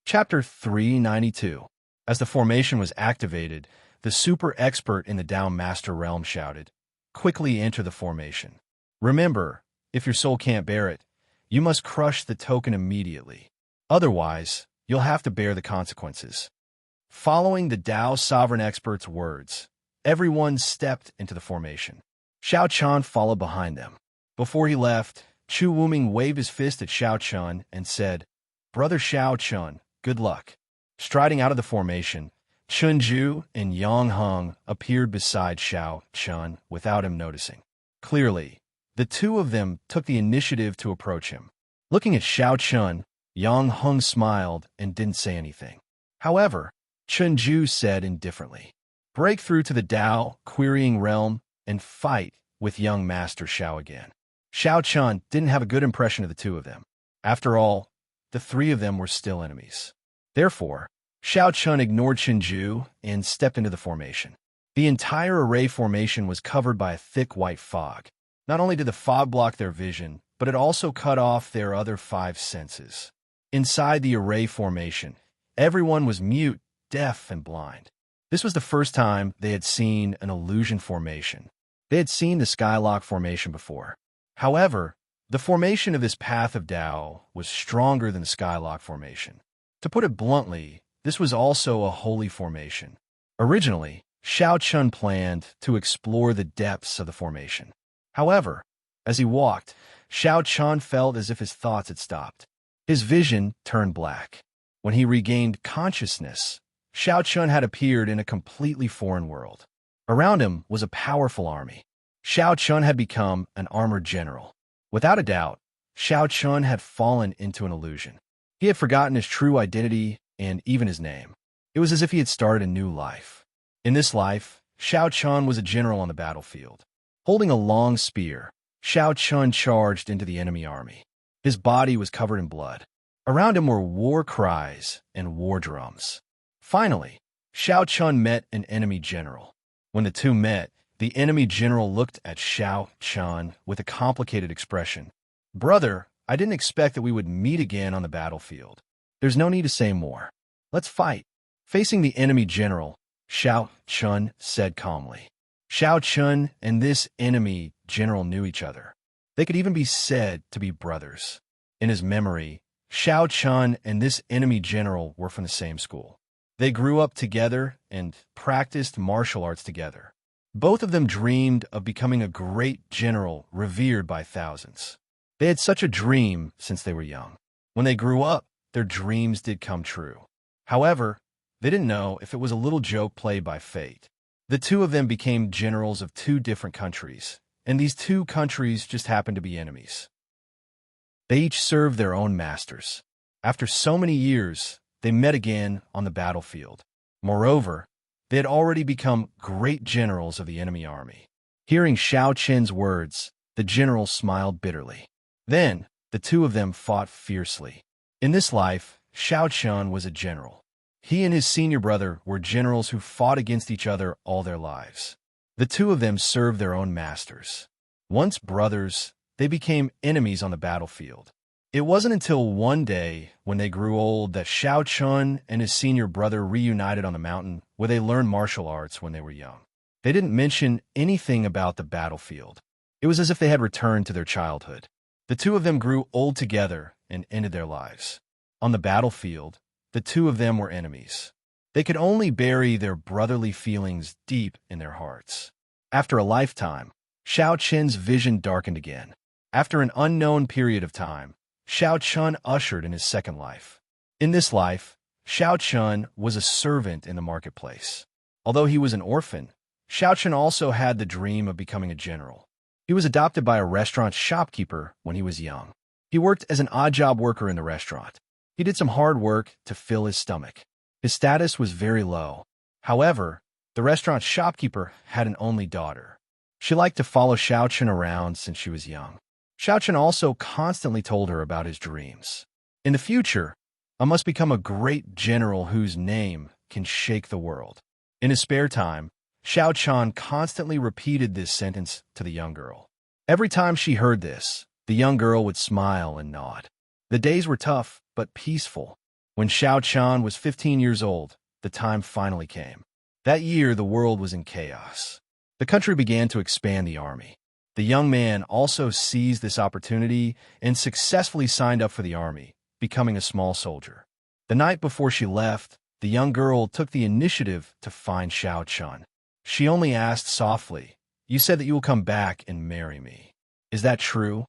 Chapter 392. As the formation was activated, the super expert in the Tao Master realm shouted, "Quickly enter the formation. Remember, if your soul can't bear it, you must crush the token immediately. Otherwise, you'll have to bear the consequences." Following the Tao sovereign expert's words, everyone stepped into the formation. Xiao Chun followed behind them. Before he left, Chu Wuming waved his fist at Xiao Chun and said, "Brother Xiao Chun, good luck." Striding out of the formation, Chun Ju and Yang Heng appeared beside Xiao Chun without him noticing. Clearly, the two of them took the initiative to approach him. Looking at Xiao Chun, Yang Heng smiled and didn't say anything. However, Chun Ju said indifferently, "Break through to the Tao querying realm and fight with young Master Xiao again." Xiao Chun didn't have a good impression of the two of them. After all, the three of them were still enemies. Therefore, Xiao Chun ignored Chun Ju and stepped into the formation. The entire array formation was covered by a thick white fog. Not only did the fog block their vision, but it also cut off their other five senses. Inside the array formation, everyone was mute, deaf, and blind. This was the first time they had seen an illusion formation. They had seen the Skylock formation before. However, the formation of this path of Tao was stronger than the Skylock formation. To put it bluntly, this was also a holy formation. Originally, Xiao Chun planned to explore the depths of the formation. However, as he walked, Xiao Chun felt as if his thoughts had stopped. His vision turned black. When he regained consciousness, Xiao Chun had appeared in a completely foreign world. Around him was a powerful army. Xiao Chun had become an armored general. Without a doubt, Xiao Chun had fallen into an illusion. He had forgotten his true identity and even his name. It was as if he had started a new life. In this life, Xiao Chun was a general on the battlefield. Holding a long spear, Xiao Chun charged into the enemy army. His body was covered in blood. Around him were war cries and war drums. Finally, Xiao Chun met an enemy general. When the two met, the enemy general looked at Xiao Chun with a complicated expression. "Brother, I didn't expect that we would meet again on the battlefield. There's no need to say more. Let's fight." Facing the enemy general, Xiao Chun said calmly. Xiao Chun and this enemy general knew each other. They could even be said to be brothers. In his memory, Xiao Chun and this enemy general were from the same school. They grew up together and practiced martial arts together. Both of them dreamed of becoming a great general revered by thousands. They had such a dream since they were young. When they grew up, their dreams did come true. However, they didn't know if it was a little joke played by fate. The two of them became generals of two different countries, and these two countries just happened to be enemies. They each served their own masters. After so many years, they met again on the battlefield. Moreover, they had already become great generals of the enemy army. Hearing Xiao Chun's words, the general smiled bitterly. Then, the two of them fought fiercely. In this life, Xiao Chun was a general. He and his senior brother were generals who fought against each other all their lives. The two of them served their own masters. Once brothers, they became enemies on the battlefield. It wasn't until one day, when they grew old, that Xiao Chun and his senior brother reunited on the mountain where they learned martial arts when they were young. They didn't mention anything about the battlefield. It was as if they had returned to their childhood. The two of them grew old together and ended their lives. On the battlefield, the two of them were enemies. They could only bury their brotherly feelings deep in their hearts. After a lifetime, Xiao Chun's vision darkened again. After an unknown period of time, Xiao Chun ushered in his second life. In this life, Xiao Chun was a servant in the marketplace. Although he was an orphan, Xiao Chun also had the dream of becoming a general. He was adopted by a restaurant shopkeeper when he was young. He worked as an odd-job worker in the restaurant. He did some hard work to fill his stomach. His status was very low. However, the restaurant shopkeeper had an only daughter. She liked to follow Xiao Chun around since she was young. Xiao Chun also constantly told her about his dreams. In the future, I must become a great general whose name can shake the world. In his spare time, Xiao Chun constantly repeated this sentence to the young girl. Every time she heard this, the young girl would smile and nod. The days were tough, but peaceful. When Xiao Chan was 15 years old, the time finally came. That year, the world was in chaos. The country began to expand the army. The young man also seized this opportunity and successfully signed up for the army, becoming a small soldier. The night before she left, the young girl took the initiative to find Xiao Chan. She only asked softly, "You said that you will come back and marry me. Is that true?"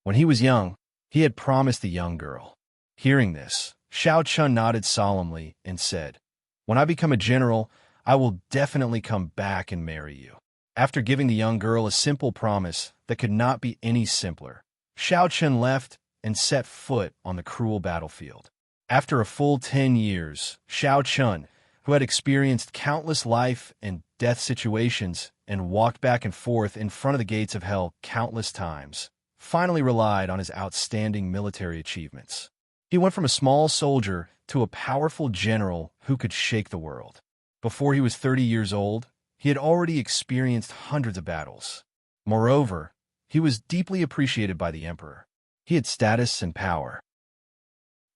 When he was young, he had promised the young girl. Hearing this, Xiao Chan nodded solemnly and said, "When I become a general, I will definitely come back and marry you." After giving the young girl a simple promise that could not be any simpler, Xiao Chan left and set foot on the cruel battlefield. After a full 10 years, Xiao Chan, who had experienced countless life and death situations and walked back and forth in front of the gates of hell countless times, finally relied on his outstanding military achievements. He went from a small soldier to a powerful general who could shake the world. Before he was 30 years old, he had already experienced hundreds of battles. Moreover, he was deeply appreciated by the emperor. He had status and power.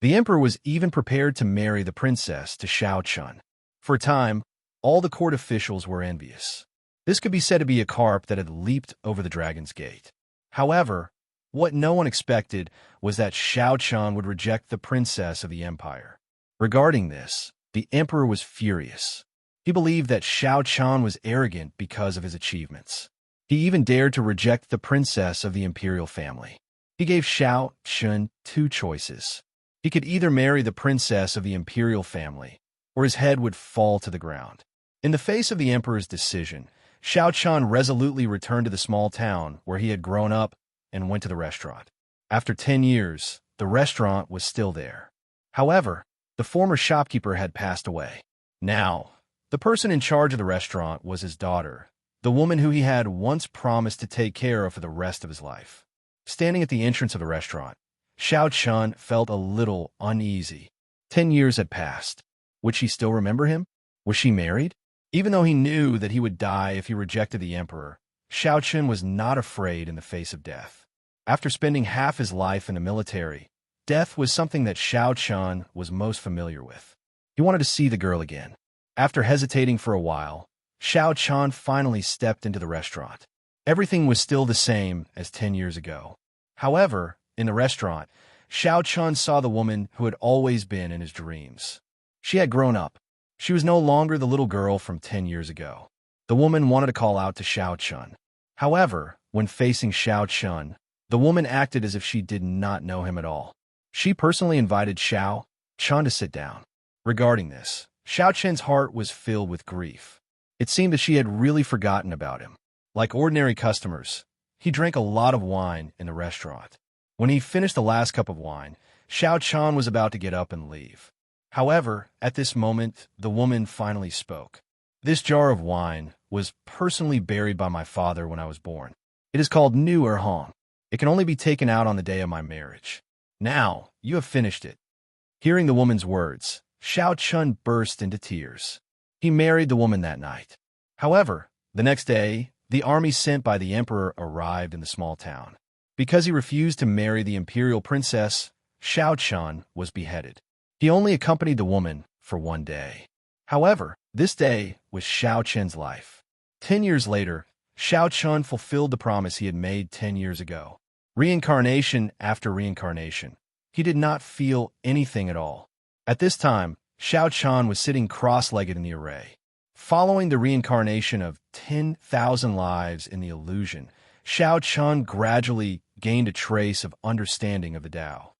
The emperor was even prepared to marry the princess to Xiao Chan. For a time, all the court officials were envious. This could be said to be a carp that had leaped over the dragon's gate. However, what no one expected was that Xiao Chan would reject the princess of the empire. Regarding this, the emperor was furious. He believed that Xiao Chan was arrogant because of his achievements. He even dared to reject the princess of the imperial family. He gave Xiao Chan two choices. He could either marry the princess of the imperial family, or his head would fall to the ground. In the face of the emperor's decision, Xiao Chan resolutely returned to the small town where he had grown up and went to the restaurant. After 10 years, the restaurant was still there. However, the former shopkeeper had passed away. Now, the person in charge of the restaurant was his daughter, the woman who he had once promised to take care of for the rest of his life. Standing at the entrance of the restaurant, Xiao Chan felt a little uneasy. 10 years had passed. Would she still remember him? Was she married? Even though he knew that he would die if he rejected the emperor, Xiao Chan was not afraid in the face of death. After spending half his life in the military, death was something that Xiao Chan was most familiar with. He wanted to see the girl again. After hesitating for a while, Xiao Chan finally stepped into the restaurant. Everything was still the same as 10 years ago. However, in the restaurant, Xiao Chan saw the woman who had always been in his dreams. She had grown up. She was no longer the little girl from 10 years ago. The woman wanted to call out to Xiao Chan. However, when facing Xiao Chan, the woman acted as if she did not know him at all. She personally invited Xiao Chan to sit down. Regarding this, Xiao Chan's heart was filled with grief. It seemed that she had really forgotten about him. Like ordinary customers, he drank a lot of wine in the restaurant. When he finished the last cup of wine, Xiao Chan was about to get up and leave. However, at this moment, the woman finally spoke. "This jar of wine was personally buried by my father when I was born. It is called Nu Er Hong. It can only be taken out on the day of my marriage. Now, you have finished it." Hearing the woman's words, Xiao Chan burst into tears. He married the woman that night. However, the next day, the army sent by the emperor arrived in the small town. Because he refused to marry the imperial princess, Xiao Chan was beheaded. He only accompanied the woman for one day. However, this day was Xiao Chan's life. 10 years later, Xiao Chan fulfilled the promise he had made 10 years ago. Reincarnation after reincarnation, he did not feel anything at all. At this time, Xiao Chan was sitting cross-legged in the array. Following the reincarnation of 10,000 lives in the illusion, Xiao Chan gradually gained a trace of understanding of the Tao.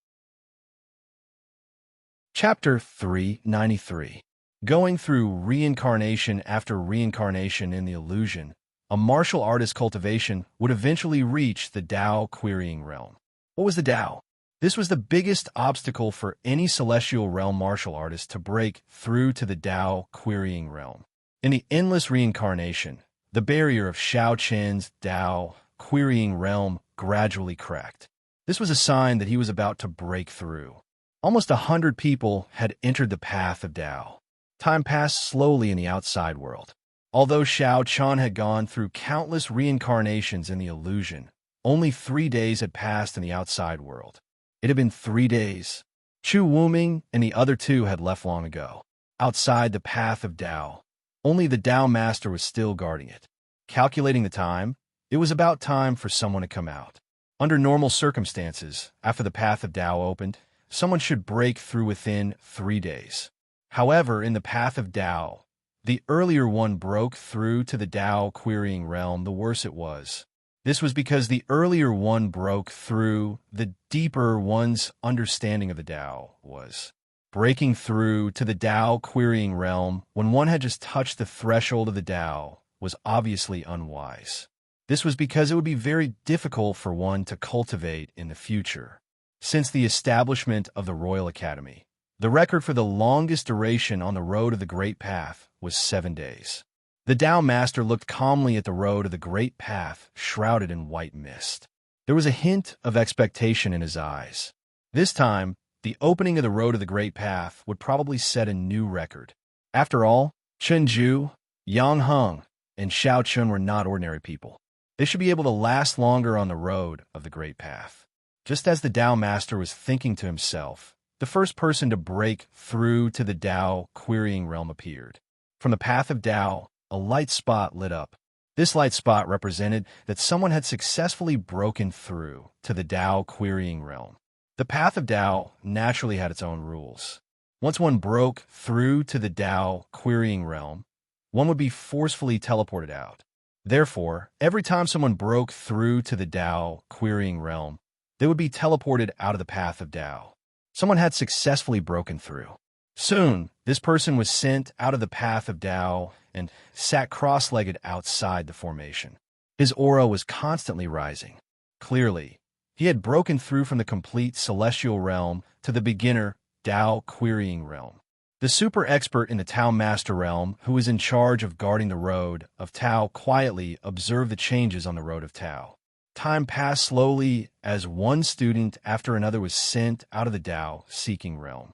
Chapter 393. Going through reincarnation after reincarnation in the illusion, a martial artist's cultivation would eventually reach the Tao querying realm. What was the Tao? This was the biggest obstacle for any celestial realm martial artist to break through to the Tao querying realm. In the endless reincarnation, the barrier of Xiao Chan's Tao querying realm gradually cracked. This was a sign that he was about to break through. Almost 100 people had entered the path of Tao. Time passed slowly in the outside world. Although Xiao Chan had gone through countless reincarnations in the illusion, only 3 days had passed in the outside world. It had been 3 days. Chu Wuming and the other two had left long ago. Outside the path of Tao, only the Tao Master was still guarding it. Calculating the time, it was about time for someone to come out. Under normal circumstances, after the path of Tao opened, someone should break through within 3 days. However, in the path of Tao, the earlier one broke through to the Tao querying realm, the worse it was. This was because the earlier one broke through, the deeper one's understanding of the Tao was. Breaking through to the Tao querying realm when one had just touched the threshold of the Tao was obviously unwise. This was because it would be very difficult for one to cultivate in the future. Since the establishment of the Royal Academy, the record for the longest duration on the road of the Great Path was 7 days. The Tao Master looked calmly at the road of the Great Path, shrouded in white mist. There was a hint of expectation in his eyes. This time, the opening of the road of the Great Path would probably set a new record. After all, Chen Ju, Yang Heng, and Xiao Chun were not ordinary people. They should be able to last longer on the road of the Great Path. Just as the Tao Master was thinking to himself, the first person to break through to the Tao querying realm appeared. From the path of Tao, a light spot lit up. This light spot represented that someone had successfully broken through to the Tao querying realm. The path of Tao naturally had its own rules. Once one broke through to the Tao querying realm, one would be forcefully teleported out. Therefore, every time someone broke through to the Tao querying realm, they would be teleported out of the path of Tao. Someone had successfully broken through. Soon, this person was sent out of the path of Tao and sat cross-legged outside the formation. His aura was constantly rising. Clearly, he had broken through from the complete celestial realm to the beginner Tao querying realm. The super expert in the Tao Master realm, who was in charge of guarding the road of Tao, quietly observed the changes on the road of Tao. Time passed slowly as one student after another was sent out of the Tao seeking realm.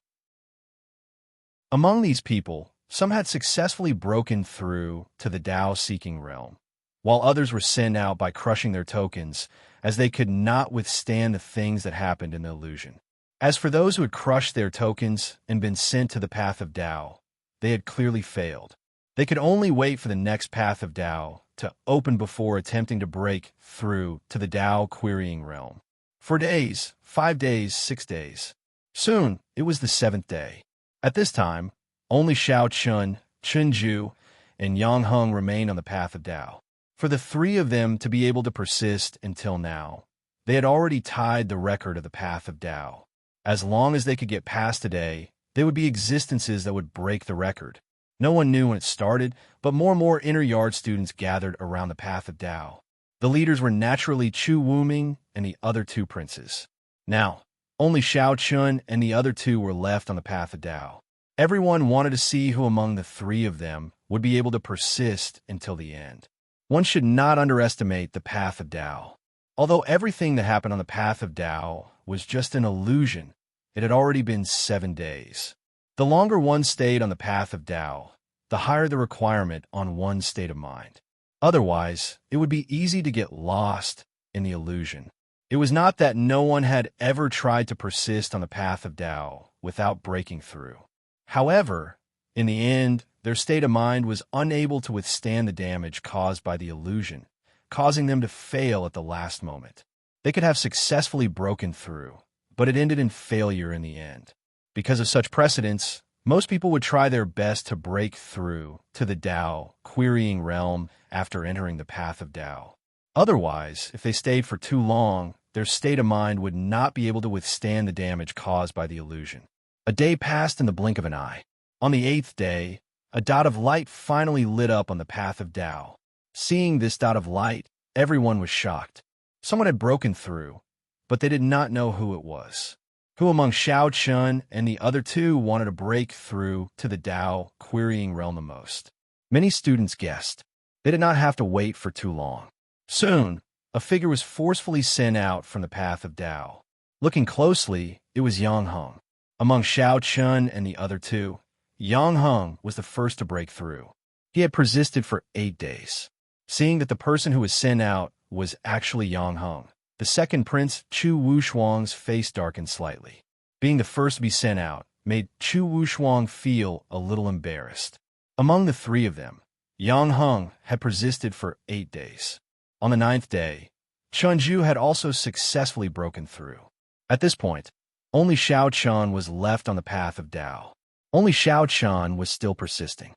Among these people, some had successfully broken through to the Tao seeking realm, while others were sent out by crushing their tokens, as they could not withstand the things that happened in the illusion. As for those who had crushed their tokens and been sent to the path of Tao, they had clearly failed. They could only wait for the next path of Tao to open before attempting to break through to the Tao querying realm. For days, 5 days, 6 days. Soon, it was the 7th day. At this time, only Xiao Chun, Chen Ju, and Yang Heng remained on the path of Tao. For the 3 of them to be able to persist until now, they had already tied the record of the path of Tao. As long as they could get past today, there would be existences that would break the record. No one knew when it started, but more inner yard students gathered around the path of Tao. The leaders were naturally Chu Wuming and the other 2 princes. Now, only Xiao Chun and the other 2 were left on the path of Tao. Everyone wanted to see who among the 3 of them would be able to persist until the end. One should not underestimate the path of Tao. Although everything that happened on the path of Tao was just an illusion, it had already been 7 days. The longer one stayed on the path of Tao, the higher the requirement on one's state of mind. Otherwise, it would be easy to get lost in the illusion. It was not that no one had ever tried to persist on the path of Tao without breaking through. However, in the end, their state of mind was unable to withstand the damage caused by the illusion, causing them to fail at the last moment. They could have successfully broken through, but it ended in failure in the end. Because of such precedents, most people would try their best to break through to the Tao querying realm after entering the path of Tao. Otherwise, if they stayed for too long, their state of mind would not be able to withstand the damage caused by the illusion. A day passed in the blink of an eye. On the 8th day, a dot of light finally lit up on the path of Tao. Seeing this dot of light, everyone was shocked. Someone had broken through, but they did not know who it was. Who among Xiao Chun and the other 2 wanted to break through to the Tao querying realm the most? Many students guessed. They did not have to wait for too long. Soon, a figure was forcefully sent out from the path of Tao. Looking closely, it was Yang Heng. Among Xiao Chun and the other 2, Yang Heng was the first to break through. He had persisted for 8 days. Seeing that the person who was sent out was actually Yang Heng, the second prince, Chu Wushuang's face darkened slightly. being the first to be sent out, made Chu Wushuang feel a little embarrassed. Among the three of them, Yang Heng had persisted for 8 days. On the 9th day, Chunju had also successfully broken through. At this point, only Xiao Chun was left on the path of Tao. Only Xiao Chun was still persisting.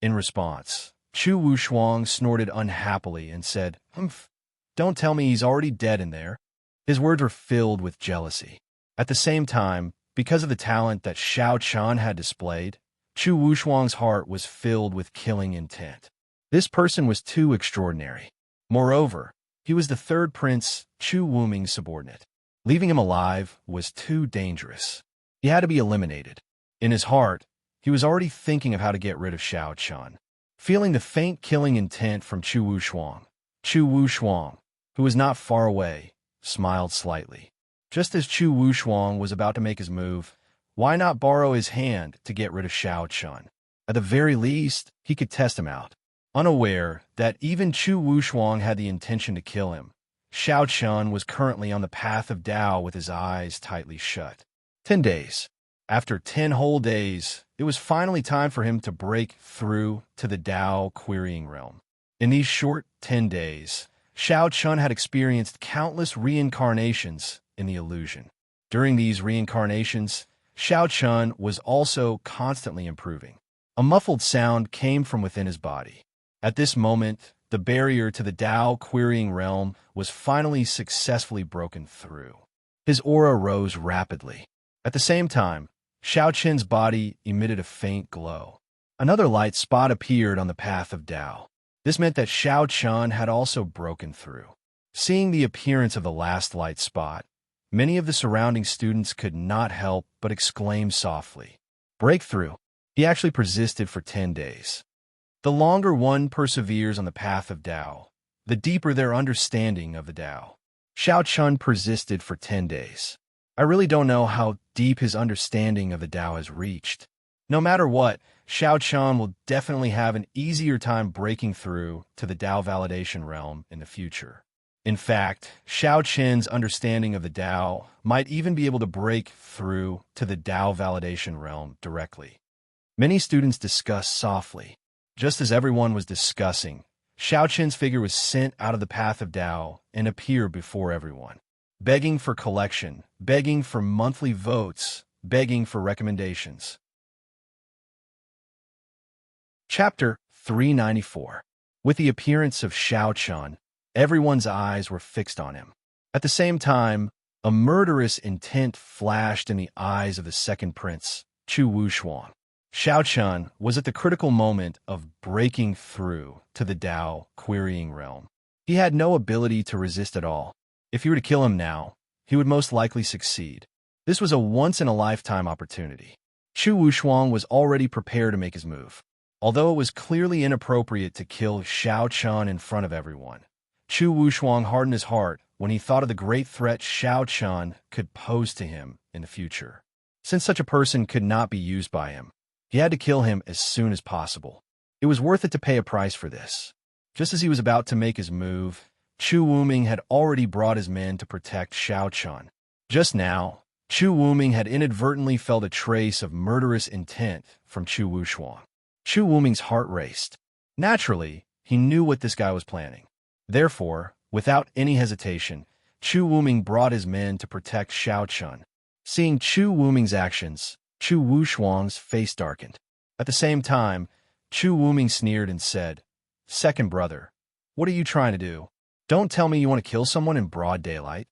In response, Chu Wushuang snorted unhappily and said, "Humph, don't tell me he's already dead in there." His words were filled with jealousy. At the same time, because of the talent that Xiao Chun had displayed, Chu Wushuang's heart was filled with killing intent. This person was too extraordinary. Moreover, he was the third prince, Chu Wuming's subordinate. Leaving him alive was too dangerous. He had to be eliminated. In his heart, he was already thinking of how to get rid of Xiao Chun. Feeling the faint killing intent from Chu Wushuang, who was not far away, smiled slightly. Just as Chu Wushuang was about to make his move, why not borrow his hand to get rid of Xiao Chun? At the very least, he could test him out. Unaware that even Chu Wushuang had the intention to kill him, Xiao Chun was currently on the path of Tao with his eyes tightly shut. 10 days. After 10 whole days, it was finally time for him to break through to the Tao querying realm. In these short 10 days, Xiao Chun had experienced countless reincarnations in the illusion. During these reincarnations, Xiao Chun was also constantly improving. A muffled sound came from within his body. At this moment, the barrier to the Tao querying realm was finally successfully broken through. His aura rose rapidly. At the same time, Xiao Chun's body emitted a faint glow. Another light spot appeared on the path of Tao. This meant that Xiao Chun had also broken through. Seeing the appearance of the last light spot, many of the surrounding students could not help but exclaim softly, "Breakthrough!" He actually persisted for 10 days. The longer one perseveres on the path of Tao, the deeper their understanding of the Tao. Xiao Chun persisted for 10 days. I really don't know how deep his understanding of the Tao has reached. No matter what, Xiao Chun will definitely have an easier time breaking through to the Tao validation realm in the future. In fact, Xiao Chun's understanding of the Tao might even be able to break through to the Tao validation realm directly. Many students discussed softly. Just as everyone was discussing, Xiao Chun's figure was sent out of the path of Tao and appeared before everyone, begging for collection, begging for monthly votes, begging for recommendations. Chapter 394. With the appearance of Xiao Chun, everyone's eyes were fixed on him. At the same time, a murderous intent flashed in the eyes of the second prince, Chu Wushuang. Xiao Chun was at the critical moment of breaking through to the Tao querying realm. He had no ability to resist at all. If you were to kill him now, he would most likely succeed. This was a once-in-a-lifetime opportunity. Chu Wushuang was already prepared to make his move. Although it was clearly inappropriate to kill Xiao Chun in front of everyone, Chu Wushuang hardened his heart when he thought of the great threat Xiao Chun could pose to him in the future. Since such a person could not be used by him, he had to kill him as soon as possible. It was worth it to pay a price for this. Just as he was about to make his move, Chu Wuming had already brought his men to protect Xiao Chun. Just now, Chu Wuming had inadvertently felt a trace of murderous intent from Chu Wushuang. Chu Wuming's heart raced. Naturally, he knew what this guy was planning. Therefore, without any hesitation, Chu Wuming brought his men to protect Xiao Chun. Seeing Chu Wuming's actions, Chu Wushuang's face darkened. At the same time, Chu Wuming sneered and said, "Second brother, what are you trying to do? Don't tell me you want to kill someone in broad daylight."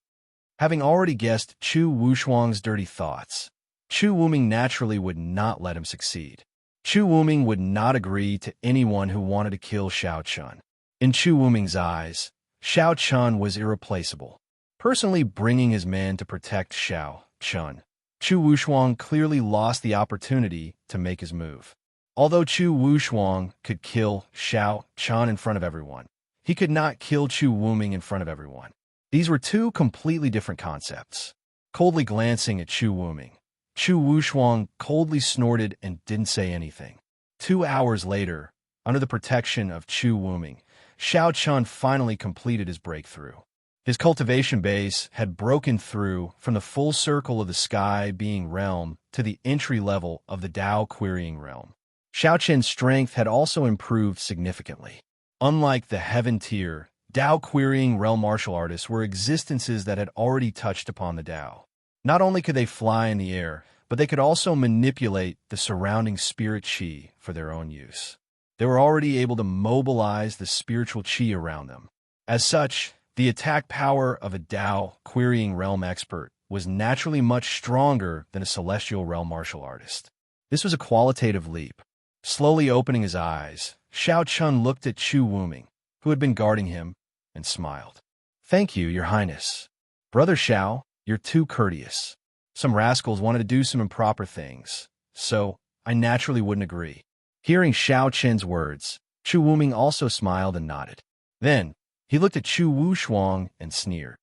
Having already guessed Chu Wushuang's dirty thoughts, Chu Wuming naturally would not let him succeed. Chu Wuming would not agree to anyone who wanted to kill Xiao Chun. In Chu Wuming's eyes, Xiao Chun was irreplaceable. Personally bringing his men to protect Xiao Chun, Chu Wushuang clearly lost the opportunity to make his move. Although Chu Wushuang could kill Xiao Chun in front of everyone, he could not kill Chu Wuming in front of everyone. These were two completely different concepts. Coldly glancing at Chu Wuming, Chu Wushuang coldly snorted and didn't say anything. 2 hours later, under the protection of Chu Wuming, Xiao Chun finally completed his breakthrough. His cultivation base had broken through from the full circle of the sky being realm to the entry level of the Tao querying realm. Xiao Qian's strength had also improved significantly. Unlike the heaven tier, Tao querying realm martial artists were existences that had already touched upon the Tao. Not only could they fly in the air, but they could also manipulate the surrounding spirit qi for their own use. They were already able to mobilize the spiritual qi around them. As such, the attack power of a Tao querying realm expert was naturally much stronger than a celestial realm martial artist. This was a qualitative leap. Slowly opening his eyes, Xiao Chun looked at Chu Wuming, who had been guarding him, and smiled. "Thank you, Your Highness. Brother Xiao, you're too courteous. Some rascals wanted to do some improper things, so I naturally wouldn't agree." Hearing Xiao Chen's words, Chu Wuming also smiled and nodded. Then, he looked at Chu Wushuang and sneered.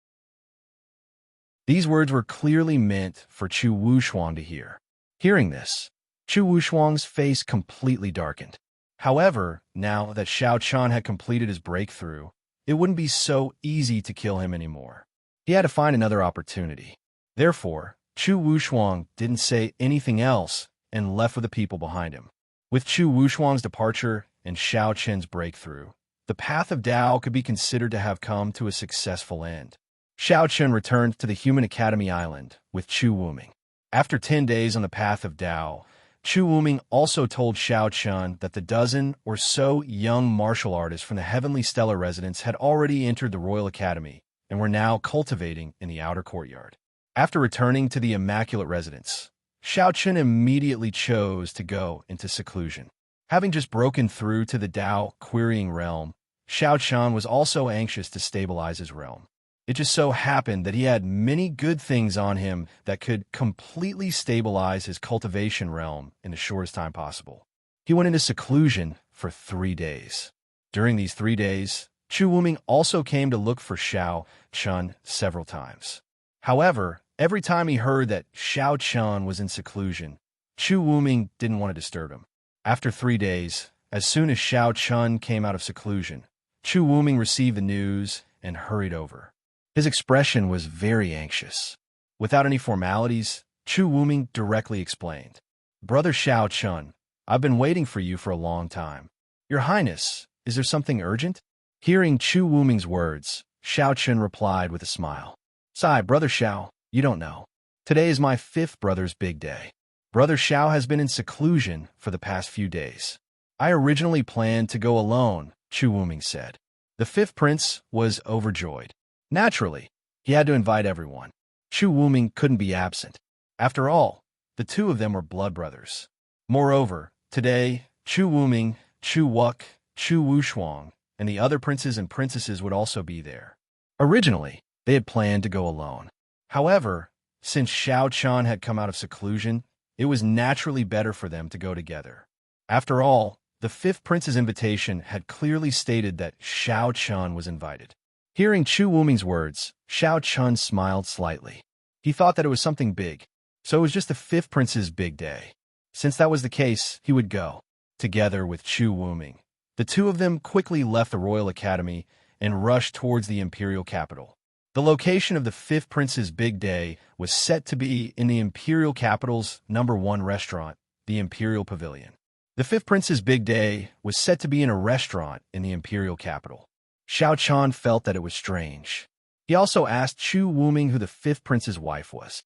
These words were clearly meant for Chu Wushuang to hear. Hearing this, Chu Wushuang's face completely darkened. However, now that Xiao Chan had completed his breakthrough, it wouldn't be so easy to kill him anymore. He had to find another opportunity. Therefore, Chu Wushuang didn't say anything else and left with the people behind him. With Chu Wushuang's departure and Xiao Chen's breakthrough, the path of Tao could be considered to have come to a successful end. Xiao Chen returned to the Human Academy Island with Chu Wuming. After 10 days on the path of Tao, Chu Wuming also told Xiao Chen that the dozen or so young martial artists from the Heavenly Stellar Residence had already entered the Royal Academy and were now cultivating in the outer courtyard. After returning to the Immaculate Residence, Xiao Chen immediately chose to go into seclusion. Having just broken through to the Tao querying realm, Xiao Chen was also anxious to stabilize his realm. It just so happened that he had many good things on him that could completely stabilize his cultivation realm in the shortest time possible. He went into seclusion for 3 days. During these 3 days, Chu Wuming also came to look for Xiao Chen several times. However, every time he heard that Xiao Chen was in seclusion, Chu Wuming didn't want to disturb him. After 3 days, as soon as Xiao Chen came out of seclusion, Chu Wuming received the news and hurried over. His expression was very anxious. Without any formalities, Chu Wuming directly explained, "Brother Xiao Chen, I've been waiting for you for a long time. Your Highness, is there something urgent?" Hearing Chu Wuming's words, Xiao Chen replied with a smile. "Sigh, Brother Xiao, you don't know. Today is my 5th brother's big day. Brother Xiao has been in seclusion for the past few days. I originally planned to go alone," Chu Wuming said. The 5th prince was overjoyed. Naturally, he had to invite everyone. Chu Wuming couldn't be absent. After all, the two of them were blood brothers. Moreover, today, Chu Wuming, Chu Wuk, Chu Wushuang, and the other princes and princesses would also be there. Originally, they had planned to go alone. However, since Xiao Chen had come out of seclusion, it was naturally better for them to go together. After all, the 5th prince's invitation had clearly stated that Xiao Chen was invited. Hearing Chu Wuming's words, Xiao Chen smiled slightly. He thought that it was something big, so it was just the 5th prince's big day. Since that was the case, he would go. Together with Chu Wuming, the two of them quickly left the Royal Academy and rushed towards the imperial capital. The location of the 5th prince's big day was set to be in the imperial capital's #1 restaurant, the Imperial Pavilion. The 5th prince's big day was set to be in a restaurant in the imperial capital. Xiao Chen felt that it was strange. He also asked Chu Wuming who the 5th prince's wife was.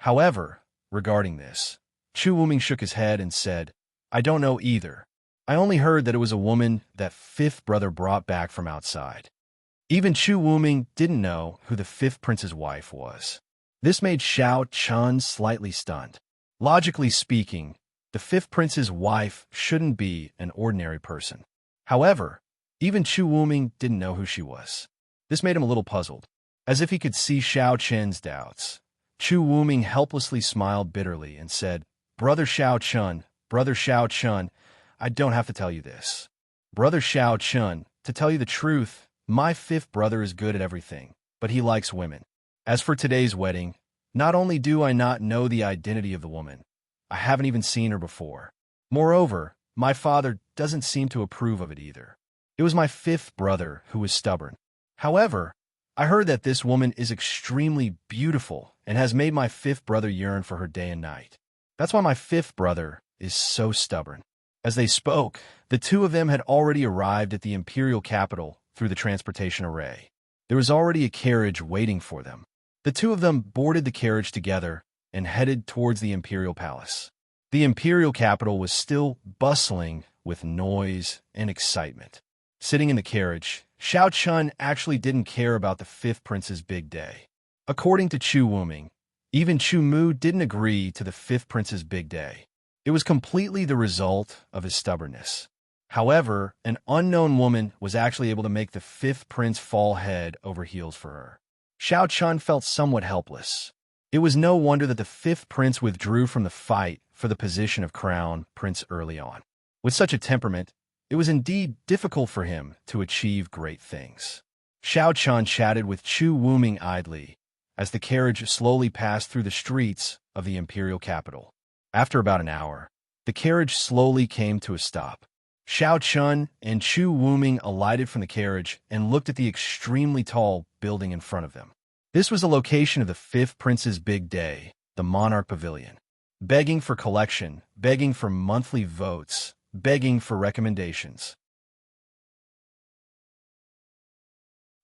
However, regarding this, Chu Wuming shook his head and said, "I don't know either. I only heard that it was a woman that 5th brother brought back from outside." Even Chu Wuming didn't know who the 5th prince's wife was. This made Xiao Chen slightly stunned. Logically speaking, the 5th prince's wife shouldn't be an ordinary person. However, even Chu Wuming didn't know who she was. This made him a little puzzled. As if he could see Xiao Chen's doubts, Chu Wuming helplessly smiled bitterly and said, Brother Xiao Chen, I don't have to tell you this. Brother Xiao Chen, to tell you the truth, my 5th brother is good at everything, but he likes women. As for today's wedding, not only do I not know the identity of the woman, I haven't even seen her before. Moreover, my father doesn't seem to approve of it either. It was my 5th brother who was stubborn. However, I heard that this woman is extremely beautiful and has made my fifth brother yearn for her day and night. That's why my fifth brother is so stubborn." As they spoke, the two of them had already arrived at the imperial capital through the transportation array. There was already a carriage waiting for them. The two of them boarded the carriage together and headed towards the imperial palace. The imperial capital was still bustling with noise and excitement. Sitting in the carriage, Xiao Chun actually didn't care about the fifth prince's big day. According to Chu Wuming, even Chu Mu didn't agree to the fifth prince's big day. It was completely the result of his stubbornness. However, an unknown woman was actually able to make the fifth prince fall head over heels for her. Xiao Chun felt somewhat helpless. It was no wonder that the fifth prince withdrew from the fight for the position of crown prince early on. With such a temperament, it was indeed difficult for him to achieve great things. Xiao Chun chatted with Chu Wuming idly as the carriage slowly passed through the streets of the imperial capital. After about an hour, the carriage slowly came to a stop. Xiao Chun and Chu Wuming alighted from the carriage and looked at the extremely tall building in front of them. This was the location of the fifth prince's big day, the Monarch Pavilion. Begging for collection, begging for monthly votes, begging for recommendations.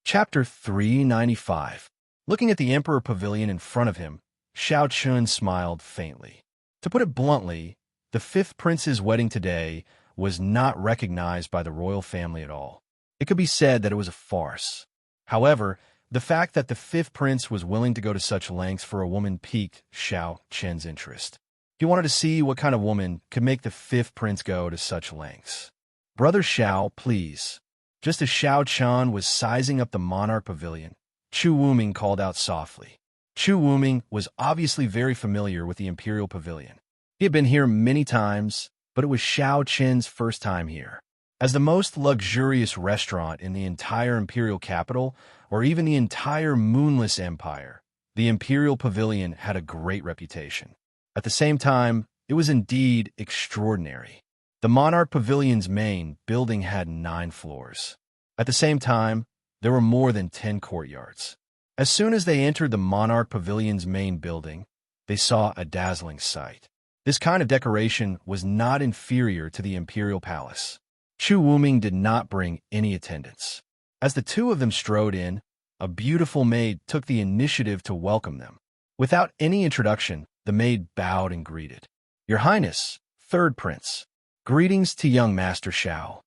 Chapter 395. Looking at the Emperor Pavilion in front of him, Xiao Chun smiled faintly. To put it bluntly, the fifth prince's wedding today was not recognized by the royal family at all. It could be said that it was a farce. However, the fact that the fifth prince was willing to go to such lengths for a woman piqued Xiao Chun's interest. He wanted to see what kind of woman could make the fifth prince go to such lengths. "Brother Xiao, please." Just as Xiao Chun was sizing up the Monarch Pavilion, Chu Wuming called out softly. Chu Wuming was obviously very familiar with the Imperial Pavilion. He had been here many times, but it was Xiao Chun's first time here. As the most luxurious restaurant in the entire Imperial capital, or even the entire Moonless Empire, the Imperial Pavilion had a great reputation. At the same time, it was indeed extraordinary. The Monarch Pavilion's main building had 9 floors. At the same time, there were more than 10 courtyards. As soon as they entered the Monarch Pavilion's main building, they saw a dazzling sight. This kind of decoration was not inferior to the Imperial Palace. Chu Wuming did not bring any attendants. As the two of them strode in, a beautiful maid took the initiative to welcome them. Without any introduction, the maid bowed and greeted. "Your Highness, third prince. Greetings to young Master Xiao."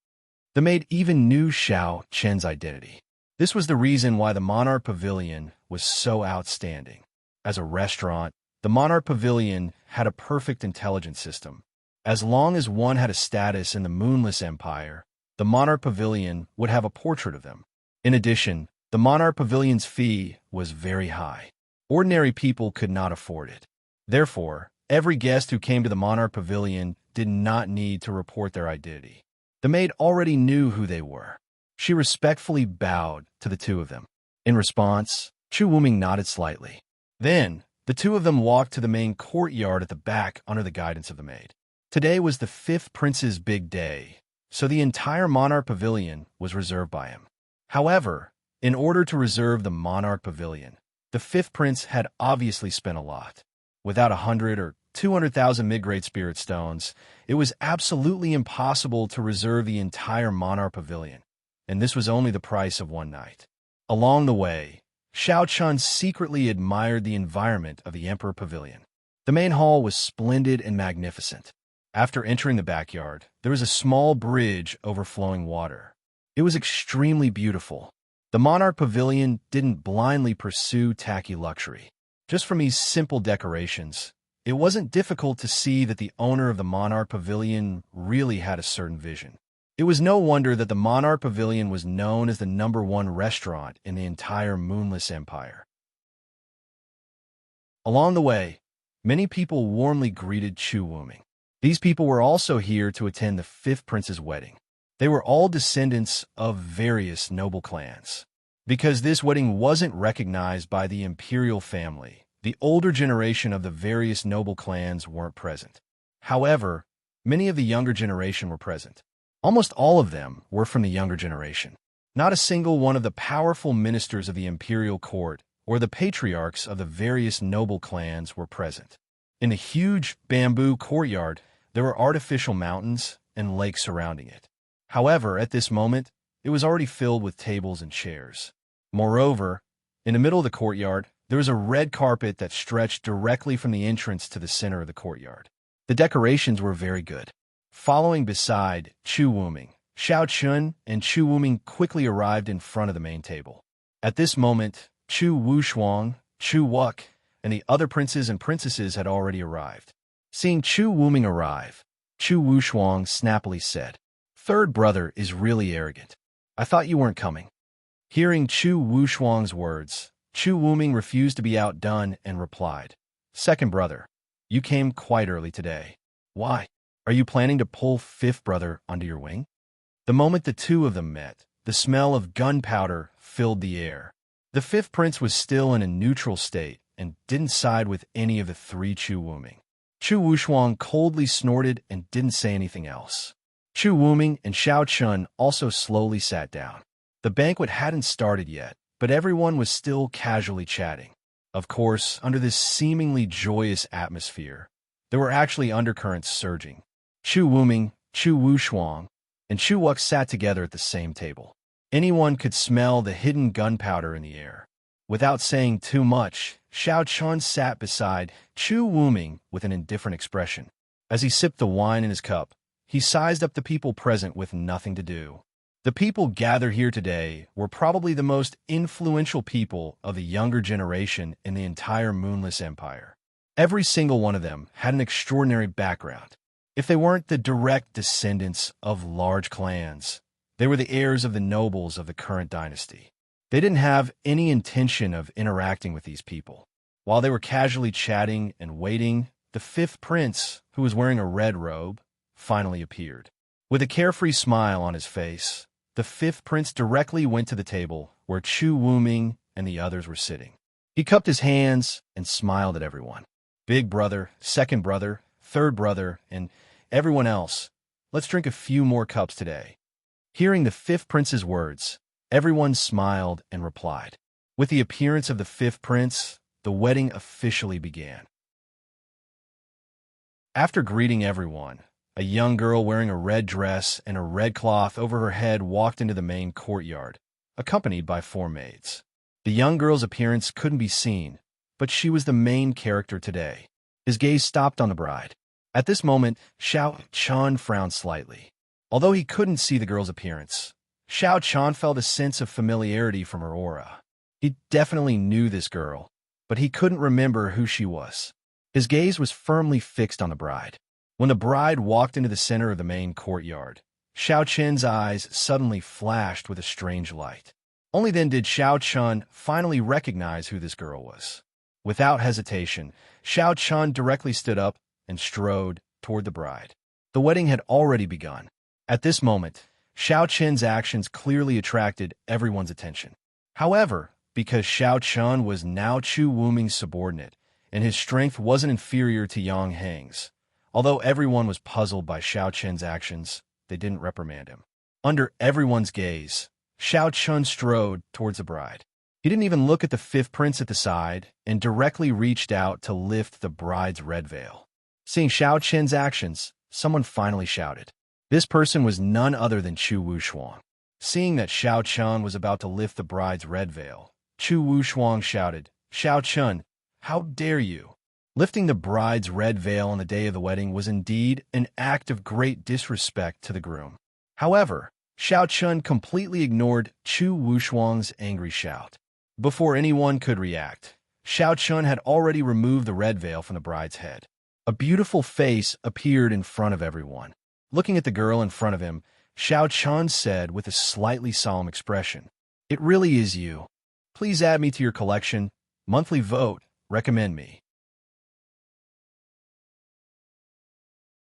The maid even knew Xiao Chun's identity. This was the reason why the Monarch Pavilion was so outstanding. As a restaurant, the Monarch Pavilion had a perfect intelligence system. As long as one had a status in the Moonless Empire, the Monarch Pavilion would have a portrait of them. In addition, the Monarch Pavilion's fee was very high. Ordinary people could not afford it. Therefore, every guest who came to the Monarch Pavilion did not need to report their identity. The maid already knew who they were. She respectfully bowed to the two of them. In response, Chu Wuming nodded slightly. Then, the two of them walked to the main courtyard at the back under the guidance of the maid. Today was the fifth prince's big day, so the entire Monarch Pavilion was reserved by him. However, in order to reserve the Monarch Pavilion, the fifth prince had obviously spent a lot. Without 100 or 200,000 mid-grade spirit stones, it was absolutely impossible to reserve the entire Monarch Pavilion, and this was only the price of one night. Along the way, Xiao Chun secretly admired the environment of the Emperor Pavilion. The main hall was splendid and magnificent. After entering the backyard, there was a small bridge overflowing water. It was extremely beautiful. The Monarch Pavilion didn't blindly pursue tacky luxury. Just from these simple decorations, it wasn't difficult to see that the owner of the Monarch Pavilion really had a certain vision. It was no wonder that the Monarch Pavilion was known as the #1 restaurant in the entire Moonless Empire. Along the way, many people warmly greeted Chu Wuming. These people were also here to attend the fifth prince's wedding. They were all descendants of various noble clans. Because this wedding wasn't recognized by the imperial family, the older generation of the various noble clans weren't present. However, many of the younger generation were present. Almost all of them were from the younger generation. Not a single one of the powerful ministers of the imperial court or the patriarchs of the various noble clans were present. In the huge bamboo courtyard, there were artificial mountains and lakes surrounding it. However, at this moment, it was already filled with tables and chairs. Moreover, in the middle of the courtyard, there was a red carpet that stretched directly from the entrance to the center of the courtyard. The decorations were very good. Following beside Chu Wuming, Xiao Chun and Chu Wuming quickly arrived in front of the main table. At this moment, Chu Wushuang, Chu Wuk, and the other princes and princesses had already arrived. Seeing Chu Wuming arrive, Chu Wushuang snappily said, "Third brother is really arrogant. I thought you weren't coming." Hearing Chu Wushuang's words, Chu Wuming refused to be outdone and replied, "Second brother, you came quite early today. Why? Are you planning to pull fifth brother under your wing?" The moment the two of them met, the smell of gunpowder filled the air. The fifth prince was still in a neutral state and didn't side with any of the three Chu Wuming. Chu Wushuang coldly snorted and didn't say anything else. Chu Wuming and Xiao Chun also slowly sat down. The banquet hadn't started yet, but everyone was still casually chatting. Of course, under this seemingly joyous atmosphere, there were actually undercurrents surging. Chu Wuming, Chu Wushuang, and Chu Wuk sat together at the same table. Anyone could smell the hidden gunpowder in the air. Without saying too much, Xiao Chun sat beside Chu Wuming with an indifferent expression. As he sipped the wine in his cup, he sized up the people present with nothing to do. The people gathered here today were probably the most influential people of the younger generation in the entire Moonless Empire. Every single one of them had an extraordinary background. If they weren't the direct descendants of large clans, they were the heirs of the nobles of the current dynasty. They didn't have any intention of interacting with these people. While they were casually chatting and waiting, the fifth prince, who was wearing a red robe, finally appeared. With a carefree smile on his face, the fifth prince directly went to the table where Chu Wuming and the others were sitting. He cupped his hands and smiled at everyone. "Big brother, second brother, third brother, and everyone else, let's drink a few more cups today." Hearing the fifth prince's words, everyone smiled and replied. With the appearance of the fifth prince, the wedding officially began. After greeting everyone, a young girl wearing a red dress and a red cloth over her head walked into the main courtyard, accompanied by 4 maids. The young girl's appearance couldn't be seen, but she was the main character today. His gaze stopped on the bride. At this moment, Xiao Chun frowned slightly. Although he couldn't see the girl's appearance, Xiao Chun felt a sense of familiarity from her aura. He definitely knew this girl, but he couldn't remember who she was. His gaze was firmly fixed on the bride. When the bride walked into the center of the main courtyard, Xiao Chun's eyes suddenly flashed with a strange light. Only then did Xiao Chun finally recognize who this girl was. Without hesitation, Xiao Chun directly stood up and strode toward the bride. The wedding had already begun. At this moment, Xiao Chun's actions clearly attracted everyone's attention. However, because Xiao Chun was now Chu Wuming's subordinate, and his strength wasn't inferior to Yang Heng's, although everyone was puzzled by Xiao Chun's actions, they didn't reprimand him. Under everyone's gaze, Xiao Chun strode towards the bride. He didn't even look at the fifth prince at the side and directly reached out to lift the bride's red veil. Seeing Xiao Chun's actions, someone finally shouted. This person was none other than Chu Wushuang. Seeing that Xiao Chun was about to lift the bride's red veil, Chu Wushuang shouted, "Xiao Chun, how dare you?" Lifting the bride's red veil on the day of the wedding was indeed an act of great disrespect to the groom. However, Xiao Chun completely ignored Chu Wushuang's angry shout. Before anyone could react, Xiao Chun had already removed the red veil from the bride's head. A beautiful face appeared in front of everyone. Looking at the girl in front of him, Xiao Chun said with a slightly solemn expression, "It really is you. Please add me to your collection. Monthly vote. Recommend me."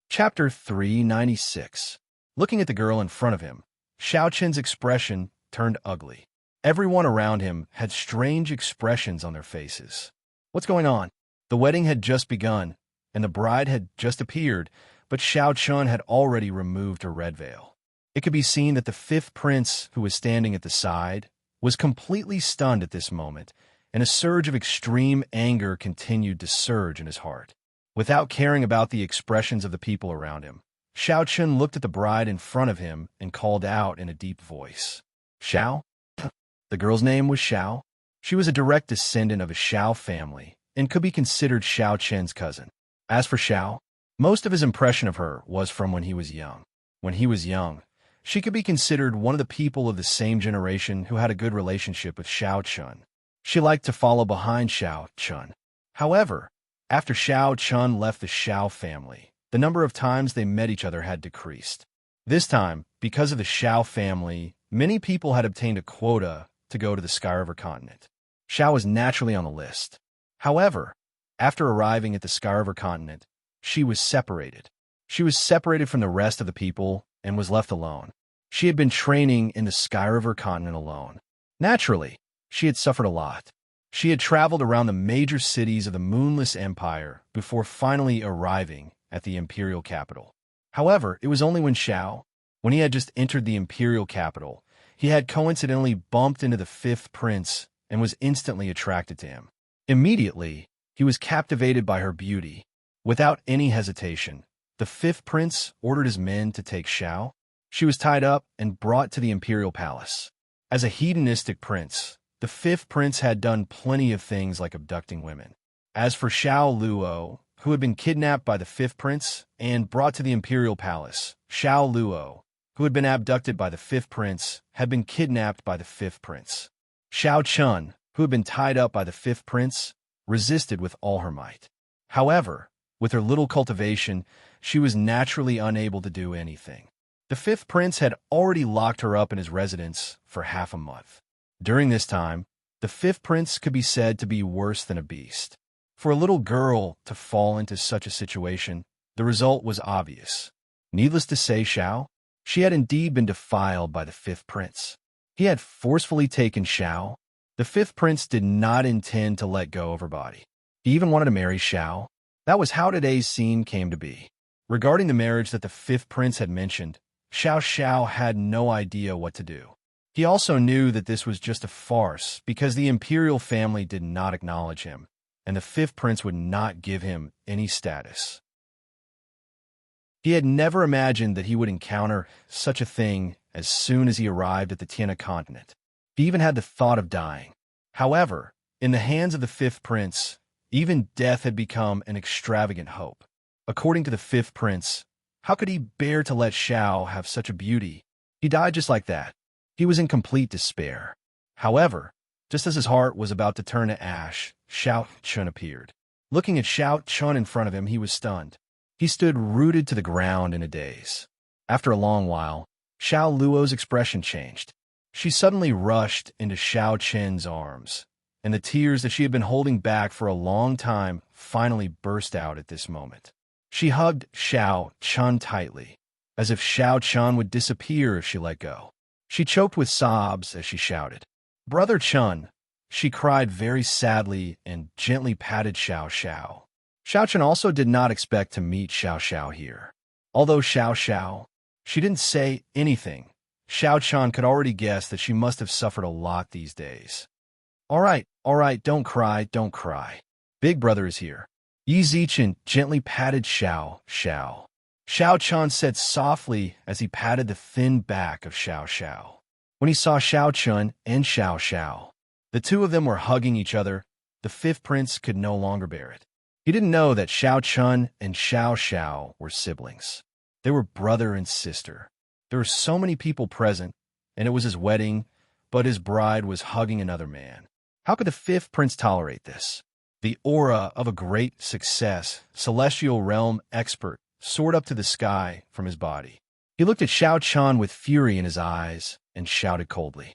Chapter 396. Looking at the girl in front of him, Xiao Chun's expression turned ugly. Everyone around him had strange expressions on their faces. What's going on? The wedding had just begun, and the bride had just appeared, but Xiao Chun had already removed her red veil. It could be seen that the fifth prince, who was standing at the side, was completely stunned at this moment, and a surge of extreme anger continued to surge in his heart. Without caring about the expressions of the people around him, Xiao Chun looked at the bride in front of him and called out in a deep voice, "Xiao?" The girl's name was Xiao. She was a direct descendant of a Xiao family and could be considered Xiao Chen's cousin. As for Xiao, most of his impression of her was from when he was young. When he was young, she could be considered one of the people of the same generation who had a good relationship with Xiao Chun. She liked to follow behind Xiao Chun. However, after Xiao Chun left the Xiao family, the number of times they met each other had decreased. This time, because of the Xiao family, many people had obtained a quota to go to the Sky River continent. Xiao was naturally on the list. However, after arriving at the Sky River continent, she was separated. She was separated from the rest of the people and was left alone. She had been training in the Sky River continent alone. Naturally, she had suffered a lot. She had traveled around the major cities of the Moonless Empire before finally arriving at the imperial capital. However, it was only when he had just entered the imperial capital, he had coincidentally bumped into the fifth prince and was instantly attracted to him. Immediately, he was captivated by her beauty. Without any hesitation, the fifth prince ordered his men to take Xiao. She was tied up and brought to the imperial palace. As a hedonistic prince, the fifth prince had done plenty of things like abducting women. As for Xiao Luo, who had been kidnapped by the fifth prince and brought to the imperial palace, Xiao Luo, who had been abducted by the fifth prince, had been kidnapped by the fifth prince. Xiao Chun, who had been tied up by the fifth prince, resisted with all her might. However, with her little cultivation, she was naturally unable to do anything. The fifth prince had already locked her up in his residence for half a month. During this time, the fifth prince could be said to be worse than a beast. For a little girl to fall into such a situation, the result was obvious. Needless to say, she had indeed been defiled by the fifth prince. He had forcefully taken Xiao. The fifth prince did not intend to let go of her body. He even wanted to marry Xiao. That was how today's scene came to be. Regarding the marriage that the fifth prince had mentioned, Xiao had no idea what to do. He also knew that this was just a farce because the imperial family did not acknowledge him, and the fifth prince would not give him any status. He had never imagined that he would encounter such a thing as soon as he arrived at the Tiana continent. He even had the thought of dying. However, in the hands of the fifth prince, even death had become an extravagant hope. According to the fifth prince, how could he bear to let Xiao have such a beauty? He died just like that. He was in complete despair. However, just as his heart was about to turn to ash, Xiao Chun appeared. Looking at Xiao Chun in front of him, he was stunned. He stood rooted to the ground in a daze. After a long while, Xiao Luo's expression changed. She suddenly rushed into Xiao Chen's arms, and the tears that she had been holding back for a long time finally burst out at this moment. She hugged Xiao Chun tightly, as if Xiao Chun would disappear if she let go. She choked with sobs as she shouted, "Brother Chun!" She cried very sadly and gently patted Xiao. Xiao Chun also did not expect to meet Xiao here. Although she didn't say anything, Xiao Chun could already guess that she must have suffered a lot these days. All right, don't cry. Big brother is here." Yi Zichen gently patted Xiao. Xiao Chun said softly as he patted the thin back of Xiao. When he saw Xiao Chun and Xiao, the two of them were hugging each other, the fifth prince could no longer bear it. He didn't know that Xiao Chun and Xiao were siblings. They were brother and sister. There were so many people present, and it was his wedding, but his bride was hugging another man. How could the fifth prince tolerate this? The aura of a great success, celestial realm expert, soared up to the sky from his body. He looked at Xiao Chun with fury in his eyes and shouted coldly,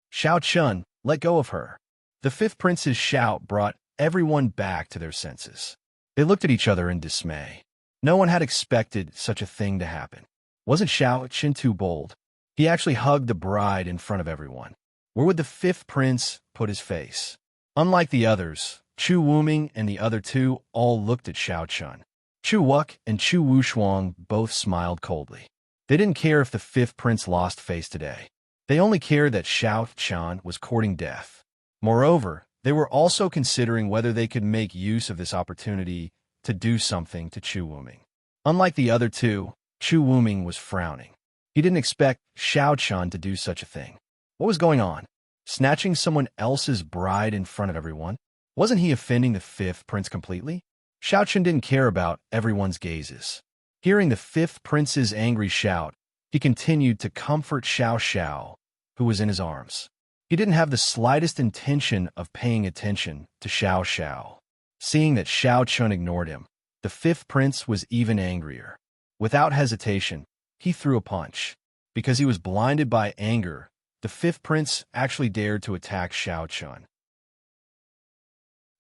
"Xiao Chun, let go of her." The fifth prince's shout brought everyone back to their senses. They looked at each other in dismay. No one had expected such a thing to happen. Wasn't Xiao Chun too bold? He actually hugged the bride in front of everyone. Where would the fifth prince put his face? Unlike the others, Chu Wuming and the other two all looked at Xiao Chun. Chu Wuk and Chu Wushuang both smiled coldly. They didn't care if the fifth prince lost face today. They only cared that Xiao Chan was courting death. Moreover, they were also considering whether they could make use of this opportunity to do something to Chu Wuming. Unlike the other two, Chu Wuming was frowning. He didn't expect Xiao Chan to do such a thing. What was going on? Snatching someone else's bride in front of everyone? Wasn't he offending the fifth prince completely? Xiao Chan didn't care about everyone's gazes. Hearing the fifth prince's angry shout, he continued to comfort Xiao Xiao, who was in his arms. He didn't have the slightest intention of paying attention to Xiao Xiao. Seeing that Xiao Chun ignored him, the fifth prince was even angrier. Without hesitation, he threw a punch. Because he was blinded by anger, the fifth prince actually dared to attack Xiao Chun.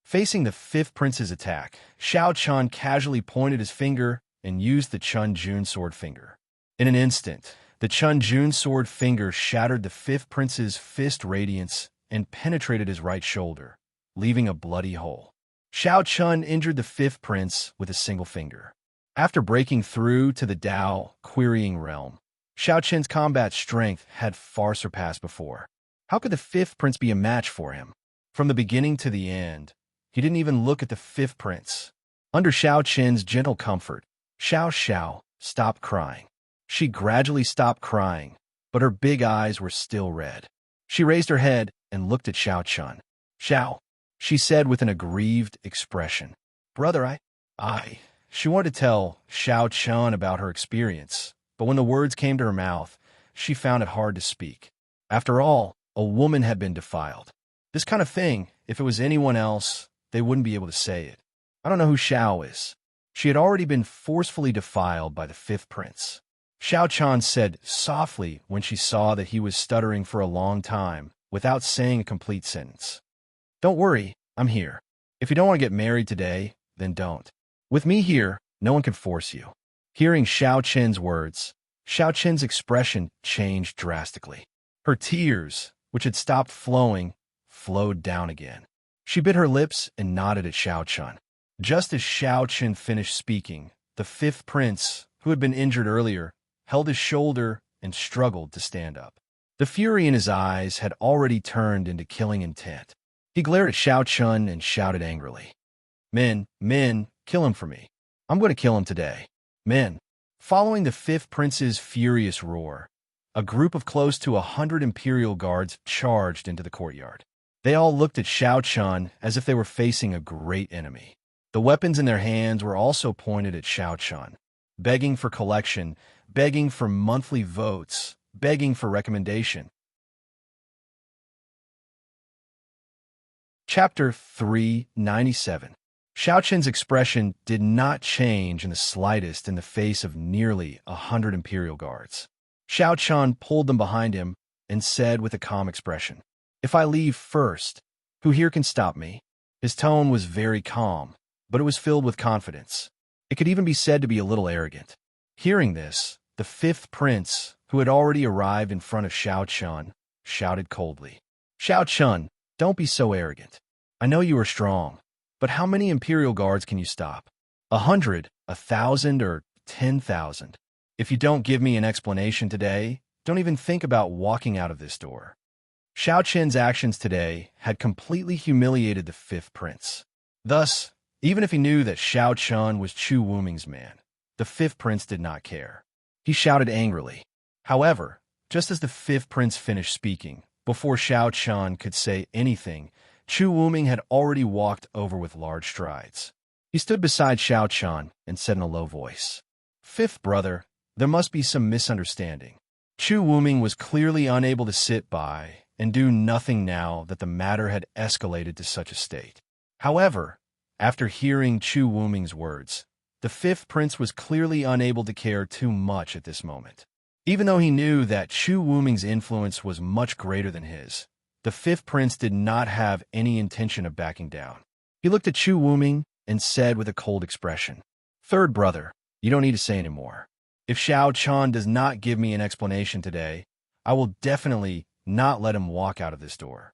Facing the fifth prince's attack, Xiao Chun casually pointed his finger and used the Chun Jun sword finger. In an instant, the Chun Jun sword finger shattered the fifth prince's fist radiance and penetrated his right shoulder, leaving a bloody hole. Xiao Chun injured the fifth prince with a single finger. After breaking through to the Dao querying realm, Xiao Chun's combat strength had far surpassed before. How could the fifth prince be a match for him? From the beginning to the end, he didn't even look at the fifth prince. Under Xiao Chun's gentle comfort, Xiao Xiao stopped crying. She gradually stopped crying, but her big eyes were still red. She raised her head and looked at Xiao Chun. "Xiao," she said with an aggrieved expression. "Brother, I... She wanted to tell Xiao Chun about her experience, but when the words came to her mouth, she found it hard to speak. After all, a woman had been defiled. This kind of thing, if it was anyone else, they wouldn't be able to say it. I don't know who Xiao is. She had already been forcefully defiled by the fifth prince." Xiao Chan said softly when she saw that he was stuttering for a long time without saying a complete sentence. "Don't worry, I'm here. If you don't want to get married today, then don't. With me here, no one can force you." Hearing Xiao Chen's words, Xiao Chen's expression changed drastically. Her tears, which had stopped flowing, flowed down again. She bit her lips and nodded at Xiao Chun. Just as Xiao Chen finished speaking, the fifth prince, who had been injured earlier, held his shoulder and struggled to stand up. The fury in his eyes had already turned into killing intent. He glared at Xiao Chun and shouted angrily, men, kill him for me. I'm going to kill him today. Men." Following the fifth prince's furious roar, a group of close to 100 imperial guards charged into the courtyard. They all looked at Xiao Chun as if they were facing a great enemy. The weapons in their hands were also pointed at Xiao Chun, begging for collection, begging for monthly votes, begging for recommendation. Chapter 397. Xiao Chen's expression did not change in the slightest in the face of nearly 100 imperial guards. Xiao Chun pulled them behind him and said with a calm expression, "If I leave first, who here can stop me?" His tone was very calm, but it was filled with confidence. It could even be said to be a little arrogant. Hearing this, the fifth prince, who had already arrived in front of Xiao Chun, shouted coldly, "Xiao Chun, don't be so arrogant. I know you are strong, but how many imperial guards can you stop? 100, 1,000, or 10,000? If you don't give me an explanation today, don't even think about walking out of this door." Xiao Chen's actions today had completely humiliated the fifth prince. Thus, even if he knew that Xiao Chun was Chu Wuming's man, the fifth prince did not care. He shouted angrily. However, just as the fifth prince finished speaking, before Xiao Chun could say anything, Chu Wuming had already walked over with large strides. He stood beside Xiao Chun and said in a low voice, "Fifth brother, there must be some misunderstanding." Chu Wuming was clearly unable to sit by and do nothing now that the matter had escalated to such a state. However, after hearing Chu Wuming's words, the fifth prince was clearly unable to care too much at this moment. Even though he knew that Chu Wuming's influence was much greater than his, the fifth prince did not have any intention of backing down. He looked at Chu Wuming and said with a cold expression, "Third brother, you don't need to say any more. If Xiao Chun does not give me an explanation today, I will definitely not let him walk out of this door."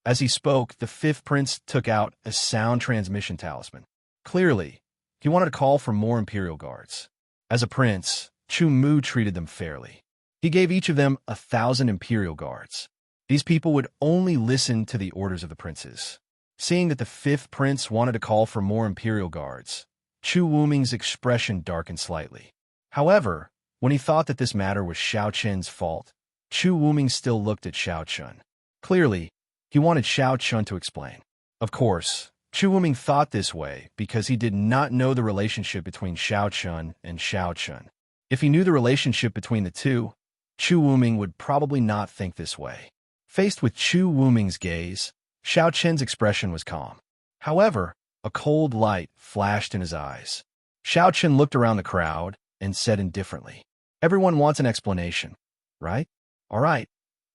As he spoke, the fifth prince took out a sound transmission talisman. Clearly, he wanted to call for more imperial guards. As a prince, Chu Mu treated them fairly. He gave each of them 1,000 imperial guards. These people would only listen to the orders of the princes. Seeing that the fifth prince wanted to call for more imperial guards, Chu Wuming's expression darkened slightly. However, when he thought that this matter was Xiao Chen's fault, Chu Wuming still looked at Xiao Chun. Clearly, he wanted Xiao Chun to explain. Of course, Chu Wuming thought this way because he did not know the relationship between Xiao Chun and Xiao Chun. If he knew the relationship between the two, Chu Wuming would probably not think this way. Faced with Chu Wuming's gaze, Xiao Chen's expression was calm. However, a cold light flashed in his eyes. Xiao Chen looked around the crowd and said indifferently, "Everyone wants an explanation, right? All right,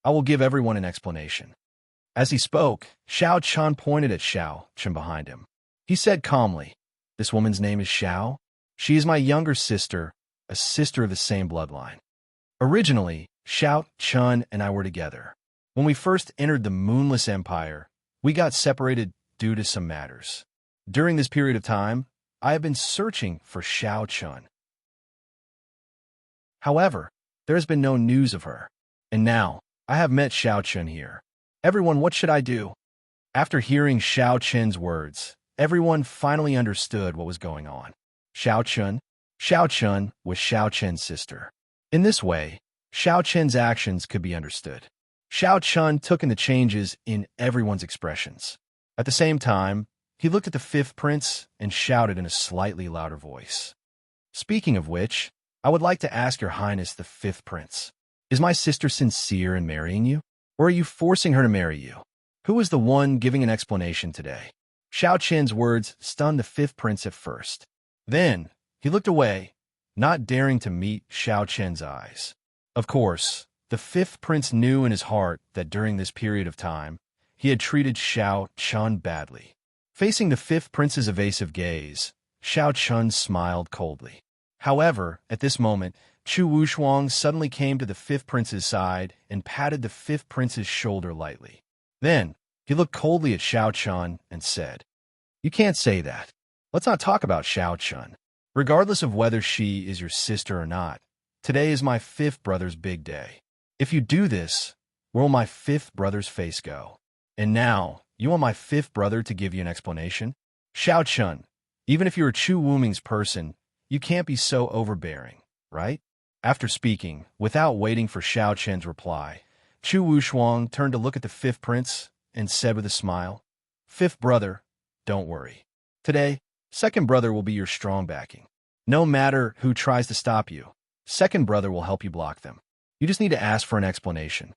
I will give everyone an explanation." As he spoke, Xiao Chen pointed at Xiao Chen behind him. He said calmly, "This woman's name is Xiao. She is my younger sister, a sister of the same bloodline. Originally, Xiao Chen and I were together. When we first entered the Moonless Empire, we got separated due to some matters. During this period of time, I have been searching for Xiao Chen. However, there has been no news of her. And now, I have met Xiao Chen here. Everyone, what should I do?" After hearing Xiao Chen's words, everyone finally understood what was going on. Xiao Chen was Xiao Chen's sister. In this way, Xiao Chen's actions could be understood. Xiao Chen took in the changes in everyone's expressions. At the same time, he looked at the fifth prince and shouted in a slightly louder voice. "Speaking of which, I would like to ask your highness the fifth prince. Is my sister sincere in marrying you? Or are you forcing her to marry you? Who is the one giving an explanation today?" Xiao Chen's words stunned the fifth prince at first. Then, he looked away, not daring to meet Xiao Chen's eyes. Of course, the fifth prince knew in his heart that during this period of time, he had treated Xiao Chen badly. Facing the fifth prince's evasive gaze, Xiao Chen smiled coldly. However, at this moment, Chu Wushuang suddenly came to the fifth prince's side and patted the fifth prince's shoulder lightly. Then, he looked coldly at Xiao Chen and said, "You can't say that. Let's not talk about Xiao Chen. Regardless of whether she is your sister or not, today is my fifth brother's big day. If you do this, where will my fifth brother's face go? And now, you want my fifth brother to give you an explanation? Xiao Chen, even if you're a Chu Wuming's person, you can't be so overbearing, right?" After speaking, without waiting for Xiao Chen's reply, Chu Wushuang turned to look at the fifth prince and said with a smile, "Fifth brother, don't worry. Today, second brother will be your strong backing. No matter who tries to stop you, second brother will help you block them. You just need to ask for an explanation."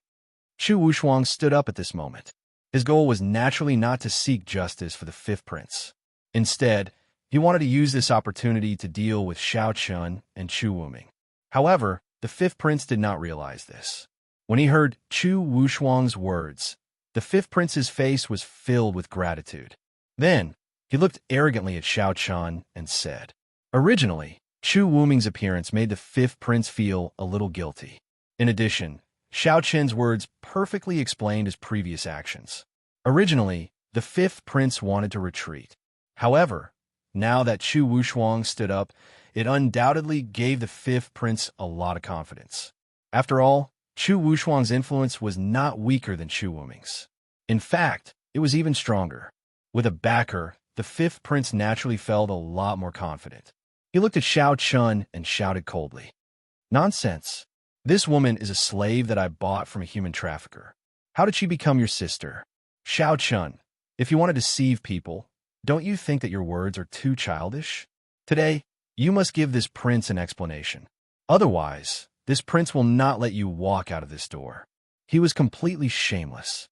Chu Wushuang stood up at this moment. His goal was naturally not to seek justice for the fifth prince. Instead, he wanted to use this opportunity to deal with Xiao Chen and Chu Wuming. However, the fifth prince did not realize this. When he heard Chu Wushuang's words, the fifth prince's face was filled with gratitude. Then, he looked arrogantly at Xiao Chen and said, "Originally, Chu Wuming's appearance made the fifth prince feel a little guilty. In addition, Xiao Chen's words perfectly explained his previous actions. Originally, the fifth prince wanted to retreat. However, now that Chu Wushuang stood up, it undoubtedly gave the fifth prince a lot of confidence. After all, Chu Wushuang's influence was not weaker than Chu Wuming's. In fact, it was even stronger. With a backer, the fifth prince naturally felt a lot more confident. He looked at Xiao Chen and shouted coldly, "Nonsense. This woman is a slave that I bought from a human trafficker. How did she become your sister? Xiao Chen, if you want to deceive people, don't you think that your words are too childish? Today, you must give this prince an explanation. Otherwise, this prince will not let you walk out of this door." He was completely shameless.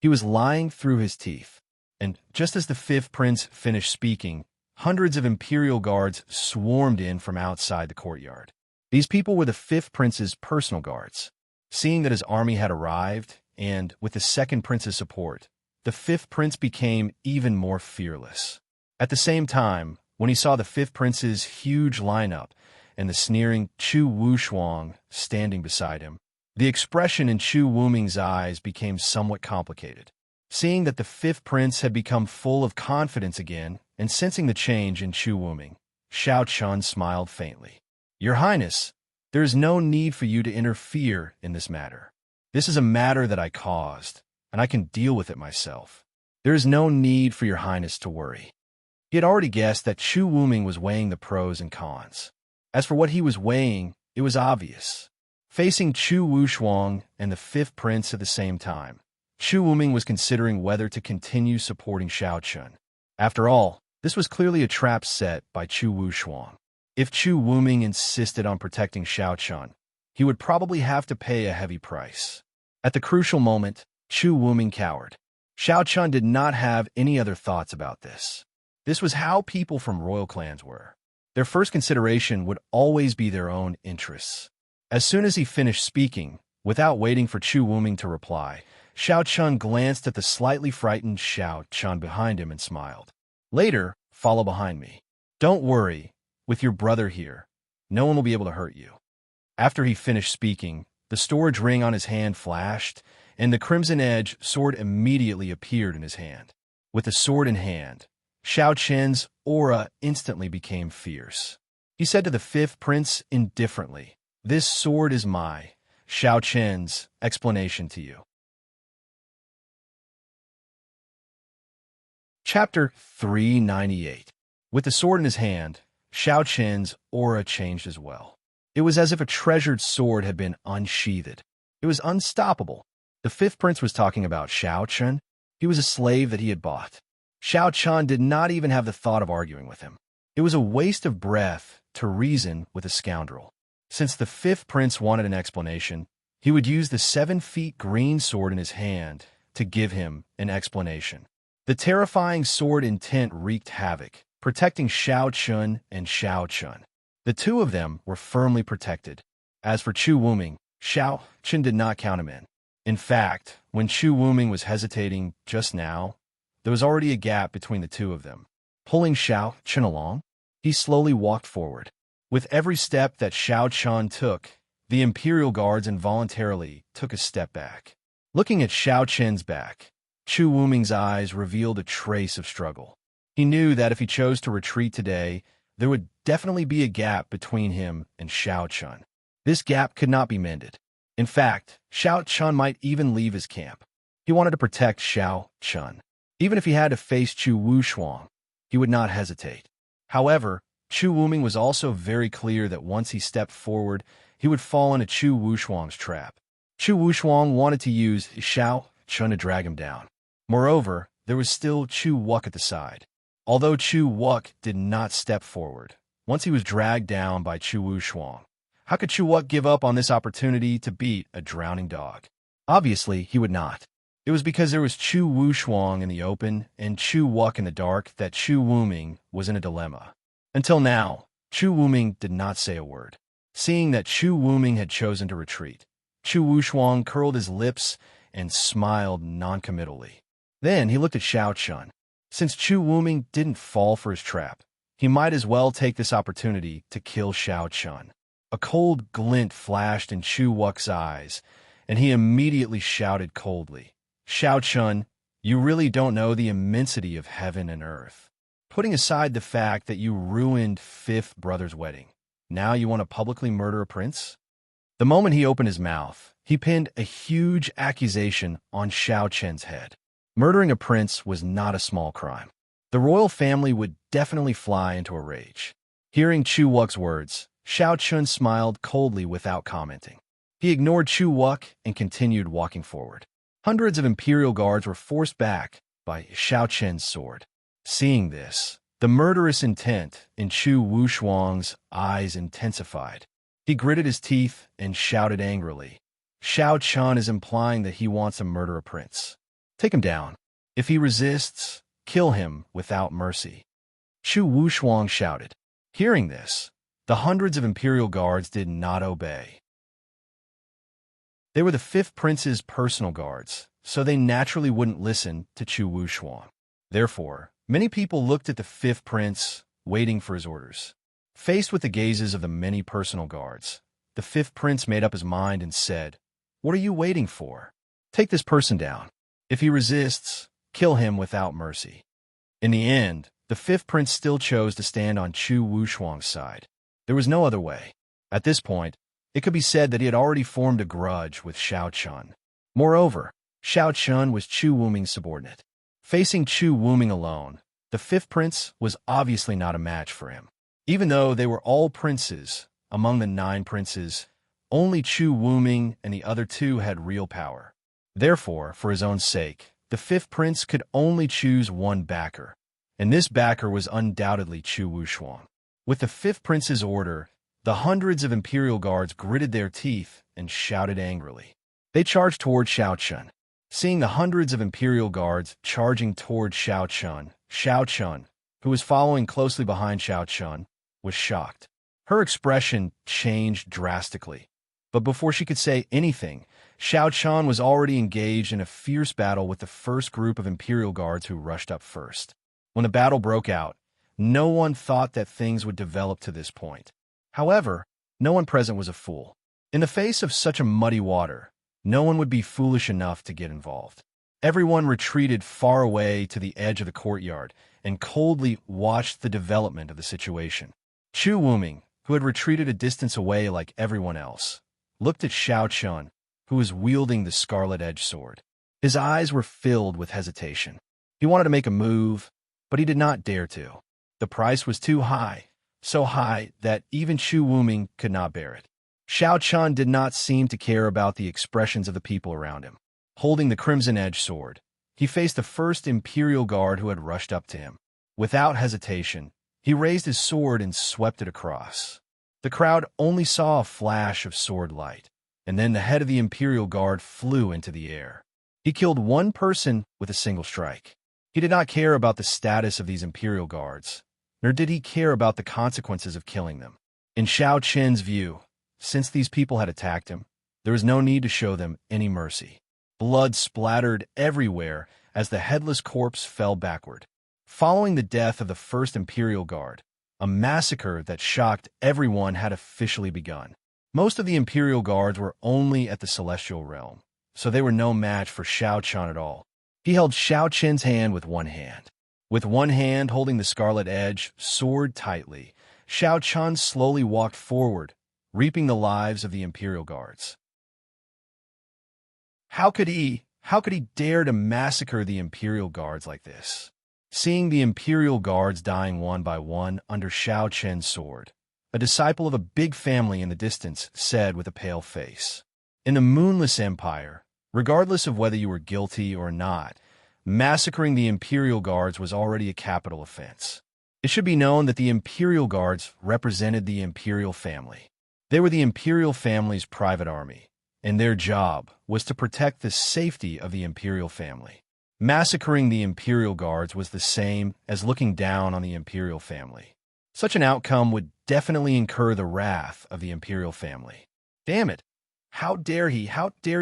He was lying through his teeth. And just as the fifth prince finished speaking, hundreds of imperial guards swarmed in from outside the courtyard. These people were the fifth prince's personal guards. Seeing that his army had arrived, and with the second prince's support, the fifth prince became even more fearless. At the same time, when he saw the fifth prince's huge lineup and the sneering Chu Wushuang standing beside him, the expression in Chu Wuming's eyes became somewhat complicated. Seeing that the fifth prince had become full of confidence again and sensing the change in Chu Wuming, Xiao Chun smiled faintly. Your Highness, there is no need for you to interfere in this matter. This is a matter that I caused, and I can deal with it myself. There is no need for your Highness to worry. He had already guessed that Chu Wuming was weighing the pros and cons. As for what he was weighing, it was obvious. Facing Chu Wushuang and the fifth prince at the same time, Chu Wuming was considering whether to continue supporting Xiao Chun. After all, this was clearly a trap set by Chu Wushuang. If Chu Wuming insisted on protecting Xiao Chun, he would probably have to pay a heavy price. At the crucial moment, Chu Wuming cowered. Xiao Chun did not have any other thoughts about this. This was how people from royal clans were. Their first consideration would always be their own interests. As soon as he finished speaking, without waiting for Chu Wuming to reply, Xiao Chun glanced at the slightly frightened Xiao Chun behind him and smiled. Later, follow behind me. Don't worry, with your brother here, no one will be able to hurt you. After he finished speaking, the storage ring on his hand flashed, and the Crimson Edge sword immediately appeared in his hand. With the sword in hand, Xiao Chen's aura instantly became fierce. He said to the fifth prince indifferently, "This sword is my, Xiao Chen's, explanation to you." Chapter 398. With the sword in his hand, Xiao Chen's aura changed as well. It was as if a treasured sword had been unsheathed. It was unstoppable. The fifth prince was talking about Xiao Chen. He was a slave that he had bought. Xiao Chun did not even have the thought of arguing with him. It was a waste of breath to reason with a scoundrel. Since the fifth prince wanted an explanation, he would use the 7 feet green sword in his hand to give him an explanation. The terrifying sword intent wreaked havoc, protecting Xiao Chun and Xiao Chun. The two of them were firmly protected. As for Chu Wuming, Xiao Chun did not count him in. In fact, when Chu Wuming was hesitating just now, there was already a gap between the two of them. Pulling Xiao Chun along, he slowly walked forward. With every step that Xiao Chun took, the Imperial Guards involuntarily took a step back. Looking at Xiao Chen's back, Chu Wuming's eyes revealed a trace of struggle. He knew that if he chose to retreat today, there would definitely be a gap between him and Xiao Chun. This gap could not be mended. In fact, Xiao Chun might even leave his camp. He wanted to protect Xiao Chun. Even if he had to face Chu Wushuang, he would not hesitate. However, Chu Wuming was also very clear that once he stepped forward, he would fall into Chu Wushuang's trap. Chu Wushuang wanted to use Xiao Chun to drag him down. Moreover, there was still Chu Wuk at the side. Although Chu Wuk did not step forward, once he was dragged down by Chu Wushuang, how could Chu Wuk give up on this opportunity to beat a drowning dog? Obviously, he would not. It was because there was Chu Wushuang in the open and Chu Wuk in the dark that Chu Wuming was in a dilemma. Until now, Chu Wuming did not say a word. Seeing that Chu Wuming had chosen to retreat, Chu Wushuang curled his lips and smiled noncommittally. Then he looked at Xiao Chun. Since Chu Wuming didn't fall for his trap, he might as well take this opportunity to kill Xiao Chun. A cold glint flashed in Chu Wuk's eyes, and he immediately shouted coldly, "Xiao Chun, you really don't know the immensity of heaven and earth. Putting aside the fact that you ruined fifth brother's wedding, now you want to publicly murder a prince?" The moment he opened his mouth, he pinned a huge accusation on Xiao Chen's head. Murdering a prince was not a small crime. The royal family would definitely fly into a rage. Hearing Chu Wuk's words, Xiao Chun smiled coldly without commenting. He ignored Chu Wuk and continued walking forward. Hundreds of Imperial Guards were forced back by Xiao Chen's sword. Seeing this, the murderous intent in Chu Wushuang's eyes intensified. He gritted his teeth and shouted angrily, "Xiao Chun is implying that he wants to murder a prince. Take him down. If he resists, kill him without mercy." Chu Wushuang shouted. Hearing this, the hundreds of Imperial Guards did not obey. They were the fifth prince's personal guards, so they naturally wouldn't listen to Chu Wushuang. Therefore, many people looked at the fifth prince, waiting for his orders. Faced with the gazes of the many personal guards, the fifth prince made up his mind and said, "What are you waiting for? Take this person down. If he resists, kill him without mercy." In the end, the fifth prince still chose to stand on Chu Wushuang's side. There was no other way. At this point, it could be said that he had already formed a grudge with Xiao Chun. Moreover, Xiao Chun was Chu Wuming's subordinate. Facing Chu Wuming alone, the fifth prince was obviously not a match for him. Even though they were all princes, among the 9 princes, only Chu Wuming and the other 2 had real power. Therefore, for his own sake, the fifth prince could only choose one backer, and this backer was undoubtedly Chu Wushuang. With the fifth prince's order, the hundreds of imperial guards gritted their teeth and shouted angrily. They charged toward Xiao Chun. Seeing the hundreds of imperial guards charging toward Xiao Chun, who was following closely behind Xiao Chun, was shocked. Her expression changed drastically. But before she could say anything, Xiao Chun was already engaged in a fierce battle with the first group of imperial guards who rushed up first. When the battle broke out, no one thought that things would develop to this point. However, no one present was a fool. In the face of such a muddy water, no one would be foolish enough to get involved. Everyone retreated far away to the edge of the courtyard and coldly watched the development of the situation. Chu Wuming, who had retreated a distance away like everyone else, looked at Xiao Chun, who was wielding the scarlet-edged sword. His eyes were filled with hesitation. He wanted to make a move, but he did not dare to. The price was too high, so high that even Chu Wuming could not bear it. Xiao Chun did not seem to care about the expressions of the people around him. Holding the crimson-edged sword, he faced the first imperial guard who had rushed up to him. Without hesitation, he raised his sword and swept it across. The crowd only saw a flash of sword light, and then the head of the imperial guard flew into the air. He killed one person with a single strike. He did not care about the status of these imperial guards, nor did he care about the consequences of killing them. In Xiao Chen's view, since these people had attacked him, there was no need to show them any mercy. Blood splattered everywhere as the headless corpse fell backward. Following the death of the first imperial guard, a massacre that shocked everyone had officially begun. Most of the imperial guards were only at the celestial realm, so they were no match for Xiao Chun at all. He held Xiao Chen's hand with one hand. With one hand holding the scarlet edge sword tightly, Xiao Chun slowly walked forward, reaping the lives of the imperial guards. How could he dare to massacre the imperial guards like this? Seeing the imperial guards dying one by one under Xiao Chen's sword, a disciple of a big family in the distance said with a pale face, "In the Moonless Empire, regardless of whether you were guilty or not, massacring the imperial guards was already a capital offense. It should be known that the imperial guards represented the imperial family. They were the imperial family's private army, and their job was to protect the safety of the imperial family. Massacring the imperial guards was the same as looking down on the imperial family. Such an outcome would definitely incur the wrath of the imperial family. Damn it! How dare he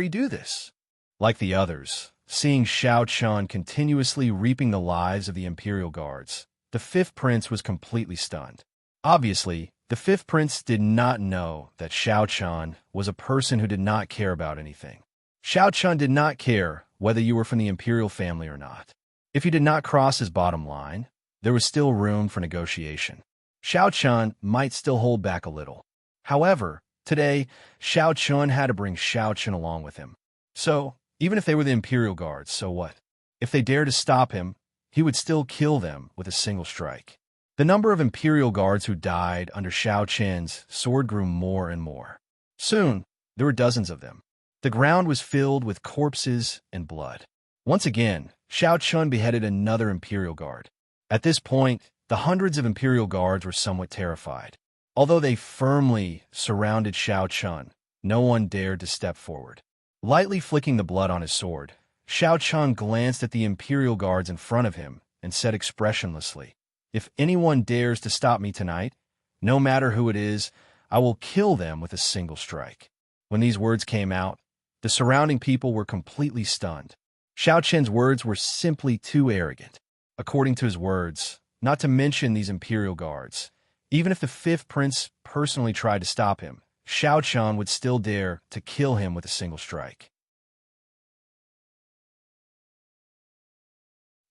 do this?" Like the others, seeing Xiao Chun continuously reaping the lives of the imperial guards, the fifth prince was completely stunned. Obviously, the fifth prince did not know that Xiao Chun was a person who did not care about anything. Xiao Chun did not care whether you were from the imperial family or not. If you did not cross his bottom line, there was still room for negotiation. Xiao Chun might still hold back a little. However, today, Xiao Chun had to bring Xiao Chun along with him. So, even if they were the imperial guards, so what? If they dared to stop him, he would still kill them with a single strike. The number of imperial guards who died under Xiao Chen's sword grew more and more. Soon, there were dozens of them. The ground was filled with corpses and blood. Once again, Xiao Chun beheaded another imperial guard. At this point, the hundreds of imperial guards were somewhat terrified. Although they firmly surrounded Xiao Chun, no one dared to step forward. Lightly flicking the blood on his sword, Xiao Chun glanced at the imperial guards in front of him and said expressionlessly, "If anyone dares to stop me tonight, no matter who it is, I will kill them with a single strike." When these words came out, the surrounding people were completely stunned. Xiao Chen's words were simply too arrogant. According to his words, not to mention these imperial guards, even if the fifth prince personally tried to stop him, Xiao Chun would still dare to kill him with a single strike.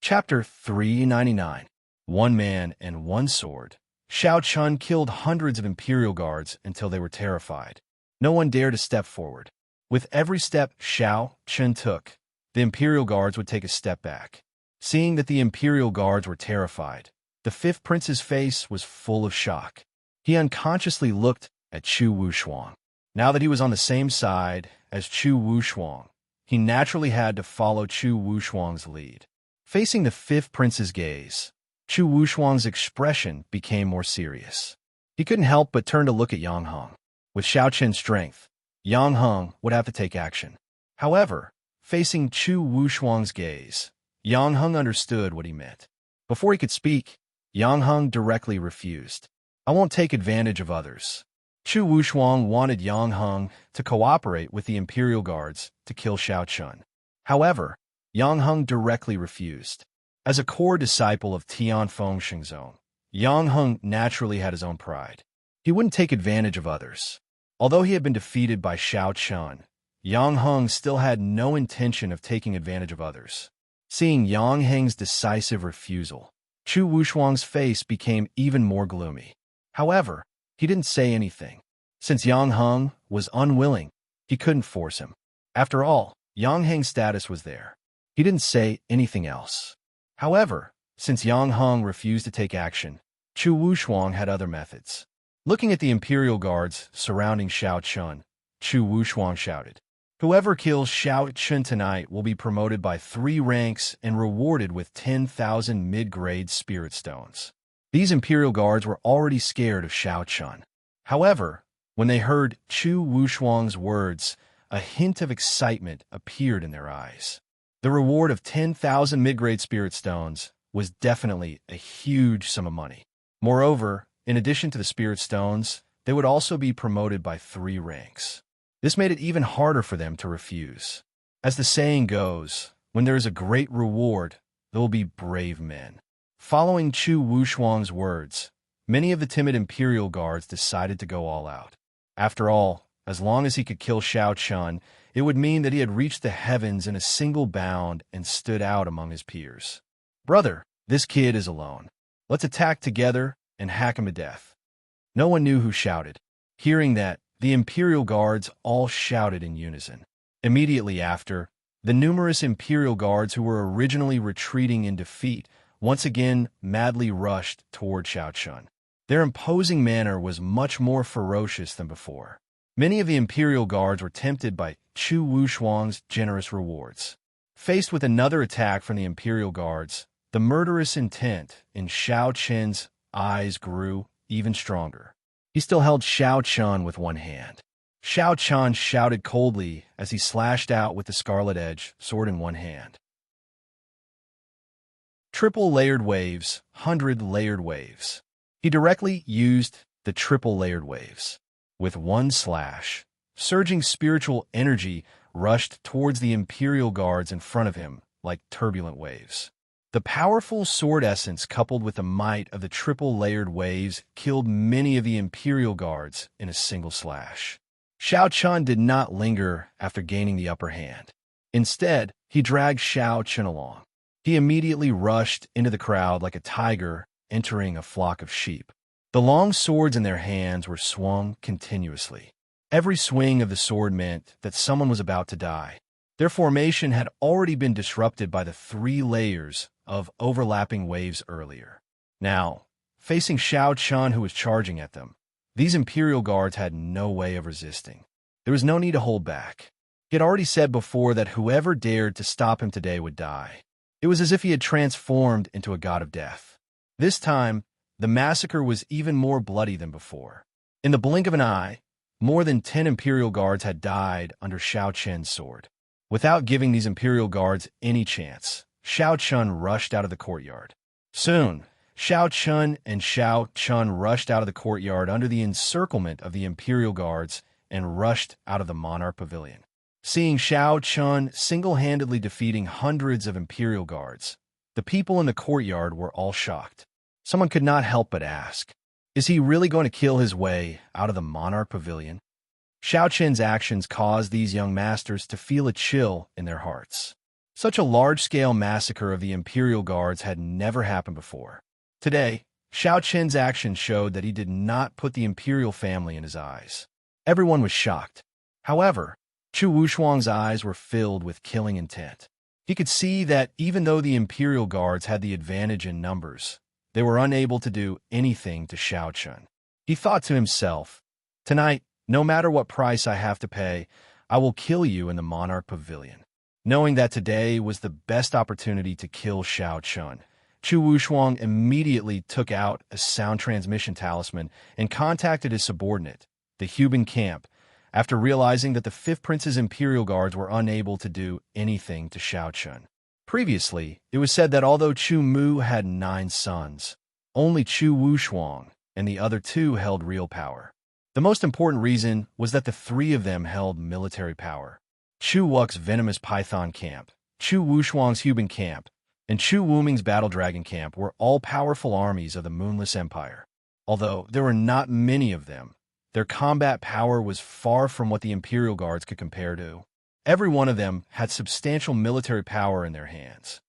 Chapter 399. one man and one sword, Xiao Chun killed hundreds of Imperial guards until they were terrified. No one dared to step forward. With every step Xiao Chun took, the Imperial guards would take a step back. Seeing that the Imperial guards were terrified, the fifth prince's face was full of shock. He unconsciously looked at Chu Wushuang. Now that he was on the same side as Chu Wushuang, he naturally had to follow Chu Wushuang's lead. Facing the fifth prince's gaze, Chu Wushuang's expression became more serious. He couldn't help but turn to look at Yang Heng. With Xiao Qin's strength, Yang Heng would have to take action. However, facing Chu Wushuang's gaze, Yang Heng understood what he meant. Before he could speak, Yang Heng directly refused. "I won't take advantage of others." Chu Wushuang wanted Yang Heng to cooperate with the Imperial Guards to kill Xiao Chun. However, Yang Heng directly refused. As a core disciple of Tianfeng Xingzong, Yang Heng naturally had his own pride. He wouldn't take advantage of others. Although he had been defeated by Xiao Chun, Yang Heng still had no intention of taking advantage of others. Seeing Yang Heng's decisive refusal, Chu Wushuang's face became even more gloomy. However, he didn't say anything. Since Yang Heng was unwilling, he couldn't force him. After all, Yang Heng's status was there. He didn't say anything else. However, since Yang Heng refused to take action, Chu Wushuang had other methods. Looking at the Imperial Guards surrounding Xiao Chun, Chu Wushuang shouted, "Whoever kills Xiao Chun tonight will be promoted by 3 ranks and rewarded with 10,000 mid-grade spirit stones." These Imperial Guards were already scared of Xiao Chun. However, when they heard Chu Wushuang's words, a hint of excitement appeared in their eyes. The reward of 10,000 mid-grade spirit stones was definitely a huge sum of money. Moreover, in addition to the spirit stones, they would also be promoted by 3 ranks. This made it even harder for them to refuse. As the saying goes, when there is a great reward, there will be brave men. Following Chu Wushuang's words, many of the timid Imperial Guards decided to go all out. After all, as long as he could kill Xiao Chun, it would mean that he had reached the heavens in a single bound and stood out among his peers. "Brother, this kid is alone. Let's attack together and hack him to death." No one knew who shouted. Hearing that, the Imperial Guards all shouted in unison. Immediately after, the numerous Imperial Guards who were originally retreating in defeat once again madly rushed toward Xiao Chun. Their imposing manner was much more ferocious than before. Many of the Imperial Guards were tempted by Chu Wushuang's generous rewards. Faced with another attack from the Imperial Guards, the murderous intent in Xiao Chun's eyes grew even stronger. He still held Xiao Chun with one hand. Xiao Chun shouted coldly as he slashed out with the Scarlet Edge sword in one hand. Triple layered waves, 100 layered waves. He directly used the triple layered waves. With one slash, surging spiritual energy rushed towards the Imperial Guards in front of him like turbulent waves. The powerful sword essence coupled with the might of the triple layered waves killed many of the Imperial Guards in a single slash. Xiao Chun did not linger after gaining the upper hand. Instead, he dragged Xiao Chun along. He immediately rushed into the crowd like a tiger entering a flock of sheep. The long swords in their hands were swung continuously. Every swing of the sword meant that someone was about to die. Their formation had already been disrupted by the 3 layers of overlapping waves earlier. Now, facing Xiao Chun who was charging at them, these Imperial Guards had no way of resisting. There was no need to hold back. He had already said before that whoever dared to stop him today would die. It was as if he had transformed into a god of death. This time, the massacre was even more bloody than before. In the blink of an eye, more than 10 Imperial Guards had died under Xiao Chun's sword. Without giving these Imperial Guards any chance, Xiao Chun rushed out of the courtyard. Soon, Xiao Chun and Xiao Chun rushed out of the courtyard under the encirclement of the Imperial Guards and rushed out of the Monarch Pavilion. Seeing Xiao Chun single-handedly defeating hundreds of Imperial Guards, the people in the courtyard were all shocked. Someone could not help but ask, is he really going to kill his way out of the Monarch Pavilion? Xiao Chun's actions caused these young masters to feel a chill in their hearts. Such a large-scale massacre of the Imperial Guards had never happened before. Today, Xiao Qin's actions showed that he did not put the imperial family in his eyes. Everyone was shocked. However, Chu Wushuang's eyes were filled with killing intent. He could see that even though the imperial guards had the advantage in numbers, they were unable to do anything to Xiao Qin. He thought to himself, "Tonight, no matter what price I have to pay, I will kill you in the Monarch Pavilion." Knowing that today was the best opportunity to kill Xiao Qin, Chu Wushuang immediately took out a sound transmission talisman and contacted his subordinate, the Huban camp, after realizing that the Fifth Prince's Imperial Guards were unable to do anything to Xiao Qin. Previously, it was said that although Chu Mu had 9 sons, only Chu Wushuang and the other 2 held real power. The most important reason was that the 3 of them held military power. Chu Wuck's venomous python camp, Chu Wushuang's Huban camp, and Chu Wuming's battle dragon camp were all powerful armies of the Moonless Empire. Although there were not many of them, their combat power was far from what the Imperial Guards could compare to. Every one of them had substantial military power in their hands.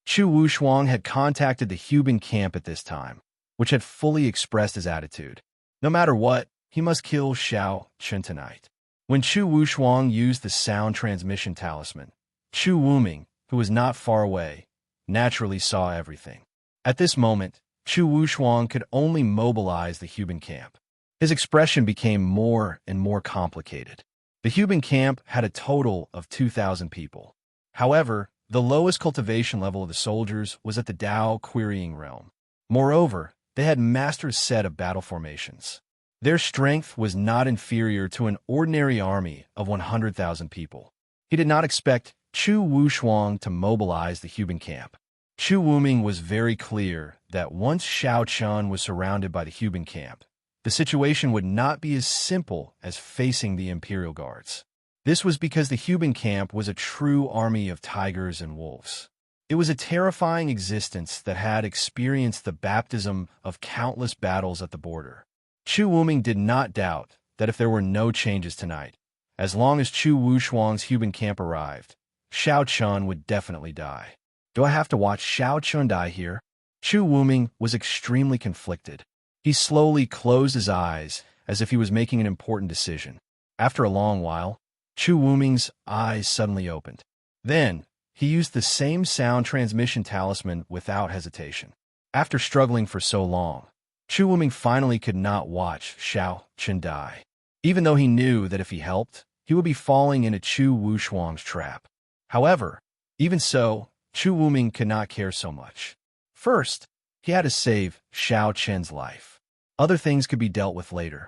Chu Wushuang had contacted the Huban camp at this time, which had fully expressed his attitude. No matter what, he must kill Xiao Qin tonight. When Chu Wushuang used the sound transmission talisman, Chu Wuming, who was not far away, naturally saw everything. At this moment, Chu Wushuang could only mobilize the Huban camp. His expression became more and more complicated. The Huban camp had a total of 2,000 people. However, the lowest cultivation level of the soldiers was at the Dao Querying Realm. Moreover, they had mastered set of battle formations. Their strength was not inferior to an ordinary army of 100,000 people. He did not expect Chu Wushuang to mobilize the Huban camp. Chu Wuming was very clear that once Xiao Qin was surrounded by the Huban camp, the situation would not be as simple as facing the Imperial Guards. This was because the Huban camp was a true army of tigers and wolves. It was a terrifying existence that had experienced the baptism of countless battles at the border. Chu Wuming did not doubt that if there were no changes tonight, as long as Chu Wushuang's Huban camp arrived, Xiao Qin would definitely die. Do I have to watch Xiao Qin die here? Chu Wuming was extremely conflicted. He slowly closed his eyes as if he was making an important decision. After a long while, Chu Wuming's eyes suddenly opened. Then, he used the same sound transmission talisman without hesitation. After struggling for so long, Chu Wuming finally could not watch Xiao Qin die. Even though he knew that if he helped, he would be falling into Chu Wushuang's trap. However, even so, Chu Wuming could not care so much. First, he had to save Xiao Qin's life. Other things could be dealt with later.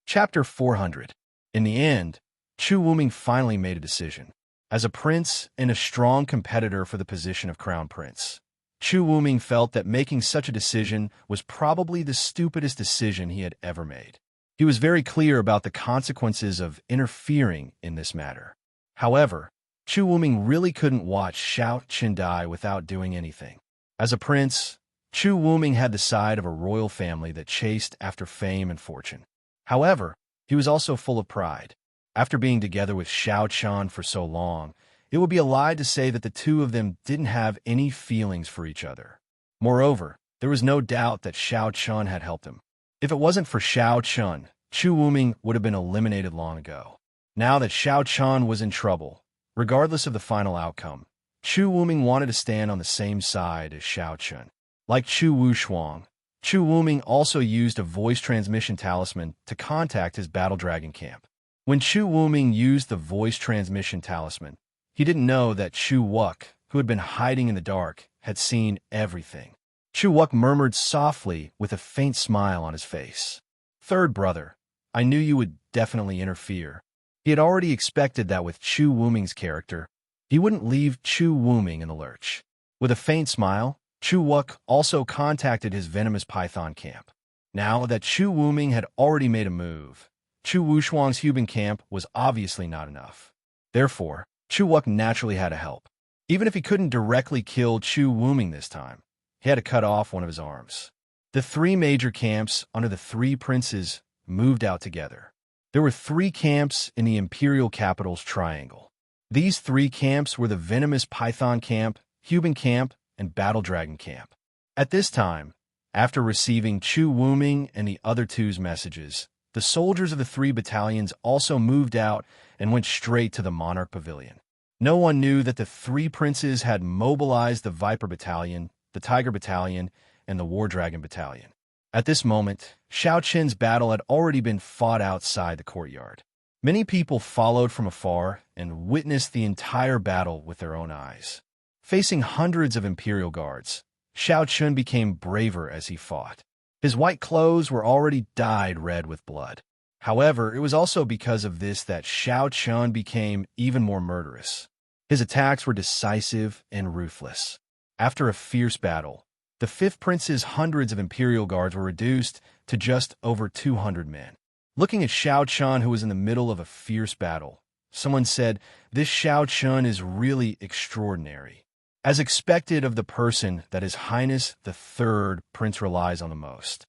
Chapter 400. In the end, Chu Wuming finally made a decision. As a prince and a strong competitor for the position of crown prince, Chu Wuming felt that making such a decision was probably the stupidest decision he had ever made. He was very clear about the consequences of interfering in this matter. However, Chu Wuming really couldn't watch Xiao Qin die without doing anything. As a prince, Chu Wuming had the side of a royal family that chased after fame and fortune. However, he was also full of pride. After being together with Xiao Qin for so long, it would be a lie to say that the two of them didn't have any feelings for each other. Moreover, there was no doubt that Xiao Qin had helped him. If it wasn't for Xiao Qin, Chu Wuming would have been eliminated long ago. Now that Xiao Qin was in trouble, regardless of the final outcome, Chu Wuming wanted to stand on the same side as Xiao Qin. Like Chu Wushuang, Chu Wuming also used a voice transmission talisman to contact his battle dragon camp. When Chu Wuming used the voice transmission talisman, he didn't know that Chu Wuck, who had been hiding in the dark, had seen everything. Chu Wuck murmured softly with a faint smile on his face. "Third brother, I knew you would definitely interfere." He had already expected that with Chu Wuming's character, he wouldn't leave Chu Wuming in the lurch. With a faint smile, Chu Wuck also contacted his venomous python camp. Now that Chu Wuming had already made a move, Chu Wushuang's Huban camp was obviously not enough. Therefore, Chu Wuck naturally had to help. Even if he couldn't directly kill Chu Wuming this time, he had to cut off one of his arms. The 3 major camps under the 3 princes moved out together. There were 3 camps in the imperial capital's triangle. These three camps were the venomous python camp, human camp, and battle dragon camp. At this time, after receiving Chu Wuming and the other two's messages, the soldiers of the three battalions also moved out and went straight to the Monarch Pavilion. No one knew that the three princes had mobilized the Viper Battalion, the Tiger Battalion, and the War Dragon Battalion. At this moment, Xiao Qin's battle had already been fought outside the courtyard. Many people followed from afar and witnessed the entire battle with their own eyes. Facing hundreds of Imperial guards, Xiao Qin became braver as he fought. His white clothes were already dyed red with blood. However, it was also because of this that Xiao Qin became even more murderous. His attacks were decisive and ruthless. After a fierce battle, the fifth prince's hundreds of Imperial guards were reduced to just over 200 men. Looking at Xiao Qin, who was in the middle of a fierce battle, someone said, "This Xiao Qin is really extraordinary." As expected of the person that His Highness the Third Prince relies on the most.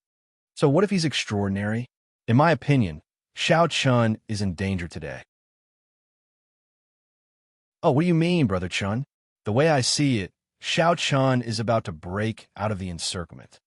So what if he's extraordinary? In my opinion, Xiao Qin is in danger today. Oh, what do you mean, Brother Qin? The way I see it, Xiao Qin is about to break out of the encirclement.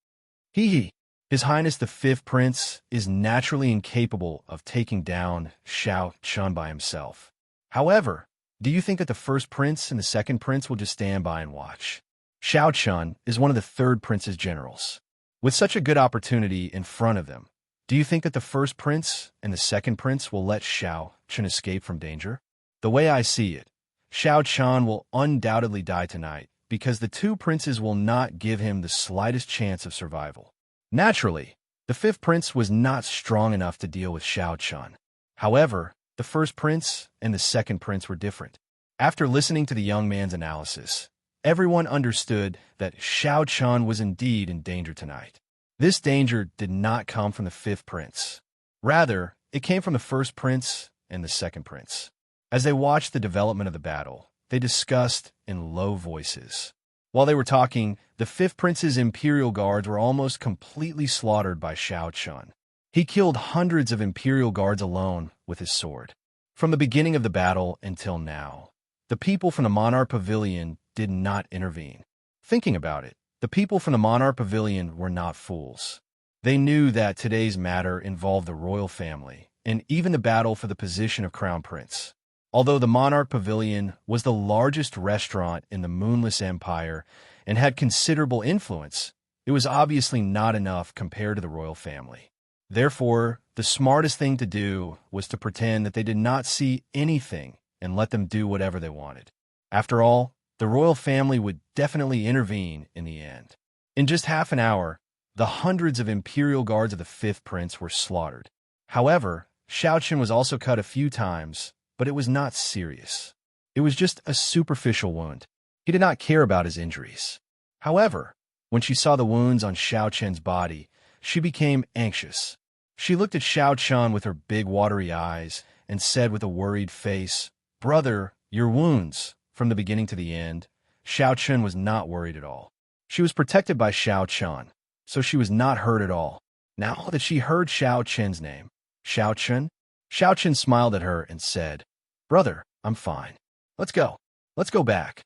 His Highness the Fifth Prince is naturally incapable of taking down Xiao Qin by himself. However, do you think that the first prince and the second prince will just stand by and watch? Xiao Qin is one of the third prince's generals. With such a good opportunity in front of them, do you think that the first prince and the second prince will let Xiao Qin escape from danger? The way I see it, Xiao Qin will undoubtedly die tonight because the two princes will not give him the slightest chance of survival. Naturally, the fifth prince was not strong enough to deal with Xiao Qin. However, the first prince and the second prince were different. After listening to the young man's analysis, everyone understood that Xiao Qin was indeed in danger tonight. This danger did not come from the fifth prince. Rather, it came from the first prince and the second prince. As they watched the development of the battle, they discussed in low voices. While they were talking, the fifth prince's Imperial guards were almost completely slaughtered by Xiao Qin. He killed hundreds of Imperial guards alone with his sword. From the beginning of the battle until now, the people from the Monarch Pavilion did not intervene. Thinking about it, the people from the Monarch Pavilion were not fools. They knew that today's matter involved the royal family, and even the battle for the position of Crown Prince. Although the Monarch Pavilion was the largest restaurant in the Moonless Empire and had considerable influence, it was obviously not enough compared to the royal family. Therefore, the smartest thing to do was to pretend that they did not see anything and let them do whatever they wanted. After all, the royal family would definitely intervene in the end. In just half an hour, the hundreds of Imperial guards of the fifth prince were slaughtered. However, Xiao Qin was also cut a few times, but it was not serious. It was just a superficial wound. He did not care about his injuries. However, when she saw the wounds on Xiao Qin's body, she became anxious. She looked at Xiao Qin with her big watery eyes and said with a worried face, "Brother, your wounds." From the beginning to the end, Xiao Qin was not worried at all. She was protected by Xiao Qin, so she was not hurt at all. Now that she heard Xiao Qin's name, Xiao Qin smiled at her and said, "Brother, I'm fine. Let's go. Let's go back."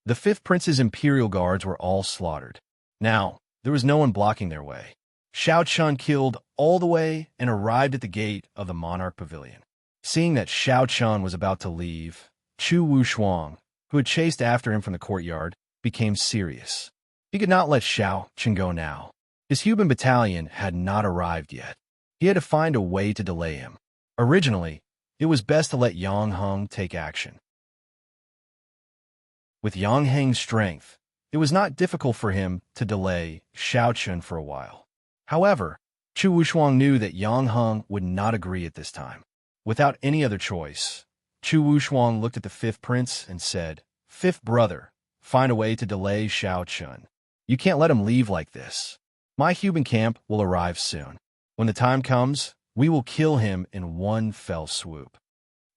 The fifth prince's Imperial guards were all slaughtered. Now, there was no one blocking their way. Xiao Qin killed all the way and arrived at the gate of the Monarch Pavilion. Seeing that Xiao Qin was about to leave, Chu Wushuang, who had chased after him from the courtyard, became serious. He could not let Xiao Qin go now. His human battalion had not arrived yet. He had to find a way to delay him. Originally, it was best to let Yang Heng take action. With Yang Heng's strength, it was not difficult for him to delay Xiao Qin for a while. However, Chu Wushuang knew that Yang Heng would not agree at this time. Without any other choice, Chu Wushuang looked at the fifth prince and said, "Fifth brother, find a way to delay Xiao Qin. You can't let him leave like this. My human camp will arrive soon. When the time comes, we will kill him in one fell swoop."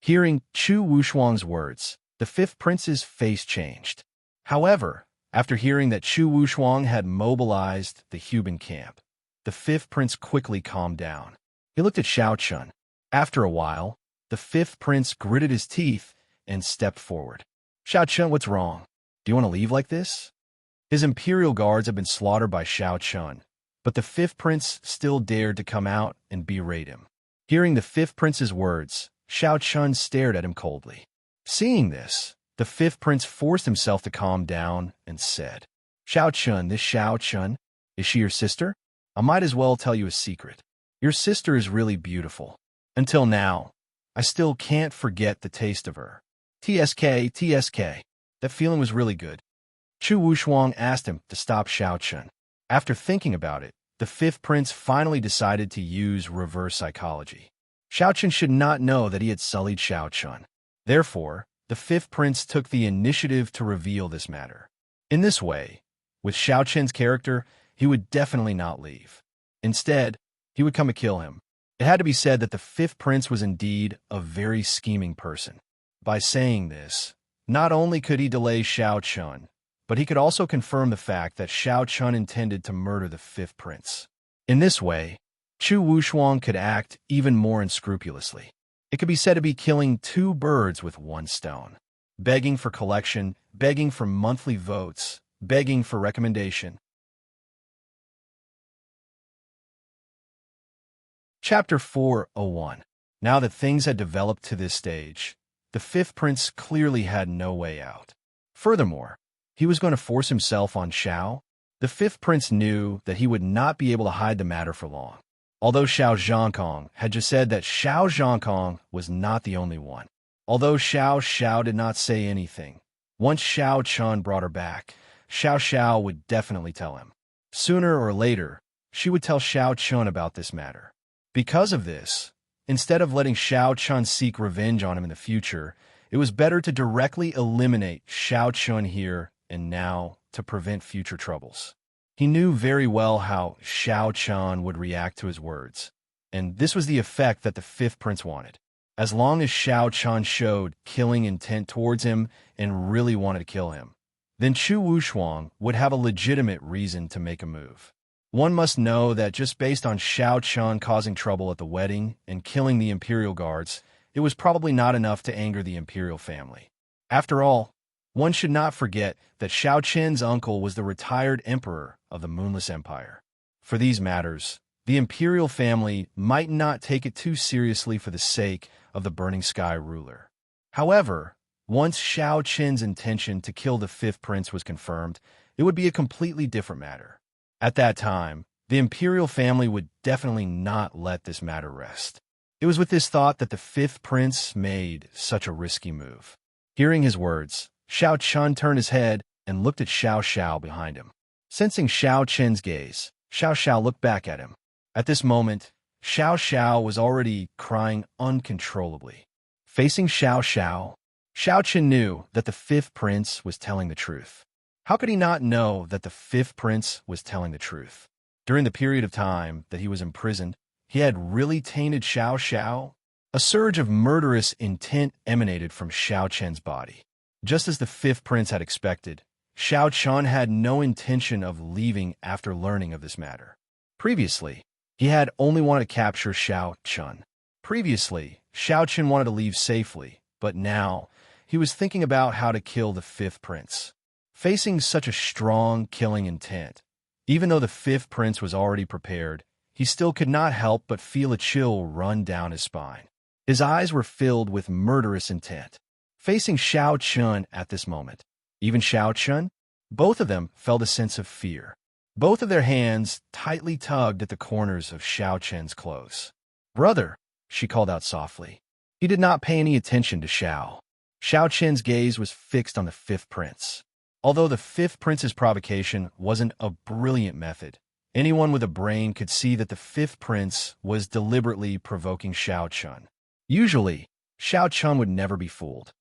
Hearing Chu Wushuang's words, the fifth prince's face changed. However, after hearing that Chu Wushuang had mobilized the human camp, the fifth prince quickly calmed down. He looked at Xiao Qin. After a while, the fifth prince gritted his teeth and stepped forward. Xiao Chun, what's wrong? Do you want to leave like this? His imperial guards had been slaughtered by Xiao Chun, but the fifth prince still dared to come out and berate him. Hearing the fifth prince's words, Xiao Chun stared at him coldly. Seeing this, the fifth prince forced himself to calm down and said, Xiao Chun, this Xiao Chun, is she your sister? I might as well tell you a secret. Your sister is really beautiful. Until now, I still can't forget the taste of her. TSK, TSK. That feeling was really good. Chu Wushuang asked him to stop Xiao Chun. After thinking about it, the fifth prince finally decided to use reverse psychology. Xiao Chun should not know that he had sullied Xiao Chun. Therefore, the fifth prince took the initiative to reveal this matter. In this way, with Xiao Chun's character, he would definitely not leave. Instead, he would come to kill him. It had to be said that the fifth prince was indeed a very scheming person. By saying this, not only could he delay Xiao Chun, but he could also confirm the fact that Xiao Chun intended to murder the fifth prince. In this way, Chu Wushuang could act even more unscrupulously. It could be said to be killing two birds with one stone. Begging for collection, begging for monthly votes, begging for recommendation. Chapter 401. Now that things had developed to this stage, the fifth prince clearly had no way out. Furthermore, he was going to force himself on Xiao. The fifth prince knew that he would not be able to hide the matter for long. Although Xiao Zhangkong had just said that Xiao Zhangkong was not the only one. Although Xiao did not say anything, once Xiao Chun brought her back, Xiao would definitely tell him. Sooner or later, she would tell Xiao Chun about this matter. Because of this, instead of letting Xiao Chun seek revenge on him in the future, it was better to directly eliminate Xiao Chun here and now to prevent future troubles. He knew very well how Xiao Chun would react to his words, and this was the effect that the fifth prince wanted. As long as Xiao Chun showed killing intent towards him and really wanted to kill him, then Chu Wushuang would have a legitimate reason to make a move. One must know that just based on Xiao Chun causing trouble at the wedding and killing the imperial guards, it was probably not enough to anger the imperial family. After all, one should not forget that Xiao Chen's uncle was the retired emperor of the Moonless Empire. For these matters, the imperial family might not take it too seriously for the sake of the Burning Sky ruler. However, once Xiao Chen's intention to kill the fifth prince was confirmed, it would be a completely different matter. At that time, the imperial family would definitely not let this matter rest. It was with this thought that the fifth prince made such a risky move. Hearing his words, Xiao Chun turned his head and looked at Xiao behind him. Sensing Xiao Chen's gaze, Xiao looked back at him. At this moment, Xiao was already crying uncontrollably. Facing Xiao Chen knew that the fifth prince was telling the truth. How could he not know that the fifth prince was telling the truth? During the period of time that he was imprisoned, he had really tainted Xiao. A surge of murderous intent emanated from Xiao Chen's body. Just as the fifth prince had expected, Xiao Chun had no intention of leaving after learning of this matter. Previously, he had only wanted to capture Xiao Chun. Previously, Xiao Chun wanted to leave safely, but now he was thinking about how to kill the fifth prince. Facing such a strong killing intent, even though the fifth prince was already prepared, he still could not help but feel a chill run down his spine. His eyes were filled with murderous intent. Facing Xiao Chun at this moment, even Xiao Chun, both of them felt a sense of fear. Both of their hands tightly tugged at the corners of Xiao Chen's clothes. "Brother," she called out softly. He did not pay any attention to Xiao. Xiao Chen's gaze was fixed on the fifth prince. Although the fifth prince's provocation wasn't a brilliant method, anyone with a brain could see that the fifth prince was deliberately provoking Xiao Chun. Usually, Xiao Chun would never be fooled.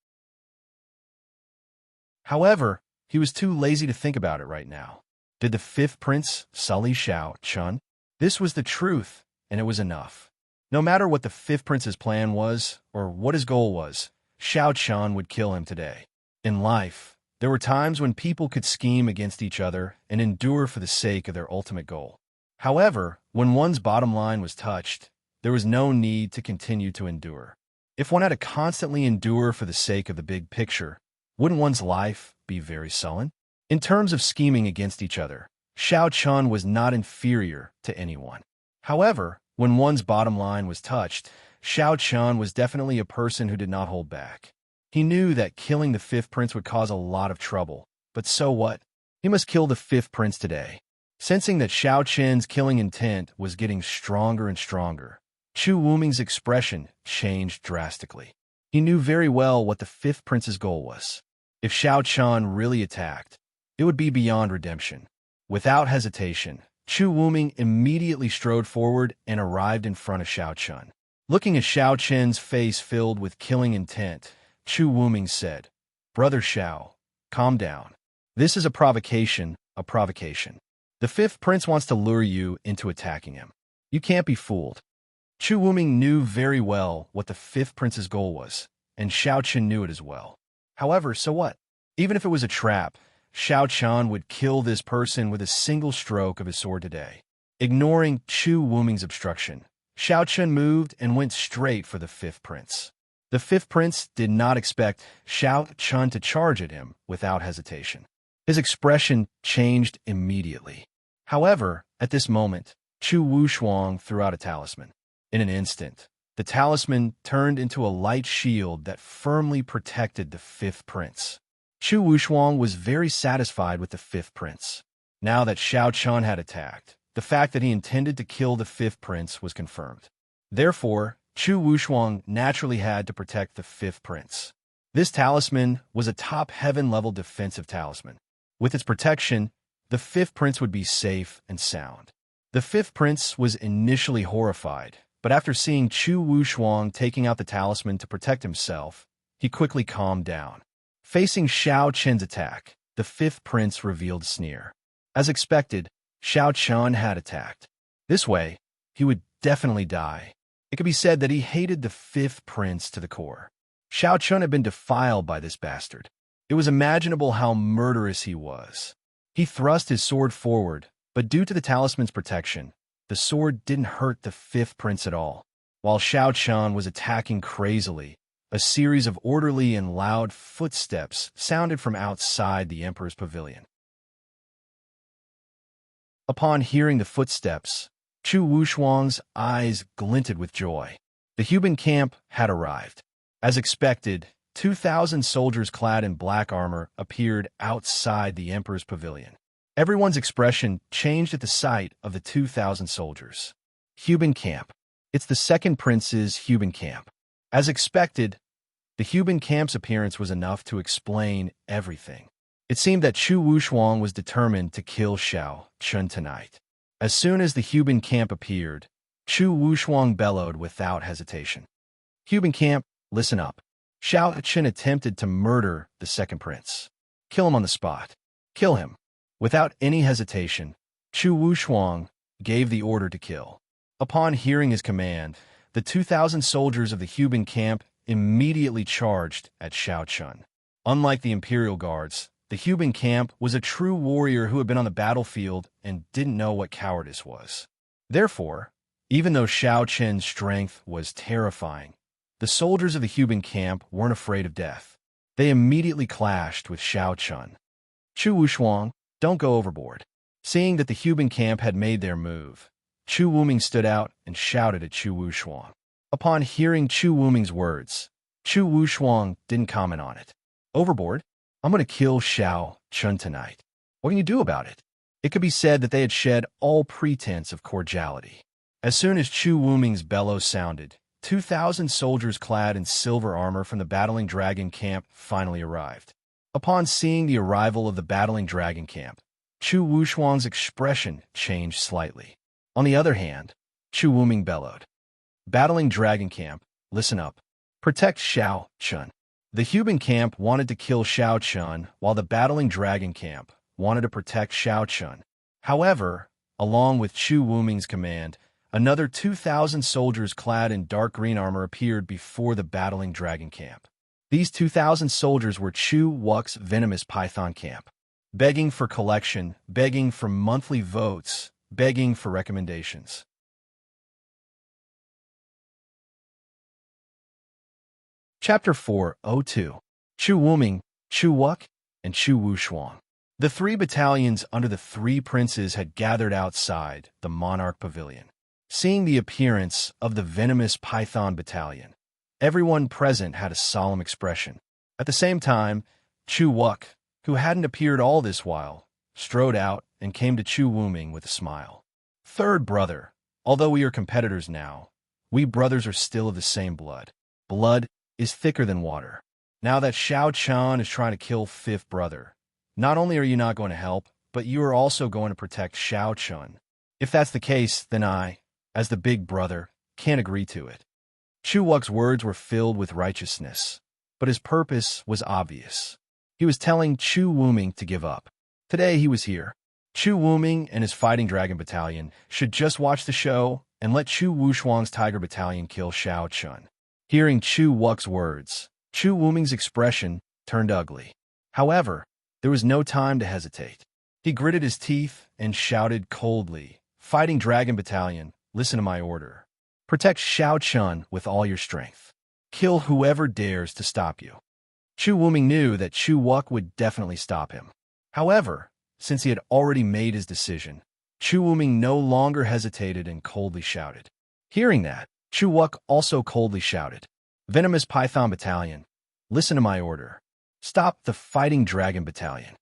However, he was too lazy to think about it right now. Did the fifth prince sully Xiao Chun? This was the truth, and it was enough. No matter what the fifth prince's plan was, or what his goal was, Xiao Chun would kill him today. In life, there were times when people could scheme against each other and endure for the sake of their ultimate goal. However, when one's bottom line was touched, there was no need to continue to endure. If one had to constantly endure for the sake of the big picture, wouldn't one's life be very sullen? In terms of scheming against each other, Xiao Chun was not inferior to anyone. However, when one's bottom line was touched, Xiao Chun was definitely a person who did not hold back. He knew that killing the fifth prince would cause a lot of trouble, but so what? He must kill the fifth prince today. Sensing that Xiao Chen's killing intent was getting stronger and stronger, Chu Wuming's expression changed drastically. He knew very well what the fifth prince's goal was. If Xiao Chun really attacked, it would be beyond redemption. Without hesitation, Chu Wuming immediately strode forward and arrived in front of Xiao Chun. Looking at Xiao Chen's face filled with killing intent, Chu Wuming said, "Brother Xiao, calm down. This is a provocation, a provocation. The fifth prince wants to lure you into attacking him. You can't be fooled." Chu Wuming knew very well what the fifth prince's goal was, and Xiao Chun knew it as well. However, so what? Even if it was a trap, Xiao Chun would kill this person with a single stroke of his sword today. Ignoring Chu Wuming's obstruction, Xiao Chun moved and went straight for the fifth prince. The fifth prince did not expect Xiao Chun to charge at him without hesitation. His expression changed immediately. However, at this moment, Chu Wushuang threw out a talisman. In an instant, the talisman turned into a light shield that firmly protected the fifth prince. Chu Wushuang was very satisfied with the fifth prince. Now that Xiao Chun had attacked, the fact that he intended to kill the fifth prince was confirmed. Therefore, Chu Wushuang naturally had to protect the fifth prince. This talisman was a top heaven-level defensive talisman. With its protection, the fifth prince would be safe and sound. The fifth prince was initially horrified, but after seeing Chu Wushuang taking out the talisman to protect himself, he quickly calmed down. Facing Xiao Chen's attack, the fifth prince revealed a sneer. As expected, Xiao Chun had attacked. This way, he would definitely die. It could be said that he hated the fifth prince to the core. Xiao Chun had been defiled by this bastard. It was imaginable how murderous he was. He thrust his sword forward, but due to the talisman's protection, the sword didn't hurt the fifth prince at all. While Xiao Chun was attacking crazily, a series of orderly and loud footsteps sounded from outside the emperor's pavilion. Upon hearing the footsteps, Chu Wushuang's eyes glinted with joy. The Huban camp had arrived. As expected, 2,000 soldiers clad in black armor appeared outside the emperor's pavilion. Everyone's expression changed at the sight of the 2,000 soldiers. Huban camp. It's the second prince's Huban camp. As expected, the Huban camp's appearance was enough to explain everything. It seemed that Chu Wushuang was determined to kill Xiao Chun tonight. As soon as the Huban camp appeared, Chu Wushuang bellowed without hesitation. "Huban camp, listen up. Xiao Chun attempted to murder the second prince. Kill him on the spot. Kill him." Without any hesitation, Chu Wushuang gave the order to kill. Upon hearing his command, the 2,000 soldiers of the Huban camp immediately charged at Xiao Chun. Unlike the Imperial Guards, the Huban camp was a true warrior who had been on the battlefield and didn't know what cowardice was. Therefore, even though Xiao Chen's strength was terrifying, the soldiers of the Huban camp weren't afraid of death. They immediately clashed with Xiao Chun. "Chu Wushuang, don't go overboard." Seeing that the Huban camp had made their move, Chu Wuming stood out and shouted at Chu Wushuang. Upon hearing Chu Wuming's words, Chu Wushuang didn't comment on it. "Overboard? I'm going to kill Xiao Chun tonight. What can you do about it?" It could be said that they had shed all pretense of cordiality. As soon as Chu Wuming's bellow sounded, 2,000 soldiers clad in silver armor from the battling dragon camp finally arrived. Upon seeing the arrival of the battling dragon camp, Chu Wushuang's expression changed slightly. On the other hand, Chu Wuming bellowed, "Battling dragon camp, listen up. Protect Xiao Chun." The Huban camp wanted to kill Xiao Chun, while the battling dragon camp wanted to protect Xiao Chun. However, along with Chu Wuming's command, another 2,000 soldiers clad in dark green armor appeared before the battling dragon camp. These 2,000 soldiers were Chu Wux's venomous python camp, begging for collection, begging for monthly votes, begging for recommendations. Chapter 402. Chu Wuming, Chu Wuk, and Chu Wushuang. The three battalions under the three princes had gathered outside the monarch pavilion. Seeing the appearance of the venomous python battalion, everyone present had a solemn expression. At the same time, Chu Wuk, who hadn't appeared all this while, strode out and came to Chu Wuming with a smile. "Third brother, although we are competitors now, we brothers are still of the same blood. Blood is thicker than water. Now that Xiao Chan is trying to kill fifth brother, not only are you not going to help, but you are also going to protect Xiao Chun. If that's the case, then I, as the big brother, can't agree to it." Chu Wuk's words were filled with righteousness, but his purpose was obvious. He was telling Chu Wuming to give up. Today he was here. Chu Wuming and his Fighting Dragon Battalion should just watch the show and let Chu Wushuang's Tiger Battalion kill Xiao Chun. Hearing Chu Wuk's words, Chu Wuming's expression turned ugly. However, there was no time to hesitate. He gritted his teeth and shouted coldly, "Fighting Dragon Battalion, listen to my order. Protect Xiao Chun with all your strength. Kill whoever dares to stop you." Chu Wuming knew that Chu Wuk would definitely stop him. However, since he had already made his decision, Chu Wuming no longer hesitated and coldly shouted. Hearing that, Chu Wuk also coldly shouted, "Venomous Python Battalion, listen to my order. Stop the Fighting Dragon Battalion."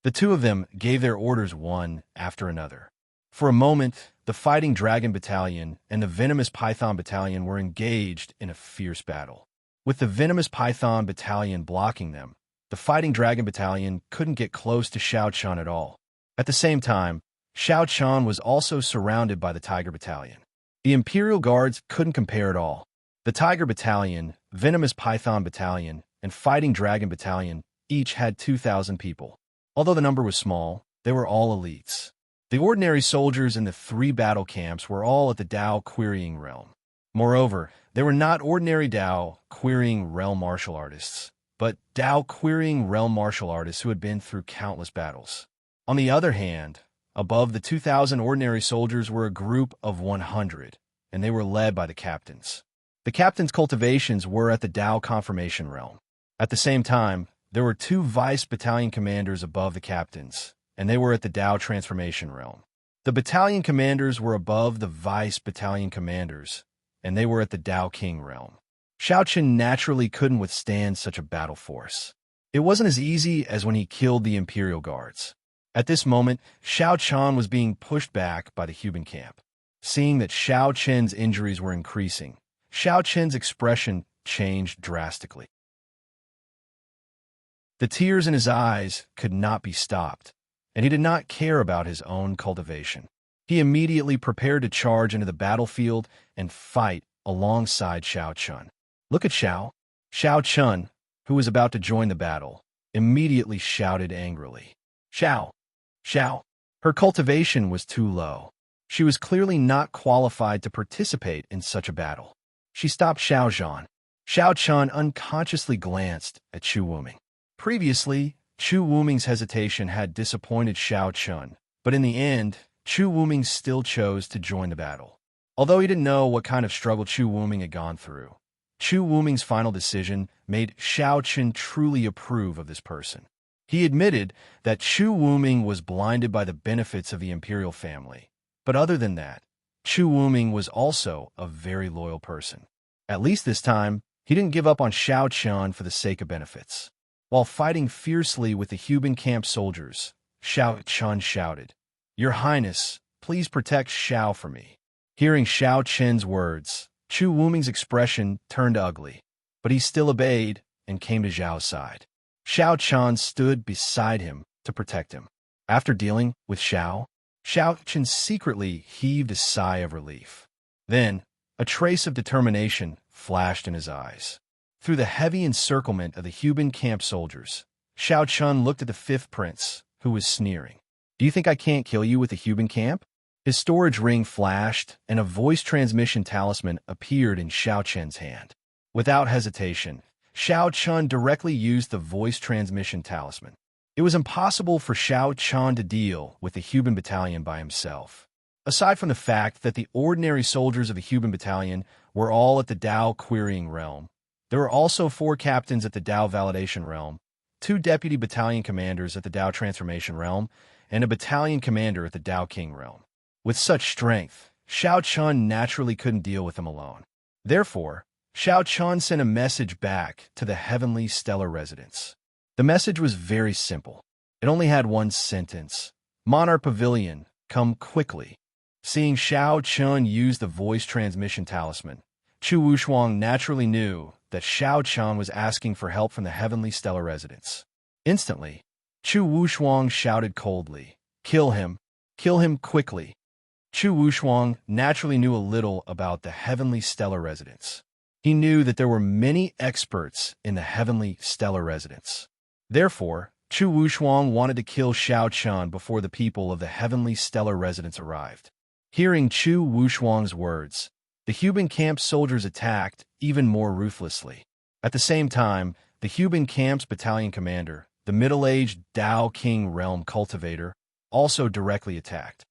The two of them gave their orders one after another. For a moment, the Fighting Dragon Battalion and the Venomous Python Battalion were engaged in a fierce battle. With the Venomous Python Battalion blocking them, the Fighting Dragon Battalion couldn't get close to Xiao Chun at all. At the same time, Xiao Chun was also surrounded by the Tiger Battalion. The Imperial Guards couldn't compare at all. The Tiger Battalion, Venomous Python Battalion, and Fighting Dragon Battalion each had 2,000 people. Although the number was small, they were all elites. The ordinary soldiers in the three battle camps were all at the Dao querying realm. Moreover, they were not ordinary Dao querying realm martial artists, but Dao querying realm martial artists who had been through countless battles. On the other hand, above the 2,000 ordinary soldiers were a group of 100, and they were led by the captains. The captains' cultivations were at the Dao confirmation realm. At the same time, there were two vice battalion commanders above the captains, and they were at the Dao transformation realm. The battalion commanders were above the vice battalion commanders, and they were at the Dao King realm. Xiao Chun naturally couldn't withstand such a battle force. It wasn't as easy as when he killed the Imperial Guards. At this moment, Xiao Chun was being pushed back by the human camp. Seeing that Xiao Chun's injuries were increasing, Xiao Chun's expression changed drastically. The tears in his eyes could not be stopped, and he did not care about his own cultivation. He immediately prepared to charge into the battlefield and fight alongside Xiao Chun. Look at Xiao. Xiao Chun, who was about to join the battle, immediately shouted angrily, "Xiao! Xiao!" Her cultivation was too low. She was clearly not qualified to participate in such a battle. She stopped Xiao Zhan. Xiao Chun unconsciously glanced at Chu Wuming. Previously, Chu Wuming's hesitation had disappointed Xiao Chun, but in the end, Chu Wuming still chose to join the battle. Although he didn't know what kind of struggle Chu Wuming had gone through, Chu Wuming's final decision made Xiao Chun truly approve of this person. He admitted that Chu Wuming was blinded by the benefits of the imperial family, but other than that, Chu Wuming was also a very loyal person. At least this time, he didn't give up on Xiao Chun for the sake of benefits. While fighting fiercely with the Huban camp soldiers, Xiao Chun shouted, "Your Highness, please protect Xiao for me." Hearing Xiao Chun's words, Chu Wuming's expression turned ugly, but he still obeyed and came to Zhao's side. Xiao Chun stood beside him to protect him. After dealing with Xiao, Xiao Chun secretly heaved a sigh of relief. Then, a trace of determination flashed in his eyes. Through the heavy encirclement of the Huban camp soldiers, Xiao Chun looked at the fifth prince, who was sneering. "Do you think I can't kill you with the Huban camp?" His storage ring flashed, and a voice transmission talisman appeared in Xiao Chun's hand. Without hesitation, Xiao Chun directly used the voice transmission talisman. It was impossible for Xiao Chun to deal with the Huban battalion by himself. Aside from the fact that the ordinary soldiers of the Huban battalion were all at the Dao querying realm, There were also 4 captains at the Tao Validation Realm, 2 deputy battalion commanders at the Tao Transformation Realm, and a battalion commander at the Tao King Realm. With such strength, Xiao Chun naturally couldn't deal with them alone. Therefore, Xiao Chun sent a message back to the heavenly stellar residents. The message was very simple. It only had one sentence. Monarch Pavilion, come quickly. Seeing Xiao Chun use the voice transmission talisman, Chu Wushuang naturally knew that Xiao Chun was asking for help from the heavenly stellar residents. Instantly, Chu Wushuang shouted coldly, kill him quickly. Chu Wushuang naturally knew a little about the heavenly stellar residents. He knew that there were many experts in the heavenly stellar residents. Therefore, Chu Wushuang wanted to kill Xiao Chun before the people of the heavenly stellar residents arrived. Hearing Chu Wushuang's words, the Huban Camp soldiers attacked even more ruthlessly. At the same time, the Huban Camp's battalion commander, the middle-aged Tao King Realm cultivator, also directly attacked.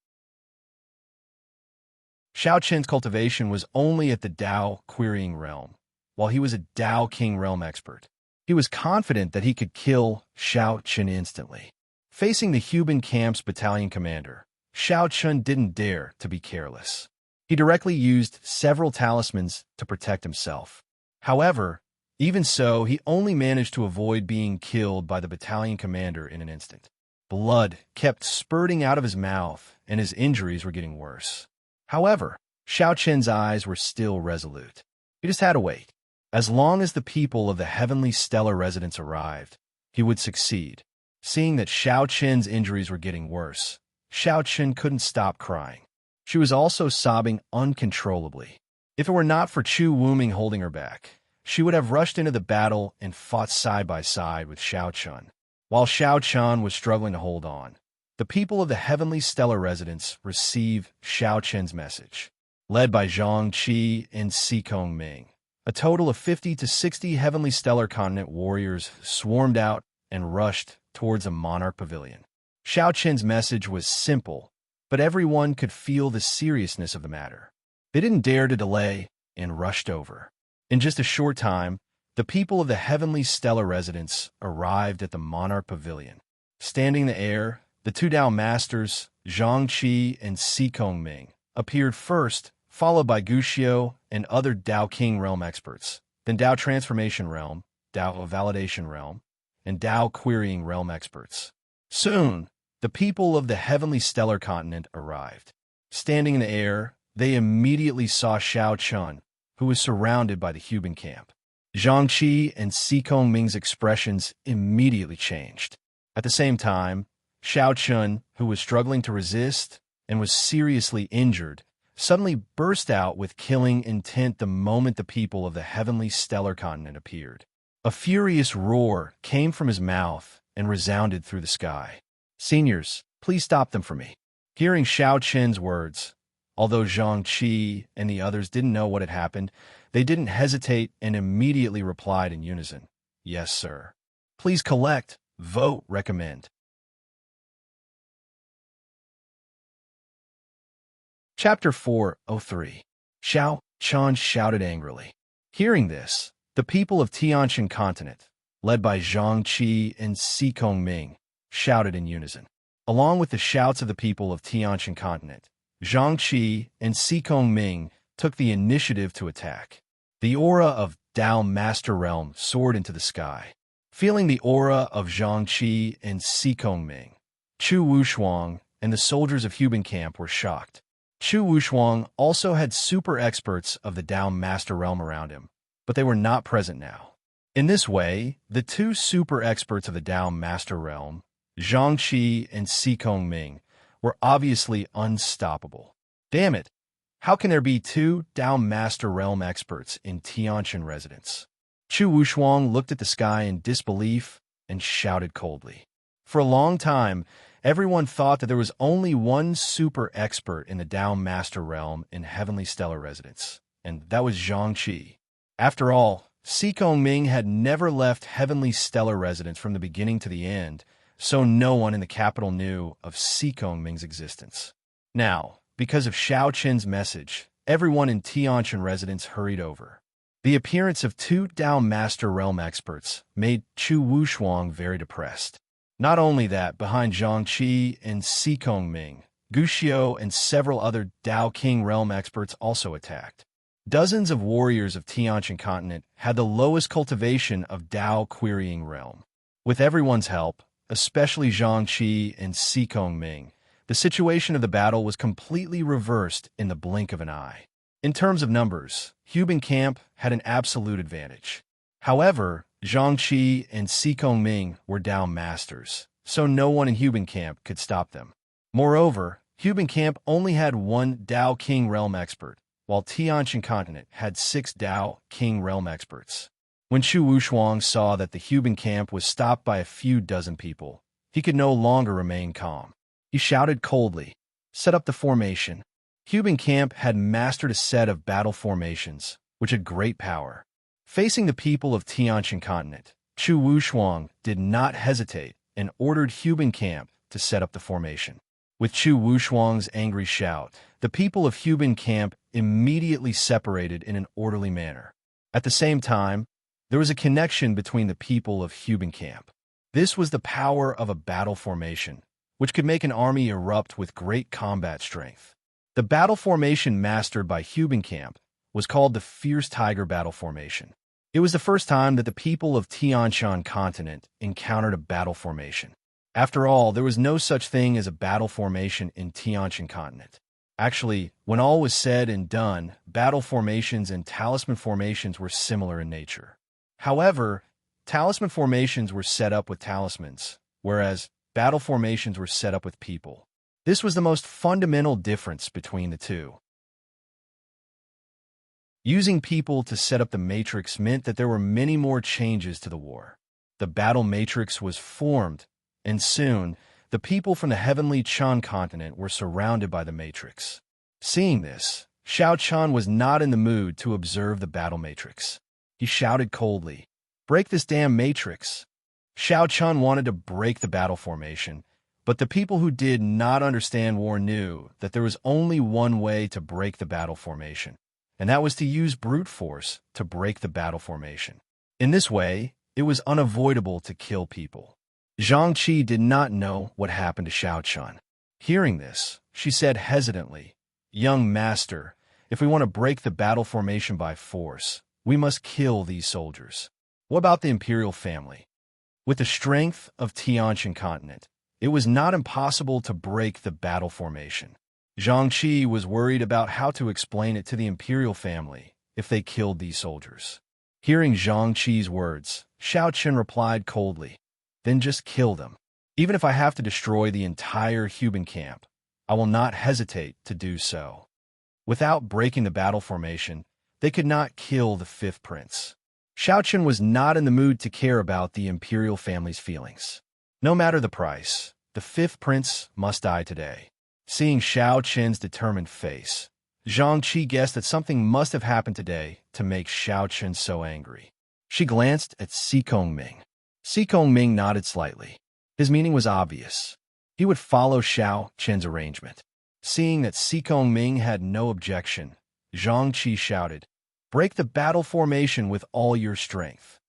Xiao Chen's cultivation was only at the Tao Querying Realm, while he was a Tao King Realm expert. He was confident that he could kill Xiao Chen instantly. Facing the Huban Camp's battalion commander, Xiao Chun didn't dare to be careless. He directly used several talismans to protect himself. However, even so, he only managed to avoid being killed by the battalion commander in an instant. Blood kept spurting out of his mouth, and his injuries were getting worse. However, Xiao Chen's eyes were still resolute. He just had to wait. As long as the people of the heavenly stellar residents arrived, he would succeed. Seeing that Xiao Chen's injuries were getting worse, Xiao Chen couldn't stop crying. She was also sobbing uncontrollably. If it were not for Chu Wuming holding her back, she would have rushed into the battle and fought side by side with Xiao Chun. While Xiao Chun was struggling to hold on, the people of the heavenly stellar residents received Xiao Chen's message. Led by Zhang Qi and Sikong Ming, a total of 50 to 60 heavenly stellar continent warriors swarmed out and rushed towards a monarch pavilion. Xiao Chen's message was simple, but everyone could feel the seriousness of the matter. They didn't dare to delay and rushed over. In just a short time, the people of the heavenly stellar residents arrived at the monarch pavilion. Standing in the air, the 2 Tao masters, Zhang Qi and Sikong Ming, appeared first, followed by Guxiao and other Tao King Realm experts, then Tao Transformation Realm, Tao Validation Realm, and Tao Querying Realm experts. Soon, the people of the heavenly stellar continent arrived. Standing in the air, they immediately saw Xiao Chun, who was surrounded by the Huban camp. Zhang Qi and Sikong Ming's expressions immediately changed. At the same time, Xiao Chun, who was struggling to resist and was seriously injured, suddenly burst out with killing intent the moment the people of the heavenly stellar continent appeared. A furious roar came from his mouth and resounded through the sky. Seniors, please stop them for me. Hearing Xiao Chen's words, although Zhang Qi and the others didn't know what had happened, they didn't hesitate and immediately replied in unison, yes, sir. Please collect, vote, recommend. Chapter 403. Xiao Chun shouted angrily. Hearing this, the people of Tianshan continent, led by Zhang Qi and Sikong Ming, shouted in unison. Along with the shouts of the people of Tianshan continent, Zhang Qi and Sikong Ming took the initiative to attack. The aura of Tao Master Realm soared into the sky. Feeling the aura of Zhang Qi and Sikong Ming, Chu Wushuang and the soldiers of Huban Camp were shocked. Chu Wushuang also had super experts of the Tao Master Realm around him, but they were not present now. In this way, the 2 super experts of the Tao Master Realm, Zhang Qi and Sikong Ming, were obviously unstoppable. Damn it! How can there be 2 Tao Master Realm experts in Tianshan residence? Chu Wushuang looked at the sky in disbelief and shouted coldly. For a long time, everyone thought that there was only one super expert in the Tao Master Realm in Heavenly Stellar Residence, and that was Zhang Qi. After all, Sikong Ming had never left Heavenly Stellar Residence from the beginning to the end, so no one in the capital knew of Sikong Ming's existence. Now, because of Xiao Chen's message, everyone in Tianshan residence hurried over. The appearance of two Dao Master Realm experts made Chu Wushuang very depressed. Not only that, behind Zhang Qi and Si Kongming, Gu Xiao and several other Dao King Realm experts also attacked. Dozens of warriors of Tianqian continent had the lowest cultivation of Dao Querying Realm. With everyone's help, especially Zhang Qi and Si Kongming, the situation of the battle was completely reversed in the blink of an eye. In terms of numbers, Hubin Camp had an absolute advantage. However, Zhang Qi and Si Kongming were Dao masters, so no one in Hubin Camp could stop them. Moreover, Hubin Camp only had one Dao King Realm expert, while Tianqian continent had 6 Dao King Realm experts. When Chu Wushuang saw that the Hubin Camp was stopped by a few dozen people, he could no longer remain calm. He shouted coldly, "Set up the formation." Hubin Camp had mastered a set of battle formations, which had great power. Facing the people of Tianqian continent, Chu Wushuang did not hesitate and ordered Hubin Camp to set up the formation. With Chu Wushuang's angry shout, the people of Hubin Camp immediately separated in an orderly manner. At the same time, there was a connection between the people of Hubin Camp. This was the power of a battle formation, which could make an army erupt with great combat strength. The battle formation mastered by Hubin Camp was called the Fierce Tiger Battle Formation. It was the first time that the people of Tianqian continent encountered a battle formation. After all, there was no such thing as a battle formation in Tianqian continent. Actually, when all was said and done, battle formations and talisman formations were similar in nature. However, talisman formations were set up with talismans, whereas battle formations were set up with people. This was the most fundamental difference between the two. Using people to set up the matrix meant that there were many more changes to the war. The battle matrix was formed, and soon, the people from the heavenly Chan continent were surrounded by the matrix. Seeing this, Xiao Chan was not in the mood to observe the battle matrix. He shouted coldly, "Break this damn matrix!" Xiao Chan wanted to break the battle formation, but the people who did not understand war knew that there was only one way to break the battle formation, and that was to use brute force to break the battle formation. In this way, it was unavoidable to kill people. Zhang Qi did not know what happened to Xiao Chan. Hearing this, she said hesitantly, "Young master, if we want to break the battle formation by force, we must kill these soldiers. What about the imperial family?" With the strength of Tianqian continent, it was not impossible to break the battle formation. Zhang Qi was worried about how to explain it to the imperial family if they killed these soldiers. Hearing Zhang Qi's words, Xiao Chen replied coldly, "Then just kill them. Even if I have to destroy the entire Hubin camp, I will not hesitate to do so." Without breaking the battle formation, they could not kill the 5th prince. Xiao Chen was not in the mood to care about the imperial family's feelings. No matter the price, the 5th prince must die today. Seeing Xiao Chen's determined face, Zhang Qi guessed that something must have happened today to make Xiao Chen so angry. She glanced at Si Kongming. Si Kongming nodded slightly. His meaning was obvious. He would follow Xiao Chen's arrangement. Seeing that Si Kongming had no objection, Zhang Qi shouted, "Break the battle formation with all your strength."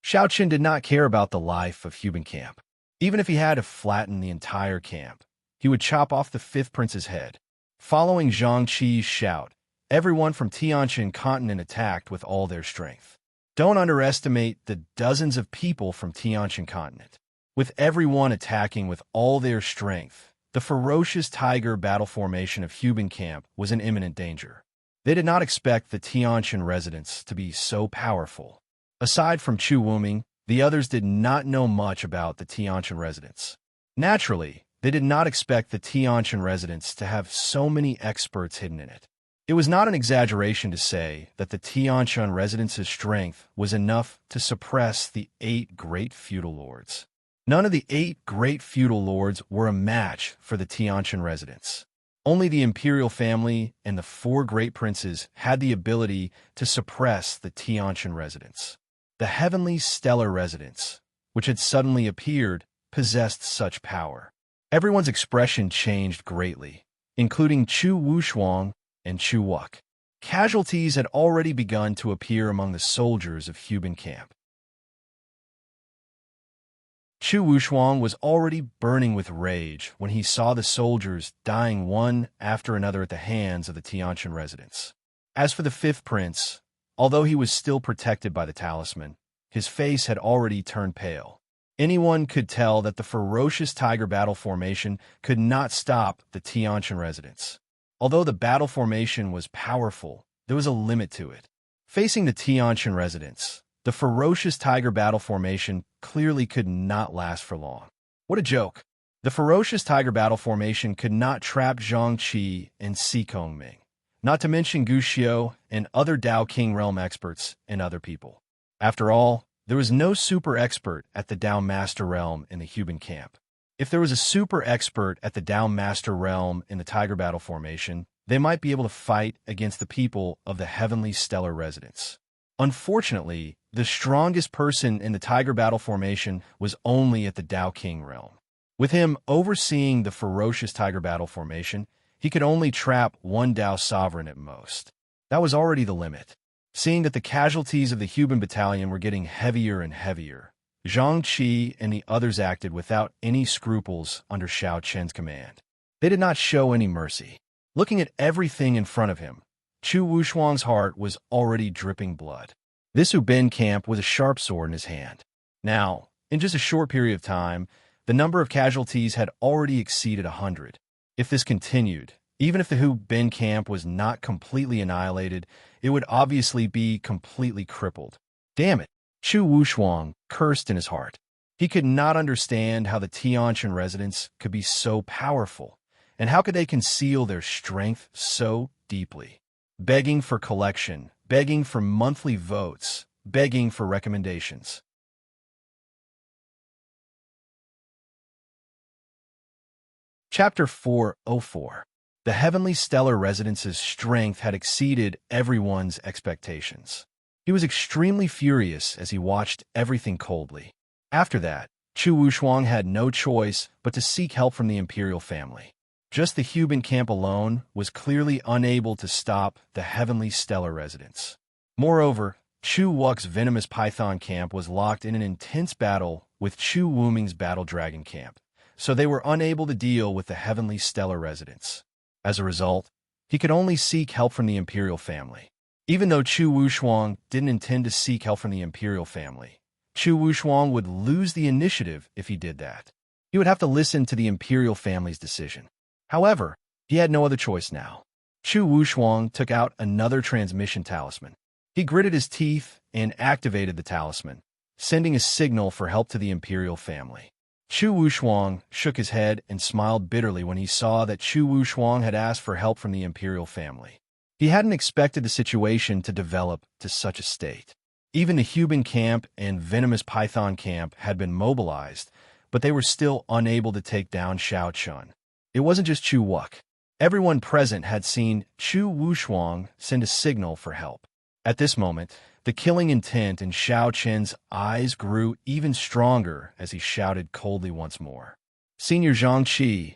Xiao Chen did not care about the life of Hubin camp. Even if he had to flatten the entire camp, he would chop off the 5th prince's head. Following Zhang Qi's shout, everyone from Tianqian continent attacked with all their strength. Don't underestimate the dozens of people from Tianqian continent. With everyone attacking with all their strength, the ferocious tiger battle formation of Hubin camp was in imminent danger. They did not expect the Tianqian residents to be so powerful. Aside from Chu Wuming, the others did not know much about the Tianqian residents. Naturally, they did not expect the Tianqian residents to have so many experts hidden in it. It was not an exaggeration to say that the Tianqian residents' strength was enough to suppress the 8 great feudal lords. None of the 8 great feudal lords were a match for the Tianqian residents. Only the imperial family and the 4 great princes had the ability to suppress the Tianqian residents. The heavenly stellar residents, which had suddenly appeared, possessed such power. Everyone's expression changed greatly, including Chu Wushuang and Chu Wuk. Casualties had already begun to appear among the soldiers of Camp. Chu Wushuang was already burning with rage when he saw the soldiers dying one after another at the hands of the Tianqian residents. As for the fifth prince, although he was still protected by the talisman, his face had already turned pale. Anyone could tell that the ferocious tiger battle formation could not stop the Tianqian residents. Although the battle formation was powerful, there was a limit to it. Facing the Tianqian residents, the ferocious tiger battle formation clearly could not last for long. What a joke! The ferocious tiger battle formation could not trap Zhang Qi and Si Kongming, not to mention Gu Xiu and other Dao King realm experts and other people. After all, there was no super expert at the Dao Master realm in the Camp. If there was a super expert at the Dao Master realm in the tiger battle formation, they might be able to fight against the people of the heavenly stellar residents. Unfortunately, the strongest person in the tiger battle formation was only at the Dao King realm. With him overseeing the ferocious tiger battle formation, he could only trap one Dao sovereign at most. That was already the limit. Seeing that the casualties of the Huban battalion were getting heavier and heavier, Zhang Qi and the others acted without any scruples under Xiao Chen's command. They did not show any mercy. Looking at everything in front of him, Chu Wushuang's heart was already dripping blood. This Camp with a sharp sword in his hand. Now, in just a short period of time, the number of casualties had already exceeded 100. If this continued, even if the Camp was not completely annihilated, it would obviously be completely crippled. Damn it! Chu Wushuang cursed in his heart. He could not understand how the Tianqian residents could be so powerful, and how could they conceal their strength so deeply? Begging for collection, begging for monthly votes, begging for recommendations. Chapter 404. The heavenly stellar residence's strength had exceeded everyone's expectations. He was extremely furious as he watched everything coldly. After that, Chu Wushuang had no choice but to seek help from the imperial family. Just the Camp alone was clearly unable to stop the heavenly stellar residents. Moreover, Chu Wux's venomous python camp was locked in an intense battle with Chu Wuming's battle dragon camp, so they were unable to deal with the heavenly stellar residents. As a result, he could only seek help from the imperial family. Even though Chu Wushuang didn't intend to seek help from the imperial family, Chu Wushuang would lose the initiative if he did that. He would have to listen to the imperial family's decision. However, he had no other choice now. Chu Wushuang took out another transmission talisman. He gritted his teeth and activated the talisman, sending a signal for help to the imperial family. Chu Wushuang shook his head and smiled bitterly when he saw that Chu Wushuang had asked for help from the imperial family. He hadn't expected the situation to develop to such a state. Even the Camp and venomous python camp had been mobilized, but they were still unable to take down Xiao Chun. It wasn't just Chu Wuk. Everyone present had seen Chu Wushuang send a signal for help. At this moment, the killing intent in Xiao Chen's eyes grew even stronger as he shouted coldly once more. Senior Zhang Qi,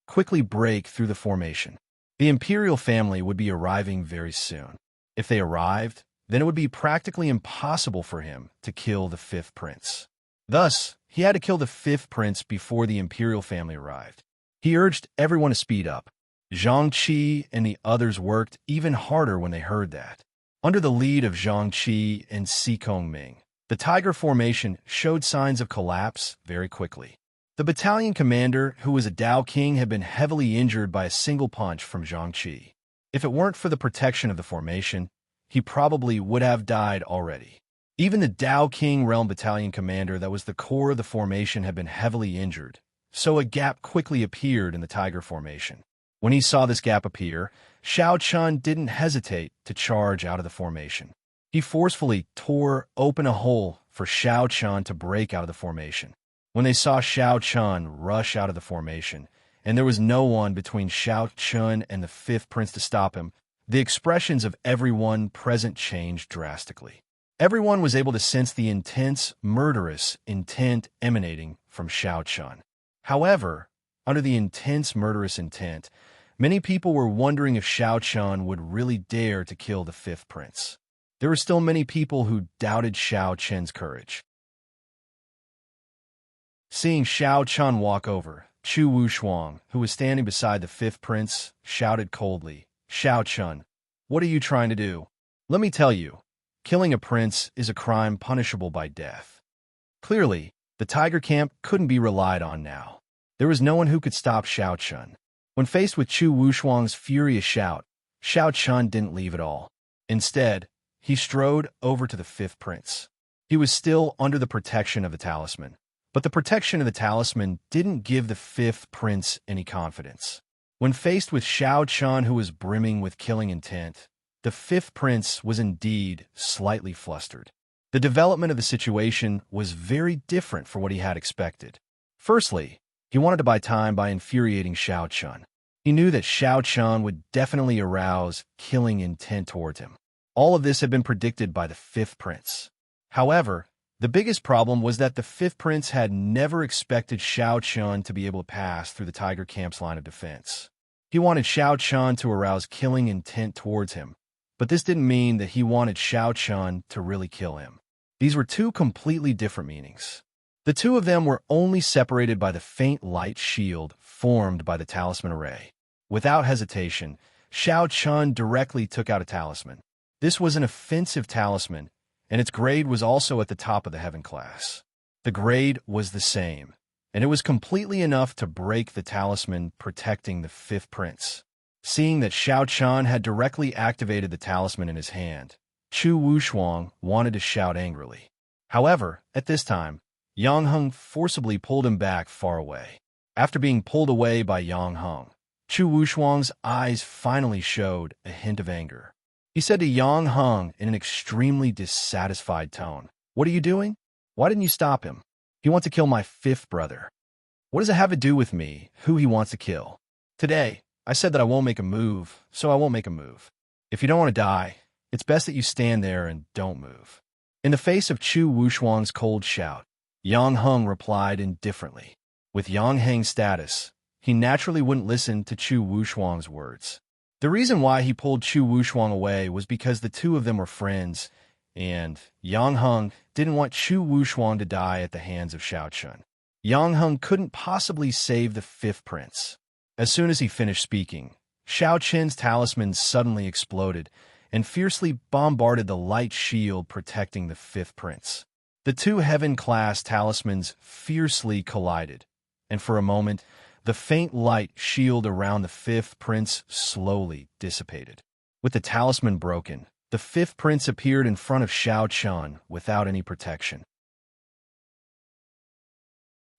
quickly break through the formation. The imperial family would be arriving very soon. If they arrived, then it would be practically impossible for him to kill the fifth prince. Thus, he had to kill the fifth prince before the imperial family arrived. He urged everyone to speed up. Zhang Qi and the others worked even harder when they heard that. Under the lead of Zhang Qi and Si Kongming, the tiger formation showed signs of collapse very quickly. The battalion commander, who was a Dao King, had been heavily injured by a single punch from Zhang Qi. If it weren't for the protection of the formation, he probably would have died already. Even the Dao King realm battalion commander that was the core of the formation had been heavily injured, so a gap quickly appeared in the tiger formation. When he saw this gap appear, Xiao Chun didn't hesitate to charge out of the formation. He forcefully tore open a hole for Xiao Chun to break out of the formation. When they saw Xiao Chun rush out of the formation, and there was no one between Xiao Chun and the fifth prince to stop him, the expressions of everyone present changed drastically. Everyone was able to sense the intense, murderous intent emanating from Xiao Chun. However, under the intense, murderous intent, Many people were wondering if Shao Chun would really dare to kill the fifth prince. There were still many people who doubted Shao Chun's courage. Seeing Shao Chun walk over, Chu Wushuang, who was standing beside the fifth prince, shouted coldly, "Shao Chun, what are you trying to do? Let me tell you, killing a prince is a crime punishable by death." Clearly, the tiger camp couldn't be relied on now. There was no one who could stop Shao Chun. When faced with Chu Wushuang's furious shout, Shao Chun didn't leave at all. Instead, he strode over to the fifth prince. He was still under the protection of the talisman, but the protection of the talisman didn't give the fifth prince any confidence. When faced with Shao Chun, who was brimming with killing intent, the fifth prince was indeed slightly flustered. The development of the situation was very different from what he had expected. Firstly, he wanted to buy time by infuriating Shao Chun. He knew that Shao Chun would definitely arouse killing intent towards him. All of this had been predicted by the fifth prince. However, the biggest problem was that the fifth prince had never expected Shao Chun to be able to pass through the tiger camp's line of defense. He wanted Shao Chun to arouse killing intent towards him, but this didn't mean that he wanted Shao Chun to really kill him. These were two completely different meanings. The two of them were only separated by the faint light shield formed by the talisman array. Without hesitation, Shao Chun directly took out a talisman. This was an offensive talisman, and its grade was also at the top of the heaven class. The grade was the same, and it was completely enough to break the talisman protecting the fifth prince. Seeing that Shao Chun had directly activated the talisman in his hand, Chu Wushuang wanted to shout angrily. However, at this time, Yang Heng forcibly pulled him back far away. After being pulled away by Yang Heng, Chu Wushuang's eyes finally showed a hint of anger. He said to Yang Heng in an extremely dissatisfied tone, "What are you doing? Why didn't you stop him? He wants to kill my fifth brother. What does it have to do with me, who he wants to kill? Today, I said that I won't make a move, so I won't make a move. If you don't want to die, it's best that you stand there and don't move." In the face of Chu Wushuang's cold shout, Yang Heng replied indifferently. With Yang Heng's status, he naturally wouldn't listen to Chu Wushuang's words. The reason why he pulled Chu Wushuang away was because the two of them were friends, and Yang Heng didn't want Chu Wushuang to die at the hands of Shao Chun. Yang Heng couldn't possibly save the fifth prince. As soon as he finished speaking, Shao Chun's talisman suddenly exploded and fiercely bombarded the light shield protecting the fifth prince. The two heaven-class talismans fiercely collided, and for a moment, the faint light shield around the fifth prince slowly dissipated. With the talisman broken, the fifth prince appeared in front of Shao Chun without any protection.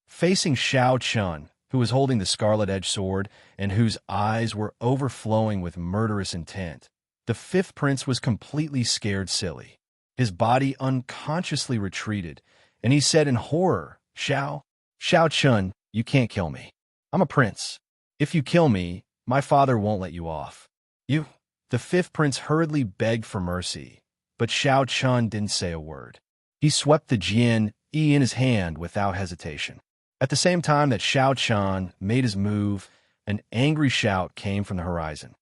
Facing Shao Chun, who was holding the scarlet-edged sword and whose eyes were overflowing with murderous intent, the fifth prince was completely scared silly. His body unconsciously retreated, and he said in horror, Shao Chun, you can't kill me. I'm a prince. If you kill me, my father won't let you off." The fifth prince hurriedly begged for mercy, but Shao Chun didn't say a word. He swept the Jian Yi in his hand without hesitation. At the same time that Shao Chun made his move, an angry shout came from the horizon.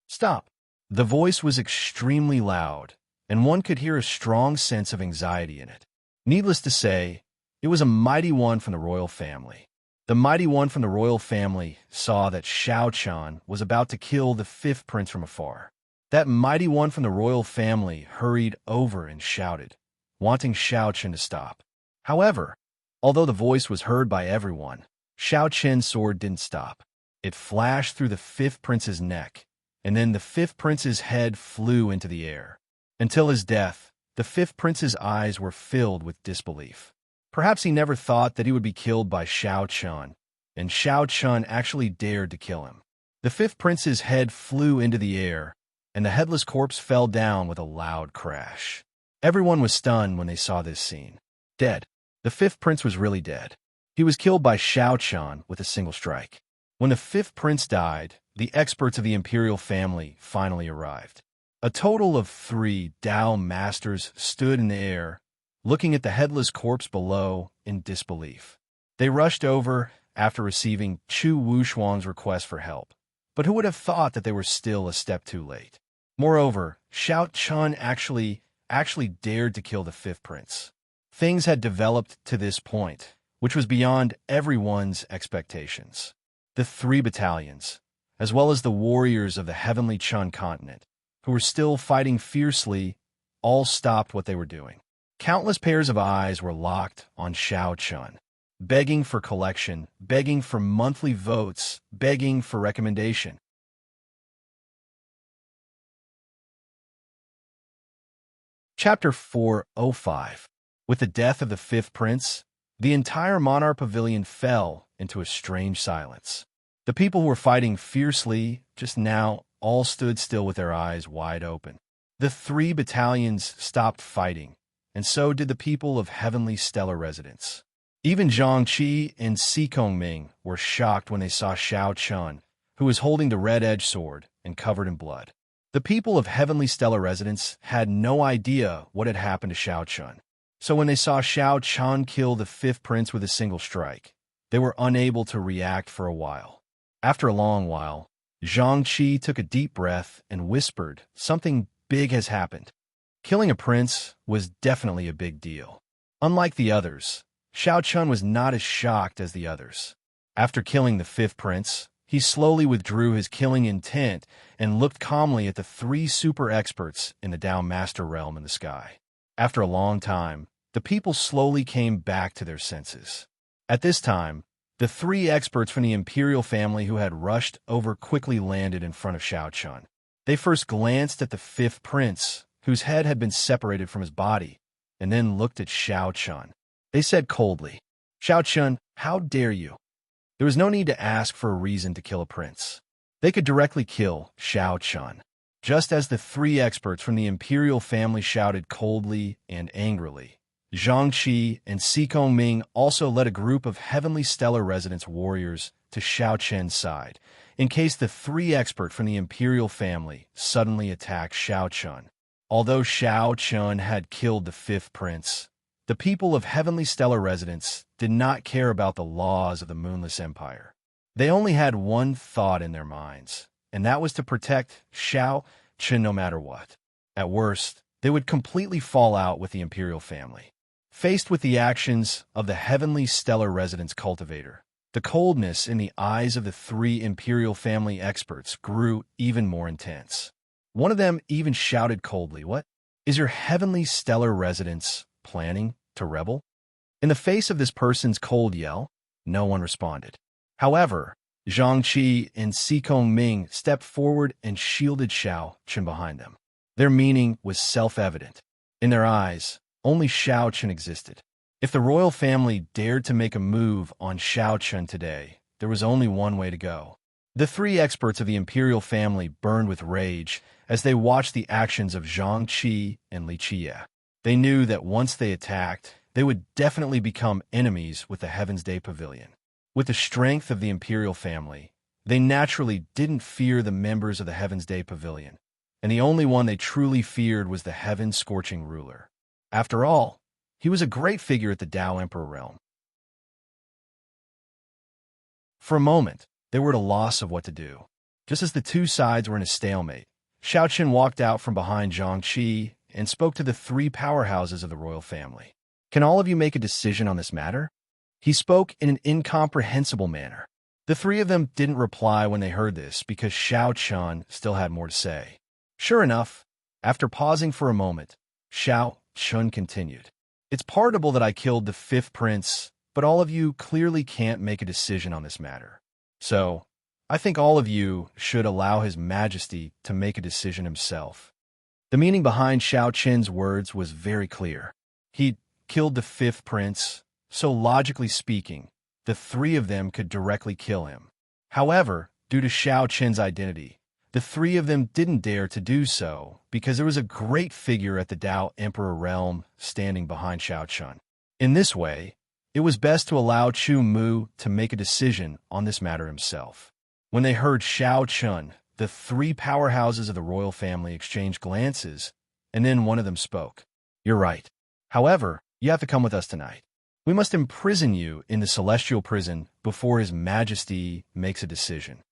"Stop!" The voice was extremely loud, and one could hear a strong sense of anxiety in it. Needless to say, it was a mighty one from the royal family. The mighty one from the royal family saw that Shao Chun was about to kill the fifth prince from afar. That mighty one from the royal family hurried over and shouted, wanting Shao Chun to stop. However, although the voice was heard by everyone, Shao Chun's sword didn't stop. It flashed through the fifth prince's neck, and then the fifth prince's head flew into the air. Until his death, the fifth prince's eyes were filled with disbelief. Perhaps he never thought that he would be killed by Shao Chun, and Shao Chun actually dared to kill him. The fifth prince's head flew into the air, and the headless corpse fell down with a loud crash. Everyone was stunned when they saw this scene. Dead. The fifth prince was really dead. He was killed by Shao Chun with a single strike. When the fifth prince died, the experts of the imperial family finally arrived. A total of 3 Dao masters stood in the air, looking at the headless corpse below in disbelief. They rushed over after receiving Chu Wushuang's request for help, but who would have thought that they were still a step too late? Moreover, Shao Chun actually dared to kill the fifth prince. Things had developed to this point, which was beyond everyone's expectations. The 3 battalions, as well as the warriors of the heavenly Chun continent, who were still fighting fiercely, all stopped what they were doing. Countless pairs of eyes were locked on Shao Chun, begging for collection, begging for monthly votes, begging for recommendation. Chapter 405. With the death of the fifth prince, the entire Monarch Pavilion fell into a strange silence. The people who were fighting fiercely just now all stood still with their eyes wide open. The 3 battalions stopped fighting, and so did the people of heavenly stellar residence. Even Zhang Qi and Sikong Ming were shocked when they saw Shao Chun, who was holding the red-edged sword and covered in blood. The people of heavenly stellar residence had no idea what had happened to Shao Chun. So when they saw Shao Chun kill the fifth prince with a single strike, they were unable to react for a while. After a long while, Zhang Qi took a deep breath and whispered, "Something big has happened." Killing a prince was definitely a big deal. Unlike the others, Shao Chun was not as shocked as the others. After killing the fifth prince, he slowly withdrew his killing intent and looked calmly at the 3 super experts in the Tao Master realm in the sky. After a long time, the people slowly came back to their senses. At this time, the 3 experts from the imperial family who had rushed over quickly landed in front of Shao Chun. They first glanced at the fifth prince, whose head had been separated from his body, and then looked at Shao Chun. They said coldly, "Shao Chun, how dare you?" There was no need to ask for a reason to kill a prince. They could directly kill Shao Chun. Just as the 3 experts from the imperial family shouted coldly and angrily, Zhang Qi and Sikong Ming also led a group of heavenly stellar residence warriors to Shao Chun's side, in case the 3 experts from the imperial family suddenly attacked Shao Chun. Although Shao Chun had killed the fifth prince, the people of heavenly stellar residence did not care about the laws of the Moonless Empire. They only had one thought in their minds, and that was to protect Shao Chun no matter what. At worst, they would completely fall out with the imperial family. Faced with the actions of the heavenly stellar residence cultivator, the coldness in the eyes of the 3 imperial family experts grew even more intense. One of them even shouted coldly, "What? Is your heavenly stellar residence planning to rebel?" In the face of this person's cold yell, no one responded. However, Zhang Qi and Sikong Ming stepped forward and shielded Shao Chun behind them. Their meaning was self-evident. In their eyes, only Shao Chun existed. If the royal family dared to make a move on Shao Chun today, there was only one way to go. The 3 experts of the imperial family burned with rage as they watched the actions of Zhang Qi and Li Qie. They knew that once they attacked, they would definitely become enemies with the Heaven's Day Pavilion. With the strength of the imperial family, they naturally didn't fear the members of the Heaven's Day Pavilion, and the only one they truly feared was the Heaven Scorching Ruler. After all, he was a great figure at the Tao Emperor realm. For a moment, they were at a loss of what to do. Just as the 2 sides were in a stalemate, Shao Chun walked out from behind Zhang Qi and spoke to the 3 powerhouses of the royal family. "Can all of you make a decision on this matter?" He spoke in an incomprehensible manner. The 3 of them didn't reply when they heard this because Shao Chun still had more to say. Sure enough, after pausing for a moment, Shao Chun continued, "It's pardonable that I killed the fifth prince, but all of you clearly can't make a decision on this matter. So, I think all of you should allow His Majesty to make a decision himself." The meaning behind Shao Chun's words was very clear. He'd killed the fifth prince, so logically speaking, the 3 of them could directly kill him. However, due to Shao Chun's identity, the 3 of them didn't dare to do so because there was a great figure at the Tao Emperor realm standing behind Shao Chun. In this way, it was best to allow Chu Mu to make a decision on this matter himself. When they heard Shao Chun, the 3 powerhouses of the royal family exchanged glances, and then one of them spoke. "You're right. However, you have to come with us tonight. We must imprison you in the celestial prison before His Majesty makes a decision."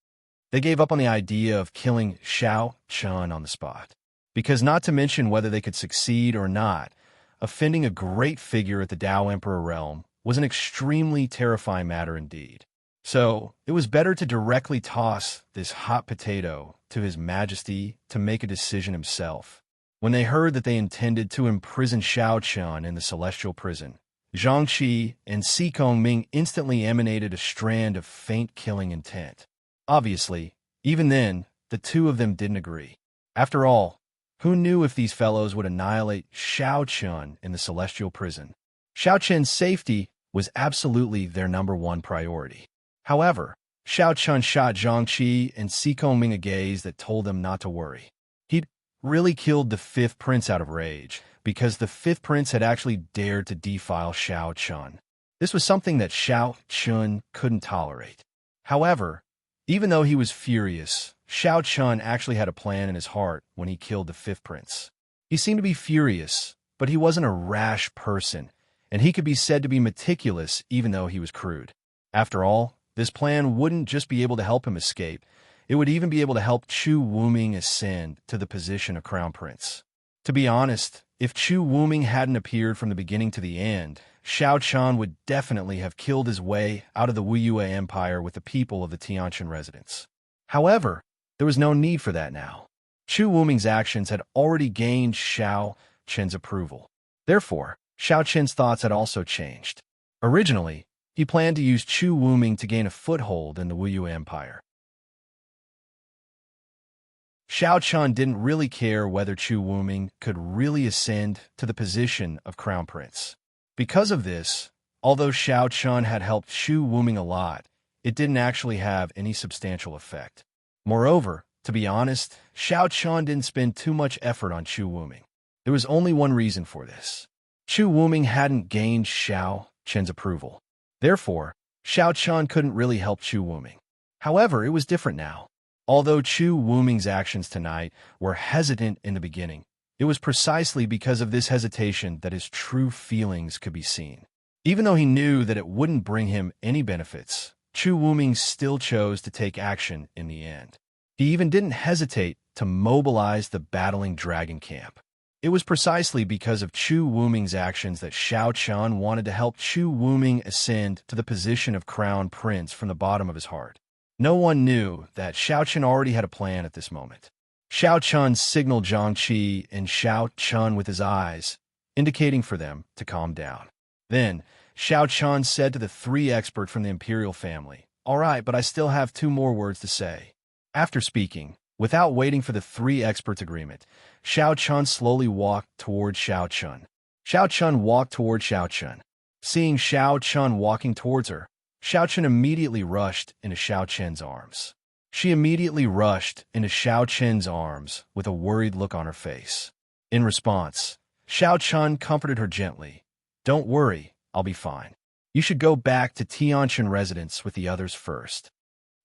They gave up on the idea of killing Xiao Chun on the spot, because not to mention whether they could succeed or not, offending a great figure at the Tao Emperor realm was an extremely terrifying matter indeed. So, it was better to directly toss this hot potato to His Majesty to make a decision himself. When they heard that they intended to imprison Xiao Chun in the celestial prison, Zhang Qi and Si Kongming instantly emanated a strand of faint killing intent. Obviously, even then, the two of them didn't agree. After all, who knew if these fellows would annihilate Xiao Chun in the celestial prison? Xiao Chun's safety was absolutely their number one priority. However, Xiao Chun shot Zhang Qi and Si Kongming a gaze that told them not to worry. He'd really killed the fifth prince out of rage, because the fifth prince had actually dared to defile Xiao Chun. This was something that Xiao Chun couldn't tolerate. However, even though he was furious, Xiao Chun actually had a plan in his heart when he killed the fifth prince. He seemed to be furious, but he wasn't a rash person, and he could be said to be meticulous even though he was crude. After all, this plan wouldn't just be able to help him escape, it would even be able to help Chu Wuming ascend to the position of crown prince. To be honest, if Chu Wuming hadn't appeared from the beginning to the end, Xiao Chun would definitely have killed his way out of the Wuyue Empire with the people of the Tianjin residence. However, there was no need for that now. Chu Wuming's actions had already gained Xiao Chen's approval. Therefore, Xiao Chen's thoughts had also changed. Originally, he planned to use Chu Wuming to gain a foothold in the Wuyue Empire. Xiao Chun didn't really care whether Chu Wuming could really ascend to the position of crown prince. Because of this, although Xiao Chun had helped Chu Wuming a lot, it didn't actually have any substantial effect. Moreover, to be honest, Xiao Chun didn't spend too much effort on Chu Wuming. There was only one reason for this. Chu Wuming hadn't gained Xiao Chen's approval. Therefore, Xiao Chun couldn't really help Chu Wuming. However, it was different now. Although Chu Wuming's actions tonight were hesitant in the beginning, it was precisely because of this hesitation that his true feelings could be seen. Even though he knew that it wouldn't bring him any benefits, Chu Wuming still chose to take action in the end. He even didn't hesitate to mobilize the battling dragon camp. It was precisely because of Chu Wuming's actions that Xiao Chun wanted to help Chu Wuming ascend to the position of crown prince from the bottom of his heart. No one knew that Xiao Chun already had a plan at this moment. Xiao Chun signaled Zhang Qi and Xiao Chun with his eyes, indicating for them to calm down. Then, Xiao Chun said to the three experts from the imperial family, "All right, but I still have two more words to say." After speaking, without waiting for the three experts' agreement, Xiao Chun slowly walked toward Xiao Chun. Xiao Chun walked toward Xiao Chun. Seeing Xiao Chun walking towards her, Xiao Chun immediately rushed into Xiao Chen's arms. She immediately rushed into Xiao Chen's arms with a worried look on her face. In response, Xiao Chun comforted her gently. "Don't worry, I'll be fine. You should go back to Tianjin residence with the others first."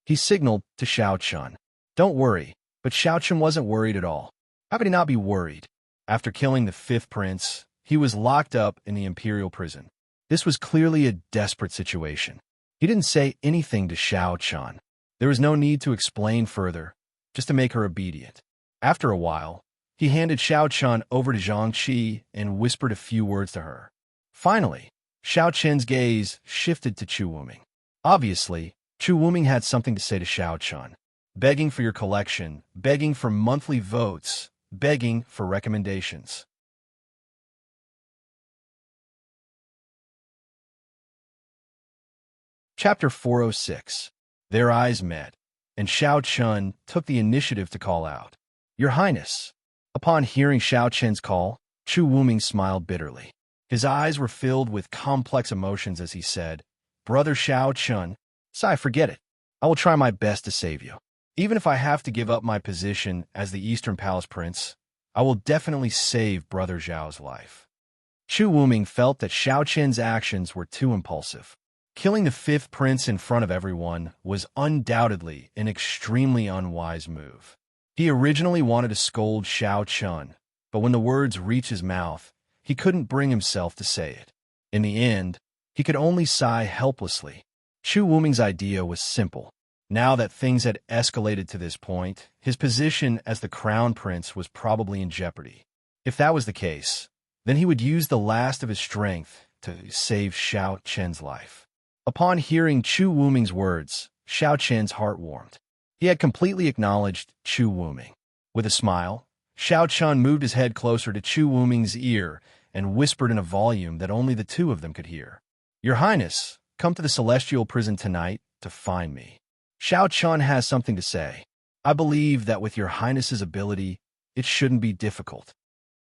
He signaled to Xiao Chun. "Don't worry," but Xiao Chun wasn't worried at all. How could he not be worried? After killing the fifth prince, he was locked up in the imperial prison. This was clearly a desperate situation. He didn't say anything to Xiao Chun. There was no need to explain further, just to make her obedient. After a while, he handed Xiao Chun over to Zhang Qi and whispered a few words to her. Finally, Xiao Chen's gaze shifted to Chu Wuming. Obviously, Chu Wuming had something to say to Xiao Chun. Begging for your collection, begging for monthly votes, begging for recommendations. Chapter 406. Their eyes met, and Xiao Chun took the initiative to call out, "Your Highness." Upon hearing Xiao Chen's call, Chu Wuming smiled bitterly. His eyes were filled with complex emotions as he said, "Brother Xiao Chun, sigh, forget it. I will try my best to save you. Even if I have to give up my position as the Eastern Palace Prince, I will definitely save Brother Zhao's life." Chu Wuming felt that Xiao Chen's actions were too impulsive. Killing the fifth prince in front of everyone was undoubtedly an extremely unwise move. He originally wanted to scold Xiao Chun, but when the words reached his mouth, he couldn't bring himself to say it. In the end, he could only sigh helplessly. Chu Wuming's idea was simple. Now that things had escalated to this point, his position as the crown prince was probably in jeopardy. If that was the case, then he would use the last of his strength to save Xiao Chen's life. Upon hearing Chu Wuming's words, Xiao Chen's heart warmed. He had completely acknowledged Chu Wuming. With a smile, Xiao Chen moved his head closer to Chu Wuming's ear and whispered in a volume that only the two of them could hear. "Your Highness, come to the celestial prison tonight to find me. Xiao Chen has something to say. I believe that with your Highness's ability, it shouldn't be difficult."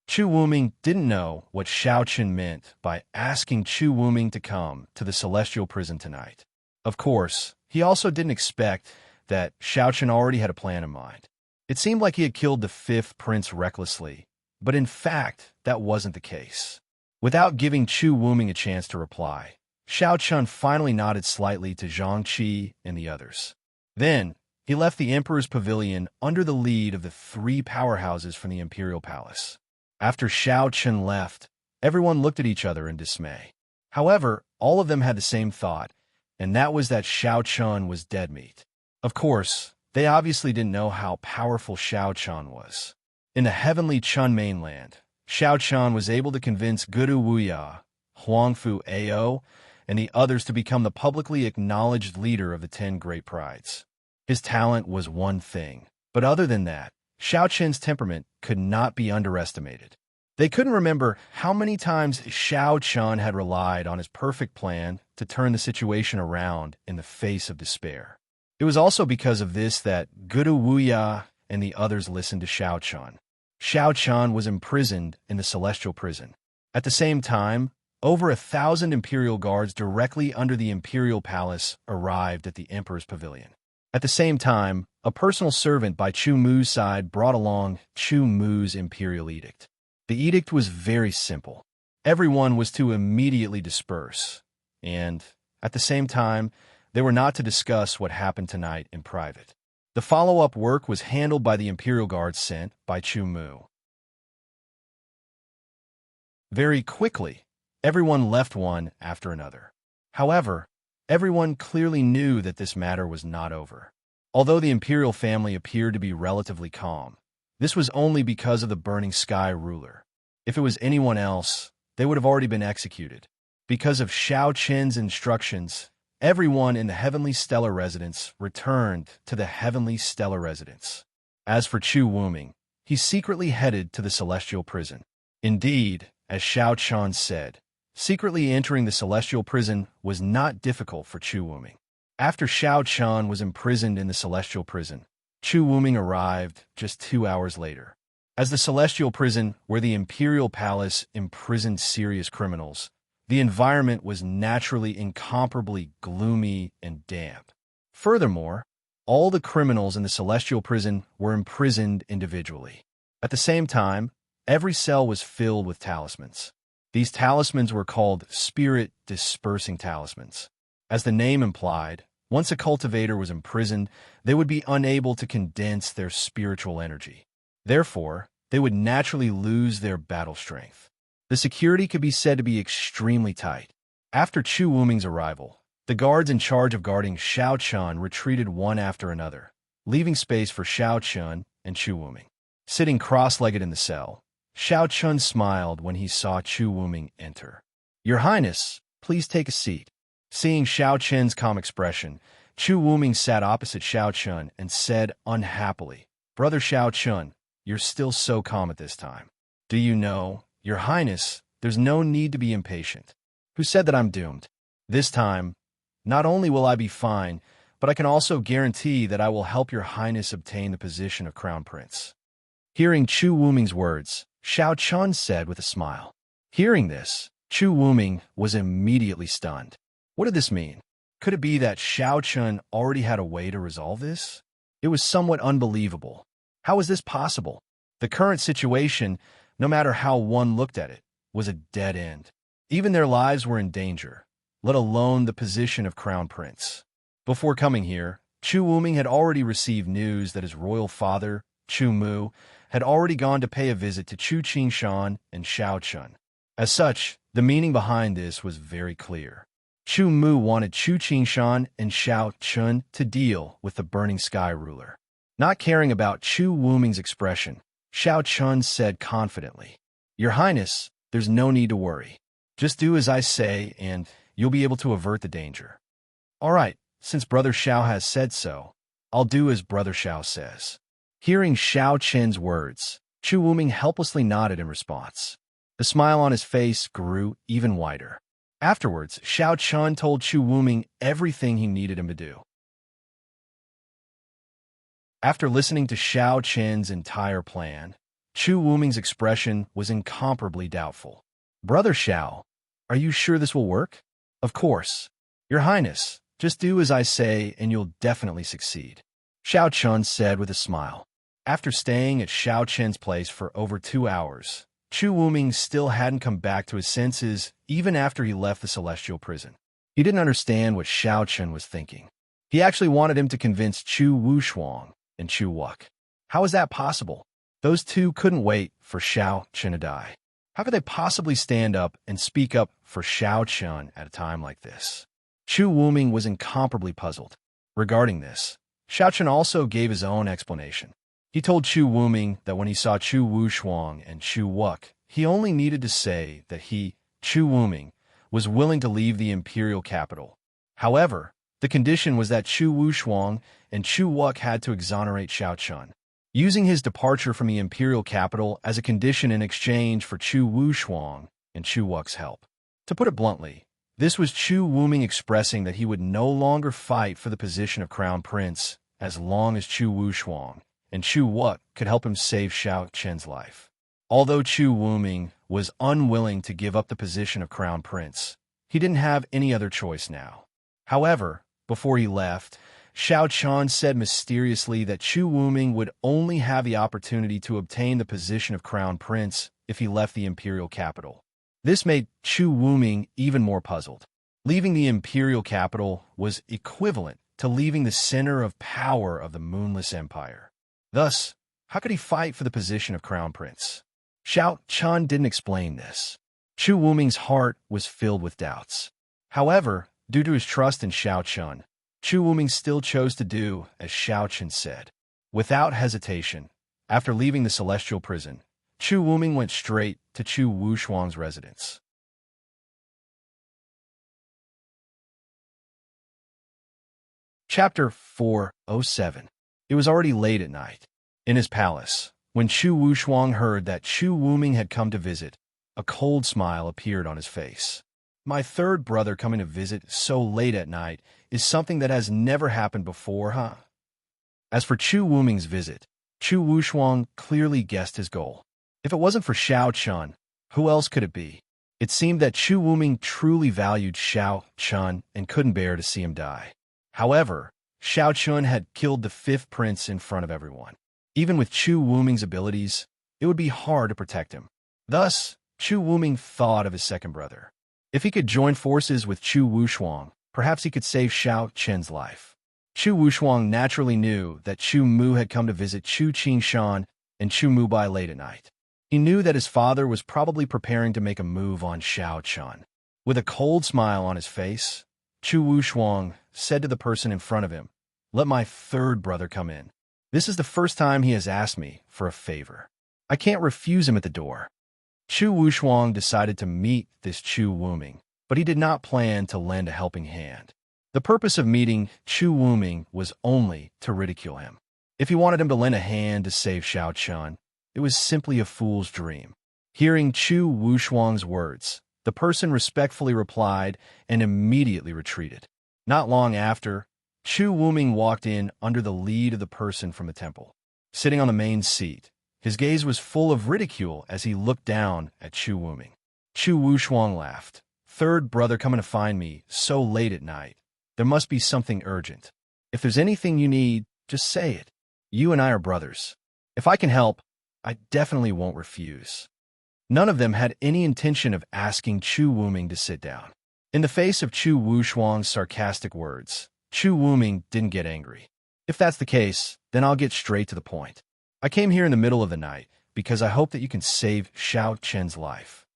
Chu Wuming didn't know what Xiao Chen meant by asking Chu Wuming to come to the celestial prison tonight. Of course, he also didn't expect that Xiao Chen already had a plan in mind. It seemed like he had killed the fifth prince recklessly, but in fact, that wasn't the case. Without giving Chu Wuming a chance to reply, Xiao Chen finally nodded slightly to Zhang Qi and the others. Then, he left the Emperor's pavilion under the lead of the three powerhouses from the Imperial Palace. After Xiao Chen left, everyone looked at each other in dismay. However, all of them had the same thought, and that was that Xiao Chen was dead meat. Of course, they obviously didn't know how powerful Xiao Chen was. In the heavenly Chun mainland, Xiao Chen was able to convince Gudu Wuya, Huangfu Ao, and the others to become the publicly acknowledged leader of the 10 Great Prides. His talent was one thing, but other than that, Xiao Chen's temperament could not be underestimated. They couldn't remember how many times Xiao Chen had relied on his perfect plan to turn the situation around in the face of despair. It was also because of this that Gudu Wuya and the others listened to Xiao Chen. Xiao Chen was imprisoned in the celestial prison. At the same time, over 1,000 imperial guards directly under the imperial palace arrived at the emperor's pavilion. At the same time, a personal servant by Chu Mu's side brought along Chu Mu's imperial edict. The edict was very simple. Everyone was to immediately disperse, and, at the same time, they were not to discuss what happened tonight in private. The follow-up work was handled by the imperial guards sent by Chu Mu. Very quickly, everyone left one after another. However, everyone clearly knew that this matter was not over. Although the imperial family appeared to be relatively calm, this was only because of the burning sky ruler. If it was anyone else, they would have already been executed. Because of Xiao Chen's instructions, everyone in the Heavenly Stellar Residence returned to the Heavenly Stellar Residence. As for Chu Wuming, he secretly headed to the Celestial Prison. Indeed, as Xiao Chen said, secretly entering the Celestial Prison was not difficult for Chu Wuming. After Xiao Chen was imprisoned in the Celestial Prison, Chu Wuming arrived just 2 hours later. As the Celestial Prison, where the Imperial Palace imprisoned serious criminals, the environment was naturally incomparably gloomy and damp. Furthermore, all the criminals in the Celestial Prison were imprisoned individually. At the same time, every cell was filled with talismans. These talismans were called spirit-dispersing talismans. As the name implied, once a cultivator was imprisoned, they would be unable to condense their spiritual energy. Therefore, they would naturally lose their battle strength. The security could be said to be extremely tight. After Chu Wuming's arrival, the guards in charge of guarding Xiao Chen retreated one after another, leaving space for Xiao Chen and Chu Wuming. Sitting cross-legged in the cell, Xiao Chen smiled when he saw Chu Wuming enter. "Your Highness, please take a seat." Seeing Xiao Chen's calm expression, Chu Wuming sat opposite Xiao Chen and said unhappily, "Brother Xiao Chen, you're still so calm at this time. Do you know, Your Highness, there's no need to be impatient. Who said that I'm doomed? This time, not only will I be fine, but I can also guarantee that I will help Your Highness obtain the position of Crown Prince." Hearing Chu Wuming's words, Xiao Chen said with a smile. Hearing this, Chu Wuming was immediately stunned. What did this mean? Could it be that Xiao Chen already had a way to resolve this? It was somewhat unbelievable. How was this possible? The current situation, no matter how one looked at it, was a dead end. Even their lives were in danger, let alone the position of Crown Prince. Before coming here, Chu Wuming had already received news that his royal father, Chu Mu, had already gone to pay a visit to Chu Qingshan and Xiao Chen. As such, the meaning behind this was very clear. Chu Mu wanted Chu Qingshan and Xiao Chun to deal with the burning sky ruler. Not caring about Chu Wuming's expression, Xiao Chun said confidently, "Your Highness, there's no need to worry. Just do as I say and you'll be able to avert the danger." "All right, since Brother Xiao has said so, I'll do as Brother Xiao says." Hearing Xiao Chen's words, Chu Wuming helplessly nodded in response. The smile on his face grew even wider. Afterwards, Xiao Chun told Chu Wuming everything he needed him to do. After listening to Xiao Chen's entire plan, Chu Wuming's expression was incomparably doubtful. "Brother Xiao, are you sure this will work?" "Of course. Your Highness, just do as I say and you'll definitely succeed," Xiao Chun said with a smile. After staying at Xiao Chen's place for over 2 hours, Chu Wuming still hadn't come back to his senses even after he left the celestial prison. He didn't understand what Xiao Chen was thinking. He actually wanted him to convince Chu Wushuang and Chu Wuk. How was that possible? Those two couldn't wait for Xiao Chen to die. How could they possibly stand up and speak up for Xiao Chen at a time like this? Chu Wuming was incomparably puzzled. Regarding this, Xiao Chen also gave his own explanation. He told Chu Wuming that when he saw Chu Wushuang and Chu Wuk, he only needed to say that he, Chu Wuming, was willing to leave the imperial capital. However, the condition was that Chu Wushuang and Chu Wuk had to exonerate Xiao Chen, using his departure from the imperial capital as a condition in exchange for Chu Wushuang and Chu Wuk's help. To put it bluntly, this was Chu Wuming expressing that he would no longer fight for the position of crown prince as long as Chu Wushuang and Chu Wuk could help him save Xiao Chen's life. Although Chu Wuming was unwilling to give up the position of crown prince, he didn't have any other choice now. However, before he left, Xiao Chen said mysteriously that Chu Wuming would only have the opportunity to obtain the position of crown prince if he left the imperial capital. This made Chu Wuming even more puzzled. Leaving the imperial capital was equivalent to leaving the center of power of the Moonless Empire. Thus, how could he fight for the position of crown prince? Xiao Chen didn't explain this. Chu Wuming's heart was filled with doubts. However, due to his trust in Xiao Chen, Chu Wuming still chose to do as Xiao Chen said. Without hesitation, after leaving the celestial prison, Chu Wuming went straight to Chu Wushuang's residence. Chapter 407. It was already late at night. In his palace, when Chu Wushuang heard that Chu Wuming had come to visit, a cold smile appeared on his face. "My third brother coming to visit so late at night is something that has never happened before, huh?" As for Chu Wuming's visit, Chu Wushuang clearly guessed his goal. If it wasn't for Xiao Chen, who else could it be? It seemed that Chu Wuming truly valued Xiao Chen and couldn't bear to see him die. However, Xiao Chen had killed the fifth prince in front of everyone. Even with Chu Wuming's abilities, it would be hard to protect him. Thus, Chu Wuming thought of his second brother. If he could join forces with Chu Wushuang, perhaps he could save Xiao Chen's life. Chu Wushuang naturally knew that Chu Mu had come to visit Chu Qingshan and Chu Mu by late at night. He knew that his father was probably preparing to make a move on Xiao Chen. With a cold smile on his face, Chu Wushuang said to the person in front of him, "Let my third brother come in. This is the first time he has asked me for a favor. I can't refuse him at the door." Chu Wushuang decided to meet this Chu Wuming, but he did not plan to lend a helping hand. The purpose of meeting Chu Wuming was only to ridicule him. If he wanted him to lend a hand to save Xiao Chen, it was simply a fool's dream. Hearing Chu Wushuang's words, the person respectfully replied and immediately retreated. Not long after, Chu Wuming walked in under the lead of the person from the temple. Sitting on the main seat, his gaze was full of ridicule as he looked down at Chu Wuming. Chu Wushuang laughed. "Third brother coming to find me so late at night. There must be something urgent. If there's anything you need, just say it. You and I are brothers. If I can help, I definitely won't refuse." None of them had any intention of asking Chu Wuming to sit down. In the face of Chu Wushuang's sarcastic words, Chu Wuming didn't get angry. "If that's the case, then I'll get straight to the point. I came here in the middle of the night because I hope that you can save Xiao Chen's life."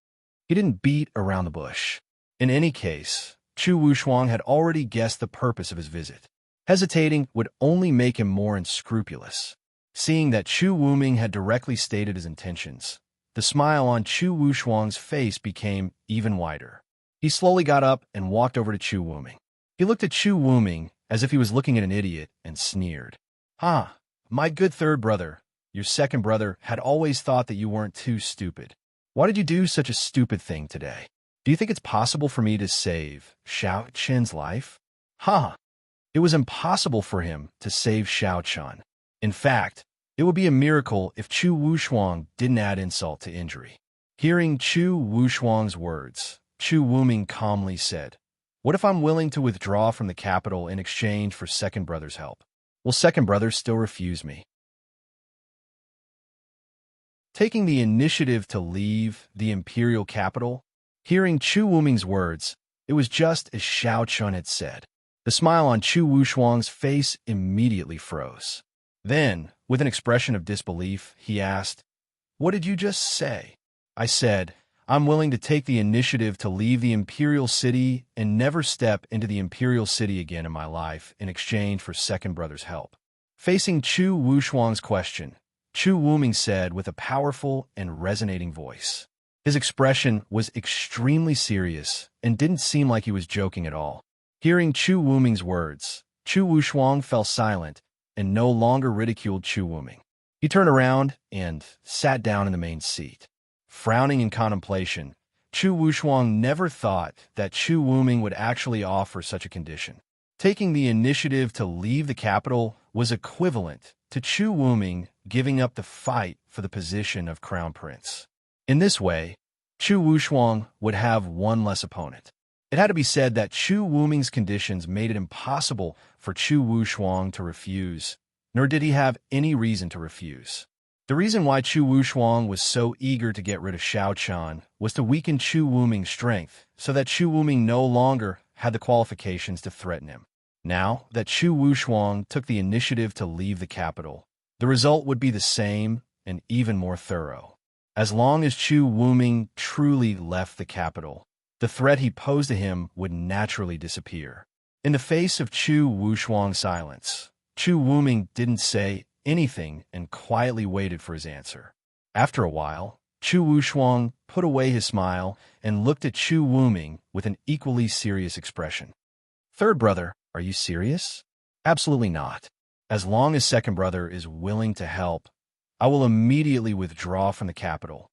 He didn't beat around the bush. In any case, Chu Wushuang had already guessed the purpose of his visit. Hesitating would only make him more unscrupulous. Seeing that Chu Wuming had directly stated his intentions, the smile on Chu Wushuang's face became even wider. He slowly got up and walked over to Chu Wuming. He looked at Chu Wuming as if he was looking at an idiot and sneered. "Ah, my good third brother, your second brother had always thought that you weren't too stupid. Why did you do such a stupid thing today? Do you think it's possible for me to save Xiao Chen's life?" Ha! It was impossible for him to save Xiao Chen. In fact, it would be a miracle if Chu Wushuang didn't add insult to injury. Hearing Chu Wushuang's words, Chu Wuming calmly said, "What if I'm willing to withdraw from the capital in exchange for second brother's help? Will second brother still refuse me?" Taking the initiative to leave the imperial capital, hearing Chu Wuming's words, it was just as Xiao Chun had said. The smile on Chu Wushuang's face immediately froze. Then, with an expression of disbelief, he asked, "What did you just say?" "I said, I'm willing to take the initiative to leave the imperial city and never step into the imperial city again in my life in exchange for second brother's help." Facing Chu Wushuang's question, Chu Wuming said with a powerful and resonating voice. His expression was extremely serious and didn't seem like he was joking at all. Hearing Chu Wuming's words, Chu Wushuang fell silent and no longer ridiculed Chu Wuming. He turned around and sat down in the main seat. Frowning in contemplation, Chu Wushuang never thought that Chu Wuming would actually offer such a condition. Taking the initiative to leave the capital was equivalent to Chu Wuming giving up the fight for the position of crown prince. In this way, Chu Wushuang would have one less opponent. It had to be said that Chu Wuming's conditions made it impossible for Chu Wushuang to refuse, nor did he have any reason to refuse. The reason why Chu Wushuang was so eager to get rid of Xiao Chan was to weaken Chu Wuming's strength, so that Chu Wuming no longer had the qualifications to threaten him. Now that Chu Wushuang took the initiative to leave the capital, the result would be the same and even more thorough. As long as Chu Wuming truly left the capital, the threat he posed to him would naturally disappear. In the face of Chu Wushuang's silence, Chu Wuming didn't say anything and quietly waited for his answer. After a while, Chu Wushuang put away his smile and looked at Chu Wuming with an equally serious expression. "Third brother, are you serious?" "Absolutely not. As long as second brother is willing to help, I will immediately withdraw from the capital."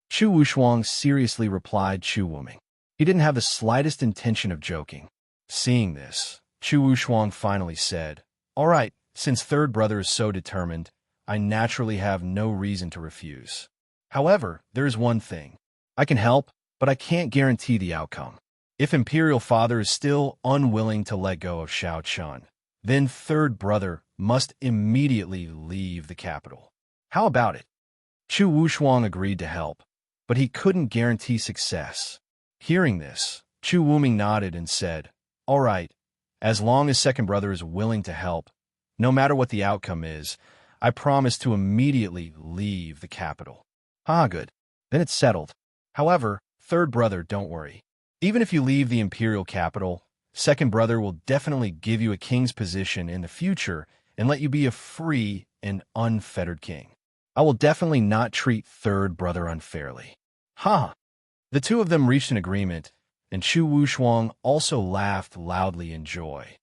Chu Wushuang seriously replied Chu Wuming. He didn't have the slightest intention of joking. Seeing this, Chu Wushuang finally said, "All right, since third brother is so determined, I naturally have no reason to refuse. However, there is one thing. I can help, but I can't guarantee the outcome. If imperial father is still unwilling to let go of Xiao Chun, then third brother must immediately leave the capital. How about it?" Chu Wushuang agreed to help, but he couldn't guarantee success. Hearing this, Chu Wuming nodded and said, "All right, as long as second brother is willing to help, no matter what the outcome is, I promise to immediately leave the capital." "Ah, good. Then it's settled. However, third brother, don't worry. Even if you leave the imperial capital, second brother will definitely give you a king's position in the future and let you be a free and unfettered king. I will definitely not treat third brother unfairly." Ha! The two of them reached an agreement, and Chu Wushuang also laughed loudly in joy.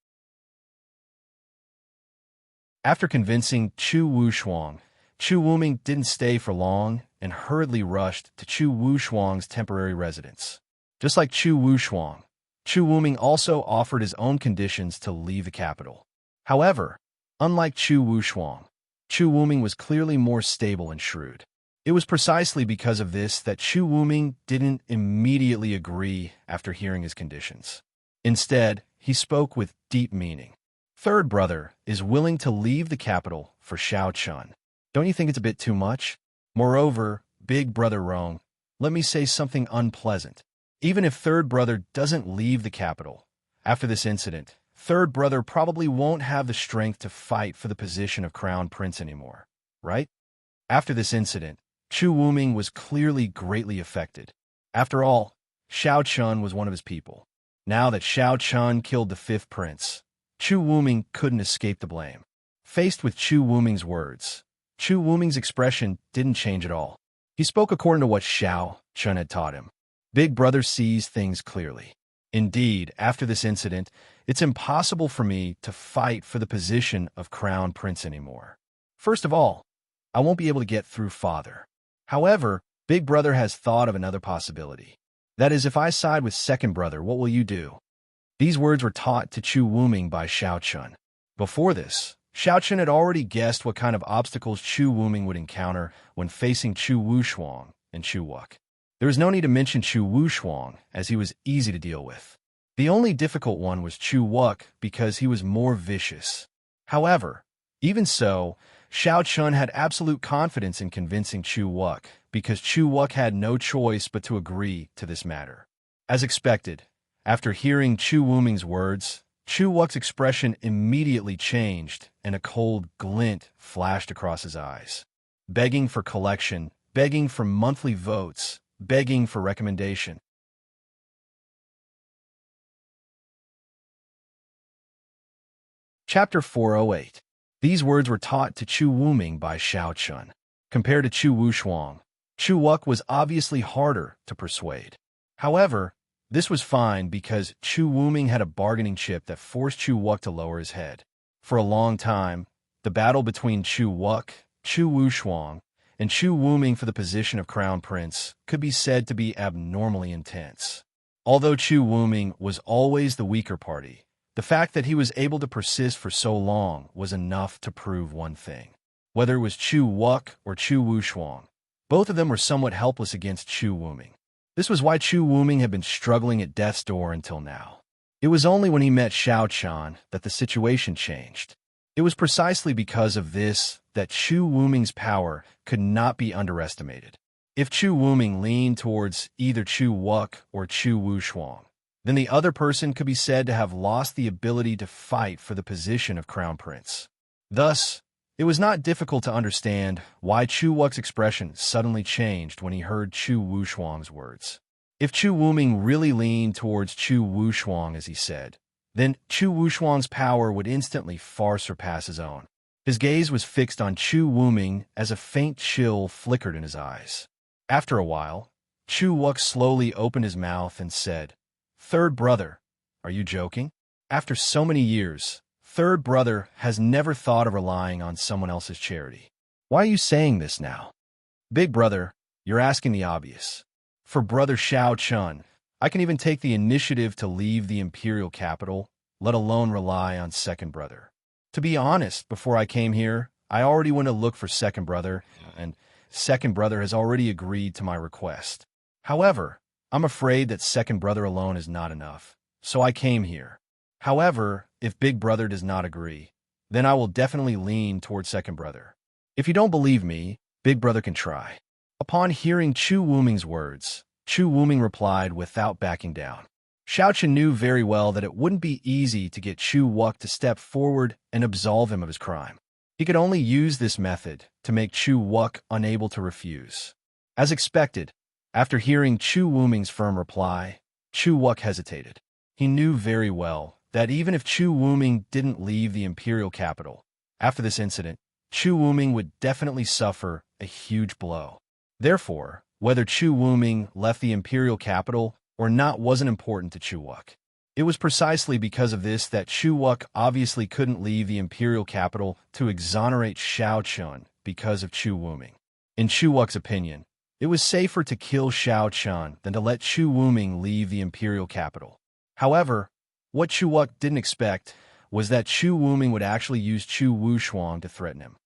After convincing Chu Wushuang, Chu Wuming didn't stay for long and hurriedly rushed to Chu Wushuang's temporary residence. Just like Chu Wushuang, Chu Wuming also offered his own conditions to leave the capital. However, unlike Chu Wushuang, Chu Wuming was clearly more stable and shrewd. It was precisely because of this that Chu Wuming didn't immediately agree after hearing his conditions. Instead, he spoke with deep meaning. "Third brother is willing to leave the capital for Xiao Chun. Don't you think it's a bit too much? Moreover, big brother Rong, let me say something unpleasant. Even if third brother doesn't leave the capital, after this incident, third brother probably won't have the strength to fight for the position of crown prince anymore, right?" After this incident, Chu Wuming was clearly greatly affected. After all, Xiao Chun was one of his people. Now that Xiao Chun killed the fifth prince, Chu Wuming couldn't escape the blame. Faced with Chu Wuming's words, Chu Wuming's expression didn't change at all. He spoke according to what Xiao Chun had taught him. Big brother sees things clearly. Indeed, after this incident, it's impossible for me to fight for the position of crown prince anymore. First of all, I won't be able to get through father. However, big brother has thought of another possibility. That is, if I side with second brother, what will you do? These words were taught to Chu Wuming by Xiao Chun. Before this, Xiao Chun had already guessed what kind of obstacles Chu Wuming would encounter when facing Chu Wushuang and Chu Wuk. There was no need to mention Chu Wushuang, as he was easy to deal with. The only difficult one was Chu Wuk because he was more vicious. However, even so, Xiao Chun had absolute confidence in convincing Chu Wuk because Chu Wuk had no choice but to agree to this matter. As expected, after hearing Chu Wuming's words, Chu Wuk's expression immediately changed and a cold glint flashed across his eyes. Begging for collection, begging for monthly votes, begging for recommendation. Chapter 408. These words were taught to Chu Wuming by Xiao Chun. Compared to Chu Wushuang, Chu Wuk was obviously harder to persuade. However, this was fine because Chu Wuming had a bargaining chip that forced Chu Wuk to lower his head. For a long time, the battle between Chu Wuk, Chu Wushuang, and Chu Wuming for the position of crown prince could be said to be abnormally intense. Although Chu Wuming was always the weaker party, the fact that he was able to persist for so long was enough to prove one thing. Whether it was Chu Wuk or Chu Wushuang, both of them were somewhat helpless against Chu Wuming. This was why Chu Wuming had been struggling at death's door until now. It was only when he met Xiao Chun that the situation changed. It was precisely because of this that Chu Wuming's power could not be underestimated. If Chu Wuming leaned towards either Chu Wuk or Chu Wushuang, then the other person could be said to have lost the ability to fight for the position of crown prince. Thus, it was not difficult to understand why Chu Wuk's expression suddenly changed when he heard Chu Wushuang's words. If Chu Wuming really leaned towards Chu Wushuang, as he said, then Chu Wushuang's power would instantly far surpass his own. His gaze was fixed on Chu Wuming as a faint chill flickered in his eyes. After a while, Chu Wuk slowly opened his mouth and said, "Third brother, are you joking? After so many years, third brother has never thought of relying on someone else's charity. Why are you saying this now? Big brother, you're asking the obvious. For brother Xiao Chun, I can even take the initiative to leave the imperial capital, let alone rely on second brother. To be honest, before I came here, I already went to look for second brother, and second brother has already agreed to my request. However, I'm afraid that second brother alone is not enough, so I came here. However, if big brother does not agree, then I will definitely lean towards second brother. If you don't believe me, big brother can try." Upon hearing Chu Wuming's words, Chu Wuming replied without backing down. Xiao Chun knew very well that it wouldn't be easy to get Chu Wuk to step forward and absolve him of his crime. He could only use this method to make Chu Wuk unable to refuse. As expected, after hearing Chu Wuming's firm reply, Chu Wuk hesitated. He knew very well that even if Chu Wuming didn't leave the imperial capital, after this incident, Chu Wuming would definitely suffer a huge blow. Therefore, whether Chu Wuming left the imperial capital or not wasn't important to Chu Wuk. It was precisely because of this that Chu Wuk obviously couldn't leave the imperial capital to exonerate Xiao Chun because of Chu Wuming. In Chu Wuk's opinion, it was safer to kill Xiao Chun than to let Chu Wuming leave the imperial capital. However, what Chu Wuk didn't expect was that Chu Wuming would actually use Chu Wushuang to threaten him.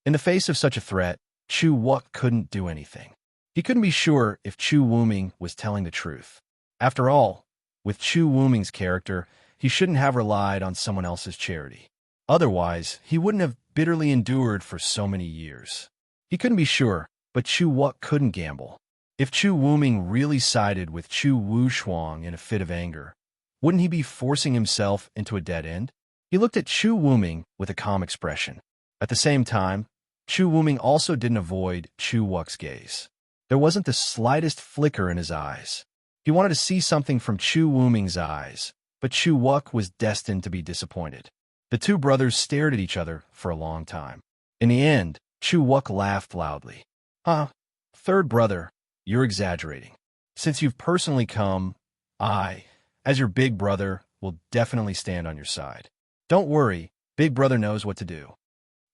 In the face of such a threat, Chu Wuk couldn't do anything. He couldn't be sure if Chu Wuming was telling the truth. After all, with Chu Wuming's character, he shouldn't have relied on someone else's charity. Otherwise, he wouldn't have bitterly endured for so many years. He couldn't be sure, but Chu Wuk couldn't gamble. If Chu Wuming really sided with Chu Wushuang in a fit of anger, wouldn't he be forcing himself into a dead end? He looked at Chu Wuming with a calm expression. At the same time, Chu Wuming also didn't avoid Chu Wuk's gaze. There wasn't the slightest flicker in his eyes. He wanted to see something from Chu Wuming's eyes, but Chu Wuk was destined to be disappointed. The two brothers stared at each other for a long time. In the end, Chu Wuk laughed loudly. Huh? Third brother, you're exaggerating. Since you've personally come, I, as your big brother, will definitely stand on your side. Don't worry, big brother knows what to do.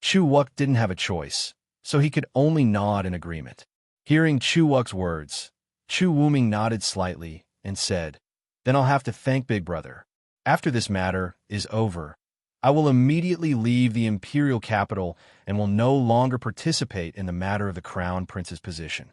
Chu Wuk didn't have a choice, so he could only nod in agreement. Hearing Chu Wuk's words, Chu Wuming nodded slightly and said, Then I'll have to thank big brother. After this matter is over, I will immediately leave the imperial capital and will no longer participate in the matter of the crown prince's position.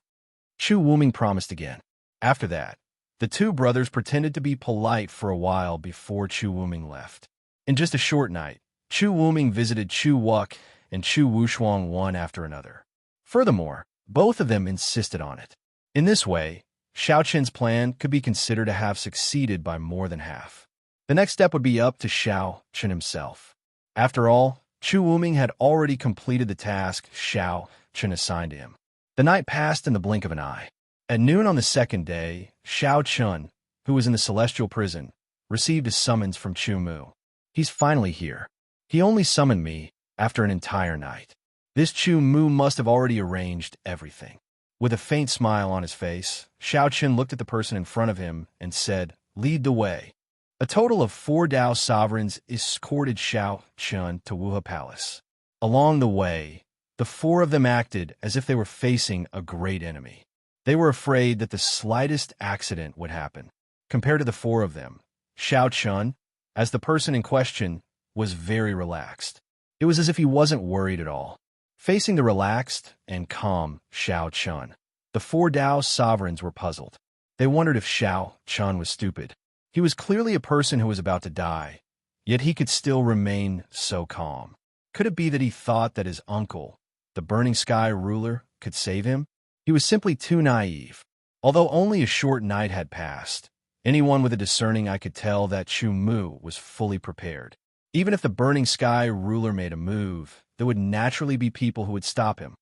Chu Wuming promised again. After that, the two brothers pretended to be polite for a while before Chu Wuming left. In just a short night, Chu Wuming visited Chu Wuk and Chu Wushuang one after another. Furthermore, both of them insisted on it. In this way, Xiao Qin's plan could be considered to have succeeded by more than half. The next step would be up to Xiao Qin himself. After all, Chu Wuming had already completed the task Xiao Qin assigned to him. The night passed in the blink of an eye. At noon on the second day, Xiao Qin, who was in the celestial prison, received a summons from Chu Mu. He's finally here. He only summoned me after an entire night. This Chu Mu must have already arranged everything. With a faint smile on his face, Xiao Qin looked at the person in front of him and said, Lead the way. A total of 4 Dao sovereigns escorted Xiao Qin to Wuha Palace. Along the way, the 4 of them acted as if they were facing a great enemy. They were afraid that the slightest accident would happen. Compared to the 4 of them, Xiao Qin, as the person in question, was very relaxed. It was as if he wasn't worried at all. Facing the relaxed and calm Xiao Qin, the 4 Dao sovereigns were puzzled. They wondered if Xiao Qin was stupid. He was clearly a person who was about to die, yet he could still remain so calm. Could it be that he thought that his uncle, the Burning Sky ruler, could save him? He was simply too naive. Although only a short night had passed, anyone with a discerning eye could tell that Chu Mu was fully prepared. Even if the Burning Sky ruler made a move, there would naturally be people who would stop him.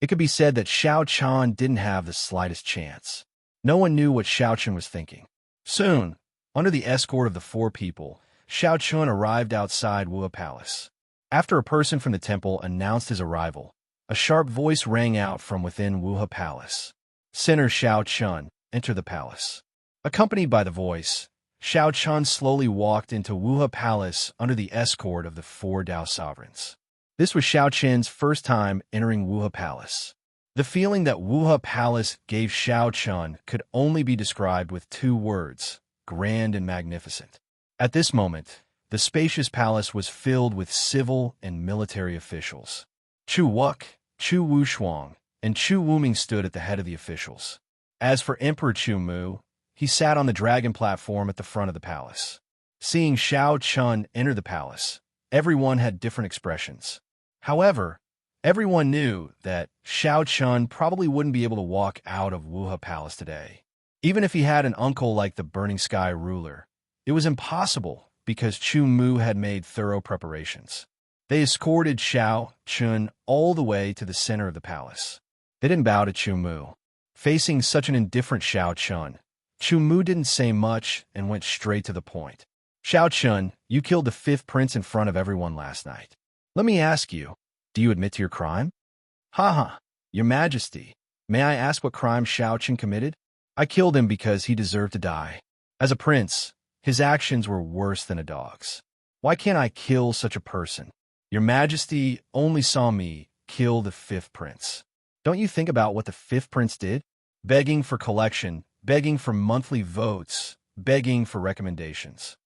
It could be said that Xiao Qin didn't have the slightest chance. No one knew what Xiao Qin was thinking. Soon, under the escort of the 4 people, Xiao Qin arrived outside Wuha Palace. After a person from the temple announced his arrival, a sharp voice rang out from within Wuha Palace. Sinner Xiao Qin, enter the palace. Accompanied by the voice, Xiao Qin slowly walked into Wuha Palace under the escort of the 4 Dao sovereigns. This was Xiao Qin's first time entering Wuha Palace. The feeling that Wuha Palace gave Xiao Qin could only be described with 2 words, grand and magnificent. At this moment, the spacious palace was filled with civil and military officials. Chu Wuk, Chu Wushuang, and Chu Wuming stood at the head of the officials. As for Emperor Chu Mu, he sat on the dragon platform at the front of the palace. Seeing Xiao Qin enter the palace, everyone had different expressions. However, everyone knew that Xiao Qin probably wouldn't be able to walk out of Wuha Palace today. Even if he had an uncle like the Burning Sky ruler, it was impossible because Chu Mu had made thorough preparations. They escorted Xiao Qin all the way to the center of the palace. They didn't bow to Chu Mu. Facing such an indifferent Xiao Qin, Chu Mu didn't say much and went straight to the point. Xiao Qin, you killed the 5th prince in front of everyone last night. Let me ask you, do you admit to your crime? Ha, Your Majesty, may I ask what crime Xiao Qin committed? I killed him because he deserved to die. As a prince, his actions were worse than a dog's. Why can't I kill such a person? Your Majesty only saw me kill the 5th prince. Don't you think about what the 5th prince did? Begging for collection, begging for monthly votes, begging for recommendations.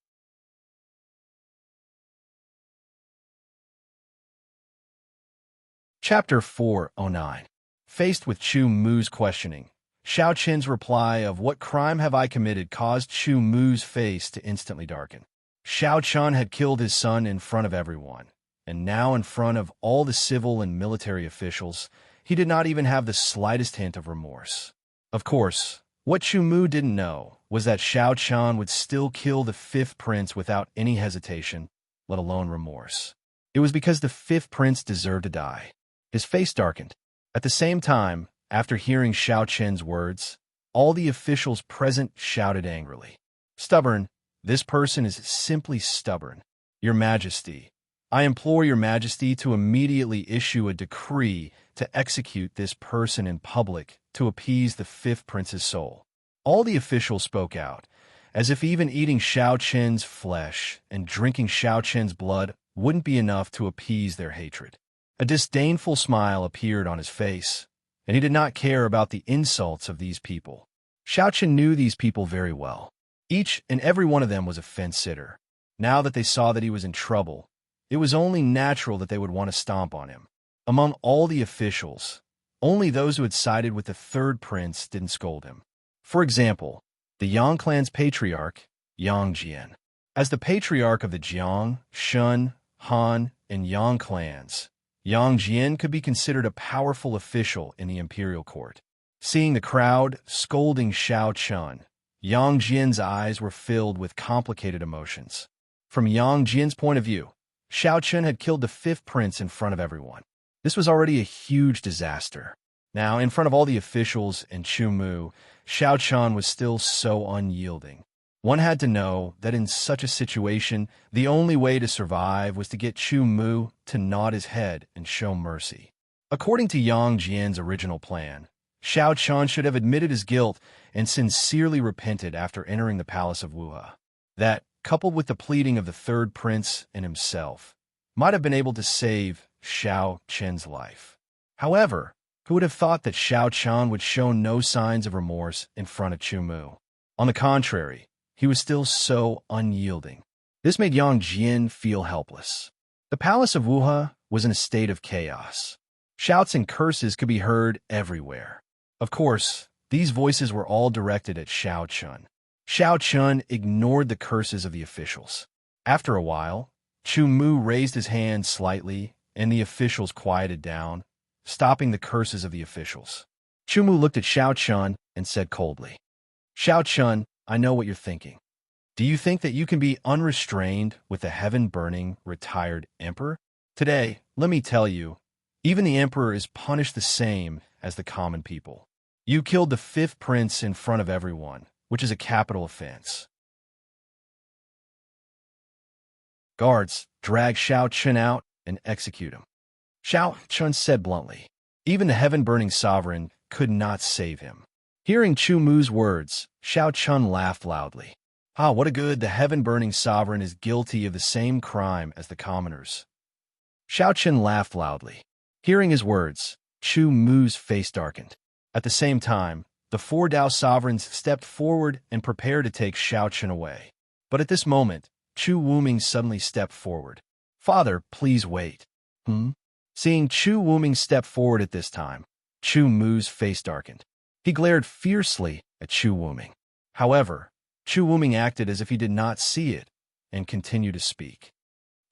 Chapter 409. Faced with Chu Mu's questioning, Xiao Qin's reply of what crime have I committed caused Chu Mu's face to instantly darken. Xiao Qin had killed his son in front of everyone, and now in front of all the civil and military officials, he did not even have the slightest hint of remorse. Of course, what Chu Mu didn't know was that Xiao Qin would still kill the 5th prince without any hesitation, let alone remorse. It was because the 5th prince deserved to die. His face darkened. At the same time, After hearing Xiao Chen's words, all the officials present shouted angrily. Stubborn! This person is simply stubborn. Your Majesty, I implore your Majesty to immediately issue a decree to execute this person in public to appease the fifth prince's soul. All the officials spoke out, as if even eating Xiao Chen's flesh and drinking Xiao Chen's blood wouldn't be enough to appease their hatred. A disdainful smile appeared on his face, and he did not care about the insults of these people. Xiao Chen knew these people very well. Each and every one of them was a fence-sitter. Now that they saw that he was in trouble, it was only natural that they would want to stomp on him. Among all the officials, only those who had sided with the third prince didn't scold him. For example, the Yang clan's patriarch, Yang Jian. As the patriarch of the Jiang, Shun, Han, and Yang clans, Yang Jian could be considered a powerful official in the imperial court. Seeing the crowd scolding Xiao Chen, Yang Jian's eyes were filled with complicated emotions. From Yang Jian's point of view, Xiao Chen had killed the fifth prince in front of everyone. This was already a huge disaster. Now, in front of all the officials and Chu Mu, Xiao Chen was still so unyielding. One had to know that in such a situation, the only way to survive was to get Chu Mu to nod his head and show mercy. According to Yang Jian's original plan, Xiao Chen should have admitted his guilt and sincerely repented after entering the palace of Wuha. That, coupled with the pleading of the third prince and himself, might have been able to save Xiao Chen's life. However, who would have thought that Xiao Chen would show no signs of remorse in front of Chu Mu? On the contrary, he was still so unyielding. This made Yang Jian feel helpless. The palace of Wuha was in a state of chaos. Shouts and curses could be heard everywhere. Of course, these voices were all directed at Xiao Chen. Xiao Chen ignored the curses of the officials. After a while, Chu Mu raised his hand slightly, and the officials quieted down, stopping the curses of the officials. Chu Mu looked at Xiao Chen and said coldly, Xiao Chen, I know what you're thinking. Do you think that you can be unrestrained with the heaven-burning, retired emperor? Today, let me tell you, even the emperor is punished the same as the common people. You killed the fifth prince in front of everyone, which is a capital offense. Guards, drag Xiao Chen out and execute him. Xiao Chen said bluntly. Even the heaven-burning sovereign could not save him. Hearing Chu Mu's words, Xiao Chen laughed loudly. Ah, what a good, the heaven-burning sovereign is guilty of the same crime as the commoners. Xiao Chen laughed loudly. Hearing his words, Chu Mu's face darkened. At the same time, the four Dao sovereigns stepped forward and prepared to take Xiao Chen away. But at this moment, Chu Wuming suddenly stepped forward. Father, please wait. Seeing Chu Wuming step forward at this time, Chu Mu's face darkened. He glared fiercely at Chu Wuming. However, Chu Wuming acted as if he did not see it and continued to speak.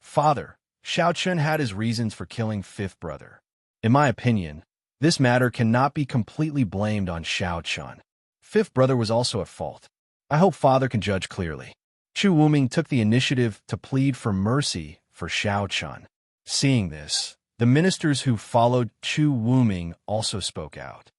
Father, Xiao Chen had his reasons for killing fifth brother. In my opinion, this matter cannot be completely blamed on Xiao Chen. Fifth brother was also at fault. I hope father can judge clearly. Chu Wuming took the initiative to plead for mercy for Xiao Chen. Seeing this, the ministers who followed Chu Wuming also spoke out.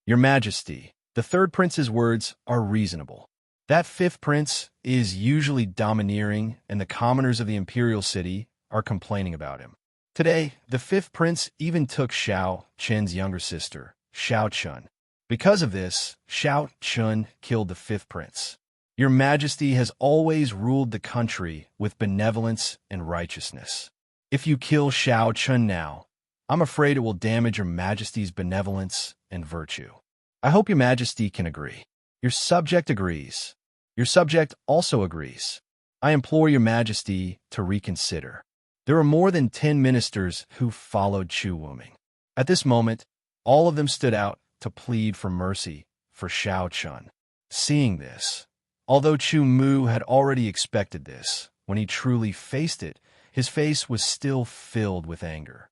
Your Majesty, the third prince's words are reasonable. That fifth prince is usually domineering, and the commoners of the imperial city are complaining about him. Today, the fifth prince even took Xiao Chen's younger sister, Xiao Chen. Because of this, Xiao Chen killed the fifth prince. Your Majesty has always ruled the country with benevolence and righteousness. If you kill Xiao Chen now, I'm afraid it will damage your Majesty's benevolence and virtue. I hope your Majesty can agree. Your subject agrees. Your subject also agrees. I implore your Majesty to reconsider. There were more than 10 ministers who followed Chu Wuming. At this moment, all of them stood out to plead for mercy for Xiao Chen. Seeing this, although Chu Mu had already expected this, when he truly faced it, his face was still filled with anger.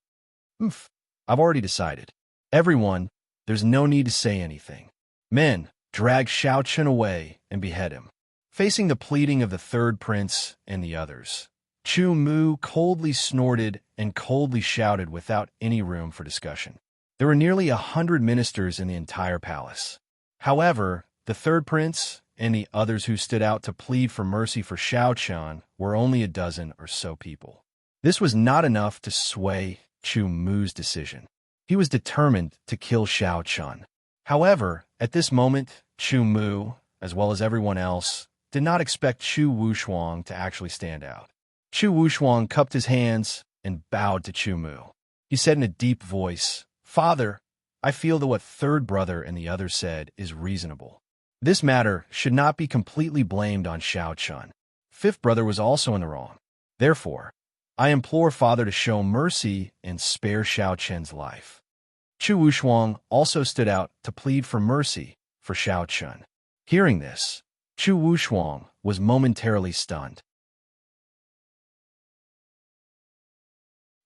I've already decided. Everyone, there's no need to say anything. Men, drag Xiao Chen away and behead him. Facing the pleading of the third prince and the others, Chu Mu coldly snorted and coldly shouted without any room for discussion. There were nearly 100 ministers in the entire palace. However, the third prince and the others who stood out to plead for mercy for Xiao Qian were only a dozen or so people. This was not enough to sway Chu Mu's decision. He was determined to kill Xiao Qian. However, at this moment, Chu Mu, as well as everyone else, did not expect Chu Wushuang to actually stand out. Chu Wushuang cupped his hands and bowed to Chu Mu. He said in a deep voice, "Father, I feel that what third brother and the others said is reasonable. This matter should not be completely blamed on Xiao Qian. Fifth brother was also in the wrong. Therefore, I implore Father to show mercy and spare Xiao Qian's life." Chu Wushuang also stood out to plead for mercy for Xiao Qian. Hearing this, Chu Wushuang was momentarily stunned.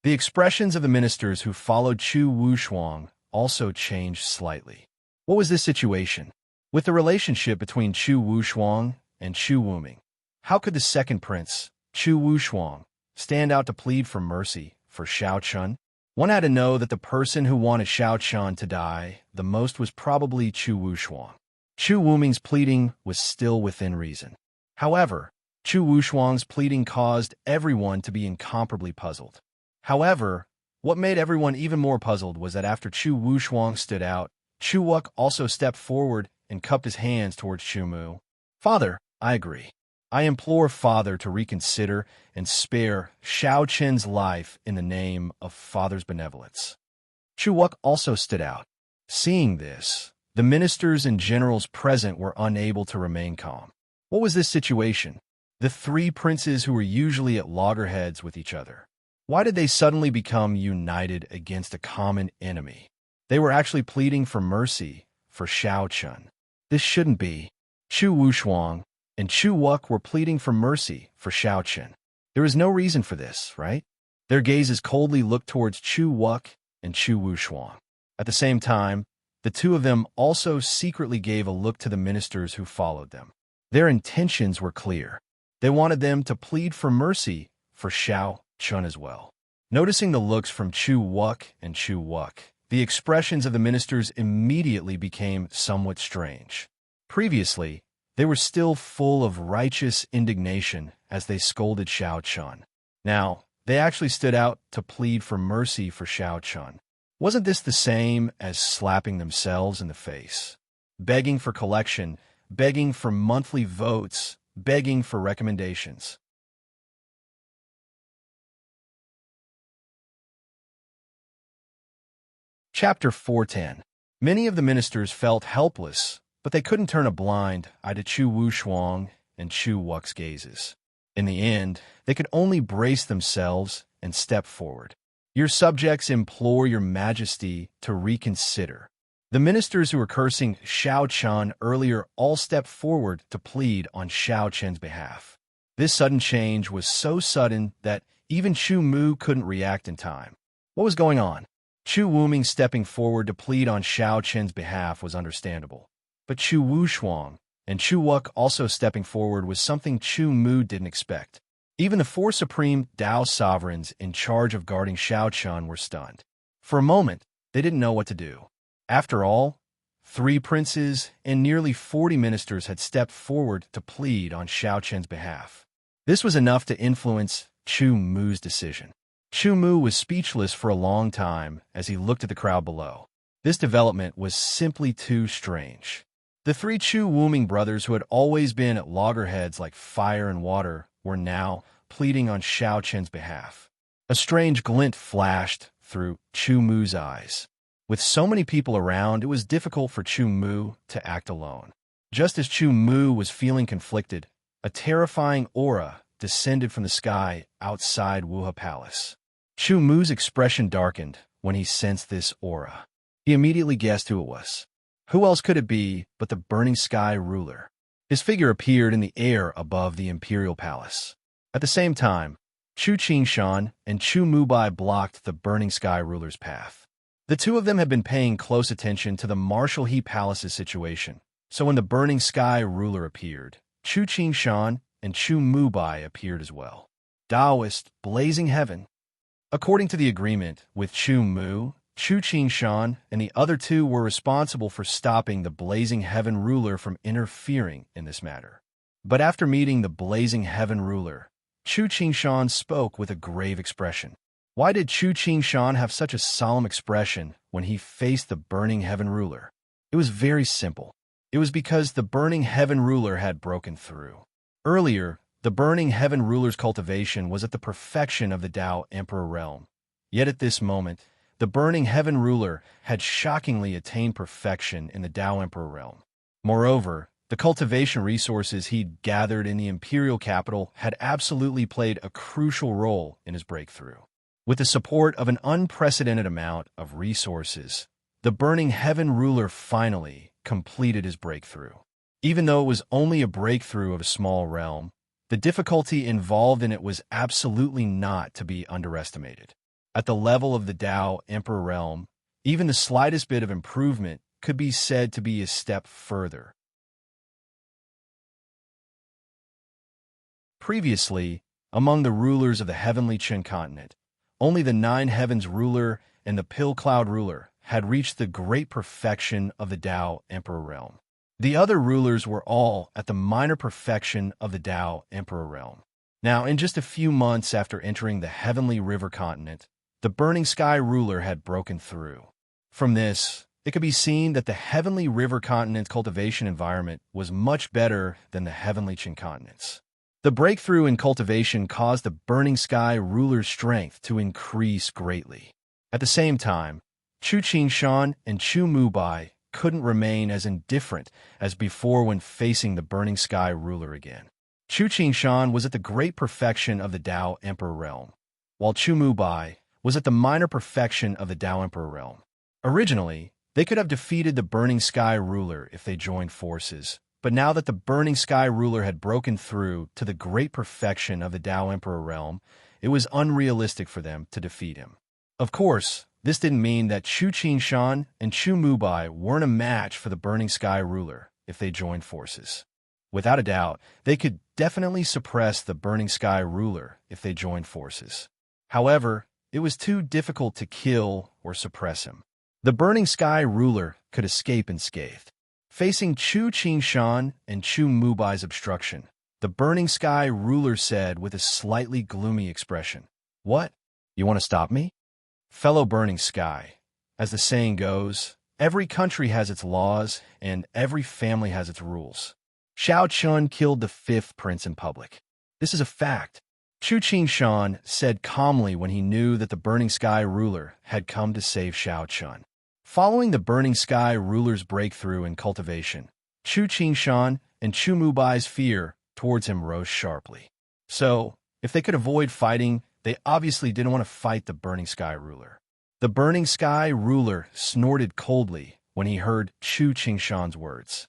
The expressions of the ministers who followed Chu Wushuang also changed slightly. What was this situation? With the relationship between Chu Wushuang and Chu Wuming, how could the second prince, Chu Wushuang, stand out to plead for mercy for Xiao Qian? One had to know that the person who wanted Xiao Qian to die the most was probably Chu Wushuang. Chu Wuming's pleading was still within reason. However, Chu Wushuang's pleading caused everyone to be incomparably puzzled. However, what made everyone even more puzzled was that after Chu Wushuang stood out, Chu Wuk also stepped forward and cupped his hands towards Chu Mu. "Father, I agree. I implore Father to reconsider and spare Xiao Qian's life in the name of Father's benevolence." Chu Wuk also stood out. Seeing this, the ministers and generals present were unable to remain calm. What was this situation? The three princes who were usually at loggerheads with each other. Why did they suddenly become united against a common enemy? They were actually pleading for mercy for Xiao Qian. This shouldn't be. Chu Wushuang and Chu Wuk were pleading for mercy for Xiao Qian. There is no reason for this, right? Their gazes coldly looked towards Chu Wuk and Chu Wushuang. At the same time, the two of them also secretly gave a look to the ministers who followed them. Their intentions were clear. They wanted them to plead for mercy for Xiao Qian as well. Noticing the looks from Chu Wuk and Chu Wuk, the expressions of the ministers immediately became somewhat strange. Previously, they were still full of righteous indignation as they scolded Xiao Qian. Now, they actually stood out to plead for mercy for Xiao Qian. Wasn't this the same as slapping themselves in the face? Begging for collection, begging for monthly votes, begging for recommendations. Chapter 410. Many of the ministers felt helpless, but they couldn't turn a blind eye to Chu Wushuang and Chu Wuk's gazes. In the end, they could only brace themselves and step forward. "Your subjects implore your majesty to reconsider." The ministers who were cursing Xiao Qian earlier all stepped forward to plead on Xiao Qian's behalf. This sudden change was so sudden that even Chu Mu couldn't react in time. What was going on? Chu Wuming stepping forward to plead on Xiao Qian's behalf was understandable. But Chu Wushuang and Chu Wuk also stepping forward was something Chu Mu didn't expect. Even the four supreme Dao sovereigns in charge of guarding Xiao Qian were stunned. For a moment, they didn't know what to do. After all, 3 princes and nearly 40 ministers had stepped forward to plead on Xiao Qian's behalf. This was enough to influence Chu Mu's decision. Chu Mu was speechless for a long time as he looked at the crowd below. This development was simply too strange. The 3 Chu Wuming brothers who had always been at loggerheads like fire and water were now pleading on Xiao Qian's behalf. A strange glint flashed through Chu Mu's eyes. With so many people around, it was difficult for Chu Mu to act alone. Just as Chu Mu was feeling conflicted, a terrifying aura descended from the sky outside Wuha Palace. Chu Mu's expression darkened when he sensed this aura. He immediately guessed who it was. Who else could it be but the Burning Sky ruler? His figure appeared in the air above the imperial palace. At the same time, Chu Qingshan and Chu Mubai blocked the Burning Sky ruler's path. The two of them had been paying close attention to the Marshal He Palace's situation, so when the Burning Sky ruler appeared, Chu Qingshan and Chu Mubai appeared as well. Taoist, blazing heaven. According to the agreement with Chu Mu, Chu Shan and the other two were responsible for stopping the Blazing Heaven ruler from interfering in this matter. But after meeting the Blazing Heaven ruler, Chu Shan spoke with a grave expression. Why did Chu Shan have such a solemn expression when he faced the Burning Heaven ruler? It was very simple. It was because the Burning Heaven ruler had broken through. Earlier, the Burning Heaven ruler's cultivation was at the perfection of the Tao Emperor realm. Yet at this moment, the Burning Heaven ruler had shockingly attained perfection in the Tao Emperor realm. Moreover, the cultivation resources he'd gathered in the imperial capital had absolutely played a crucial role in his breakthrough. With the support of an unprecedented amount of resources, the Burning Heaven ruler finally completed his breakthrough. Even though it was only a breakthrough of a small realm, the difficulty involved in it was absolutely not to be underestimated. At the level of the Tao Emperor realm, even the slightest bit of improvement could be said to be a step further. Previously, among the rulers of the heavenly Chen continent, only the Nine Heavens ruler and the Pill Cloud ruler had reached the great perfection of the Tao Emperor realm. The other rulers were all at the minor perfection of the Tao Emperor realm. Now, in just a few months after entering the Heavenly River continent, the Burning Sky ruler had broken through. From this, it could be seen that the Heavenly River continent's cultivation environment was much better than the Heavenly Chen continent's. The breakthrough in cultivation caused the Burning Sky ruler's strength to increase greatly. At the same time, Chu Shan and Chu Mubai couldn't remain as indifferent as before when facing the Burning Sky ruler again. Chu Shan was at the great perfection of the Tao Emperor realm, while Chu Mubai was at the minor perfection of the Tao Emperor realm. Originally, they could have defeated the Burning Sky ruler if they joined forces, but now that the Burning Sky ruler had broken through to the great perfection of the Tao Emperor realm, it was unrealistic for them to defeat him. Of course, this didn't mean that Chu Shan and Chu Mubai weren't a match for the Burning Sky ruler if they joined forces. Without a doubt, they could definitely suppress the Burning Sky ruler if they joined forces. However, it was too difficult to kill or suppress him. The Burning Sky ruler could escape unscathed. Facing Chu Shan and Chu Mubai's obstruction, the Burning Sky ruler said with a slightly gloomy expression, "What? You want to stop me?" Fellow Burning Sky, as the saying goes, every country has its laws and every family has its rules. Xiao Chun killed the fifth prince in public. This is a fact. Chu Shan said calmly when he knew that the Burning Sky ruler had come to save Xiao Chun. Following the Burning Sky ruler's breakthrough in cultivation, Chu Shan and Chu Mubai's fear towards him rose sharply. So, if they could avoid fighting, they obviously didn't want to fight the Burning Sky ruler. The Burning Sky ruler snorted coldly when he heard Chu Shan's words.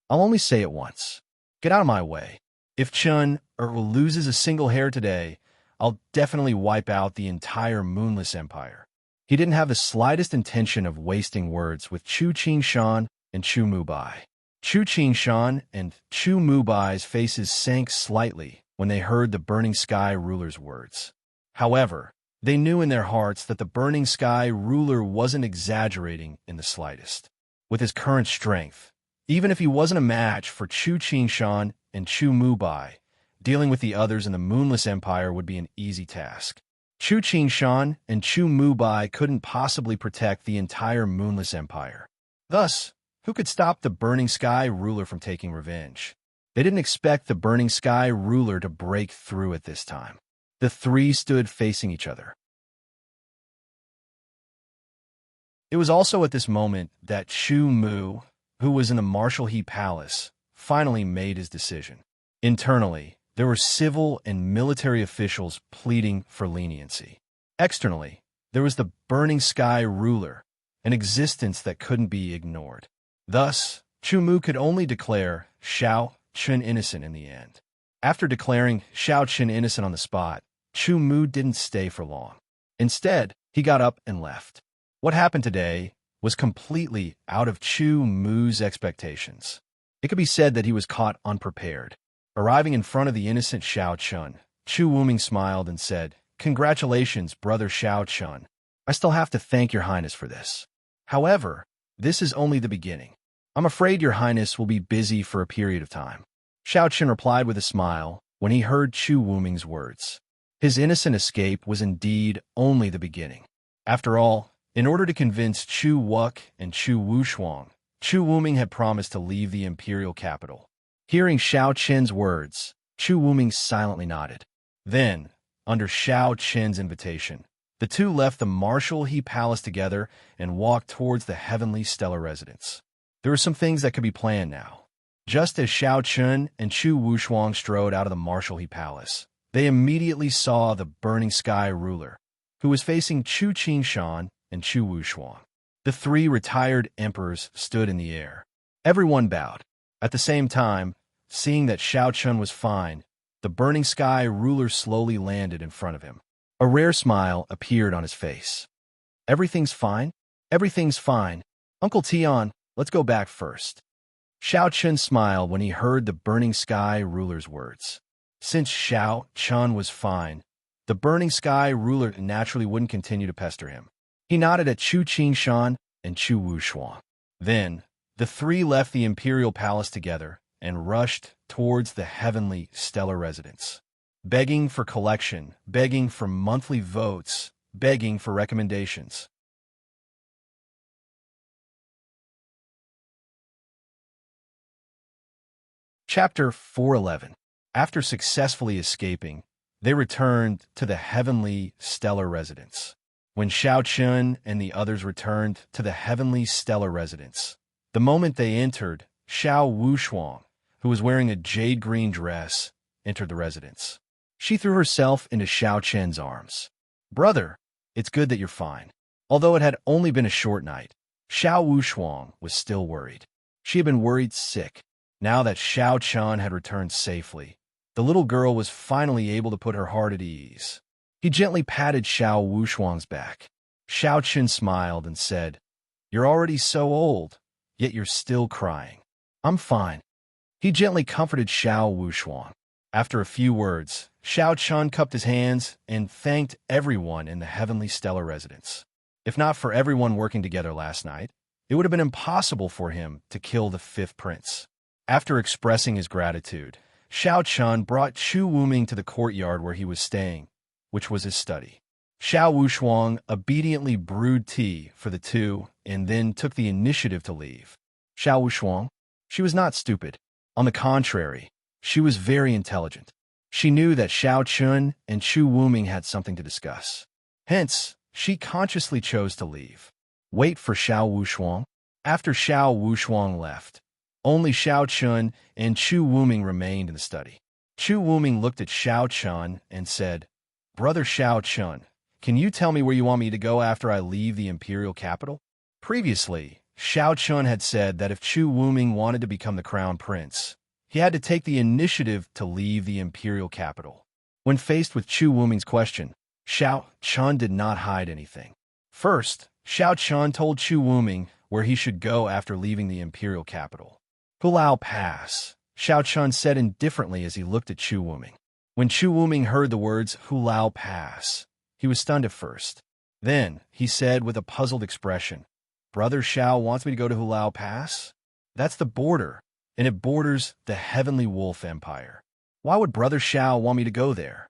"I'll only say it once. Get out of my way. If Chun loses a single hair today, I'll definitely wipe out the entire Moonless Empire." He didn't have the slightest intention of wasting words with Chu Shan and Chu Mubai. Chu Shan and Chu Mubai's faces sank slightly when they heard the Burning Sky ruler's words. However, they knew in their hearts that the Burning Sky ruler wasn't exaggerating in the slightest. With his current strength, even if he wasn't a match for Chu Shan and Chu Mubai, dealing with the others in the Moonless Empire would be an easy task. Chu Shan and Chu Mubai couldn't possibly protect the entire Moonless Empire. Thus, who could stop the Burning Sky ruler from taking revenge? They didn't expect the Burning Sky ruler to break through at this time. The three stood facing each other. It was also at this moment that Chu Mu, who was in the Marshal He Palace, finally made his decision. Internally, there were civil and military officials pleading for leniency. Externally, there was the Burning Sky ruler, an existence that couldn't be ignored. Thus, Chu Mu could only declare Xiao Chun innocent in the end. After declaring Xiao Chun innocent on the spot, Chu Mu didn't stay for long. Instead, he got up and left. What happened today was completely out of Chu Mu's expectations. It could be said that he was caught unprepared. Arriving in front of the innocent Xiao Chun, Chu Wuming smiled and said, "Congratulations, brother Xiao Chun. I still have to thank your highness for this. However, this is only the beginning. I'm afraid your highness will be busy for a period of time. Xiao Chen replied with a smile when he heard Chu Wuming's words. His innocent escape was indeed only the beginning. After all, in order to convince Chu Wuk and Chu Wushuang, Chu Wuming had promised to leave the imperial capital. Hearing Xiao Chen's words, Chu Wuming silently nodded. Then, under Xiao Chen's invitation, the two left the Marshal He Palace together and walked towards the heavenly stellar residence. There were some things that could be planned now. Just as Xiao Chen and Chu Wushuang strode out of the Marshal He Palace, they immediately saw the burning sky ruler, who was facing Chu Qingshan and Chu Wushuang. The three retired emperors stood in the air. Everyone bowed. At the same time, seeing that Xiao Chen was fine, the burning sky ruler slowly landed in front of him. A rare smile appeared on his face. Everything's fine? Everything's fine. Uncle Tian, let's go back first. Xiao Chen smiled when he heard the burning sky ruler's words. Since Xiao Chen was fine, the burning sky ruler naturally wouldn't continue to pester him. He nodded at Chu Qingshan and Chu Wushuang. Then, the three left the imperial palace together and rushed towards the heavenly stellar residence. Begging for collection, begging for monthly votes, begging for recommendations. Chapter 411. After successfully escaping, they returned to the heavenly stellar residence. When Xiao Chen and the others returned to the heavenly stellar residence, the moment they entered, Xiao Wushuang, who was wearing a jade green dress, entered the residence. She threw herself into Xiao Chen's arms. Brother, it's good that you're fine. Although it had only been a short night, Xiao Wushuang was still worried. She had been worried sick. Now that Xiao Chen had returned safely, the little girl was finally able to put her heart at ease. He gently patted Xiao Wushuang's back. Xiao Chen smiled and said, You're already so old, yet you're still crying. I'm fine. He gently comforted Xiao Wushuang. After a few words, Xiao Chen cupped his hands and thanked everyone in the heavenly stellar residence. If not for everyone working together last night, it would have been impossible for him to kill the fifth prince. After expressing his gratitude, Xiao Chen brought Chu Wuming to the courtyard where he was staying, which was his study. Xiao Wushuang obediently brewed tea for the two and then took the initiative to leave. Xiao Wushuang? She was not stupid. On the contrary, she was very intelligent. She knew that Xiao Chen and Chu Wuming had something to discuss. Hence, she consciously chose to leave. Wait for Xiao Wushuang. After Xiao Wushuang left, only Xiao Chen and Chu Wuming remained in the study. Chu Wuming looked at Xiao Chen and said, Brother Xiao Chen, can you tell me where you want me to go after I leave the imperial capital? Previously, Xiao Chen had said that if Chu Wuming wanted to become the crown prince, he had to take the initiative to leave the imperial capital. When faced with Chu Wuming's question, Xiao Chen did not hide anything. First, Xiao Chen told Chu Wuming where he should go after leaving the imperial capital. Hulao Pass, Xiao Chen said indifferently as he looked at Chu Wuming. When Chu Wuming heard the words Hulao Pass, he was stunned at first. Then, he said with a puzzled expression, Brother Xiao wants me to go to Hulao Pass? That's the border, and it borders the Heavenly Wolf Empire. Why would Brother Xiao want me to go there?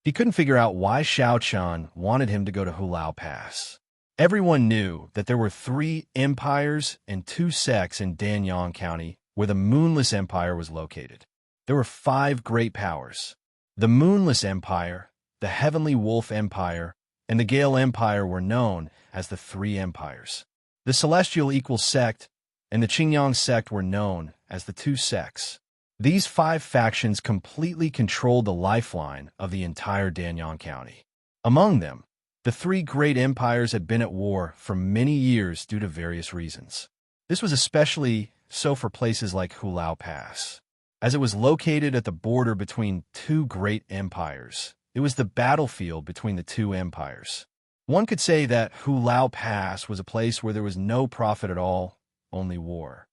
He couldn't figure out why Xiao Chen wanted him to go to Hulao Pass. Everyone knew that there were 3 empires and 2 sects in Danyang County where the Moonless Empire was located. There were 5 great powers. The Moonless Empire, the Heavenly Wolf Empire, and the Gale Empire were known as the 3 empires. The Celestial Equal Sect and the Qingyang Sect were known as the 2 sects. These 5 factions completely controlled the lifeline of the entire Danyang County. Among them, the 3 great empires had been at war for many years due to various reasons. This was especially so for places like Hulao Pass. As it was located at the border between 2 great empires, it was the battlefield between the 2 empires. One could say that Hulao Pass was a place where there was no profit at all, only war.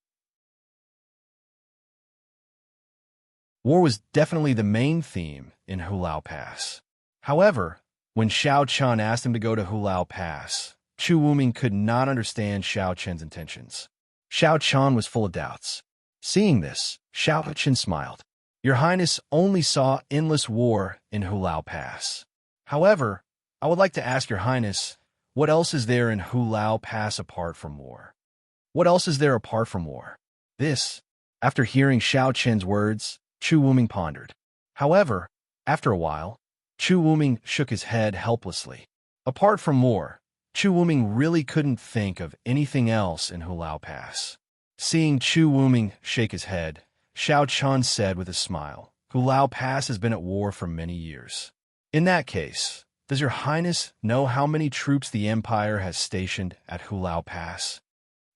War was definitely the main theme in Hulao Pass. However, When Xiao Chen asked him to go to Hulao Pass, Chu Wuming could not understand Xiao Chen's intentions. Xiao Chen was full of doubts. Seeing this, Xiao Chen smiled. Your Highness only saw endless war in Hulao Pass. However, I would like to ask Your Highness, what else is there in Hulao Pass apart from war? What else is there apart from war? This, after hearing Xiao Chen's words, Chu Wuming pondered. However, after a while, Chu Wuming shook his head helplessly. Apart from war, Chu Wuming really couldn't think of anything else in Hulao Pass. Seeing Chu Wuming shake his head, Xiao Chen said with a smile, Hulao Pass has been at war for many years. In that case, does Your Highness know how many troops the Empire has stationed at Hulao Pass?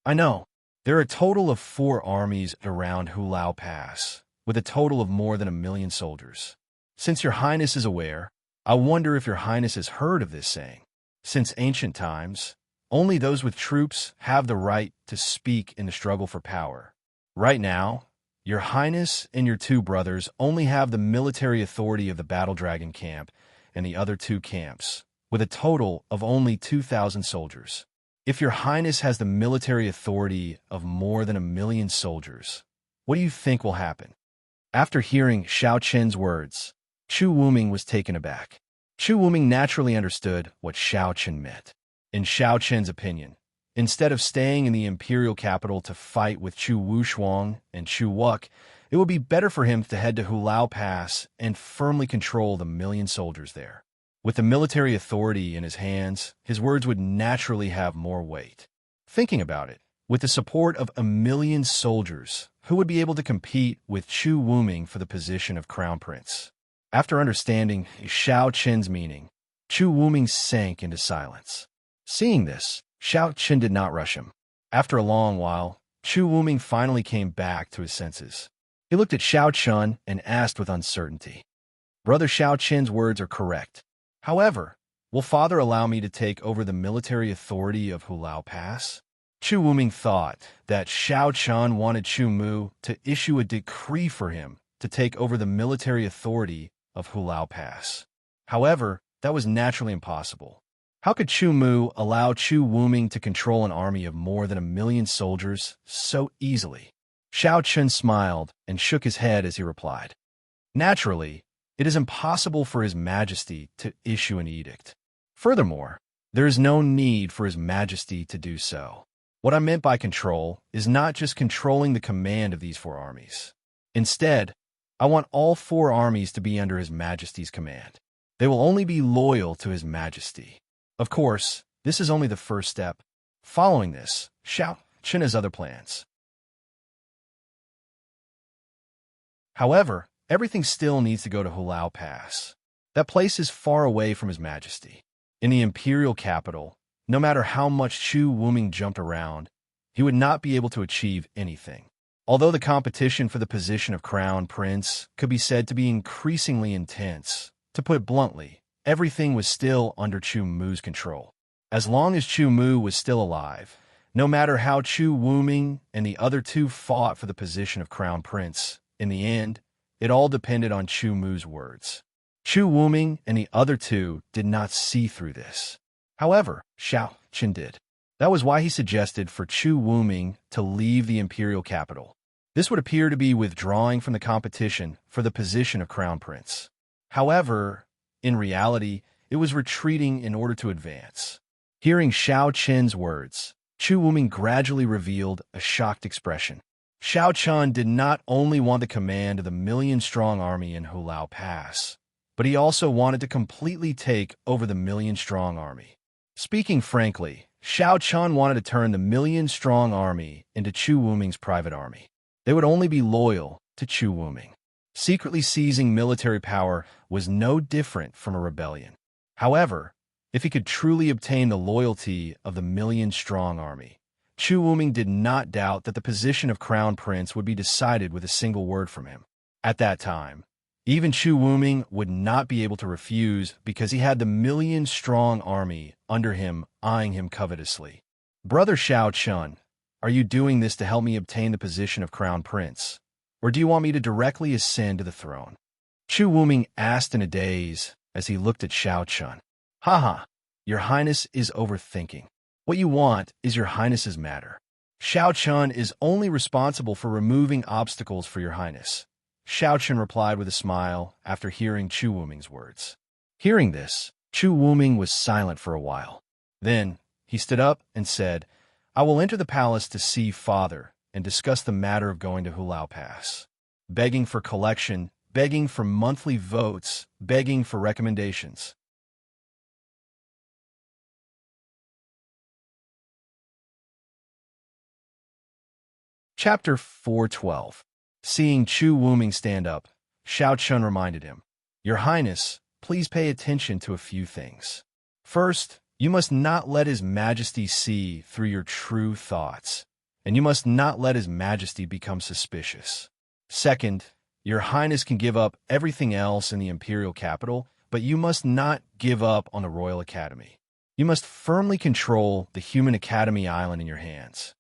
I know. There are a total of 4 armies around Hulao Pass, with a total of more than 1 million soldiers. Since Your Highness is aware, I wonder if Your Highness has heard of this saying. Since ancient times, only those with troops have the right to speak in the struggle for power. Right now, Your Highness and your 2 brothers only have the military authority of the Battle Dragon camp and the other 2 camps, with a total of only 2,000 soldiers. If Your Highness has the military authority of more than 1 million soldiers, what do you think will happen? After hearing Xiao Chen's words, Chu Wuming was taken aback. Chu Wuming naturally understood what Xiao Chen meant. In Xiao Chen's opinion, instead of staying in the imperial capital to fight with Chu Wushuang and Chu Wuk, it would be better for him to head to Hulao Pass and firmly control the 1 million soldiers there. With the military authority in his hands, his words would naturally have more weight. Thinking about it, with the support of 1 million soldiers, who would be able to compete with Chu Wuming for the position of Crown Prince? After understanding Xiao Chen's meaning, Chu Wuming sank into silence. Seeing this, Xiao Chen did not rush him. After a long while, Chu Wuming finally came back to his senses. He looked at Xiao Chen and asked with uncertainty, Brother Xiao Chen's words are correct. However, will Father allow me to take over the military authority of Hulao Pass? Chu Wuming thought that Xiao Chen wanted Chu Mu to issue a decree for him to take over the military authority of Hulao Pass. However, that was naturally impossible. How could Chu Mu allow Chu Wuming to control an army of more than 1 million soldiers so easily? Xiao Chen smiled and shook his head as he replied, Naturally, it is impossible for His Majesty to issue an edict. Furthermore, there is no need for His Majesty to do so. What I meant by control is not just controlling the command of these 4 armies. Instead, I want all 4 armies to be under His Majesty's command. They will only be loyal to His Majesty. Of course, this is only the first step. Following this, Xiao Chen has other plans. However, everything still needs to go to Hulao Pass. That place is far away from His Majesty. In the imperial capital, no matter how much Chu Wuming jumped around, he would not be able to achieve anything. Although the competition for the position of Crown Prince could be said to be increasingly intense, to put it bluntly, everything was still under Chu Mu's control. As long as Chu Mu was still alive, no matter how Chu Wuming and the other 2 fought for the position of Crown Prince, in the end, it all depended on Chu Mu's words. Chu Wuming and the other 2 did not see through this. However, Xiao Chen did. That was why he suggested for Chu Wuming to leave the imperial capital. This would appear to be withdrawing from the competition for the position of Crown Prince. However, in reality, it was retreating in order to advance. Hearing Xiao Chen's words, Chu Wuming gradually revealed a shocked expression. Xiao Chen did not only want the command of the 1 million-strong army in Hulao Pass, but he also wanted to completely take over the 1 million-strong army. Speaking frankly, Xiao Chen wanted to turn the 1 million-strong army into Chu Wuming's private army. They would only be loyal to Chu Wuming. Secretly seizing military power was no different from a rebellion. However, if he could truly obtain the loyalty of the 1 million-strong army, Chu Wuming did not doubt that the position of Crown Prince would be decided with a single word from him. At that time, even Chu Wuming would not be able to refuse because he had the 1 million-strong army under him eyeing him covetously. Brother Xiao Chen, are you doing this to help me obtain the position of Crown Prince? Or do you want me to directly ascend to the throne? Chu Wuming asked in a daze as he looked at Xiao Chen. Haha, your highness is overthinking. What you want is your highness's matter. Xiao Chun is only responsible for removing obstacles for your highness. Xiao Chun replied with a smile after hearing Chu Wuming's words. Hearing this, Chu Wuming was silent for a while. Then, he stood up and said, I will enter the palace to see father and discuss the matter of going to Hulao Pass. Begging for collection, begging for monthly votes, begging for recommendations. Chapter 412. Seeing Chu Wuming stand up, Xiao Chun reminded him, Your Highness, please pay attention to a few things. First, you must not let His Majesty see through your true thoughts, and you must not let His Majesty become suspicious. Second, Your Highness can give up everything else in the imperial capital, but you must not give up on the Royal Academy. You must firmly control the Human Academy Island in your hands.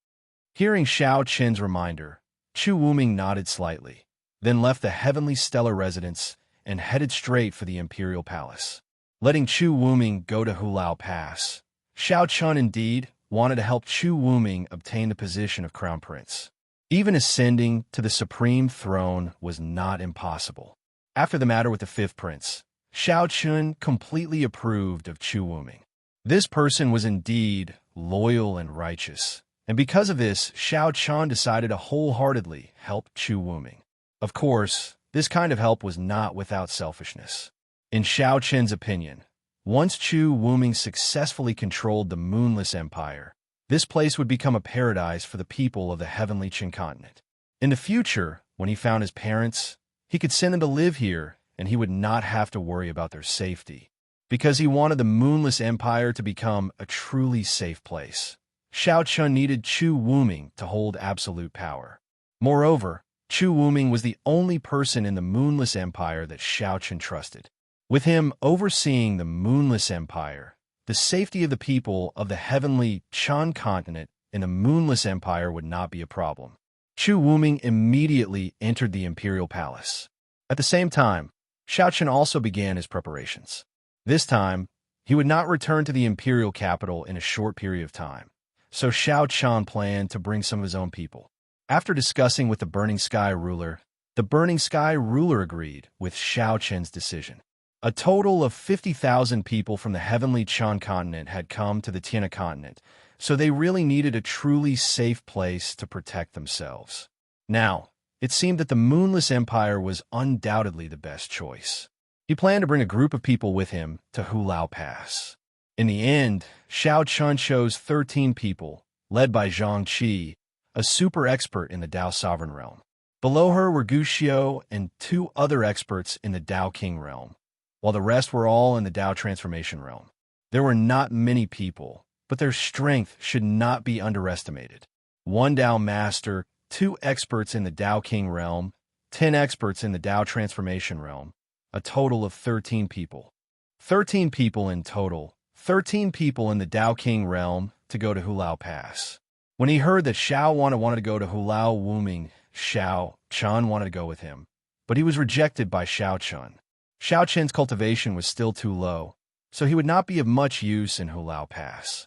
Hearing Xiao Chen's reminder, Chu Wuming nodded slightly, then left the heavenly stellar residence and headed straight for the imperial palace. Letting Chu Wuming go to Hulao Pass, Xiao Chun indeed wanted to help Chu Wuming obtain the position of crown prince. Even ascending to the supreme throne was not impossible. After the matter with the fifth prince, Xiao Chun completely approved of Chu Wuming. This person was indeed loyal and righteous, and because of this, Xiao Chun decided to wholeheartedly help Chu Wuming. Of course, this kind of help was not without selfishness. In Xiao Chen's opinion, once Chu Wuming successfully controlled the Moonless Empire, this place would become a paradise for the people of the heavenly Qin continent. In the future, when he found his parents, he could send them to live here, and he would not have to worry about their safety, because he wanted the Moonless Empire to become a truly safe place. Xiao Chun needed Chu Wuming to hold absolute power. Moreover, Chu Wuming was the only person in the Moonless Empire that Xiao Chun trusted. With him overseeing the Moonless Empire, the safety of the people of the heavenly Qin continent in the Moonless Empire would not be a problem. Chu Wuming immediately entered the imperial palace. At the same time, Xiao Chun also began his preparations. This time, he would not return to the imperial capital in a short period of time, so Xiao Chun planned to bring some of his own people. After discussing with the Burning Sky ruler, the Burning Sky ruler agreed with Xiao Chun's decision. A total of 50,000 people from the heavenly Qin continent had come to the Tiana continent, so they really needed a truly safe place to protect themselves. Now, it seemed that the Moonless Empire was undoubtedly the best choice. He planned to bring a group of people with him to Hulao Pass. In the end, Xiao Chun chose 13 people, led by Zhang Qi, a super expert in the Dao Sovereign Realm. Below her were Gu Xiao and 2 other experts in the Dao King Realm, while the rest were all in the Dao Transformation Realm. There were not many people, but their strength should not be underestimated. 1 Dao Master, 2 experts in the Dao King Realm, 10 experts in the Dao Transformation Realm, a total of 13 people. 13 people in total, 13 people in the Dao King Realm to go to Hulao Pass. When he heard that Xiao wanted to go to Hulao Wuming, Xiao Chun wanted to go with him, but he was rejected by Xiao Chun. Xiao Chen's cultivation was still too low, so he would not be of much use in Hulao Pass.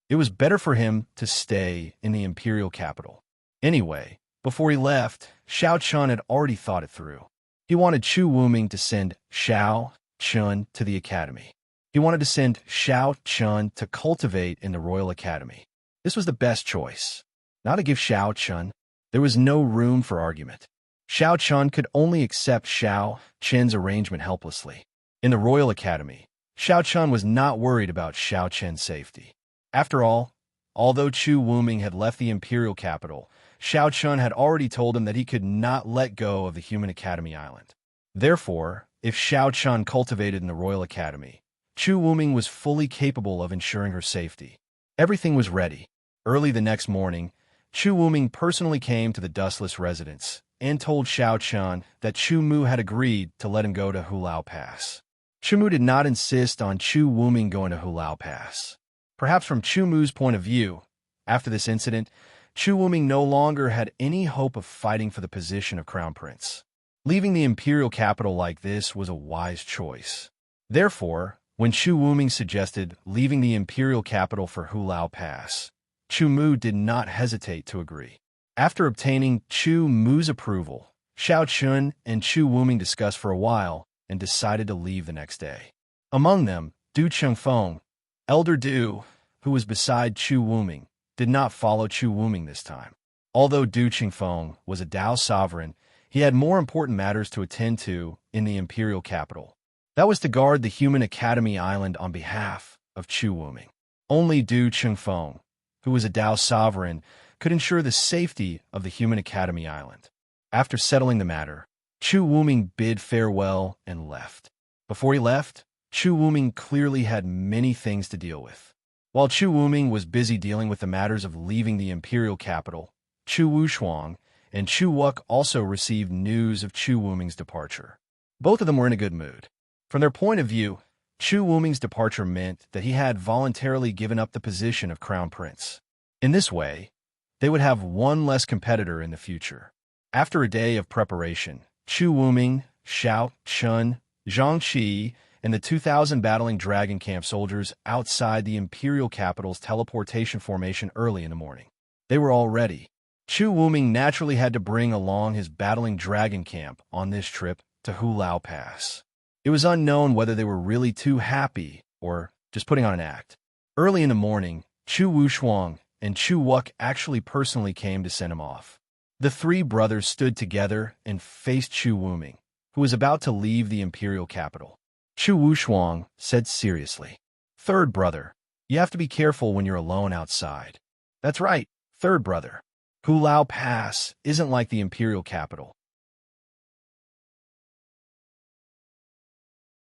It was better for him to stay in the imperial capital. Anyway, before he left, Xiao Chun had already thought it through. He wanted Chu Wuming to send Xiao Chun to the academy. He wanted to send Xiao Chun to cultivate in the Royal Academy. This was the best choice. Not to give Xiao Chun. There was no room for argument. Xiao Chun could only accept Xiao Chen's arrangement helplessly. In the Royal Academy, Xiao Chun was not worried about Xiao Chen's safety. After all, although Chu Wuming had left the imperial capital, Xiao Chun had already told him that he could not let go of the Human Academy Island. Therefore, if Xiao Chun cultivated in the Royal Academy, Chu Wuming was fully capable of ensuring her safety. Everything was ready. Early the next morning, Chu Wuming personally came to the dustless residence and told Xiao Chun that Chu Mu had agreed to let him go to Hulao Pass. Chu Mu did not insist on Chu Wuming going to Hulao Pass. Perhaps from Chu Mu's point of view, after this incident, Chu Wuming no longer had any hope of fighting for the position of crown prince. Leaving the imperial capital like this was a wise choice. Therefore, when Chu Wuming suggested leaving the imperial capital for Hulao Pass, Chu Mu did not hesitate to agree. After obtaining Chu Mu's approval, Xiao Chun and Chu Wuming discussed for a while and decided to leave the next day. Among them, Du Chengfeng, Elder Du, who was beside Chu Wuming, did not follow Chu Wuming this time. Although Du Chengfeng was a Dao sovereign, he had more important matters to attend to in the imperial capital. That was to guard the Human Academy Island on behalf of Chu Wuming. Only Du Chengfeng, who was a Dao sovereign, could ensure the safety of the Human Academy Island. After settling the matter, Chu Wuming bid farewell and left. Before he left, Chu Wuming clearly had many things to deal with. While Chu Wuming was busy dealing with the matters of leaving the imperial capital, Chu Wushuang and Chu Wuk also received news of Chu Wuming's departure. Both of them were in a good mood. From their point of view, Chu Wuming's departure meant that he had voluntarily given up the position of crown prince. In this way, they would have one less competitor in the future. After a day of preparation, Chu Wuming, Xiao Chun, Zhang Qi, and the 2,000 battling dragon camp soldiers outside the imperial capital's teleportation formation early in the morning. They were all ready. Chu Wuming naturally had to bring along his battling dragon camp on this trip to Hulao Pass. It was unknown whether they were really too happy or just putting on an act. Early in the morning, Chu Wushuang and Chu Wuk actually personally came to send him off. The three brothers stood together and faced Chu Wuming, who was about to leave the imperial capital. Chu Wushuang said seriously, "Third brother, you have to be careful when you're alone outside." "That's right, third brother. Hulao Pass isn't like the imperial capital.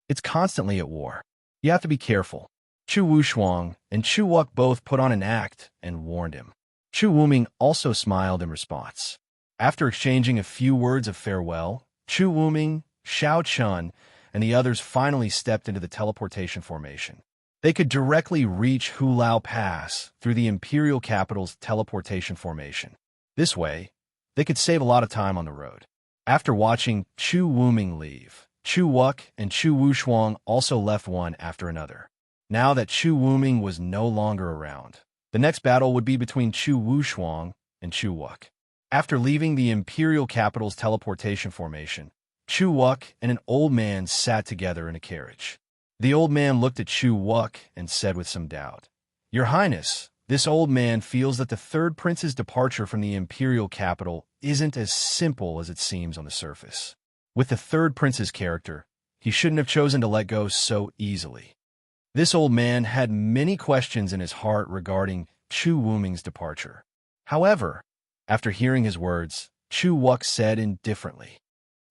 It's constantly at war. You have to be careful." Chu Wushuang and Chu Wuk both put on an act and warned him. Chu Wuming also smiled in response. After exchanging a few words of farewell, Chu Wuming, Xiao Chun, and the others finally stepped into the teleportation formation. They could directly reach Hulao Pass through the imperial capital's teleportation formation. This way, they could save a lot of time on the road. After watching Chu Wuming leave, Chu Wuk and Chu Wushuang also left one after another. Now that Chu Wuming was no longer around, the next battle would be between Chu Wushuang and Chu Wuk. After leaving the imperial capital's teleportation formation, Chu Wuk and an old man sat together in a carriage. The old man looked at Chu Wuk and said with some doubt, "Your Highness, this old man feels that the third prince's departure from the imperial capital isn't as simple as it seems on the surface. With the third prince's character, he shouldn't have chosen to let go so easily." This old man had many questions in his heart regarding Chu Wuming's departure. However, after hearing his words, Chu Wuk said indifferently,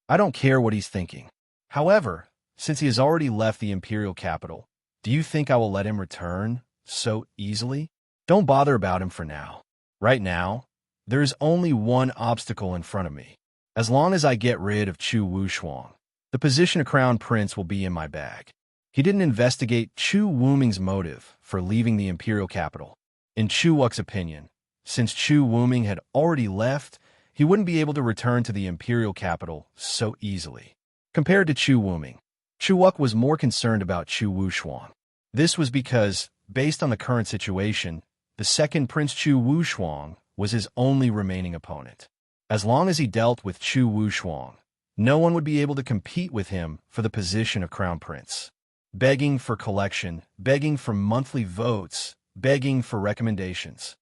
"I don't care what he's thinking. However, since he has already left the imperial capital, do you think I will let him return so easily? Don't bother about him for now. Right now, there is only one obstacle in front of me. As long as I get rid of Chu Wushuang, the position of crown prince will be in my bag." He didn't investigate Chu Wuming's motive for leaving the imperial capital. In Chu Wuk's opinion, since Chu Wuming had already left, he wouldn't be able to return to the imperial capital so easily. Compared to Chu Wuming, Chu Wuk was more concerned about Chu Wushuang. This was because, based on the current situation, the second Prince Chu Wushuang was his only remaining opponent. As long as he dealt with Chu Wushuang, no one would be able to compete with him for the position of crown prince. Begging for collection, begging for monthly votes, begging for recommendations.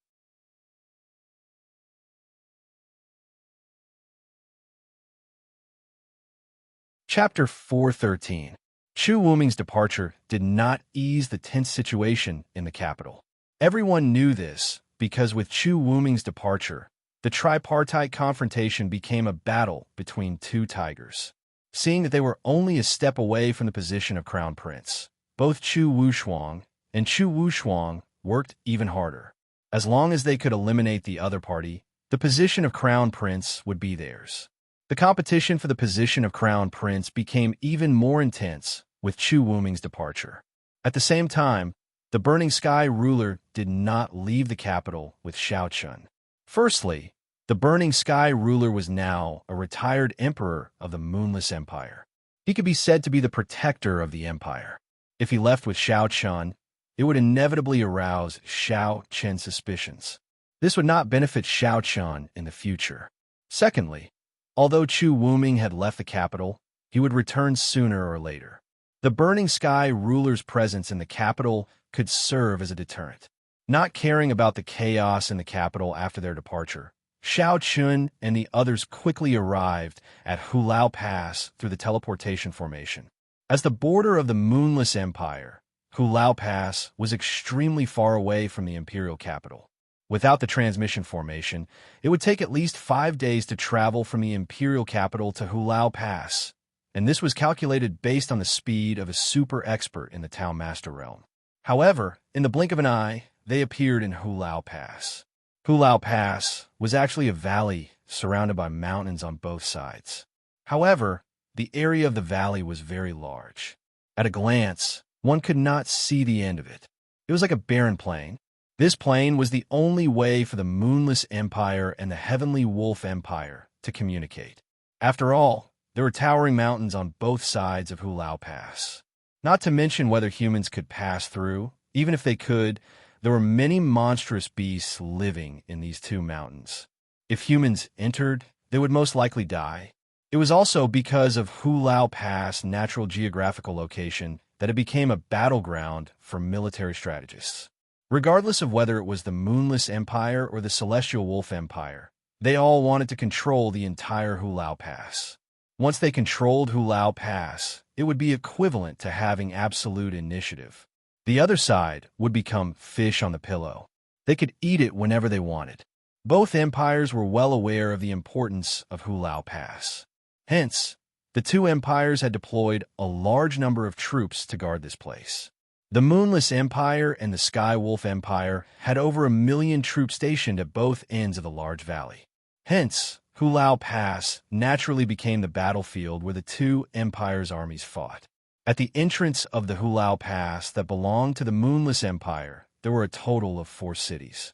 Chapter 413. Chu Wuming's departure did not ease the tense situation in the capital. Everyone knew this because with Chu Wuming's departure, the tripartite confrontation became a battle between two tigers. Seeing that they were only a step away from the position of crown prince, both Chu Wushuang and Chu Wushuang worked even harder. As long as they could eliminate the other party, the position of crown prince would be theirs. The competition for the position of crown prince became even more intense with Chu Wuming's departure. At the same time, the Burning Sky ruler did not leave the capital with Xiao Chun. Firstly, the The Burning Sky ruler was now a retired emperor of the Moonless Empire. He could be said to be the protector of the empire. If he left with Xiao Chun, it would inevitably arouse Xiao Chen's suspicions. This would not benefit Xiao Chun in the future. Secondly, although Chu Wuming had left the capital, he would return sooner or later. The Burning Sky ruler's presence in the capital could serve as a deterrent. Not caring about the chaos in the capital after their departure, Xiao Chun and the others quickly arrived at Hulao Pass through the teleportation formation. As the border of the Moonless Empire, Hulao Pass was extremely far away from the imperial capital. Without the transmission formation, it would take at least 5 days to travel from the imperial capital to Hulao Pass, and this was calculated based on the speed of a super expert in the Town Master realm. However, in the blink of an eye, they appeared in Hulao Pass. Hulao Pass was actually a valley surrounded by mountains on both sides. However, the area of the valley was very large. At a glance, one could not see the end of it. It was like a barren plain. This plain was the only way for the Moonless Empire and the Heavenly Wolf Empire to communicate. After all, there were towering mountains on both sides of Hulao Pass. Not to mention whether humans could pass through. Even if they could, there were many monstrous beasts living in these two mountains. If humans entered, they would most likely die. It was also because of Hulao Pass' natural geographical location that it became a battleground for military strategists. Regardless of whether it was the Moonless Empire or the Celestial Wolf Empire, they all wanted to control the entire Hulao Pass. Once they controlled Hulao Pass, it would be equivalent to having absolute initiative. The other side would become fish on the pillow. They could eat it whenever they wanted. Both empires were well aware of the importance of Hulao Pass. Hence, the two empires had deployed a large number of troops to guard this place. The Moonless Empire and the Sky Wolf Empire had over 1 million troops stationed at both ends of the large valley. Hence, Hulao Pass naturally became the battlefield where the two empires' armies fought. At the entrance of the Hulao Pass that belonged to the Moonless Empire, there were a total of 4 cities.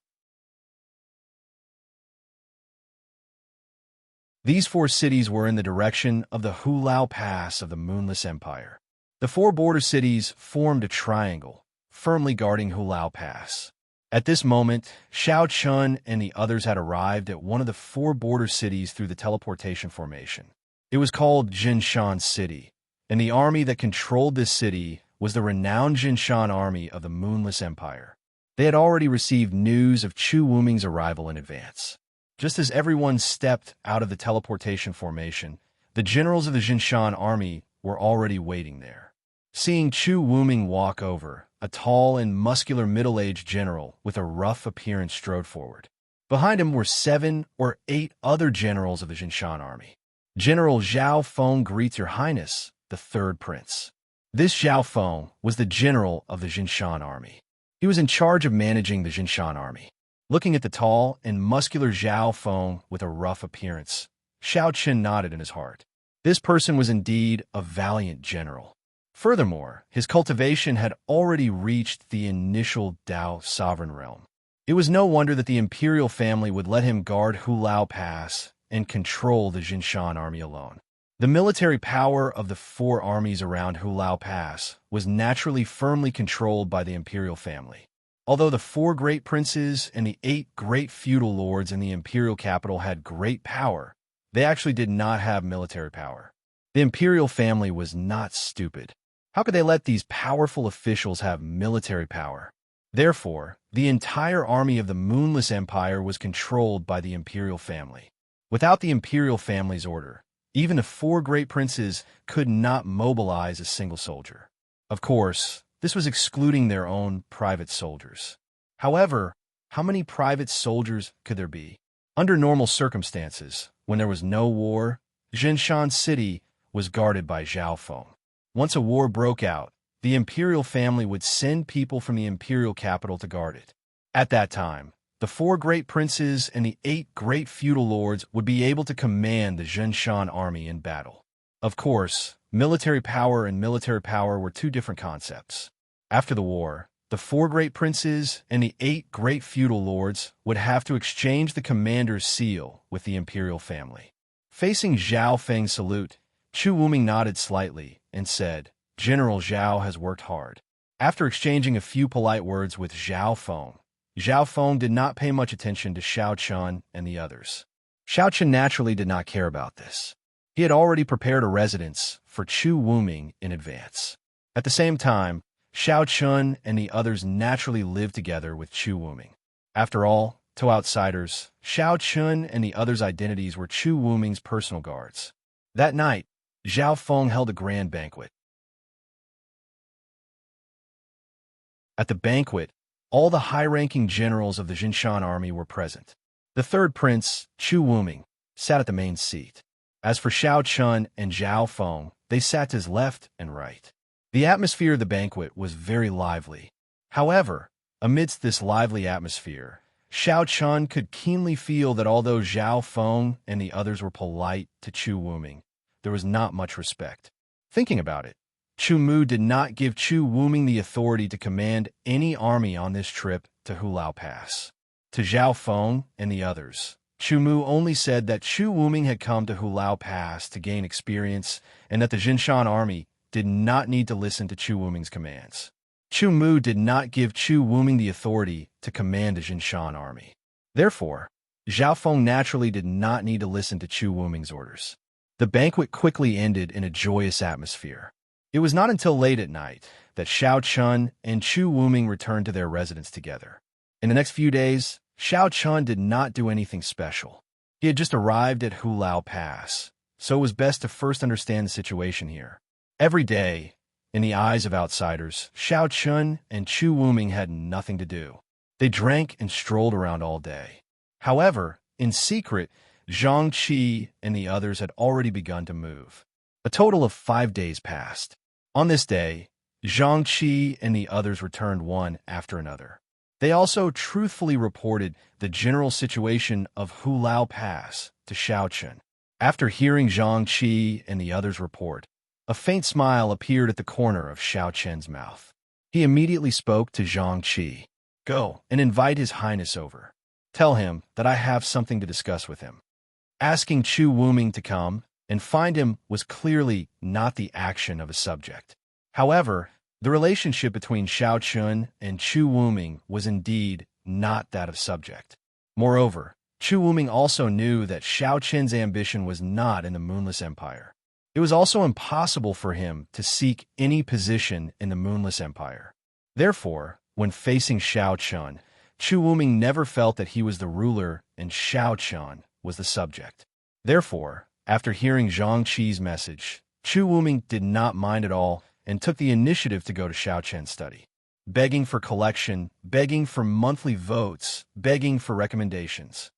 These 4 cities were in the direction of the Hulao Pass of the Moonless Empire. The 4 border cities formed a triangle, firmly guarding Hulao Pass. At this moment, Xiao Chun and the others had arrived at one of the 4 border cities through the teleportation formation. It was called Jinshan City, and the army that controlled this city was the renowned Jinshan army of the Moonless Empire. They had already received news of Chu Wuming's arrival in advance. Just as everyone stepped out of the teleportation formation, the generals of the Jinshan army were already waiting there. Seeing Chu Wuming walk over, a tall and muscular middle-aged general with a rough appearance strode forward. Behind him were 7 or 8 other generals of the Jinshan army. General Zhao Feng greets Your Highness, the 3rd prince. This Zhao Feng was the general of the Jinshan army. He was in charge of managing the Jinshan army. Looking at the tall and muscular Zhao Feng with a rough appearance, Xiao Chen nodded in his heart. This person was indeed a valiant general. Furthermore, his cultivation had already reached the initial Dao sovereign realm. It was no wonder that the imperial family would let him guard Hulao Pass and control the Jinshan army alone. The military power of the 4 armies around Hulao Pass was naturally firmly controlled by the imperial family. Although the 4 great princes and the 8 great feudal lords in the imperial capital had great power, they actually did not have military power. The imperial family was not stupid. How could they let these powerful officials have military power? Therefore, the entire army of the Moonless Empire was controlled by the imperial family. Without the imperial family's order, even the 4 great princes could not mobilize a single soldier. Of course, this was excluding their own private soldiers. However, how many private soldiers could there be? Under normal circumstances, when there was no war, Jinshan City was guarded by Zhao Feng. Once a war broke out, the imperial family would send people from the imperial capital to guard it. At that time, the 4 great princes and the 8 great feudal lords would be able to command the Jinshan army in battle. Of course, military power and military power were 2 different concepts. After the war, the 4 great princes and the 8 great feudal lords would have to exchange the commander's seal with the imperial family. Facing Zhao Feng's salute, Chu Wuming nodded slightly and said, "General Zhao has worked hard." After exchanging a few polite words with Zhao Feng did not pay much attention to Xiao Chun and the others. Xiao Chun naturally did not care about this. He had already prepared a residence for Chu Wuming in advance. At the same time, Xiao Chun and the others naturally lived together with Chu Wuming. After all, to outsiders, Xiao Chun and the others' identities were Chu Wuming's personal guards. That night, Zhao Feng held a grand banquet. At the banquet, all the high-ranking generals of the Jinshan army were present. The third prince, Chu Wuming, sat at the main seat. As for Xiao Chun and Zhao Feng, they sat to his left and right. The atmosphere of the banquet was very lively. However, amidst this lively atmosphere, Xiao Chun could keenly feel that although Zhao Feng and the others were polite to Chu Wuming, there was not much respect. Thinking about it, Chu Mu did not give Chu Wuming the authority to command any army on this trip to Hulao Pass. To Zhao Feng and the others, Chu Mu only said that Chu Wuming had come to Hulao Pass to gain experience and that the Jinshan army did not need to listen to Chu Wuming's commands. Chu Mu did not give Chu Wuming the authority to command the Jinshan army. Therefore, Zhao Feng naturally did not need to listen to Chu Wuming's orders. The banquet quickly ended in a joyous atmosphere. It was not until late at night that Xiao Chun and Chu Wuming returned to their residence together. In the next few days, Xiao Chun did not do anything special. He had just arrived at Hulao Pass, so it was best to first understand the situation here. Every day, in the eyes of outsiders, Xiao Chun and Chu Wuming had nothing to do. They drank and strolled around all day. However, in secret, Zhang Qi and the others had already begun to move. A total of 5 days passed. On this day, Zhang Qi and the others returned one after another. They also truthfully reported the general situation of Hulao Pass to Xiao Chun. After hearing Zhang Qi and the others' report, a faint smile appeared at the corner of Xiao Chen's mouth. He immediately spoke to Zhang Qi. "Go and invite His Highness over. Tell him that I have something to discuss with him." Asking Chu Wuming to come and find him was clearly not the action of a subject. However, the relationship between Xiao Chun and Chu Wuming was indeed not that of subject. Moreover, Chu Wuming also knew that Xiao Chen's ambition was not in the Moonless Empire. It was also impossible for him to seek any position in the Moonless Empire. Therefore, when facing Xiao Chun, Chu Wuming never felt that he was the ruler and Xiao Chun was the subject. Therefore, after hearing Zhang Qi's message, Chu Wuming did not mind at all and took the initiative to go to Xiao Chen's study. Begging for collection, begging for monthly votes, begging for recommendations.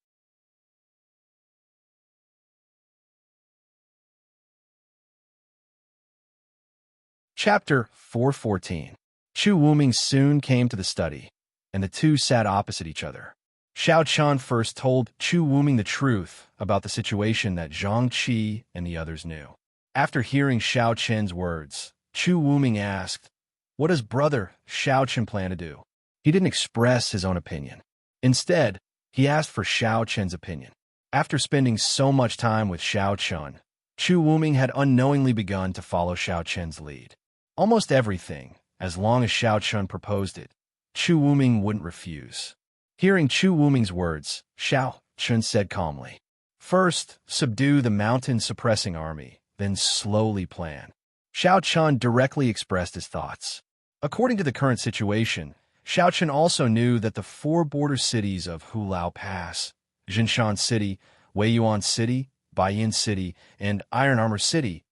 Chapter 414. Chu Wuming soon came to the study, and the two sat opposite each other. Xiao Chun first told Chu Wuming the truth about the situation that Zhang Qi and the others knew. After hearing Xiao Chen's words, Chu Wuming asked, "What does brother Xiao Chen plan to do?" He didn't express his own opinion. Instead, he asked for Xiao Chen's opinion. After spending so much time with Xiao Chun, Chu Wuming had unknowingly begun to follow Xiao Chen's lead. Almost everything, as long as Xiao Chun proposed it, Chu Wuming wouldn't refuse. Hearing Chu Wuming's words, Xiao Chun said calmly, "First, subdue the mountain-suppressing army, then slowly plan." Xiao Chun directly expressed his thoughts. According to the current situation, Xiao Chun also knew that the 4 border cities of Hulao Pass, Jinshan City, Weiyuan City, Baiyin City, and Iron Armor City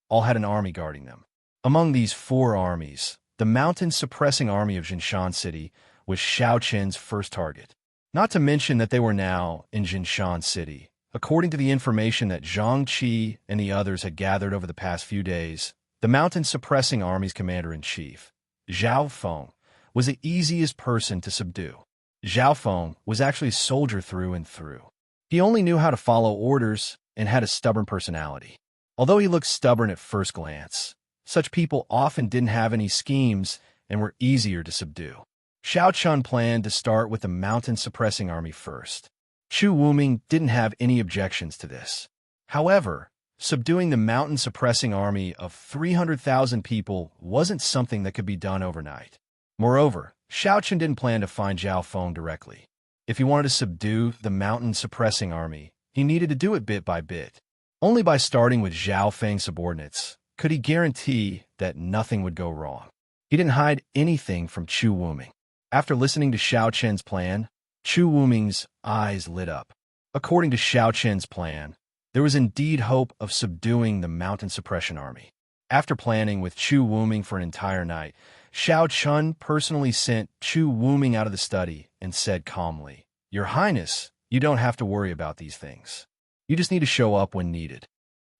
all had an army guarding them. Among these 4 armies, the mountain-suppressing army of Jinshan City was Xiao Chen's first target. Not to mention that they were now in Jinshan City. According to the information that Zhang Qi and the others had gathered over the past few days, the mountain-suppressing army's commander-in-chief, Zhao Feng, was the easiest person to subdue. Zhao Feng was actually a soldier through and through. He only knew how to follow orders and had a stubborn personality. Although he looked stubborn at first glance, such people often didn't have any schemes and were easier to subdue. Xiao Chun planned to start with the mountain-suppressing army first. Chu Wuming didn't have any objections to this. However, subduing the mountain-suppressing army of 300,000 people wasn't something that could be done overnight. Moreover, Xiao Chun didn't plan to find Zhao Feng directly. If he wanted to subdue the mountain-suppressing army, he needed to do it bit by bit. Only by starting with Zhao Feng's subordinates could he guarantee that nothing would go wrong. He didn't hide anything from Chu Wuming. After listening to Xiao Chen's plan, Chu Wuming's eyes lit up. According to Xiao Chen's plan, there was indeed hope of subduing the mountain suppression army. After planning with Chu Wuming for an entire night, Xiao Chun personally sent Chu Wuming out of the study and said calmly, "Your Highness, you don't have to worry about these things. You just need to show up when needed."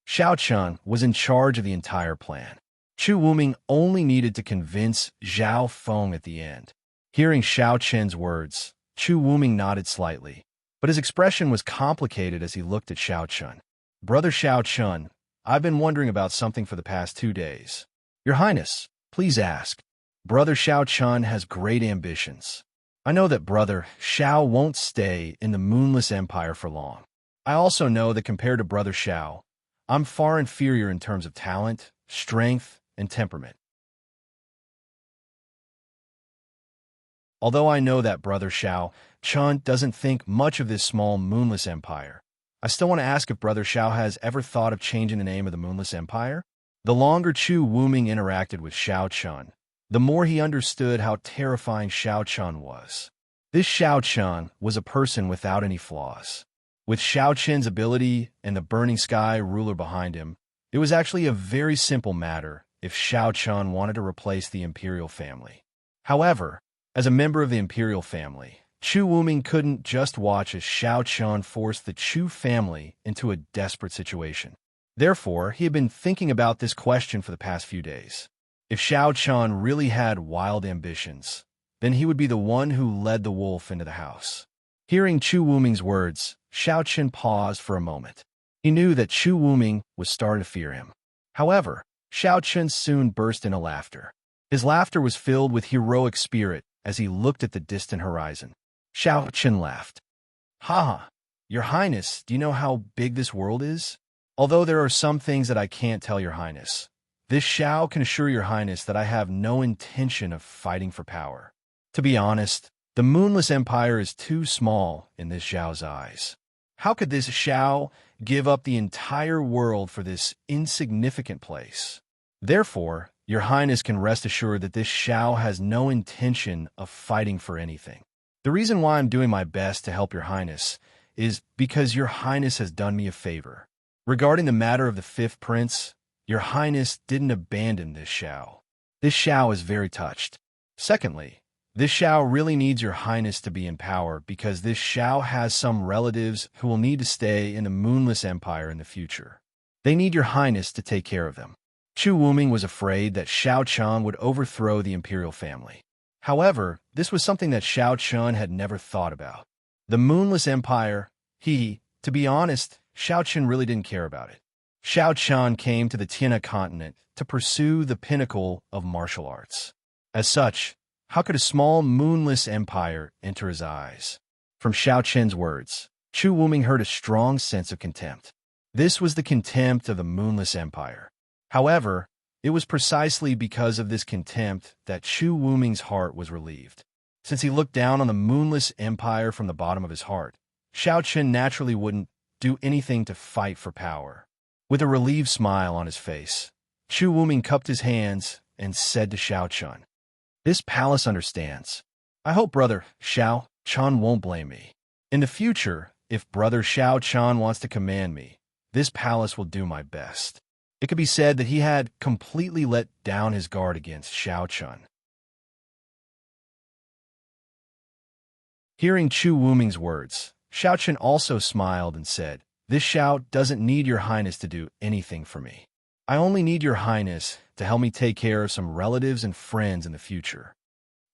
Xiao Chun was in charge of the entire plan. Chu Wuming only needed to convince Zhao Feng at the end. Hearing Xiao Chen's words, Chu Wuming nodded slightly, but his expression was complicated as he looked at Xiao Chun. "Brother Xiao Chun, I've been wondering about something for the past 2 days. Your Highness, please ask." Brother Xiao Chun has great ambitions. I know that Brother Xiao won't stay in the Moonless Empire for long. I also know that compared to Brother Xiao, I'm far inferior in terms of talent, strength, and temperament. Although I know that Brother Xiao Chun doesn't think much of this small Moonless Empire, I still want to ask if Brother Xiao has ever thought of changing the name of the Moonless Empire? The longer Chu Wuming interacted with Xiao Chun, the more he understood how terrifying Xiao Chun was. This Xiao Chun was a person without any flaws. With Xiao Chen's ability and the Burning Sky ruler behind him, it was actually a very simple matter if Xiao Chun wanted to replace the imperial family. However, as a member of the imperial family, Chu Wuming couldn't just watch as Xiao Chun forced the Chu family into a desperate situation. Therefore, he had been thinking about this question for the past few days. If Xiao Chun really had wild ambitions, then he would be the one who led the wolf into the house. Hearing Chu Wuming's words, Xiao Chun paused for a moment. He knew that Chu Wuming was starting to fear him. However, Xiao Chun soon burst into laughter. His laughter was filled with heroic spirit as he looked at the distant horizon. Xiao Chun laughed. "Ha! Your Highness, do you know how big this world is? Although there are some things that I can't tell your Highness, this Xiao can assure your Highness that I have no intention of fighting for power. To be honest, the Moonless Empire is too small in this Xiao's eyes. How could this Xiao give up the entire world for this insignificant place? Therefore, your Highness can rest assured that this Xiao has no intention of fighting for anything. The reason why I'm doing my best to help your Highness is because your Highness has done me a favor. Regarding the matter of the fifth prince, your Highness didn't abandon this Xiao. This Xiao is very touched. Secondly, this Xiao really needs your Highness to be in power because this Xiao has some relatives who will need to stay in the Moonless Empire in the future. They need your Highness to take care of them." Chu Wuming was afraid that Xiao Chun would overthrow the imperial family. However, this was something that Xiao Chun had never thought about. The Moonless Empire, to be honest, Xiao Chun really didn't care about it. Xiao Chun came to the Tiana continent to pursue the pinnacle of martial arts. As such, how could a small moonless empire enter his eyes? From Xiao Chen's words, Chu Wuming heard a strong sense of contempt. This was the contempt of the Moonless Empire. However, it was precisely because of this contempt that Chu Wuming's heart was relieved. Since he looked down on the Moonless Empire from the bottom of his heart, Xiao Chun naturally wouldn't do anything to fight for power. With a relieved smile on his face, Chu Wuming cupped his hands and said to Xiao Chun, "This palace understands. I hope Brother Xiao Chun won't blame me. In the future, if Brother Xiao Chun wants to command me, this palace will do my best." It could be said that he had completely let down his guard against Xiao Chun. Hearing Chu Wuming's words, Xiao Chun also smiled and said, "This Xiao doesn't need your Highness to do anything for me. I only need your Highness to help me take care of some relatives and friends in the future."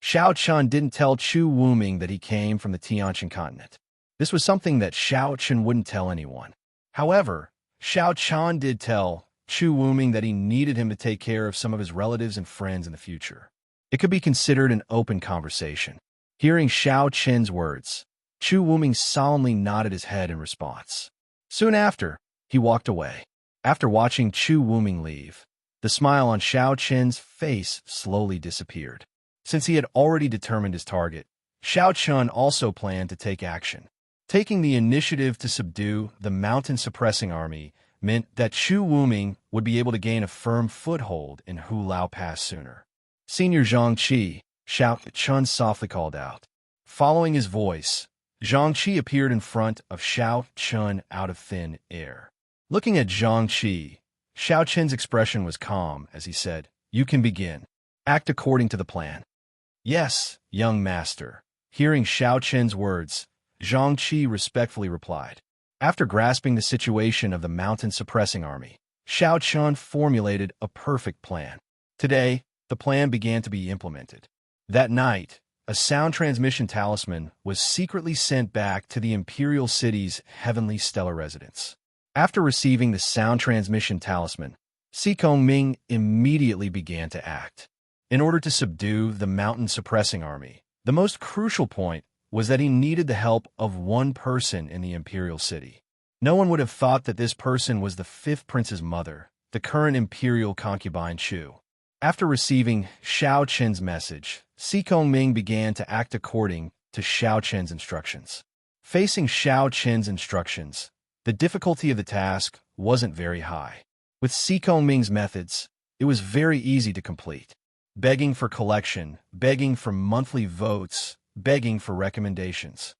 Xiao Chun didn't tell Chu Wuming that he came from the Tianqian continent. This was something that Xiao Chun wouldn't tell anyone. However, Xiao Chun did tell Chu Wuming that he needed him to take care of some of his relatives and friends in the future. It could be considered an open conversation. Hearing Xiao Qin's words, Chu Wuming solemnly nodded his head in response. Soon after, he walked away. After watching Chu Wuming leave, the smile on Xiao Qin's face slowly disappeared. Since he had already determined his target, Xiao Chun also planned to take action. Taking the initiative to subdue the mountain-suppressing army meant that Chu Wuming would be able to gain a firm foothold in Hulao Pass sooner. Senior Zhang Qi, Xiao Chun softly called out. Following his voice, Zhang Qi appeared in front of Xiao Chun out of thin air. Looking at Zhang Qi, Xiao Qin's expression was calm as he said, "You can begin. Act according to the plan." "Yes, young master." Hearing Xiao Qin's words, Zhang Qi respectfully replied. After grasping the situation of the mountain-suppressing army, Xiao Chun formulated a perfect plan. Today, the plan began to be implemented. That night, a sound transmission talisman was secretly sent back to the imperial city's heavenly stellar residence. After receiving the sound transmission talisman, Sikong Ming immediately began to act. In order to subdue the mountain-suppressing army, the most crucial point was that he needed the help of one person in the imperial city. No one would have thought that this person was the fifth prince's mother, the current imperial concubine Chu. After receiving Xiao Qin's message, Sikong Ming began to act according to Xiao Qin's instructions. Facing Xiao Qin's instructions, the difficulty of the task wasn't very high. With Sikong Ming's methods, it was very easy to complete. Begging for collection, begging for monthly votes, begging for recommendations.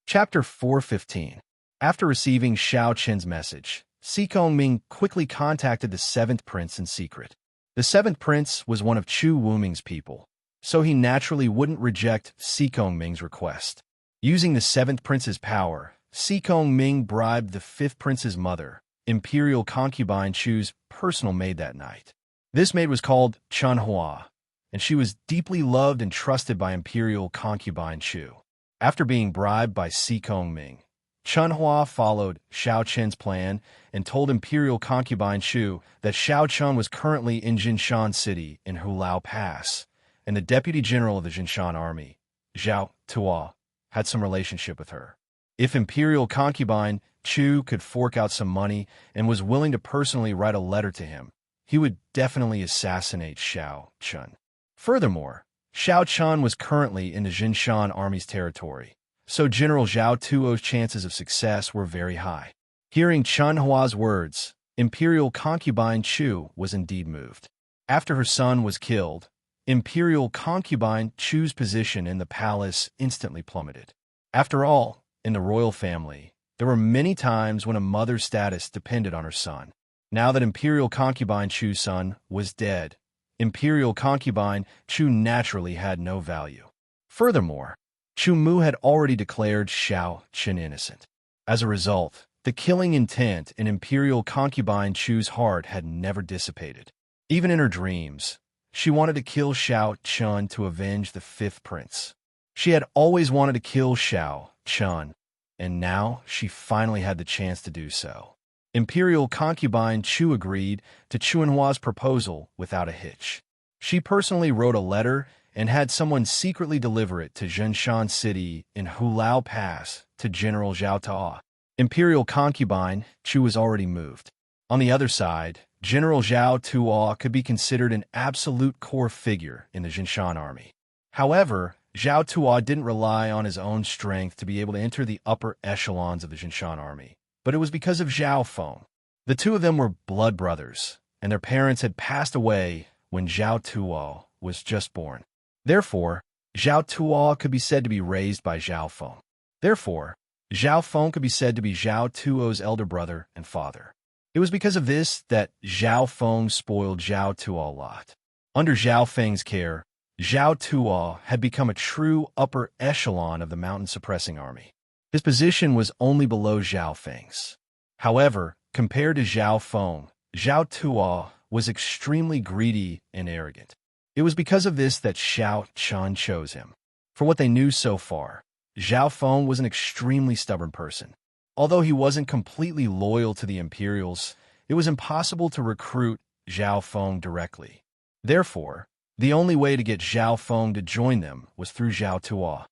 Chapter 4:15. After receiving Xiao Qin's message, Sikong Ming quickly contacted the seventh prince in secret. The seventh prince was one of Chu Wuming's people, so he naturally wouldn't reject Sikong Ming's request. Using the seventh prince's power, Sikong Ming bribed the fifth prince's mother, imperial concubine Chu's personal maid that night. This maid was called Chun Hua, and she was deeply loved and trusted by imperial concubine Chu. After being bribed by Sikong Ming, Chun Hua followed Xiao Qin's plan and told imperial concubine Chu that Xiao Chun was currently in Jinshan City in Hulao Pass, and the deputy general of the Jinshan army, Zhao Tuo, had some relationship with her. If imperial concubine Chu could fork out some money and was willing to personally write a letter to him, he would definitely assassinate Xiao Chun. Furthermore, Xiao Chun was currently in the Jinshan army's territory, so General Zhao Tuo's chances of success were very high. Hearing Chun Hua's words, imperial concubine Chu was indeed moved. After her son was killed, imperial concubine Chu's position in the palace instantly plummeted. After all, in the royal family, there were many times when a mother's status depended on her son. Now that imperial concubine Chu's son was dead, imperial concubine Chu naturally had no value. Furthermore, Chu Mu had already declared Xiao Qin innocent. As a result, the killing intent in imperial concubine Chu's heart had never dissipated. Even in her dreams, she wanted to kill Xiao Chun to avenge the fifth prince. She had always wanted to kill Xiao Chun, and now she finally had the chance to do so. Imperial concubine Chu agreed to Chuanhua's proposal without a hitch. She personally wrote a letter and had someone secretly deliver it to Jinshan City in Hulao Pass to General Zhao Tuo. Imperial concubine Chu was already moved. On the other side, General Zhao Tuo could be considered an absolute core figure in the Jinshan army. However, Zhao Tuo didn't rely on his own strength to be able to enter the upper echelons of the Jinshan army, but it was because of Zhao Feng. The two of them were blood brothers, and their parents had passed away when Zhao Tuo was just born. Therefore, Zhao Tuo could be said to be raised by Zhao Feng. Therefore, Zhao Feng could be said to be Zhao Tuo's elder brother and father. It was because of this that Zhao Feng spoiled Zhao Tuo a lot. Under Zhao Feng's care, Zhao Tuo had become a true upper echelon of the mountain-suppressing army. His position was only below Zhao Feng's. However, compared to Zhao Feng, Zhao Tuo was extremely greedy and arrogant. It was because of this that Xiao Chun chose him. For what they knew so far, Zhao Feng was an extremely stubborn person. Although he wasn't completely loyal to the Imperials, it was impossible to recruit Zhao Feng directly. Therefore, the only way to get Zhao Feng to join them was through Zhao Tuo.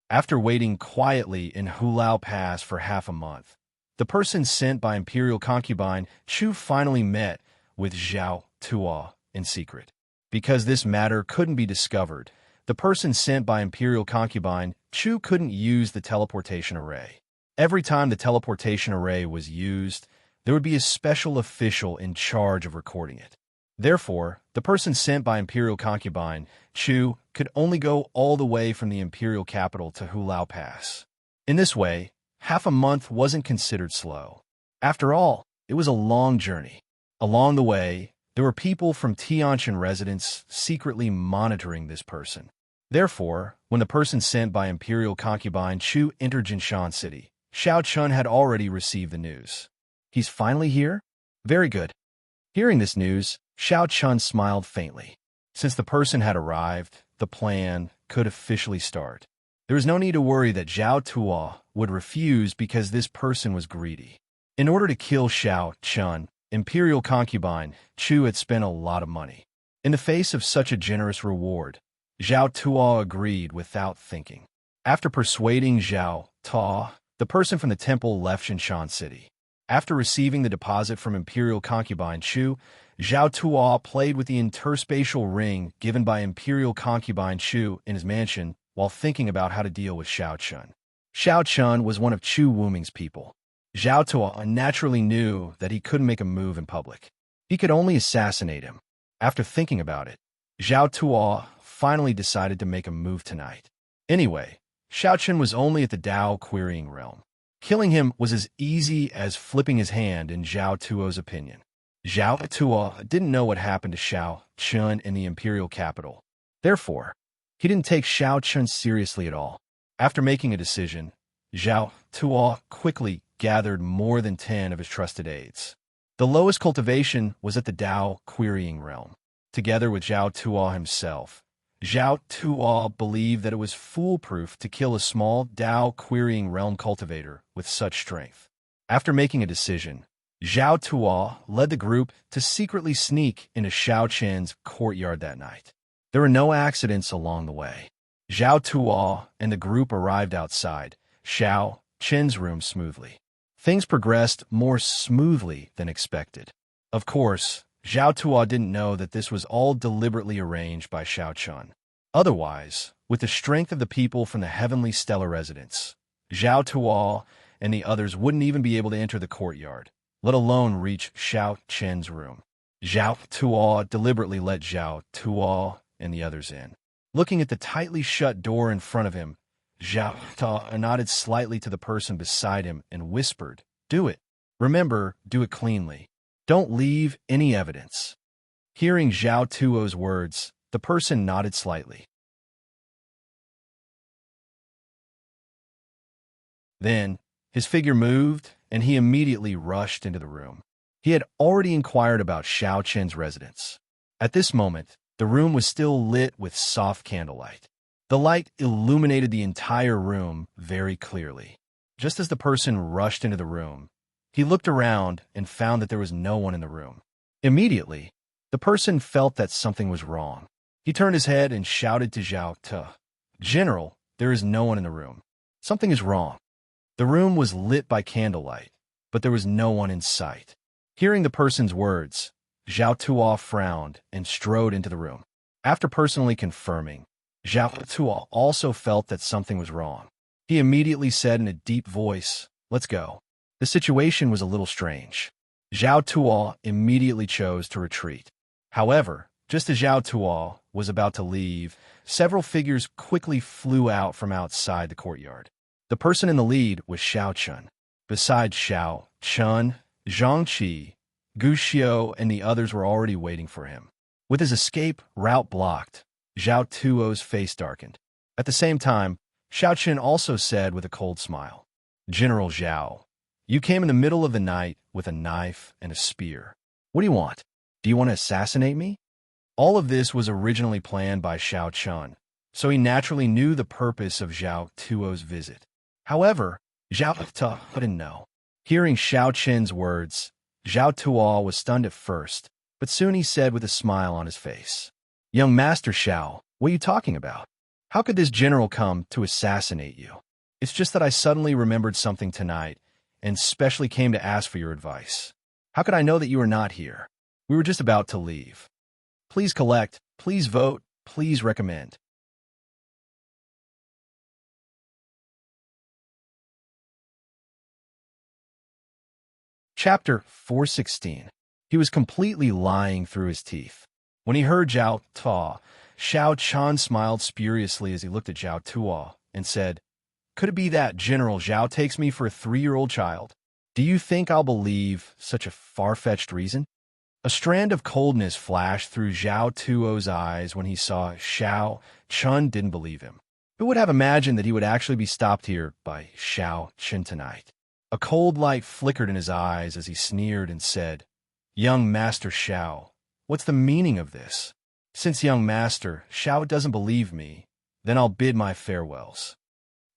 After waiting quietly in Hulao Pass for half a month, the person sent by Imperial concubine Chu finally met with Zhao Tuo in secret. Because this matter couldn't be discovered, the person sent by Imperial concubine Chu couldn't use the teleportation array. Every time the teleportation array was used, there would be a special official in charge of recording it. Therefore, the person sent by Imperial concubine Chu could only go all the way from the Imperial capital to Hulao Pass. In this way, half a month wasn't considered slow. After all, it was a long journey. Along the way, there were people from Tianqian residents secretly monitoring this person. Therefore, when the person sent by Imperial concubine Chu entered Jinshan City, Xiao Chun had already received the news. He's finally here? Very good. Hearing this news, Xiao Chun smiled faintly. Since the person had arrived, the plan could officially start. There was no need to worry that Zhao Tuo would refuse because this person was greedy. In order to kill Xiao Chun, Imperial concubine Chu had spent a lot of money. In the face of such a generous reward, Zhao Tuo agreed without thinking. After persuading Zhao Tuo, the person from the temple left Jinshan City. After receiving the deposit from Imperial concubine Chu, Zhao Tuo played with the interspatial ring given by Imperial concubine Chu in his mansion while thinking about how to deal with Xiao Chun. Xiao Chun was one of Chu Wuming's people. Zhao Tuo naturally knew that he couldn't make a move in public. He could only assassinate him. After thinking about it, Zhao Tuo finally decided to make a move tonight. Anyway, Xiao Chun was only at the Dao querying realm. Killing him was as easy as flipping his hand in Zhao Tuo's opinion. Zhao Tuo didn't know what happened to Xiao Chun in the imperial capital. Therefore, he didn't take Xiao Chun seriously at all. After making a decision, Zhao Tuo quickly gathered more than 10 of his trusted aides. The lowest cultivation was at the Dao querying realm. Together with Zhao Tuo himself, Zhao Tuo believed that it was foolproof to kill a small Dao querying realm cultivator with such strength. After making a decision, Zhao Tuo led the group to secretly sneak into Xiao Chen's courtyard that night. There were no accidents along the way. Zhao Tuo and the group arrived outside Xiao Chen's room smoothly. Things progressed more smoothly than expected. Of course, Zhao Tuo didn't know that this was all deliberately arranged by Xiao Chun. Otherwise, with the strength of the people from the heavenly stellar residence, Zhao Tuo and the others wouldn't even be able to enter the courtyard, let alone reach Xiao Chen's room. Zhao Tuo deliberately let Zhao Tuo and the others in. Looking at the tightly shut door in front of him, Zhao Tuo nodded slightly to the person beside him and whispered, "Do it. Remember, do it cleanly. Don't leave any evidence." Hearing Zhao Tuo's words, the person nodded slightly. Then, his figure moved, and he immediately rushed into the room. He had already inquired about Xiao Chen's residence. At this moment, the room was still lit with soft candlelight. The light illuminated the entire room very clearly. Just as the person rushed into the room, he looked around and found that there was no one in the room. Immediately, the person felt that something was wrong. He turned his head and shouted to Zhao Tuo, "General, there is no one in the room. Something is wrong." The room was lit by candlelight, but there was no one in sight. Hearing the person's words, Zhao Tuo frowned and strode into the room. After personally confirming, Zhao Tuo also felt that something was wrong. He immediately said in a deep voice, "Let's go." The situation was a little strange. Zhao Tuo immediately chose to retreat. However, just as Zhao Tuo was about to leave, several figures quickly flew out from outside the courtyard. The person in the lead was Xiao Chun. Besides Xiao Chun, Zhang Qi, Gu Xiao, and the others were already waiting for him. With his escape route blocked, Zhao Tuo's face darkened. At the same time, Xiao Chun also said with a cold smile, "General Zhao, you came in the middle of the night with a knife and a spear. What do you want? Do you want to assassinate me?" All of this was originally planned by Xiao Chun, so he naturally knew the purpose of Zhao Tuo's visit. However, Zhao Tuo didn't know. Hearing Xiao Qin's words, Zhao Tuo was stunned at first, but soon he said with a smile on his face, "Young Master Xiao, what are you talking about? How could this general come to assassinate you? It's just that I suddenly remembered something tonight, and specially came to ask for your advice. How could I know that you were not here? We were just about to leave. Please collect, please vote, please recommend." Chapter 416. He was completely lying through his teeth. When he heard Zhao Tuo, Xiao Chan smiled spuriously as he looked at Zhao Tuo and said, "Could it be that General Zhao takes me for a 3-year-old child? Do you think I'll believe such a far-fetched reason?" A strand of coldness flashed through Zhao Tuo's eyes when he saw Xiao Chun didn't believe him. Who would have imagined that he would actually be stopped here by Xiao Chun tonight? A cold light flickered in his eyes as he sneered and said, "Young Master Xiao, what's the meaning of this? Since young Master Xiao doesn't believe me, then I'll bid my farewells."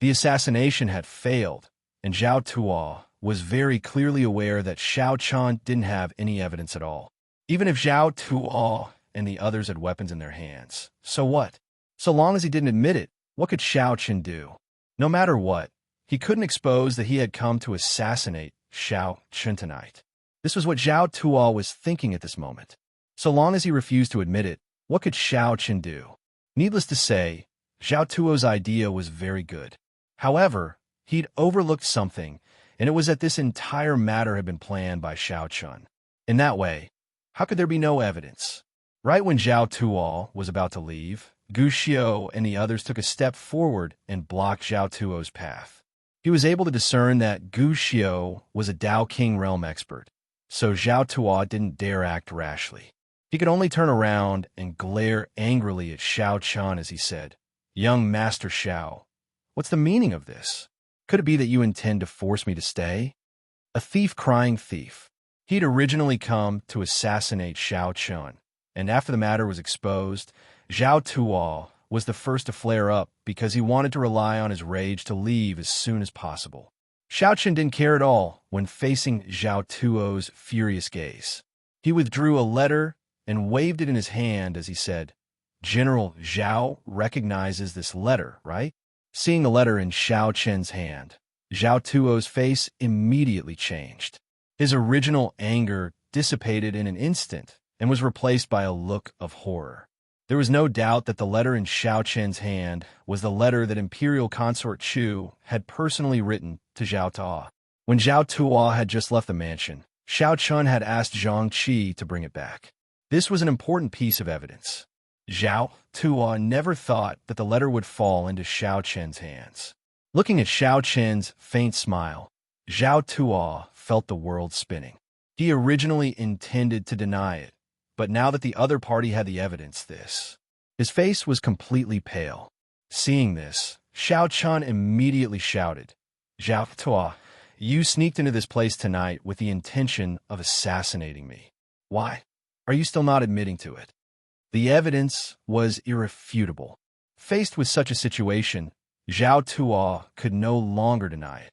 The assassination had failed, and Zhao Tuo was very clearly aware that Xiao Chan didn't have any evidence at all. Even if Zhao Tuo and the others had weapons in their hands, so what? So long as he didn't admit it, what could Xiao Chen do? No matter what, he couldn't expose that he had come to assassinate Xiao Chen tonight. This was what Zhao Tuo was thinking at this moment. So long as he refused to admit it, what could Xiao Chen do? Needless to say, Zhao Tuo's idea was very good. However, he'd overlooked something, and it was that this entire matter had been planned by Xiao Chun. In that way, how could there be no evidence? Right when Zhao Tuo was about to leave, Gu Xiao and the others took a step forward and blocked Zhao Tuo's path. He was able to discern that Gu Xiao was a Dao King realm expert, so Zhao Tuo didn't dare act rashly. He could only turn around and glare angrily at Xiao Chun as he said, "Young Master Xiao, what's the meaning of this? Could it be that you intend to force me to stay?" A thief crying thief. He'd originally come to assassinate Xiao Chun, and after the matter was exposed, Zhao Tuo was the first to flare up because he wanted to rely on his rage to leave as soon as possible. Xiao Chen didn't care at all when facing Zhao Tuo's furious gaze. He withdrew a letter and waved it in his hand as he said, "General Zhao recognizes this letter, right?" Seeing the letter in Xiao Chen's hand, Zhao Tuo's face immediately changed. His original anger dissipated in an instant and was replaced by a look of horror. There was no doubt that the letter in Xiao Chen's hand was the letter that Imperial Consort Chu had personally written to Zhao Tuo. When Zhao Tuo had just left the mansion, Xiao Chun had asked Zhang Qi to bring it back. This was an important piece of evidence. Zhao Tuo never thought that the letter would fall into Xiao Chen's hands. Looking at Xiao Chen's faint smile, Zhao Tuo felt the world spinning. He originally intended to deny it, but now that the other party had the evidence, his face was completely pale. Seeing this, Xiao Chun immediately shouted, "Zhao Tuo, you sneaked into this place tonight with the intention of assassinating me. Why? Are you still not admitting to it?" The evidence was irrefutable. Faced with such a situation, Zhao Tuo could no longer deny it.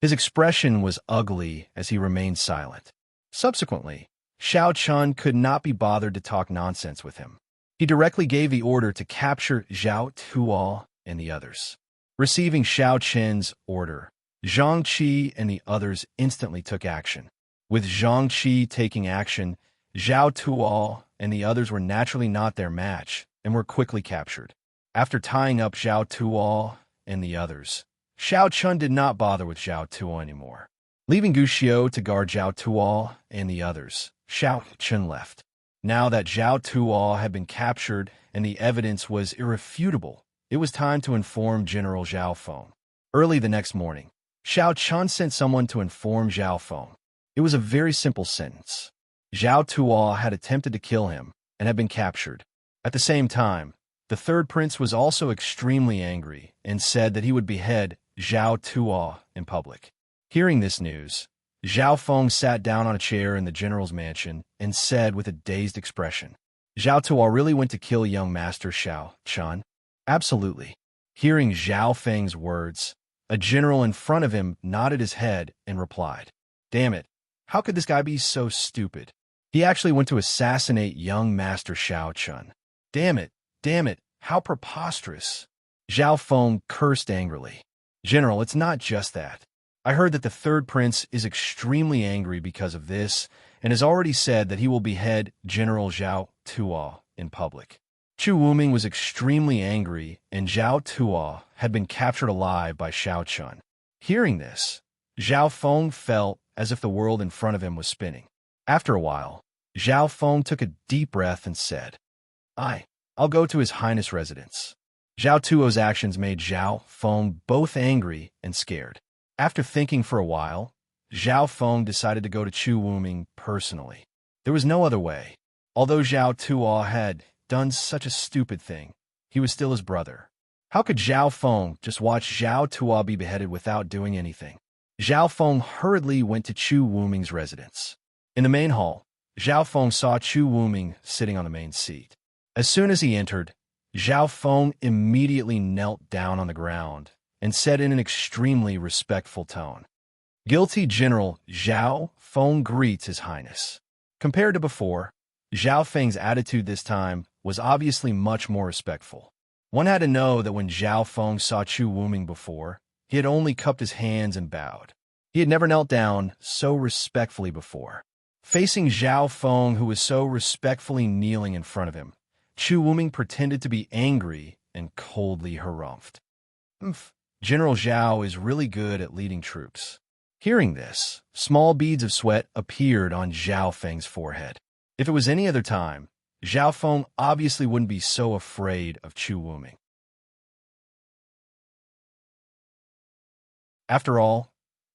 His expression was ugly as he remained silent. Subsequently, Xiao Chun could not be bothered to talk nonsense with him. He directly gave the order to capture Zhao Tuo and the others. Receiving Xiao Chen's order, Zhang Qi and the others instantly took action. With Zhang Qi taking action, Zhao Tuo and the others were naturally not their match and were quickly captured. After tying up Zhao Tuo and the others, Xiao Chun did not bother with Zhao Tuo anymore. Leaving Gu Xiao to guard Zhao Tuo and the others, Xiao Chun left. Now that Zhao Tuo had been captured and the evidence was irrefutable, it was time to inform General Zhao Feng. Early the next morning, Xiao Chun sent someone to inform Zhao Feng. It was a very simple sentence. Zhao Tuo had attempted to kill him and had been captured. At the same time, the third prince was also extremely angry and said that he would behead Zhao Tuo in public. Hearing this news, Zhao Feng sat down on a chair in the general's mansion and said with a dazed expression, Zhao Tuo really went to kill young Master Xiao Chun? Absolutely. Hearing Zhao Feng's words, a general in front of him nodded his head and replied, "Damn it, how could this guy be so stupid? He actually went to assassinate young Master Xiao Chun. Damn it, how preposterous." Zhao Feng cursed angrily. "General, it's not just that. I heard that the third prince is extremely angry because of this and has already said that he will behead General Zhao Tuo in public." Chu Wuming was extremely angry, and Zhao Tuo had been captured alive by Xiao Chun. Hearing this, Zhao Feng felt as if the world in front of him was spinning. After a while, Zhao Feng took a deep breath and said, I'll go to His Highness' residence." Zhao Tuo's actions made Zhao Feng both angry and scared. After thinking for a while, Zhao Feng decided to go to Chu Wuming personally. There was no other way. Although Zhao Tuo had done such a stupid thing, he was still his brother. How could Zhao Feng just watch Zhao Tuo be beheaded without doing anything? Zhao Feng hurriedly went to Chu Wuming's residence. In the main hall, Zhao Feng saw Chu Wuming sitting on the main seat. As soon as he entered, Zhao Feng immediately knelt down on the ground and said in an extremely respectful tone, "Guilty General Zhao Feng greets His Highness." Compared to before, Zhao Feng's attitude this time was obviously much more respectful. One had to know that when Zhao Feng saw Chu Wuming before, he had only cupped his hands and bowed. He had never knelt down so respectfully before. Facing Zhao Feng, who was so respectfully kneeling in front of him, Chu Wuming pretended to be angry and coldly harumphed. "General Zhao is really good at leading troops." Hearing this, small beads of sweat appeared on Zhao Feng's forehead. If it was any other time, Zhao Feng obviously wouldn't be so afraid of Chu Wuming. After all,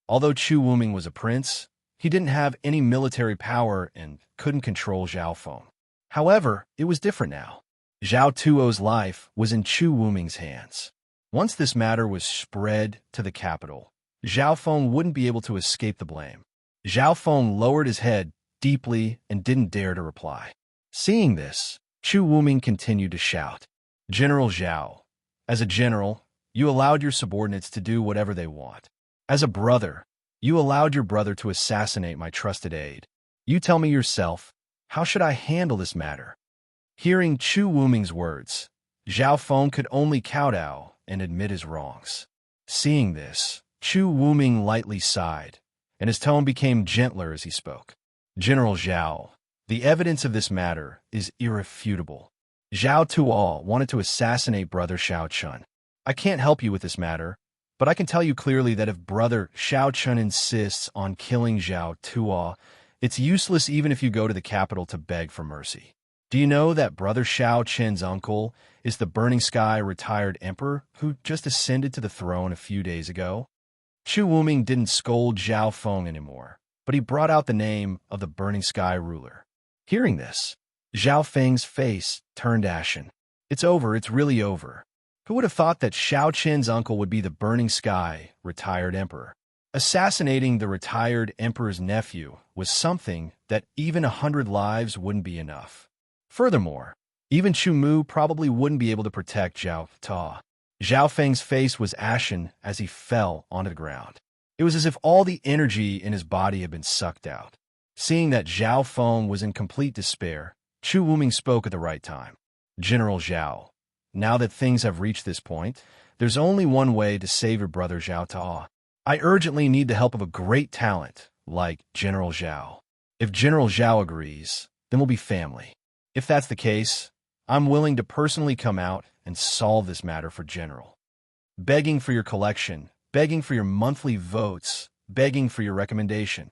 although Chu Wuming was a prince, he didn't have any military power and couldn't control Zhao Feng. However, it was different now. Zhao Tuo's life was in Chu Wuming's hands. Once this matter was spread to the capital, Zhao Feng wouldn't be able to escape the blame. Zhao Feng lowered his head deeply and didn't dare to reply. Seeing this, Chu Wuming continued to shout, "General Zhao, as a general, you allowed your subordinates to do whatever they want. As a brother, you allowed your brother to assassinate my trusted aide. You tell me yourself, how should I handle this matter?" Hearing Chu Wuming's words, Zhao Feng could only kowtow and admit his wrongs. Seeing this, Chu Wuming lightly sighed, and his tone became gentler as he spoke. "General Zhao, the evidence of this matter is irrefutable. Zhao Tuo wanted to assassinate brother Xiao Chun. I can't help you with this matter, but I can tell you clearly that if brother Xiao Chun insists on killing Zhao Tuo, it's useless even if you go to the capital to beg for mercy. Do you know that brother Xiao Chen's uncle is the Burning Sky retired emperor who just ascended to the throne a few days ago?" Chu Wuming didn't scold Zhao Feng anymore, but he brought out the name of the Burning Sky ruler. Hearing this, Zhao Feng's face turned ashen. "It's over, it's really over. Who would have thought that Xiao Chen's uncle would be the Burning Sky retired emperor? Assassinating the retired emperor's nephew was something that even 100 lives wouldn't be enough. Furthermore, even Chu Mu probably wouldn't be able to protect Zhao Ta." Zhao Feng's face was ashen as he fell onto the ground. It was as if all the energy in his body had been sucked out. Seeing that Zhao Feng was in complete despair, Chu Wuming spoke at the right time. "General Zhao, now that things have reached this point, there's only one way to save your brother Zhao Ta. I urgently need the help of a great talent like General Zhao. If General Zhao agrees, then we'll be family. If that's the case, I'm willing to personally come out and solve this matter for General. Begging for your collection, begging for your monthly votes, begging for your recommendation."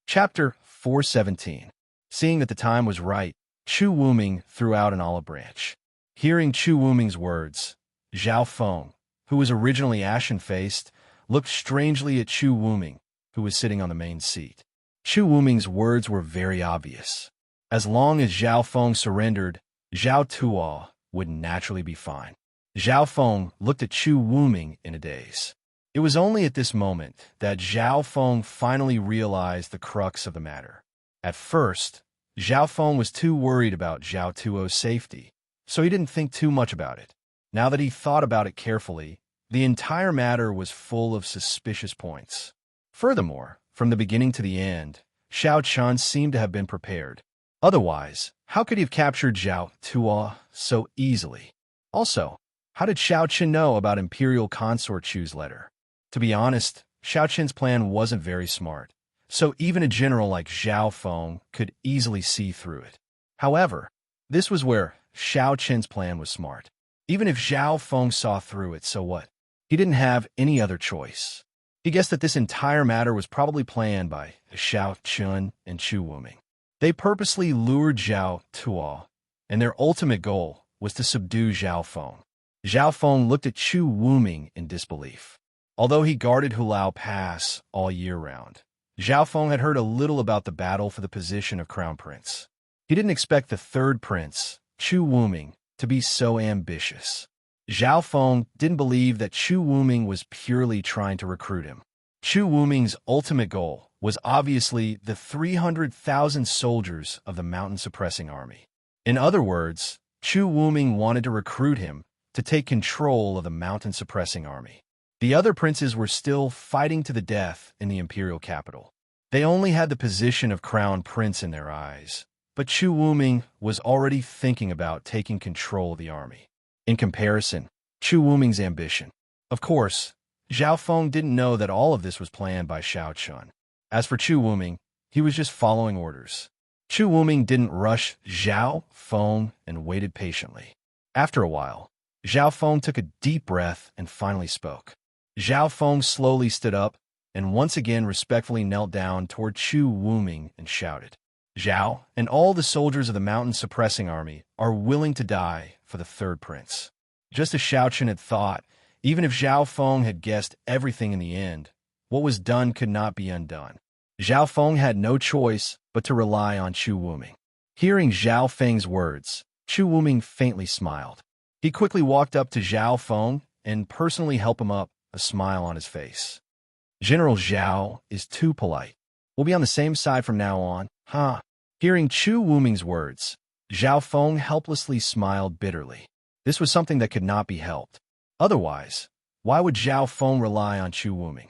Chapter 417. Seeing that the time was right, Chu Wuming threw out an olive branch. Hearing Chu Wuming's words, Zhao Feng, who was originally ashen-faced, looked strangely at Chu Wuming, who was sitting on the main seat. Chu Wuming's words were very obvious. As long as Zhao Feng surrendered, Zhao Tuo would naturally be fine. Zhao Feng looked at Chu Wuming in a daze. It was only at this moment that Zhao Feng finally realized the crux of the matter. At first, Zhao Feng was too worried about Zhao Tuo's safety, so he didn't think too much about it. Now that he thought about it carefully, the entire matter was full of suspicious points. Furthermore, from the beginning to the end, Xiao Chun seemed to have been prepared. Otherwise, how could he have captured Zhao Tuo so easily? Also, how did Xiao Chun know about Imperial Consort Chu's letter? To be honest, Xiao Chun's plan wasn't very smart, so even a general like Zhao Feng could easily see through it. However, this was where Xiao Chun's plan was smart. Even if Zhao Feng saw through it, so what? He didn't have any other choice. He guessed that this entire matter was probably planned by Xiao Chun and Chu Wuming. They purposely lured Zhao Tuo, and their ultimate goal was to subdue Zhao Feng. Zhao Feng looked at Chu Wuming in disbelief. Although he guarded Hulao Pass all year round, Zhao Feng had heard a little about the battle for the position of Crown Prince. He didn't expect the third prince, Chu Wuming, to be so ambitious. Zhao Feng didn't believe that Chu Wuming was purely trying to recruit him. Chu Wuming's ultimate goal was obviously the 300,000 soldiers of the Mountain Suppressing Army. In other words, Chu Wuming wanted to recruit him to take control of the Mountain Suppressing Army. The other princes were still fighting to the death in the imperial capital. They only had the position of crown prince in their eyes, but Chu Wuming was already thinking about taking control of the army. In comparison, Chu Wuming's ambition. Of course, Zhao Feng didn't know that all of this was planned by Xiao Chun. As for Chu Wuming, he was just following orders. Chu Wuming didn't rush Zhao Feng and waited patiently. After a while, Zhao Feng took a deep breath and finally spoke. Zhao Feng slowly stood up and once again respectfully knelt down toward Chu Wuming and shouted, "Zhao and all the soldiers of the Mountain Suppressing Army are willing to die for the third prince." Just as Xiao Chun had thought, even if Zhao Feng had guessed everything in the end, what was done could not be undone. Zhao Feng had no choice but to rely on Chu Wuming. Hearing Zhao Feng's words, Chu Wuming faintly smiled. He quickly walked up to Zhao Feng and personally helped him up, a smile on his face. "General Zhao is too polite. We'll be on the same side from now on, huh?" Hearing Chu Wuming's words, Zhao Feng helplessly smiled bitterly. This was something that could not be helped. Otherwise, why would Zhao Feng rely on Chu Wuming?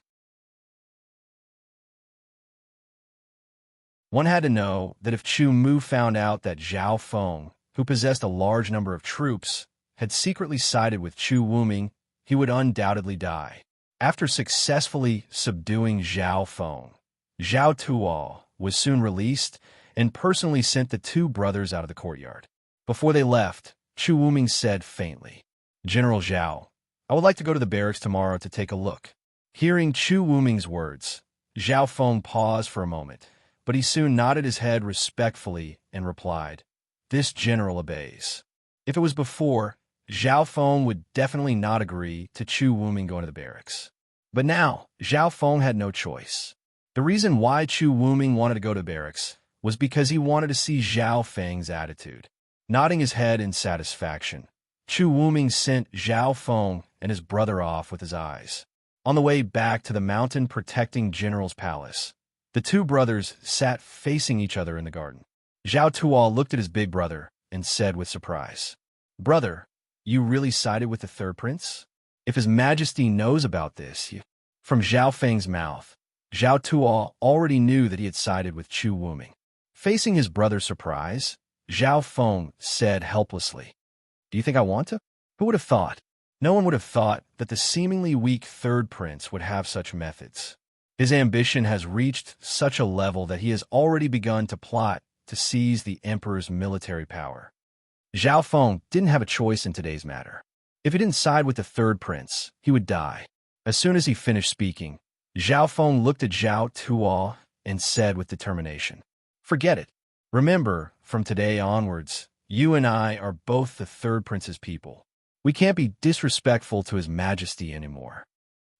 One had to know that if Chu Mu found out that Zhao Feng, who possessed a large number of troops, had secretly sided with Chu Wuming, he would undoubtedly die. After successfully subduing Zhao Feng, Zhao Tuo was soon released and personally sent the two brothers out of the courtyard. Before they left, Chu Wuming said faintly, "General Zhao, I would like to go to the barracks tomorrow to take a look." Hearing Chu Wuming's words, Zhao Feng paused for a moment, but he soon nodded his head respectfully and replied, "This general obeys." If it was before, Zhao Feng would definitely not agree to Chu Wuming going to the barracks. But now, Zhao Feng had no choice. The reason why Chu Wuming wanted to go to barracks was because he wanted to see Zhao Feng's attitude. Nodding his head in satisfaction, Chu Wuming sent Zhao Feng and his brother off with his eyes. On the way back to the mountain protecting general's palace, the two brothers sat facing each other in the garden. Zhao Tuo looked at his big brother and said with surprise, "Brother, you really sided with the third prince? If His Majesty knows about this, you—" From Zhao Feng's mouth, Zhao Tuo already knew that he had sided with Chu Wuming. Facing his brother's surprise, Zhao Feng said helplessly, "Do you think I want to?" Who would have thought? No one would have thought that the seemingly weak third prince would have such methods. His ambition has reached such a level that he has already begun to plot to seize the emperor's military power. Zhao Feng didn't have a choice in today's matter. If he didn't side with the third prince, he would die. As soon as he finished speaking, Zhao Feng looked at Zhao Tuo and said with determination, "Forget it. Remember, from today onwards, you and I are both the third prince's people. We can't be disrespectful to His Majesty anymore."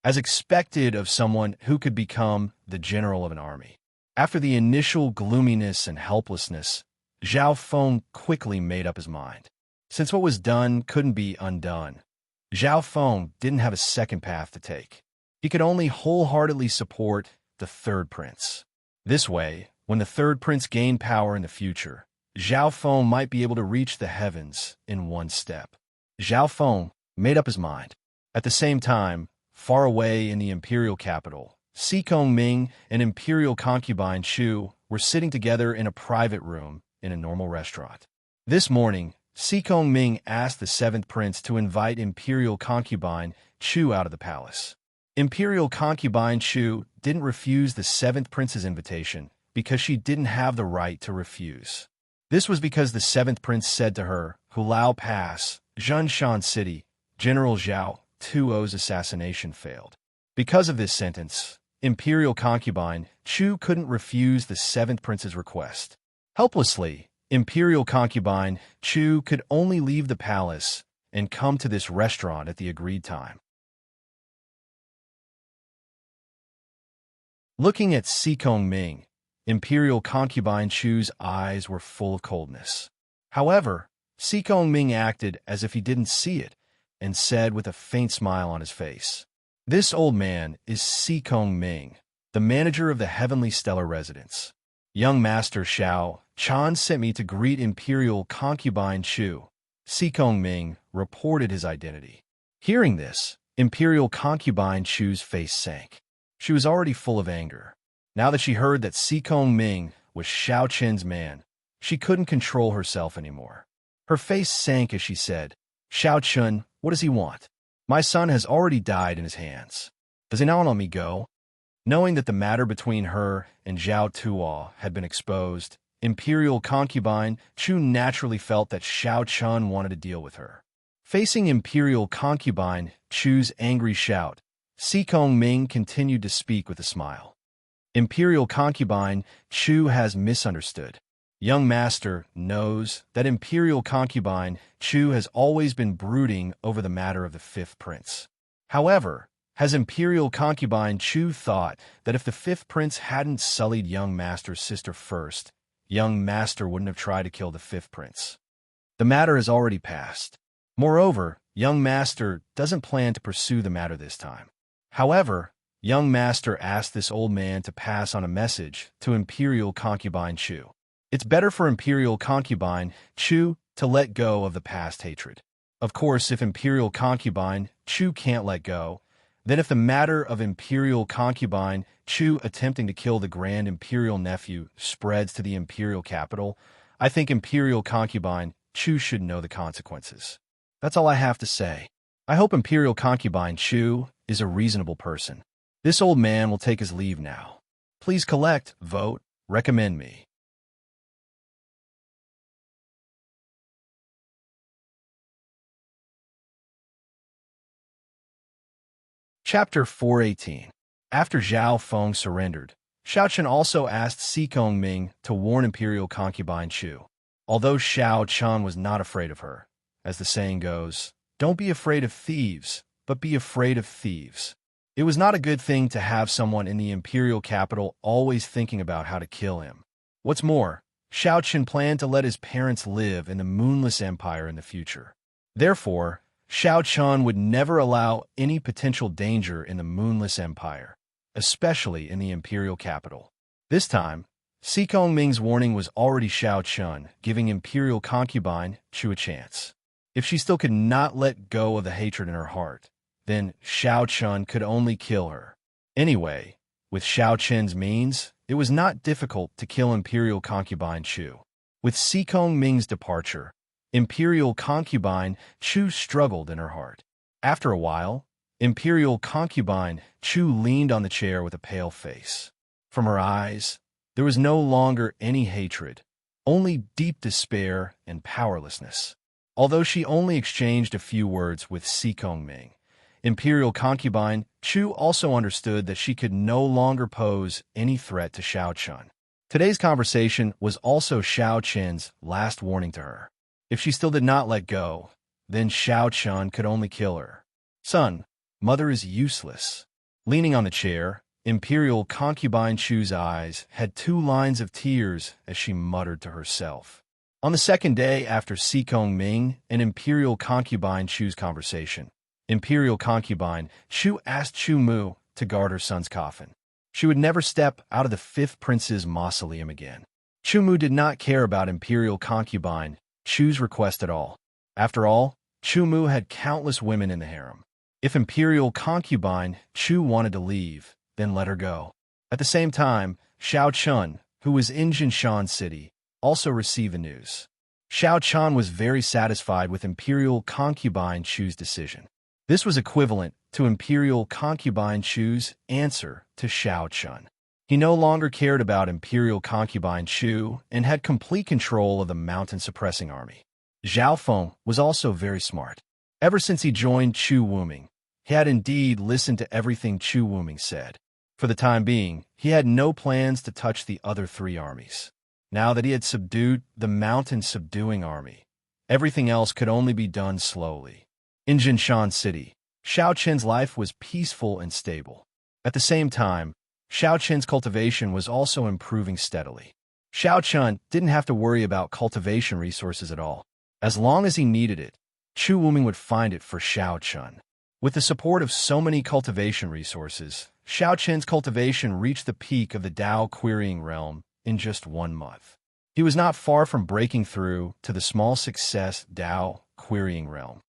As expected of someone who could become the general of an army. After the initial gloominess and helplessness, Zhao Feng quickly made up his mind. Since what was done couldn't be undone, Zhao Feng didn't have a second path to take. He could only wholeheartedly support the third prince. This way, when the third prince gained power in the future, Zhao Feng might be able to reach the heavens in one step. Zhao Feng made up his mind. At the same time, far away in the imperial capital, Si Ming and imperial concubine Chu were sitting together in a private room in a normal restaurant. This morning, Si Ming asked the seventh prince to invite imperial concubine Chu out of the palace. Imperial concubine Chu didn't refuse the seventh prince's invitation because she didn't have the right to refuse. This was because the seventh prince said to her, Hulao Pass, Zhongshan City, General Zhao Tuo's assassination failed. Because of this sentence, imperial concubine Chu couldn't refuse the seventh prince's request. Helplessly, imperial concubine Chu could only leave the palace and come to this restaurant at the agreed time. Looking at Si Ming, imperial concubine Chu's eyes were full of coldness. However, Si Ming acted as if he didn't see it and said with a faint smile on his face, "This old man is Si Ming, the manager of the Heavenly Stellar Residence. Young Master Xiao Chan sent me to greet imperial concubine Chu." Si Ming reported his identity. Hearing this, imperial concubine Chu's face sank. She was already full of anger. Now that she heard that Si Ming was Xiao Chen's man, she couldn't control herself anymore. Her face sank as she said, "Xiao Chen, what does he want? My son has already died in his hands. Does he now let me go?" Knowing that the matter between her and Zhao Tuo had been exposed, imperial concubine Chu naturally felt that Xiao Chen wanted to deal with her. Facing imperial concubine Chu's angry shout, Si Ming continued to speak with a smile. Imperial concubine Chu has misunderstood. Young master knows that imperial concubine Chu has always been brooding over the matter of the fifth prince. However, has imperial concubine Chu thought that if the fifth prince hadn't sullied young master's sister first, young master wouldn't have tried to kill the fifth prince. The matter has already passed. Moreover, young master doesn't plan to pursue the matter this time. However, young master asked this old man to pass on a message to imperial concubine Chu. It's better for imperial concubine Chu to let go of the past hatred. Of course, if imperial concubine Chu can't let go, then if the matter of imperial concubine Chu attempting to kill the grand imperial nephew spreads to the imperial capital, I think imperial concubine Chu should know the consequences. That's all I have to say. I hope imperial concubine Chu is a reasonable person. This old man will take his leave now. Please collect, vote, recommend me. Chapter 418. After Zhao Feng surrendered, Xiao Chen also asked Si Ming to warn imperial concubine Chu. Although Xiao Chen was not afraid of her, as the saying goes, "Don't be afraid of thieves, but be afraid of thieves." It was not a good thing to have someone in the imperial capital always thinking about how to kill him. What's more, Xiao Chen planned to let his parents live in the Moonless Empire in the future. Therefore, Xiao Chen would never allow any potential danger in the Moonless Empire, especially in the imperial capital. This time, Si Ming's warning was already Xiao Chen giving imperial concubine Chu a chance. If she still could not let go of the hatred in her heart, then Xiao Chen could only kill her. Anyway, with Xiao Chen's means, it was not difficult to kill imperial concubine Chu. With Si Ming's departure, imperial concubine Chu struggled in her heart. After a while, imperial concubine Chu leaned on the chair with a pale face. From her eyes, there was no longer any hatred, only deep despair and powerlessness. Although she only exchanged a few words with Si Ming, imperial concubine Chu also understood that she could no longer pose any threat to Xiao Chen. Today's conversation was also Xiao Chen's last warning to her. If she still did not let go, then Xiao Chen could only kill her. "Son, mother is useless." Leaning on the chair, imperial concubine Chu's eyes had 2 lines of tears as she muttered to herself. On the second day after Si Ming and imperial concubine Chu's conversation, imperial concubine Chu asked Chu Mu to guard her son's coffin. She would never step out of the fifth prince's mausoleum again. Chumu did not care about imperial concubine Chu's request at all. After all, Chumu had countless women in the harem. If imperial concubine Chu wanted to leave, then let her go. At the same time, Xiao Chun, who was in Jinshan City, also received the news. Xiao Chun was very satisfied with imperial concubine Chu's decision. This was equivalent to imperial concubine Chu's answer to Xiao Chun. He no longer cared about imperial concubine Chu and had complete control of the mountain-suppressing army. Zhao Feng was also very smart. Ever since he joined Chu Wuming, he had indeed listened to everything Chu Wuming said. For the time being, he had no plans to touch the other three armies. Now that he had subdued the mountain-subduing army, everything else could only be done slowly. In Jinshan City, Xiao Qin's life was peaceful and stable. At the same time, Xiao Qin's cultivation was also improving steadily. Xiao Qin didn't have to worry about cultivation resources at all. As long as he needed it, Chu Wuming would find it for Xiao Qin. With the support of so many cultivation resources, Xiao Qin's cultivation reached the peak of the Dao querying realm in just 1 month. He was not far from breaking through to the small success Dao querying realm.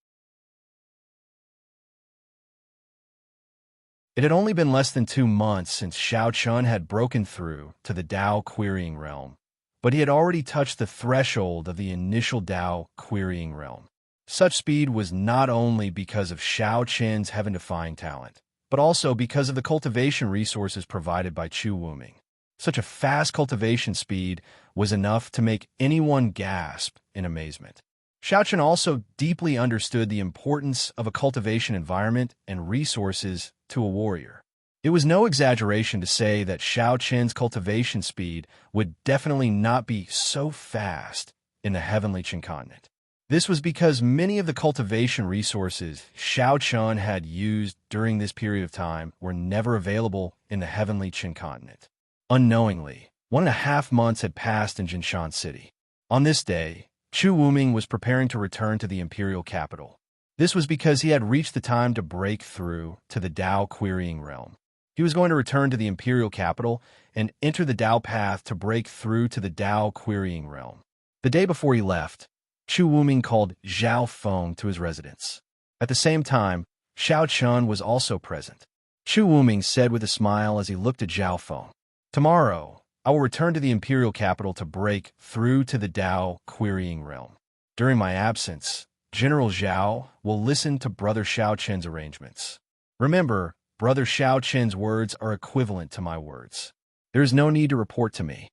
It had only been less than 2 months since Xiao Qin had broken through to the Dao querying realm, but he had already touched the threshold of the initial Dao querying realm. Such speed was not only because of Xiao Qin's heaven-defying talent, but also because of the cultivation resources provided by Chu Wuming. Such a fast cultivation speed was enough to make anyone gasp in amazement. Xiao Qin also deeply understood the importance of a cultivation environment and resources to a warrior. It was no exaggeration to say that Xiao Qin's cultivation speed would definitely not be so fast in the heavenly Qin continent. This was because many of the cultivation resources Xiao Qin had used during this period of time were never available in the heavenly Qin continent. Unknowingly, 1.5 months had passed in Jinshan City. On this day, Chu Wuming was preparing to return to the imperial capital. This was because he had reached the time to break through to the Dao querying realm. He was going to return to the imperial capital and enter the Dao path to break through to the Dao querying realm. The day before he left, Chu Wuming called Zhao Feng to his residence. At the same time, Xiao Qin was also present. Chu Wuming said with a smile as he looked at Zhao Feng, "Tomorrow, I will return to the imperial capital to break through to the Dao querying realm. During my absence, General Zhao will listen to Brother Xiao Qin's arrangements. Remember, Brother Xiao Qin's words are equivalent to my words. There is no need to report to me."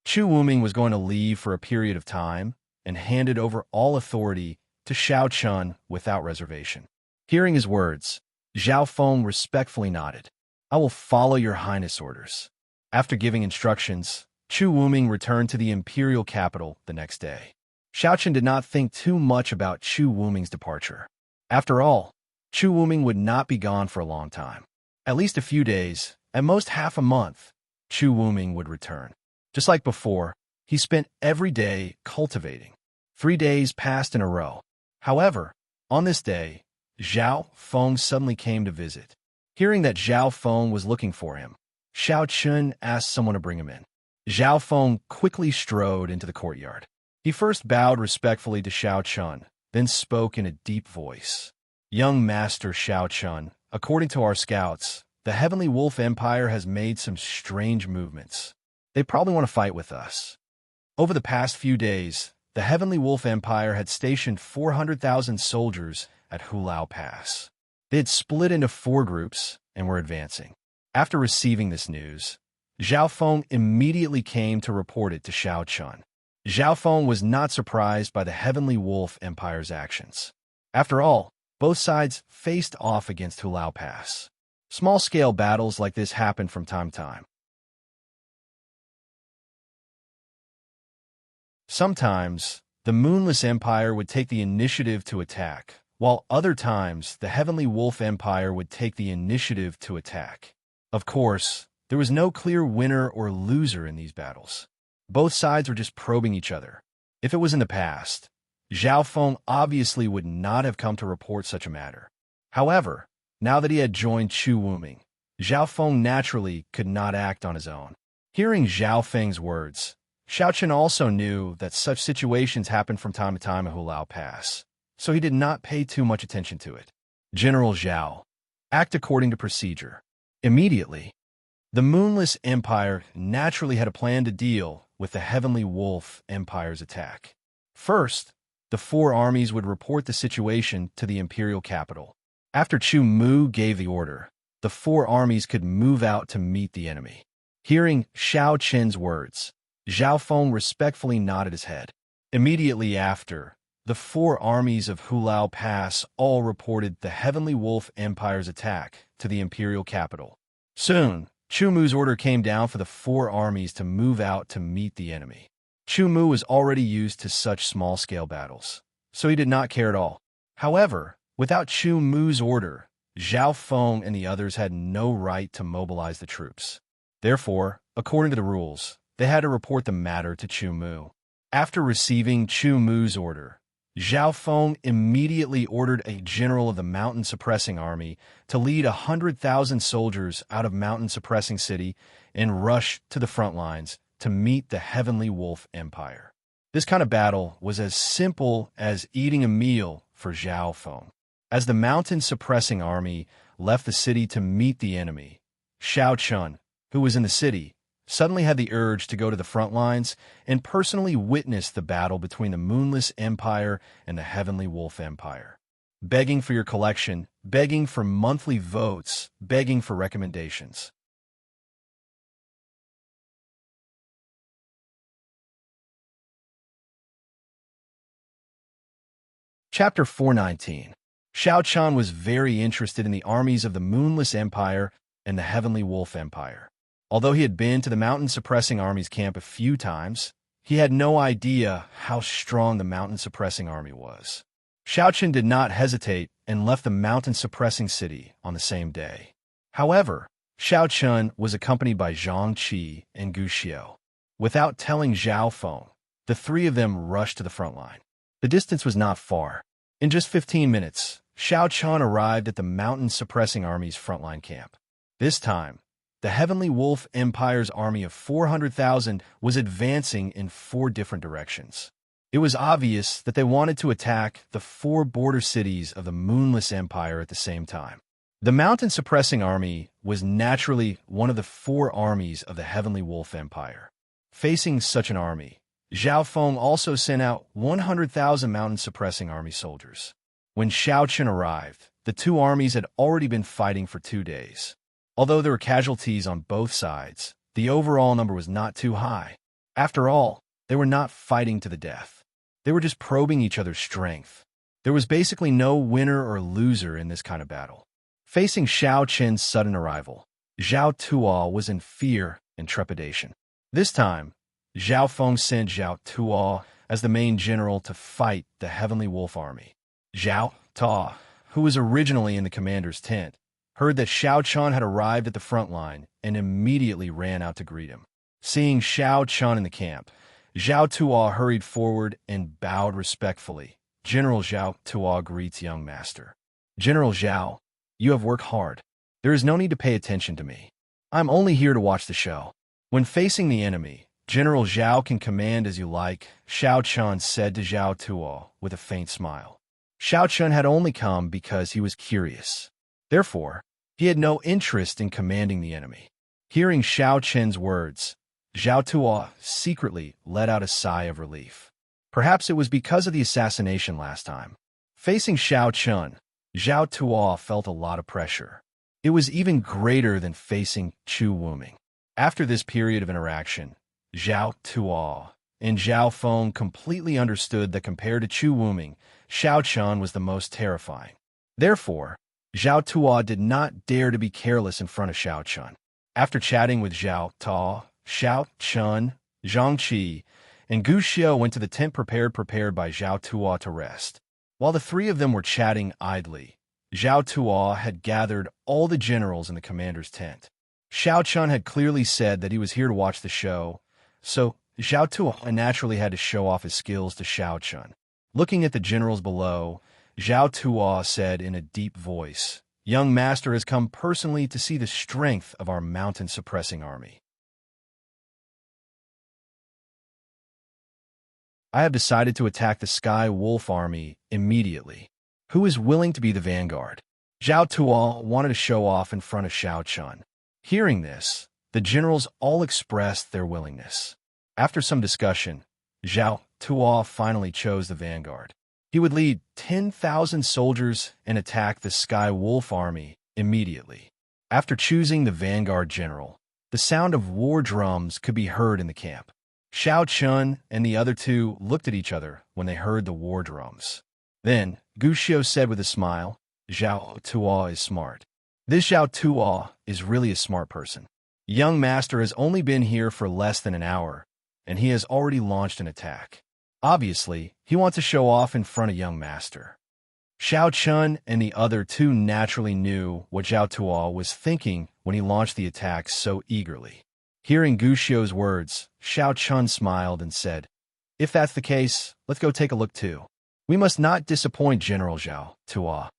Chu Wuming was going to leave for a period of time and handed over all authority to Xiao Qin without reservation. Hearing his words, Zhao Feng respectfully nodded. "I will follow your highness' orders." After giving instructions, Chu Wuming returned to the imperial capital the next day. Xiao Qin did not think too much about Chu Wuming's departure. After all, Chu Wuming would not be gone for a long time. At least a few days, at most half a month, Chu Wuming would return. Just like before, he spent every day cultivating. 3 days passed in a row. However, on this day, Zhao Feng suddenly came to visit. Hearing that Zhao Feng was looking for him, Xiao Qin asked someone to bring him in. Zhao Feng quickly strode into the courtyard. He first bowed respectfully to Xiao Qin, then spoke in a deep voice. "Young Master Xiao Qin, according to our scouts, the Heavenly Wolf Empire has made some strange movements. They probably want to fight with us." Over the past few days, the Heavenly Wolf Empire had stationed 400,000 soldiers at Hulao Pass. They had split into 4 groups and were advancing. After receiving this news, Zhao Feng immediately came to report it to Xiao Qin. Zhao Feng was not surprised by the Heavenly Wolf Empire's actions. After all, both sides faced off against Hulao Pass. Small-scale battles like this happened from time to time. Sometimes, the Moonless Empire would take the initiative to attack, while other times the Heavenly Wolf Empire would take the initiative to attack. Of course, there was no clear winner or loser in these battles. Both sides were just probing each other. If it was in the past, Zhao Feng obviously would not have come to report such a matter. However, now that he had joined Chu Wuming, Zhao Feng naturally could not act on his own. Hearing Zhao Feng's words, Xiao Chen also knew that such situations happened from time to time at Hulao Pass, so he did not pay too much attention to it. General Zhao, act according to procedure. Immediately, the Moonless Empire naturally had a plan to deal with the Heavenly Wolf Empire's attack. First, the four armies would report the situation to the imperial capital. After Chu Mu gave the order, the four armies could move out to meet the enemy. Hearing Xiao Chen's words, Zhao Feng respectfully nodded his head. Immediately after, the four armies of Hulao Pass all reported the Heavenly Wolf Empire's attack to the imperial capital. Soon, Chu Mu's order came down for the four armies to move out to meet the enemy. Chu Mu was already used to such small-scale battles, so he did not care at all. However, without Chu Mu's order, Zhao Feng and the others had no right to mobilize the troops. Therefore, according to the rules, they had to report the matter to Chu Mu. After receiving Chu Mu's order, Zhao Feng immediately ordered a general of the Mountain Suppressing Army to lead 100,000 soldiers out of Mountain Suppressing City and rush to the front lines to meet the Heavenly Wolf Empire. This kind of battle was as simple as eating a meal for Zhao Feng. As the Mountain Suppressing Army left the city to meet the enemy, Xiao Chun, who was in the city, suddenly had the urge to go to the front lines and personally witness the battle between the Moonless Empire and the Heavenly Wolf Empire. Begging for your collection, begging for monthly votes, begging for recommendations. Chapter 419. Xiao Chan was very interested in the armies of the Moonless Empire and the Heavenly Wolf Empire. Although he had been to the Mountain Suppressing Army's camp a few times, he had no idea how strong the Mountain Suppressing Army was. Xiao Chen did not hesitate and left the Mountain Suppressing City on the same day. However, Xiao Chen was accompanied by Zhang Qi and Gu Xiao. Without telling Zhao Feng, the three of them rushed to the front line. The distance was not far. In just 15 minutes, Xiao Chen arrived at the Mountain Suppressing Army's frontline camp. This time, the Heavenly Wolf Empire's army of 400,000 was advancing in 4 different directions. It was obvious that they wanted to attack the 4 border cities of the Moonless Empire at the same time. The Mountain Suppressing Army was naturally one of the 4 armies of the Heavenly Wolf Empire. Facing such an army, Zhao Feng also sent out 100,000 Mountain Suppressing Army soldiers. When Xiao Chen arrived, the 2 armies had already been fighting for 2 days. Although there were casualties on both sides, the overall number was not too high. After all, they were not fighting to the death. They were just probing each other's strength. There was basically no winner or loser in this kind of battle. Facing Xiao Chen's sudden arrival, Zhao Tuo was in fear and trepidation. This time, Zhao Feng sent Zhao Tuo as the main general to fight the Heavenly Wolf Army. Zhao Tuo, who was originally in the commander's tent, heard that Xiao Chen had arrived at the front line and immediately ran out to greet him. Seeing Xiao Chen in the camp, Zhao Tuo hurried forward and bowed respectfully. General Zhao Tuo greets young master. General Zhao, you have worked hard. There is no need to pay attention to me. I'm only here to watch the show. When facing the enemy, General Zhao can command as you like, Xiao Chen said to Zhao Tuo with a faint smile. Xiao Chen had only come because he was curious. Therefore, he had no interest in commanding the enemy. Hearing Xiao Chen's words, Zhao Tuo secretly let out a sigh of relief. Perhaps it was because of the assassination last time. Facing Xiao Chen, Zhao Tuo felt a lot of pressure. It was even greater than facing Chu Wuming. After this period of interaction, Zhao Tuo and Zhao Feng completely understood that compared to Chu Wuming, Xiao Chen was the most terrifying. Therefore, Zhao Tuo did not dare to be careless in front of Xiao Chen. After chatting with Zhao Tuo, Xiao Chen, Zhang Qi, and Gu Xiao went to the tent prepared by Zhao Tuo to rest. While the 3 of them were chatting idly, Zhao Tuo had gathered all the generals in the commander's tent. Xiao Chen had clearly said that he was here to watch the show, so Zhao Tuo naturally had to show off his skills to Xiao Chen. Looking at the generals below, Zhao Tuo said in a deep voice, Young Master has come personally to see the strength of our mountain-suppressing army. I have decided to attack the Sky Wolf army immediately. Who is willing to be the vanguard? Zhao Tuo wanted to show off in front of Xiao Chun. Hearing this, the generals all expressed their willingness. After some discussion, Zhao Tuo finally chose the vanguard. He would lead 10,000 soldiers and attack the Sky Wolf army immediately. After choosing the vanguard general, the sound of war drums could be heard in the camp. Xiao Chun and the other two looked at each other when they heard the war drums. Then, Gu Xiu said with a smile, "Zhao Tuo is smart." This Zhao Tuo is really a smart person. Young Master has only been here for less than an hour, and he has already launched an attack. Obviously, he wants to show off in front of Young Master. Xiao Chun and the other two naturally knew what Zhao Tuo was thinking when he launched the attack so eagerly. Hearing Gu Xiu's words, Xiao Chun smiled and said, "If that's the case, let's go take a look too. We must not disappoint General Zhao Tuo."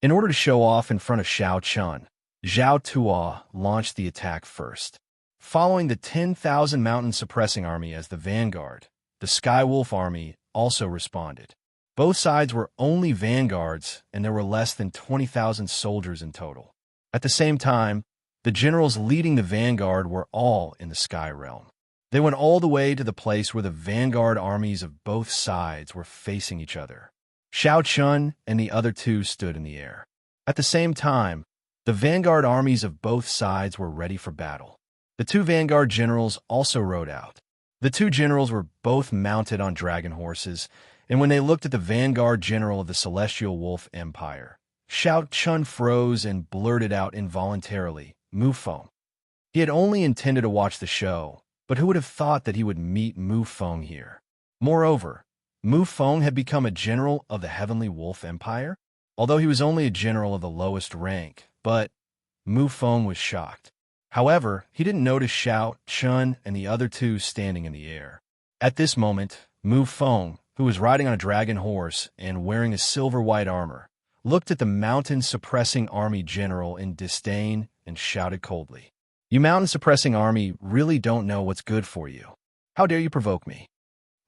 In order to show off in front of Xiao Chun, Zhao Tuo launched the attack first. Following the 10,000 mountain-suppressing army as the vanguard, the Sky Wolf army also responded. Both sides were only vanguards, and there were less than 20,000 soldiers in total. At the same time, the generals leading the vanguard were all in the Sky Realm. They went all the way to the place where the vanguard armies of both sides were facing each other. Xiao Chun and the other two stood in the air. At the same time, the vanguard armies of both sides were ready for battle. The two vanguard generals also rode out. The two generals were both mounted on dragon horses, and when they looked at the vanguard general of the Celestial Wolf Empire, Xiao Chun froze and blurted out involuntarily, "Mu Feng." He had only intended to watch the show, but who would have thought that he would meet Mu Feng here? Moreover, Mu Feng had become a general of the Heavenly Wolf Empire, although he was only a general of the lowest rank, but Mu Feng was shocked. However, he didn't notice Xiao Chun and the other two standing in the air. At this moment, Mu Feng, who was riding on a dragon horse and wearing a silver-white armor, looked at the mountain-suppressing army general in disdain and shouted coldly, "You mountain-suppressing army really don't know what's good for you. How dare you provoke me?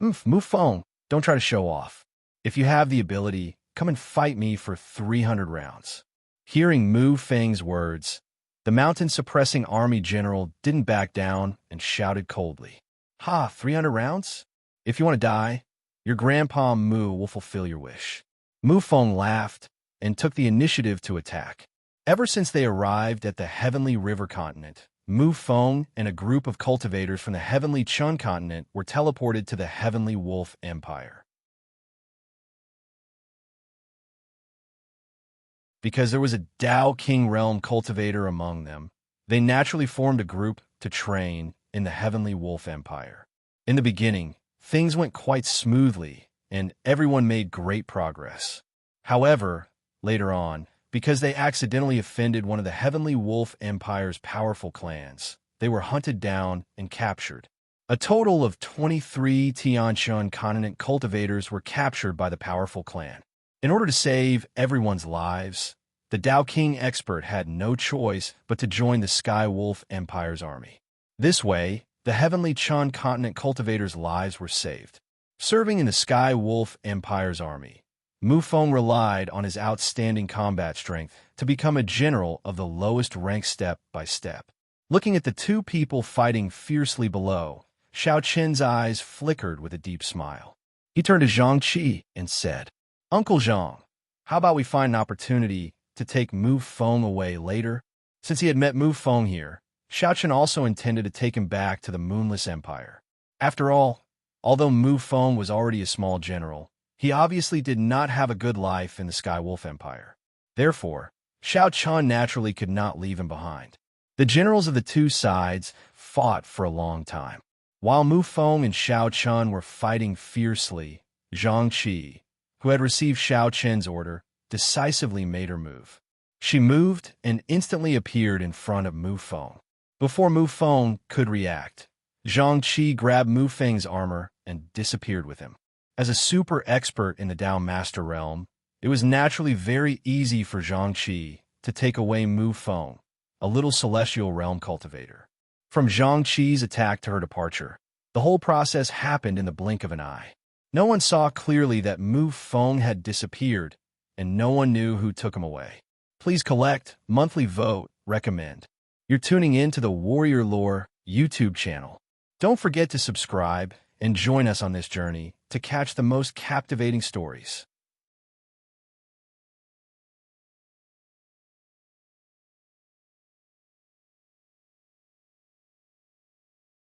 Mu Feng, don't try to show off. If you have the ability, come and fight me for 300 rounds. Hearing Mu Feng's words, the mountain-suppressing army general didn't back down and shouted coldly, "Ha, 300 rounds? If you want to die, your grandpa Mu will fulfill your wish." Mu Feng laughed and took the initiative to attack. Ever since they arrived at the Heavenly River continent, Mu Feng and a group of cultivators from the Heavenly Chun continent were teleported to the Heavenly Wolf Empire. Because there was a Dao King Realm cultivator among them, they naturally formed a group to train in the Heavenly Wolf Empire. In the beginning, things went quite smoothly, and everyone made great progress. However, later on, because they accidentally offended one of the Heavenly Wolf Empire's powerful clans, they were hunted down and captured. A total of 23 Tianchun continent cultivators were captured by the powerful clan. In order to save everyone's lives, the Dao King expert had no choice but to join the Sky Wolf Empire's army. This way, the Heavenly Chun continent cultivators' lives were saved. Serving in the Sky Wolf Empire's army, Mu Feng relied on his outstanding combat strength to become a general of the lowest rank step by step. Looking at the two people fighting fiercely below, Xiao Chen's eyes flickered with a deep smile. He turned to Zhang Qi and said, "Uncle Zhang, how about we find an opportunity to take Mu Feng away later?" Since he had met Mu Feng here, Xiao Chen also intended to take him back to the Moonless Empire. After all, although Mu Feng was already a small general, he obviously did not have a good life in the Sky Wolf Empire. Therefore, Xiao Chen naturally could not leave him behind. The generals of the two sides fought for a long time. While Mu Feng and Xiao Chen were fighting fiercely, Zhang Qi, who had received Xiao Chen's order, decisively made her move. She moved and instantly appeared in front of Mu Feng. Before Mu Feng could react, Zhang Qi grabbed Mu Feng's armor and disappeared with him. As a super expert in the Dao Master Realm, it was naturally very easy for Zhang Qi to take away Mu Feng, a little celestial realm cultivator. From Zhang Qi's attack to her departure, the whole process happened in the blink of an eye. No one saw clearly that Mu Feng had disappeared, and no one knew who took him away. Please collect, monthly vote, recommend. You're tuning in to the Warrior Lore YouTube channel. Don't forget to subscribe and join us on this journey to catch the most captivating stories.